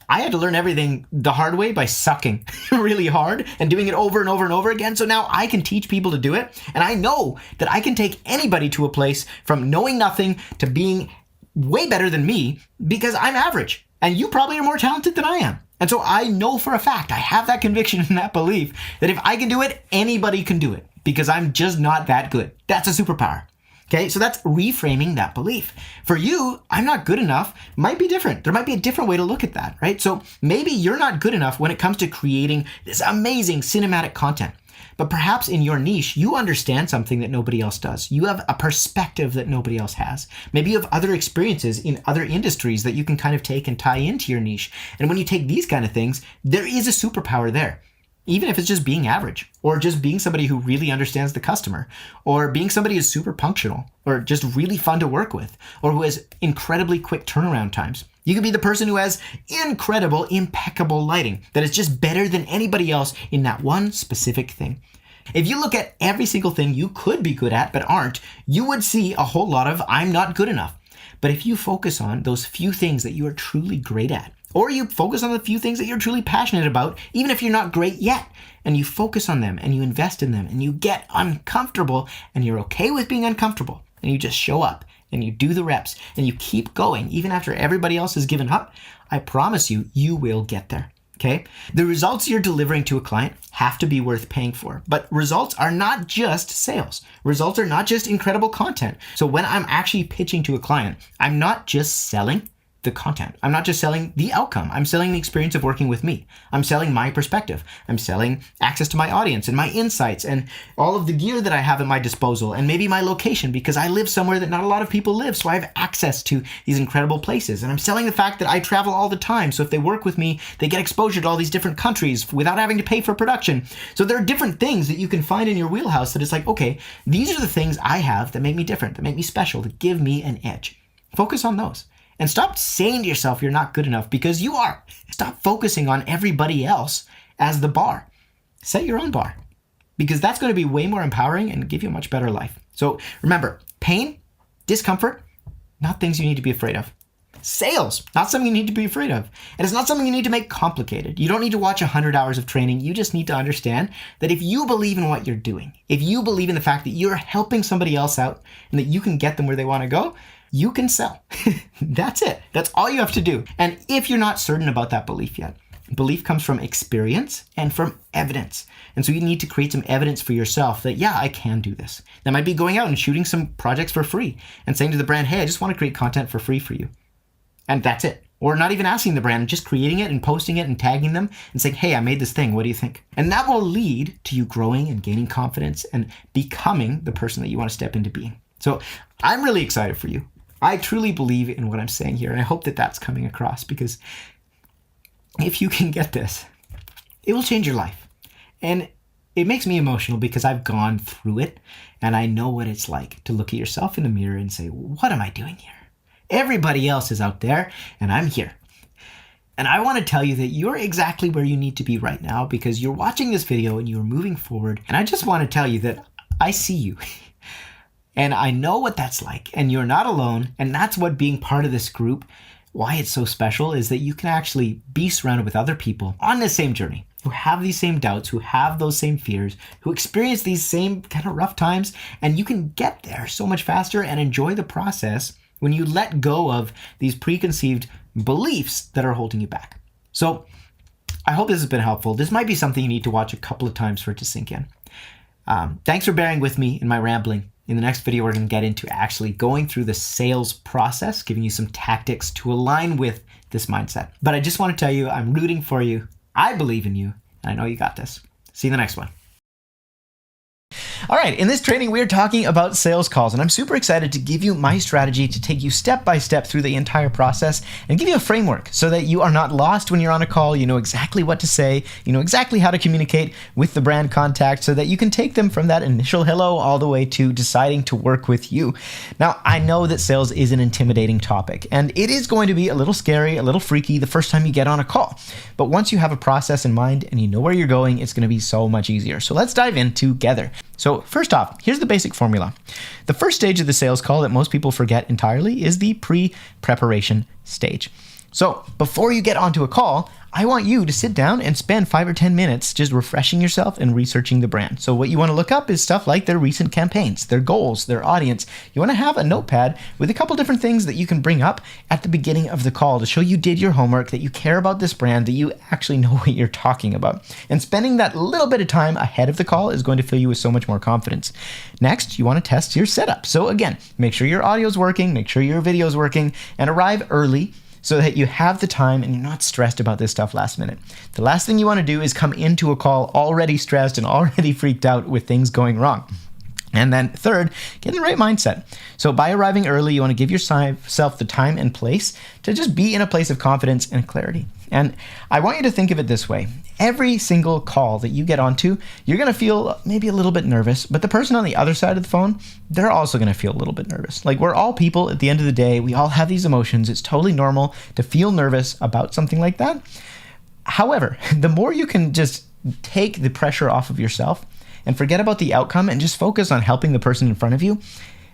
I had to learn everything the hard way by sucking really hard and doing it over and over and over again. So now I can teach people to do it. And I know that I can take anybody to a place from knowing nothing to being way better than me because I'm average. And you probably are more talented than I am. And so I know for a fact, I have that conviction and that belief that if I can do it, anybody can do it because I'm just not that good. That's a superpower. Okay, so that's reframing that belief. For you, I'm not good enough might be different. There might be a different way to look at that, right? So maybe you're not good enough when it comes to creating this amazing cinematic content. But perhaps in your niche, you understand something that nobody else does. You have a perspective that nobody else has. Maybe you have other experiences in other industries that you can kind of take and tie into your niche. And when you take these kind of things, there is a superpower there. Even if it's just being average, or just being somebody who really understands the customer, or being somebody who's super punctual, or just really fun to work with, or who has incredibly quick turnaround times. You could be the person who has incredible, impeccable lighting that is just better than anybody else in that one specific thing. If you look at every single thing you could be good at but aren't, you would see a whole lot of I'm not good enough. But if you focus on those few things that you are truly great at, or you focus on the few things that you're truly passionate about, even if you're not great yet, and you focus on them and you invest in them and you get uncomfortable and you're okay with being uncomfortable and you just show up and you do the reps and you keep going even after everybody else has given up, I promise you, you will get there. Okay? The results you're delivering to a client have to be worth paying for. But results are not just sales. Results are not just incredible content. So when I'm actually pitching to a client, I'm not just selling the content. I'm not just selling the outcome. I'm selling the experience of working with me. I'm selling my perspective. I'm selling access to my audience and my insights and all of the gear that I have at my disposal and maybe my location because I live somewhere that not a lot of people live. So I have access to these incredible places. And I'm selling the fact that I travel all the time. So if they work with me, they get exposure to all these different countries without having to pay for production. So there are different things that you can find in your wheelhouse that it's like, okay, these are the things I have that make me different, that make me special, that give me an edge. Focus on those. And stop saying to yourself you're not good enough because you are. Stop focusing on everybody else as the bar. Set your own bar because that's going to be way more empowering and give you a much better life. So remember, pain, discomfort, not things you need to be afraid of. Sales, not something you need to be afraid of. And it's not something you need to make complicated. You don't need to watch 100 hours of training. You just need to understand that if you believe in what you're doing, if you believe in the fact that you're helping somebody else out and that you can get them where they want to go, you can sell. That's it. That's all you have to do. And if you're not certain about that belief yet, belief comes from experience and from evidence. And so you need to create some evidence for yourself that, yeah, I can do this. That might be going out and shooting some projects for free and saying to the brand, hey, I just want to create content for free for you. And that's it. Or not even asking the brand, just creating it and posting it and tagging them and saying, hey, I made this thing. What do you think? And that will lead to you growing and gaining confidence and becoming the person that you want to step into being. So I'm really excited for you. I truly believe in what I'm saying here, and I hope that that's coming across because if you can get this, it will change your life. And it makes me emotional because I've gone through it, and I know what it's like to look at yourself in the mirror and say, what am I doing here? Everybody else is out there, and I'm here. And I want to tell you that you're exactly where you need to be right now because you're watching this video and you're moving forward. And I just want to tell you that I see you. And I know what that's like, and you're not alone. And that's what being part of this group, why it's so special, is that you can actually be surrounded with other people on the same journey, who have these same doubts, who have those same fears, who experience these same kind of rough times. And you can get there so much faster and enjoy the process when you let go of these preconceived beliefs that are holding you back. So I hope this has been helpful. This might be something you need to watch a couple of times for it to sink in. Thanks for bearing with me in my rambling. In the next video, we're going to get into actually going through the sales process, giving you some tactics to align with this mindset. But I just want to tell you, I'm rooting for you. I believe in you, and I know you got this. See you in the next one. All right, in this training, we're talking about sales calls, and I'm super excited to give you my strategy to take you step by step through the entire process and give you a framework so that you are not lost when you're on a call. You know exactly what to say, you know exactly how to communicate with the brand contact so that you can take them from that initial hello all the way to deciding to work with you. Now, I know that sales is an intimidating topic, and it is going to be a little scary, a little freaky the first time you get on a call. But once you have a process in mind and you know where you're going, it's going to be so much easier. So let's dive in together. So first off, here's the basic formula. The first stage of the sales call that most people forget entirely is the pre-preparation stage. So before you get onto a call, I want you to sit down and spend 5 or 10 minutes just refreshing yourself and researching the brand. So what you want to look up is stuff like their recent campaigns, their goals, their audience. You want to have a notepad with a couple different things that you can bring up at the beginning of the call to show you did your homework, that you care about this brand, that you actually know what you're talking about. And spending that little bit of time ahead of the call is going to fill you with so much more confidence. Next, you want to test your setup. So again, make sure your audio is working, make sure your video is working, and arrive early so that you have the time and you're not stressed about this stuff last minute. The last thing you want to do is come into a call already stressed and already freaked out with things going wrong. And then third, get in the right mindset. So by arriving early, you want to give yourself the time and place to just be in a place of confidence and clarity. And I want you to think of it this way. Every single call that you get onto, you're going to feel maybe a little bit nervous, but the person on the other side of the phone, they're also going to feel a little bit nervous. Like, we're all people at the end of the day. We all have these emotions. It's totally normal to feel nervous about something like that. However, the more you can just take the pressure off of yourself and forget about the outcome and just focus on helping the person in front of you,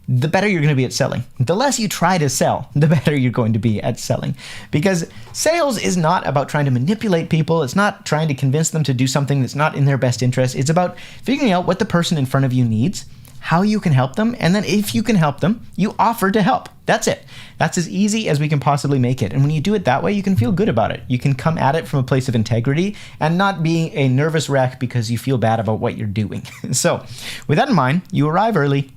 the better you're going to be at selling. The less you try to sell, the better you're going to be at selling. Because sales is not about trying to manipulate people. It's not trying to convince them to do something that's not in their best interest. It's about figuring out what the person in front of you needs, how you can help them, and then if you can help them, you offer to help. That's it. That's as easy as we can possibly make it. And when you do it that way, you can feel good about it. You can come at it from a place of integrity and not being a nervous wreck because you feel bad about what you're doing. So with that in mind, you arrive early,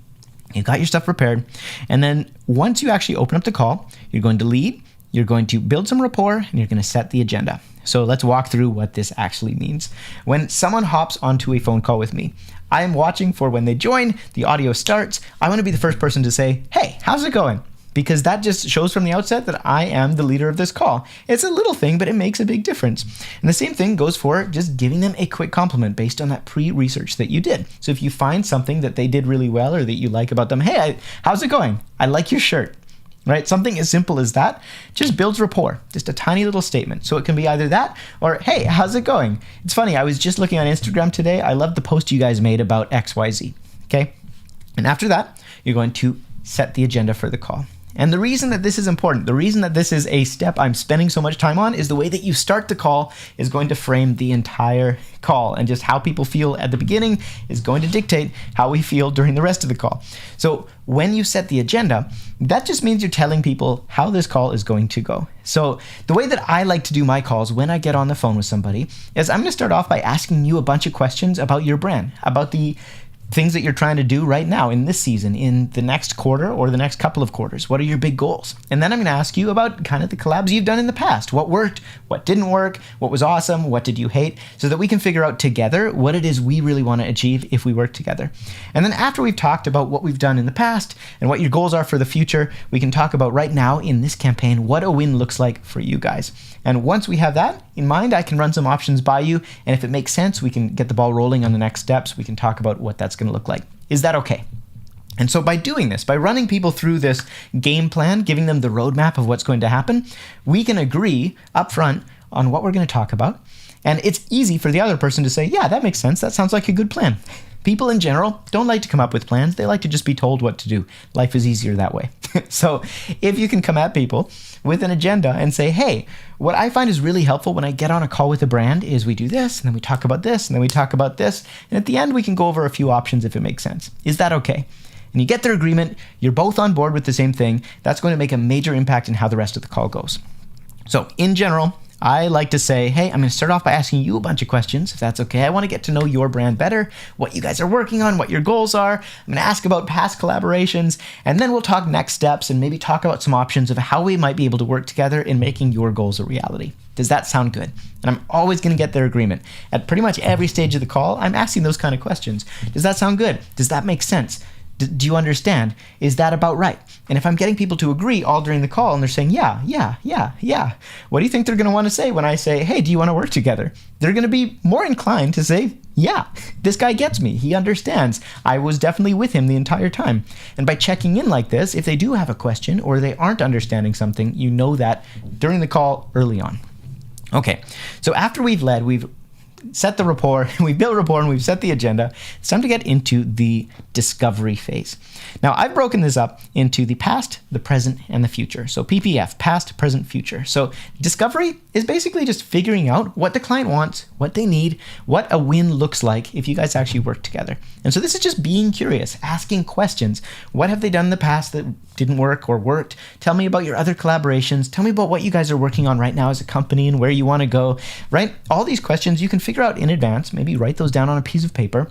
you got your stuff prepared, and then once you actually open up the call, you're going to lead, you're going to build some rapport, and you're going to set the agenda. So let's walk through what this actually means. When someone hops onto a phone call with me, I am watching for when they join, the audio starts. I want to be the first person to say, hey, how's it going? Because that just shows from the outset that I am the leader of this call. It's a little thing, but it makes a big difference. And the same thing goes for just giving them a quick compliment based on that pre-research that you did. So if you find something that they did really well or that you like about them, hey, how's it going? I like your shirt. Right? Something as simple as that just builds rapport. Just a tiny little statement. So it can be either that or, hey, how's it going? It's funny, I was just looking on Instagram today. I love the post you guys made about XYZ. Okay? And after that, you're going to set the agenda for the call. And the reason that this is important, the reason that this is a step I'm spending so much time on, is the way that you start the call is going to frame the entire call, and just how people feel at the beginning is going to dictate how we feel during the rest of the call. So when you set the agenda, that just means you're telling people how this call is going to go. So the way that I like to do my calls when I get on the phone with somebody is I'm going to start off by asking you a bunch of questions about your brand, about the things that you're trying to do right now in this season, in the next quarter or the next couple of quarters. What are your big goals? And then I'm going to ask you about kind of the collabs you've done in the past. What worked? What didn't work? What was awesome? What did you hate? So that we can figure out together what it is we really want to achieve if we work together. And then after we've talked about what we've done in the past and what your goals are for the future, we can talk about right now in this campaign what a win looks like for you guys. And once we have that in mind, I can run some options by you. And if it makes sense, we can get the ball rolling on the next steps. We can talk about what that's going to look like. Is that okay? And so by doing this, by running people through this game plan, giving them the roadmap of what's going to happen, we can agree up front on what we're going to talk about. And it's easy for the other person to say, yeah, that makes sense. That sounds like a good plan. People in general don't like to come up with plans. They like to just be told what to do. Life is easier that way. So if you can come at people with an agenda and say, hey, what I find is really helpful when I get on a call with a brand is we do this, and then we talk about this, and then we talk about this. And at the end, we can go over a few options if it makes sense. Is that okay? And you get their agreement. You're both on board with the same thing. That's going to make a major impact in how the rest of the call goes. So in general, I like to say, hey, I'm going to start off by asking you a bunch of questions, if that's okay. I want to get to know your brand better, what you guys are working on, what your goals are. I'm going to ask about past collaborations, and then we'll talk next steps and maybe talk about some options of how we might be able to work together in making your goals a reality. Does that sound good? And I'm always going to get their agreement. At pretty much every stage of the call, I'm asking those kind of questions. Does that sound good? Does that make sense? Do you understand? Is that about right? And if I'm getting people to agree all during the call and they're saying, yeah, what do you think they're going to want to say when I say, hey, do you want to work together? They're going to be more inclined to say, yeah, this guy gets me. He understands. I was definitely with him the entire time. And by checking in like this, if they do have a question or they aren't understanding something, you know that during the call early on. Okay, so after we've led, we've set the rapport, we've built rapport, and we've set the agenda, it's time to get into the discovery phase. Now, I've broken this up into the past, the present, and the future. So PPF, past, present, future. So discovery is basically just figuring out what the client wants, what they need, what a win looks like if you guys actually work together. And so this is just being curious, asking questions. What have they done in the past that didn't work or worked? Tell me about your other collaborations. Tell me about what you guys are working on right now as a company and where you want to go, right? All these questions you can figure out in advance, maybe write those down on a piece of paper.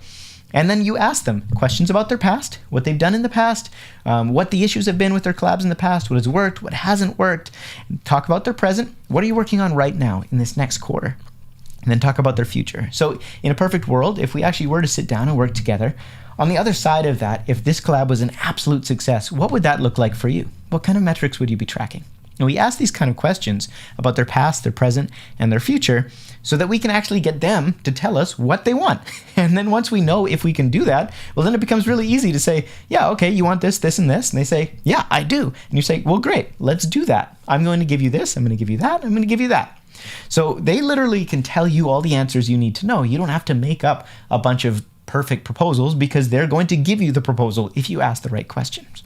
And then you ask them questions about their past, what they've done in the past, what the issues have been with their collabs in the past, what has worked, what hasn't worked. Talk about their present. What are you working on right now in this next quarter? And then talk about their future. So in a perfect world, if we actually were to sit down and work together, on the other side of that, if this collab was an absolute success, what would that look like for you? What kind of metrics would you be tracking? And we ask these kind of questions about their past, their present, and their future so that we can actually get them to tell us what they want. And then once we know if we can do that, well, then it becomes really easy to say, yeah, okay, you want this, this, and this. And they say, yeah, I do. And you say, well, great, let's do that. I'm going to give you this, I'm going to give you that, I'm going to give you that. So they literally can tell you all the answers you need to know. You don't have to make up a bunch of perfect proposals because they're going to give you the proposal if you ask the right questions.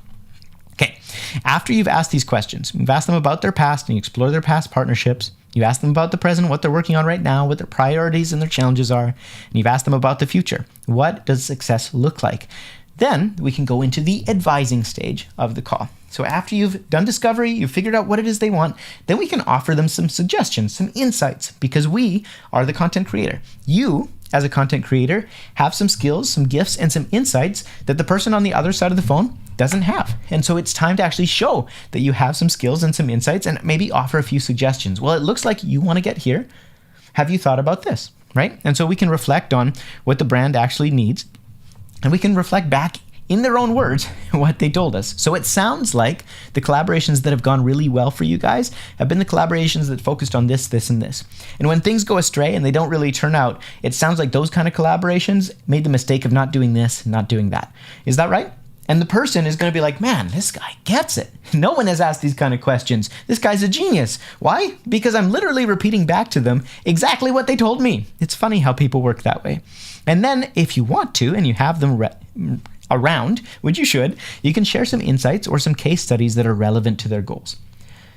Okay, after you've asked these questions, you've asked them about their past and you explore their past partnerships, you ask them about the present, what they're working on right now, what their priorities and their challenges are, and you've asked them about the future. What does success look like? Then we can go into the advising stage of the call. So after you've done discovery, you've figured out what it is they want, then we can offer them some suggestions, some insights, because we are the content creator. You, as a content creator, have some skills, some gifts, and some insights that the person on the other side of the phone doesn't have. And so it's time to actually show that you have some skills and some insights and maybe offer a few suggestions. Well, it looks like you want to get here. Have you thought about this, right? And so we can reflect on what the brand actually needs, and we can reflect back in their own words what they told us. So it sounds like the collaborations that have gone really well for you guys have been the collaborations that focused on this, this, and this. And when things go astray and they don't really turn out, it sounds like those kind of collaborations made the mistake of not doing this, not doing that. Is that right? And the person is going to be like, man, this guy gets it. No one has asked these kind of questions. This guy's a genius. Why? Because I'm literally repeating back to them exactly what they told me. It's funny how people work that way. And then if you want to, and you have them around, which you should, you can share some insights or some case studies that are relevant to their goals.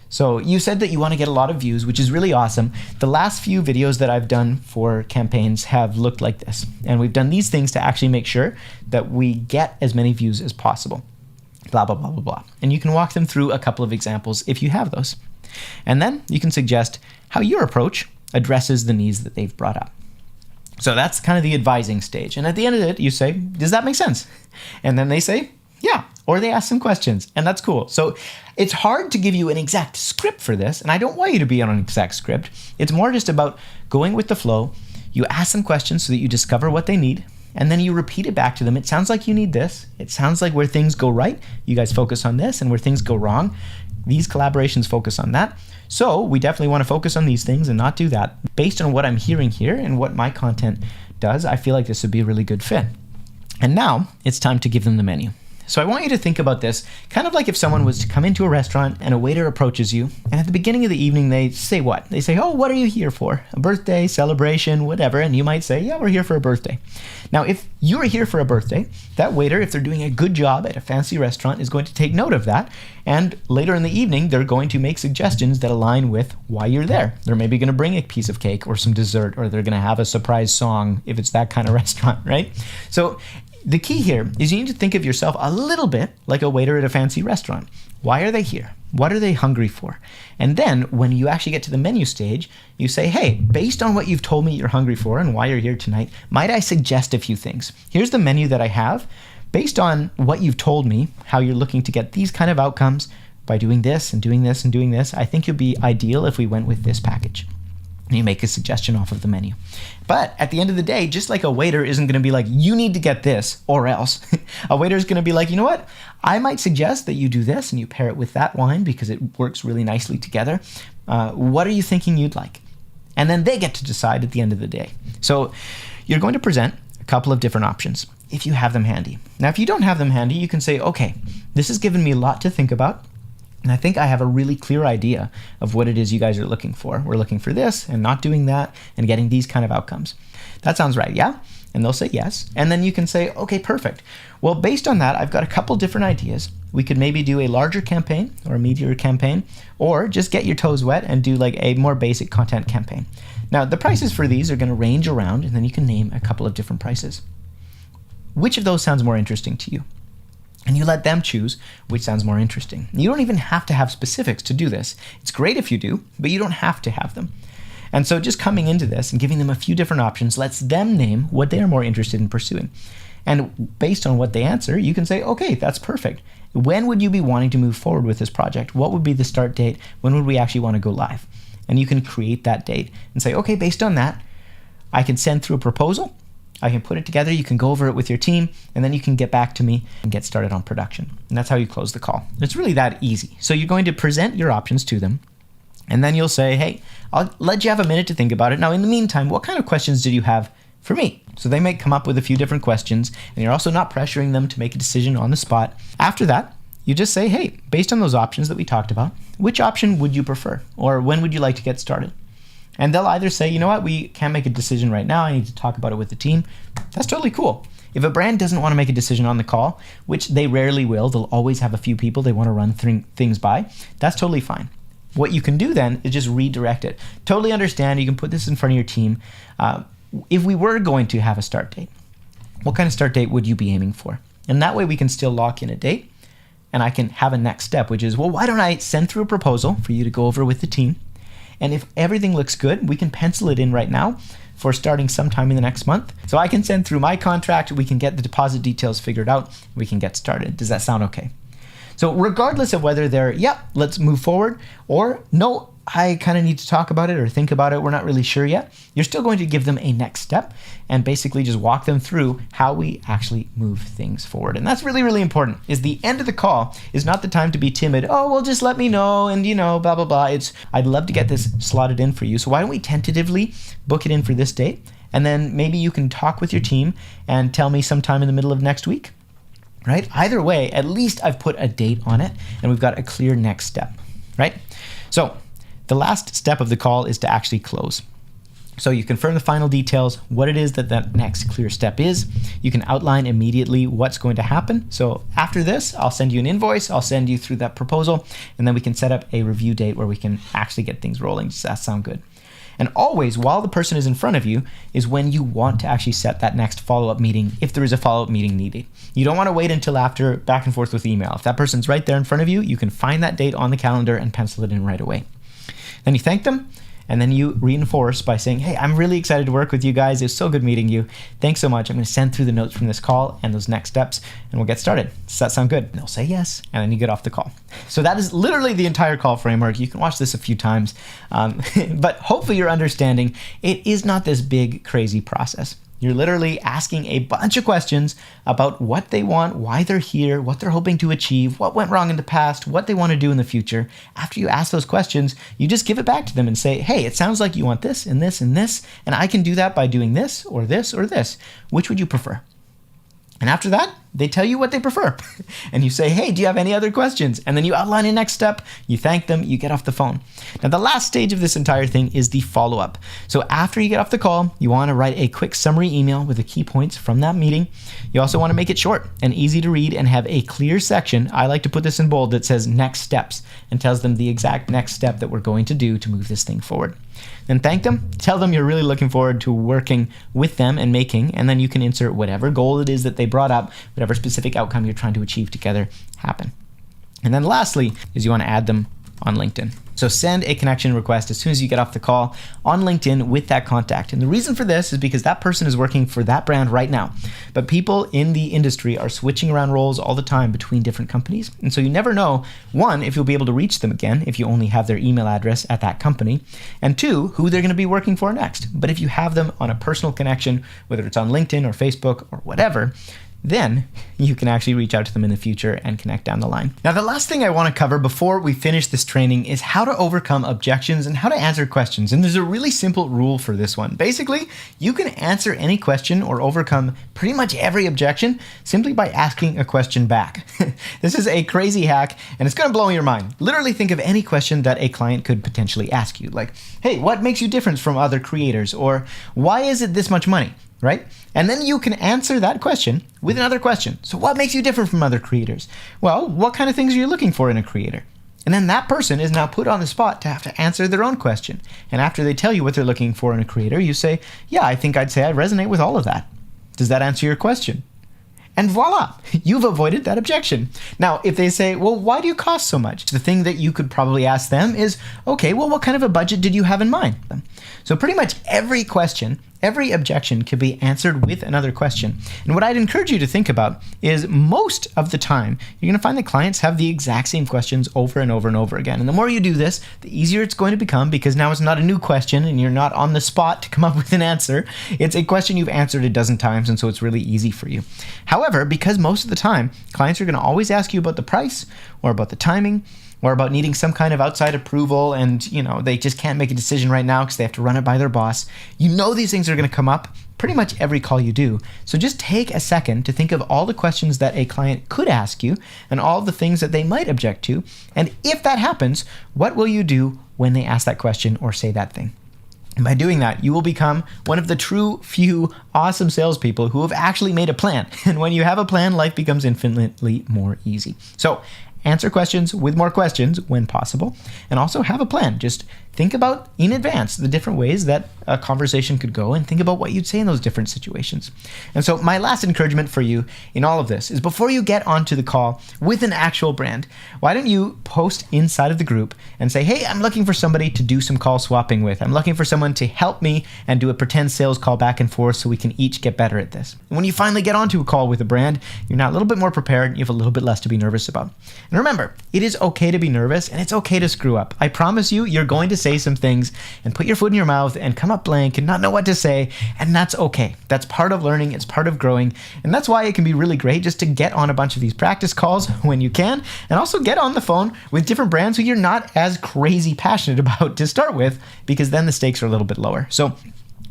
So you said that you want to get a lot of views, which is really awesome. The last few videos that I've done for campaigns have looked like this. And we've done these things to actually make sure that we get as many views as possible. Blah, blah, blah, blah, blah. And you can walk them through a couple of examples if you have those. And then you can suggest how your approach addresses the needs that they've brought up. So that's kind of the advising stage. And at the end of it, you say, does that make sense? And then they say, yeah. Or they ask some questions, and that's cool. So it's hard to give you an exact script for this, and I don't want you to be on an exact script. It's more just about going with the flow. You ask them questions so that you discover what they need, and then you repeat it back to them. It sounds like you need this. It sounds like where things go right, you guys focus on this, and where things go wrong, these collaborations focus on that. So we definitely want to focus on these things and not do that. Based on what I'm hearing here and what my content does, I feel like this would be a really good fit. And now it's time to give them the menu. So I want you to think about this kind of like if someone was to come into a restaurant and a waiter approaches you, and at the beginning of the evening they say what? They say, oh, what are you here for? A birthday, celebration, whatever. And you might say, yeah, we're here for a birthday. Now, if you're here for a birthday, that waiter, if they're doing a good job at a fancy restaurant, is going to take note of that. And later in the evening, they're going to make suggestions that align with why you're there. They're maybe going to bring a piece of cake or some dessert, or they're going to have a surprise song if it's that kind of restaurant, right? So The key here is you need to think of yourself a little bit like a waiter at a fancy restaurant. Why are they here? What are they hungry for? And then when you actually get to the menu stage, you say, hey, based on what you've told me you're hungry for and why you're here tonight, might I suggest a few things? Here's the menu that I have. Based on what you've told me, how you're looking to get these kind of outcomes by doing this and doing this and doing this, I think it'd be ideal if we went with this package. And you make a suggestion off of the menu. But at the end of the day, just like a waiter isn't going to be like, you need to get this or else. A waiter is going to be like, you know what? I might suggest that you do this and you pair it with that wine because it works really nicely together. What are you thinking you'd like? And then they get to decide at the end of the day. So you're going to present a couple of different options if you have them handy. Now, if you don't have them handy, you can say, okay, this has given me a lot to think about. And I think I have a really clear idea of what it is you guys are looking for. We're looking for this and not doing that and getting these kind of outcomes. That sounds right, yeah? And they'll say yes. And then you can say, okay, perfect. Well, based on that, I've got a couple different ideas. We could maybe do a larger campaign or a meatier campaign, or just get your toes wet and do like a more basic content campaign. Now, the prices for these are going to range around, and then you can name a couple of different prices. Which of those sounds more interesting to you? And you let them choose which sounds more interesting. You don't even have to have specifics to do this. It's great if you do, but you don't have to have them. And so just coming into this and giving them a few different options lets them name what they are more interested in pursuing. And based on what they answer, you can say, okay, that's perfect. When would you be wanting to move forward with this project? What would be the start date? When would we actually want to go live? And you can create that date and say, okay, based on that, I can send through a proposal. I can put it together, you can go over it with your team, and then you can get back to me and get started on production. And that's how you close the call. It's really that easy. So you're going to present your options to them, and then you'll say, hey, I'll let you have a minute to think about it. Now, in the meantime, what kind of questions did you have for me? So they might come up with a few different questions, and you're also not pressuring them to make a decision on the spot. After that, you just say, hey, based on those options that we talked about, which option would you prefer? Or when would you like to get started? And they'll either say, you know what, we can't make a decision right now. I need to talk about it with the team. That's totally cool. If a brand doesn't want to make a decision on the call, which they rarely will, they'll always have a few people they want to run things by. That's totally fine. What you can do then is just redirect it. Totally understand. You can put this in front of your team. If we were going to have a start date, what kind of start date would you be aiming for? And that way we can still lock in a date, and I can have a next step, which is, well, why don't I send through a proposal for you to go over with the team? And if everything looks good, we can pencil it in right now for starting sometime in the next month. So I can send through my contract, we can get the deposit details figured out, we can get started. Does that sound okay? So regardless of whether they're, yep, let's move forward, or no, I kind of need to talk about it or think about it, we're not really sure yet, you're still going to give them a next step and basically just walk them through how we actually move things forward. And that's really, really important, is the end of the call is not the time to be timid. Oh, well, just let me know and, blah, blah, blah. It's, I'd love to get this slotted in for you. So why don't we tentatively book it in for this date? And then maybe you can talk with your team and tell me sometime in the middle of next week, right? Either way, at least I've put a date on it and we've got a clear next step, right? So the last step of the call is to actually close. So you confirm the final details, what it is that next clear step is. You can outline immediately what's going to happen. So after this, I'll send you an invoice, I'll send you through that proposal, and then we can set up a review date where we can actually get things rolling. Does that sound good? And always, while the person is in front of you, is when you want to actually set that next follow-up meeting, if there is a follow-up meeting needed. You don't want to wait until after back and forth with email. If that person's right there in front of you, you can find that date on the calendar and pencil it in right away. Then you thank them, and then you reinforce by saying, hey, I'm really excited to work with you guys. It was so good meeting you. Thanks so much. I'm going to send through the notes from this call and those next steps, and we'll get started. Does that sound good? And they'll say yes, and then you get off the call. So that is literally the entire call framework. You can watch this a few times, but hopefully you're understanding it is not this big, crazy process. You're literally asking a bunch of questions about what they want, why they're here, what they're hoping to achieve, what went wrong in the past, what they want to do in the future. After you ask those questions, you just give it back to them and say, hey, it sounds like you want this and this and this, and I can do that by doing this or this or this. Which would you prefer? And after that, they tell you what they prefer. And you say, hey, do you have any other questions? And then you outline a next step, you thank them, you get off the phone. Now, the last stage of this entire thing is the follow-up. So after you get off the call, you want to write a quick summary email with the key points from that meeting. You also want to make it short and easy to read and have a clear section. I like to put this in bold that says next steps and tells them the exact next step that we're going to do to move this thing forward. Then thank them, tell them you're really looking forward to working with them and making, and then you can insert whatever goal it is that they brought up, whatever specific outcome you're trying to achieve together happen. And then lastly is you want to add them on LinkedIn. So send a connection request as soon as you get off the call on LinkedIn with that contact. And the reason for this is because that person is working for that brand right now. But people in the industry are switching around roles all the time between different companies. And so you never know, one, if you'll be able to reach them again if you only have their email address at that company, and two, who they're going to be working for next. But if you have them on a personal connection, whether it's on LinkedIn or Facebook or whatever, then you can actually reach out to them in the future and connect down the line. Now, the last thing I want to cover before we finish this training is how to overcome objections and how to answer questions. And there's a really simple rule for this one. Basically, you can answer any question or overcome pretty much every objection simply by asking a question back. This is a crazy hack and it's going to blow your mind. Literally think of any question that a client could potentially ask you. Like, hey, what makes you different from other creators? Or why is it this much money? Right? And then you can answer that question with another question. So what makes you different from other creators? Well, what kind of things are you looking for in a creator? And then that person is now put on the spot to have to answer their own question. And after they tell you what they're looking for in a creator, you say, yeah, I think I'd say I resonate with all of that. Does that answer your question? And voila, you've avoided that objection. Now, if they say, well, why do you cost so much? The thing that you could probably ask them is, okay, well, what kind of a budget did you have in mind? So pretty much every question, every objection could be answered with another question. And what I'd encourage you to think about is most of the time, you're going to find that clients have the exact same questions over and over and over again. And the more you do this, the easier it's going to become because now it's not a new question and you're not on the spot to come up with an answer. It's a question you've answered a dozen times, and so it's really easy for you. However, because most of the time, clients are going to always ask you about the price or about the timing or about needing some kind of outside approval and, they just can't make a decision right now because they have to run it by their boss. You know these things are going to come up pretty much every call you do. So just take a second to think of all the questions that a client could ask you and all the things that they might object to. And if that happens, what will you do when they ask that question or say that thing? And by doing that, you will become one of the true few awesome salespeople who have actually made a plan. And when you have a plan, life becomes infinitely more easy. So answer questions with more questions when possible, and also have a plan. Just think about in advance the different ways that a conversation could go and think about what you'd say in those different situations. And so my last encouragement for you in all of this is before you get onto the call with an actual brand, why don't you post inside of the group and say, hey, I'm looking for somebody to do some call swapping with. I'm looking for someone to help me and do a pretend sales call back and forth so we can each get better at this. And when you finally get onto a call with a brand, you're now a little bit more prepared. You have a little bit less to be nervous about. And remember, it is okay to be nervous and it's okay to screw up. I promise you, you're going to say some things and put your foot in your mouth and come up blank and not know what to say, and that's okay. That's part of learning, it's part of growing, and that's why it can be really great just to get on a bunch of these practice calls when you can, and also get on the phone with different brands who you're not as crazy passionate about to start with, because then the stakes are a little bit lower. So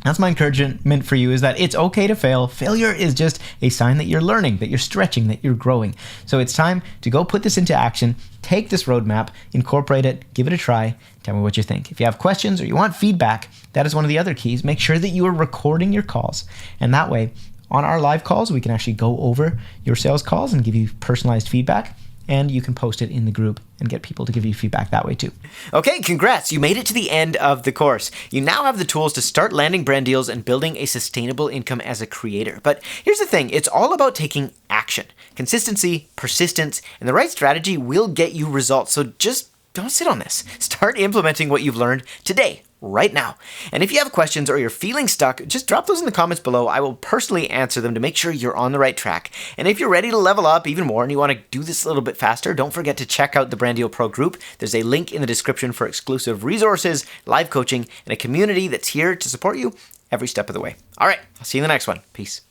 that's my encouragement for you, is that it's okay to fail. Failure is just a sign that you're learning, that you're stretching, that you're growing. So it's time to go put this into action, take this roadmap, incorporate it, give it a try, tell me what you think. If you have questions or you want feedback, that is one of the other keys. Make sure that you are recording your calls. And that way, on our live calls, we can actually go over your sales calls and give you personalized feedback. And you can post it in the group and get people to give you feedback that way too. Okay, congrats. You made it to the end of the course. You now have the tools to start landing brand deals and building a sustainable income as a creator. But here's the thing, it's all about taking action. Consistency, persistence, and the right strategy will get you results. So just don't sit on this. Start implementing what you've learned today, right now. And if you have questions or you're feeling stuck, just drop those in the comments below. I will personally answer them to make sure you're on the right track. And if you're ready to level up even more and you want to do this a little bit faster, don't forget to check out the Brand Deal Pro group. There's a link in the description for exclusive resources, live coaching, and a community that's here to support you every step of the way. All right, I'll see you in the next one. Peace.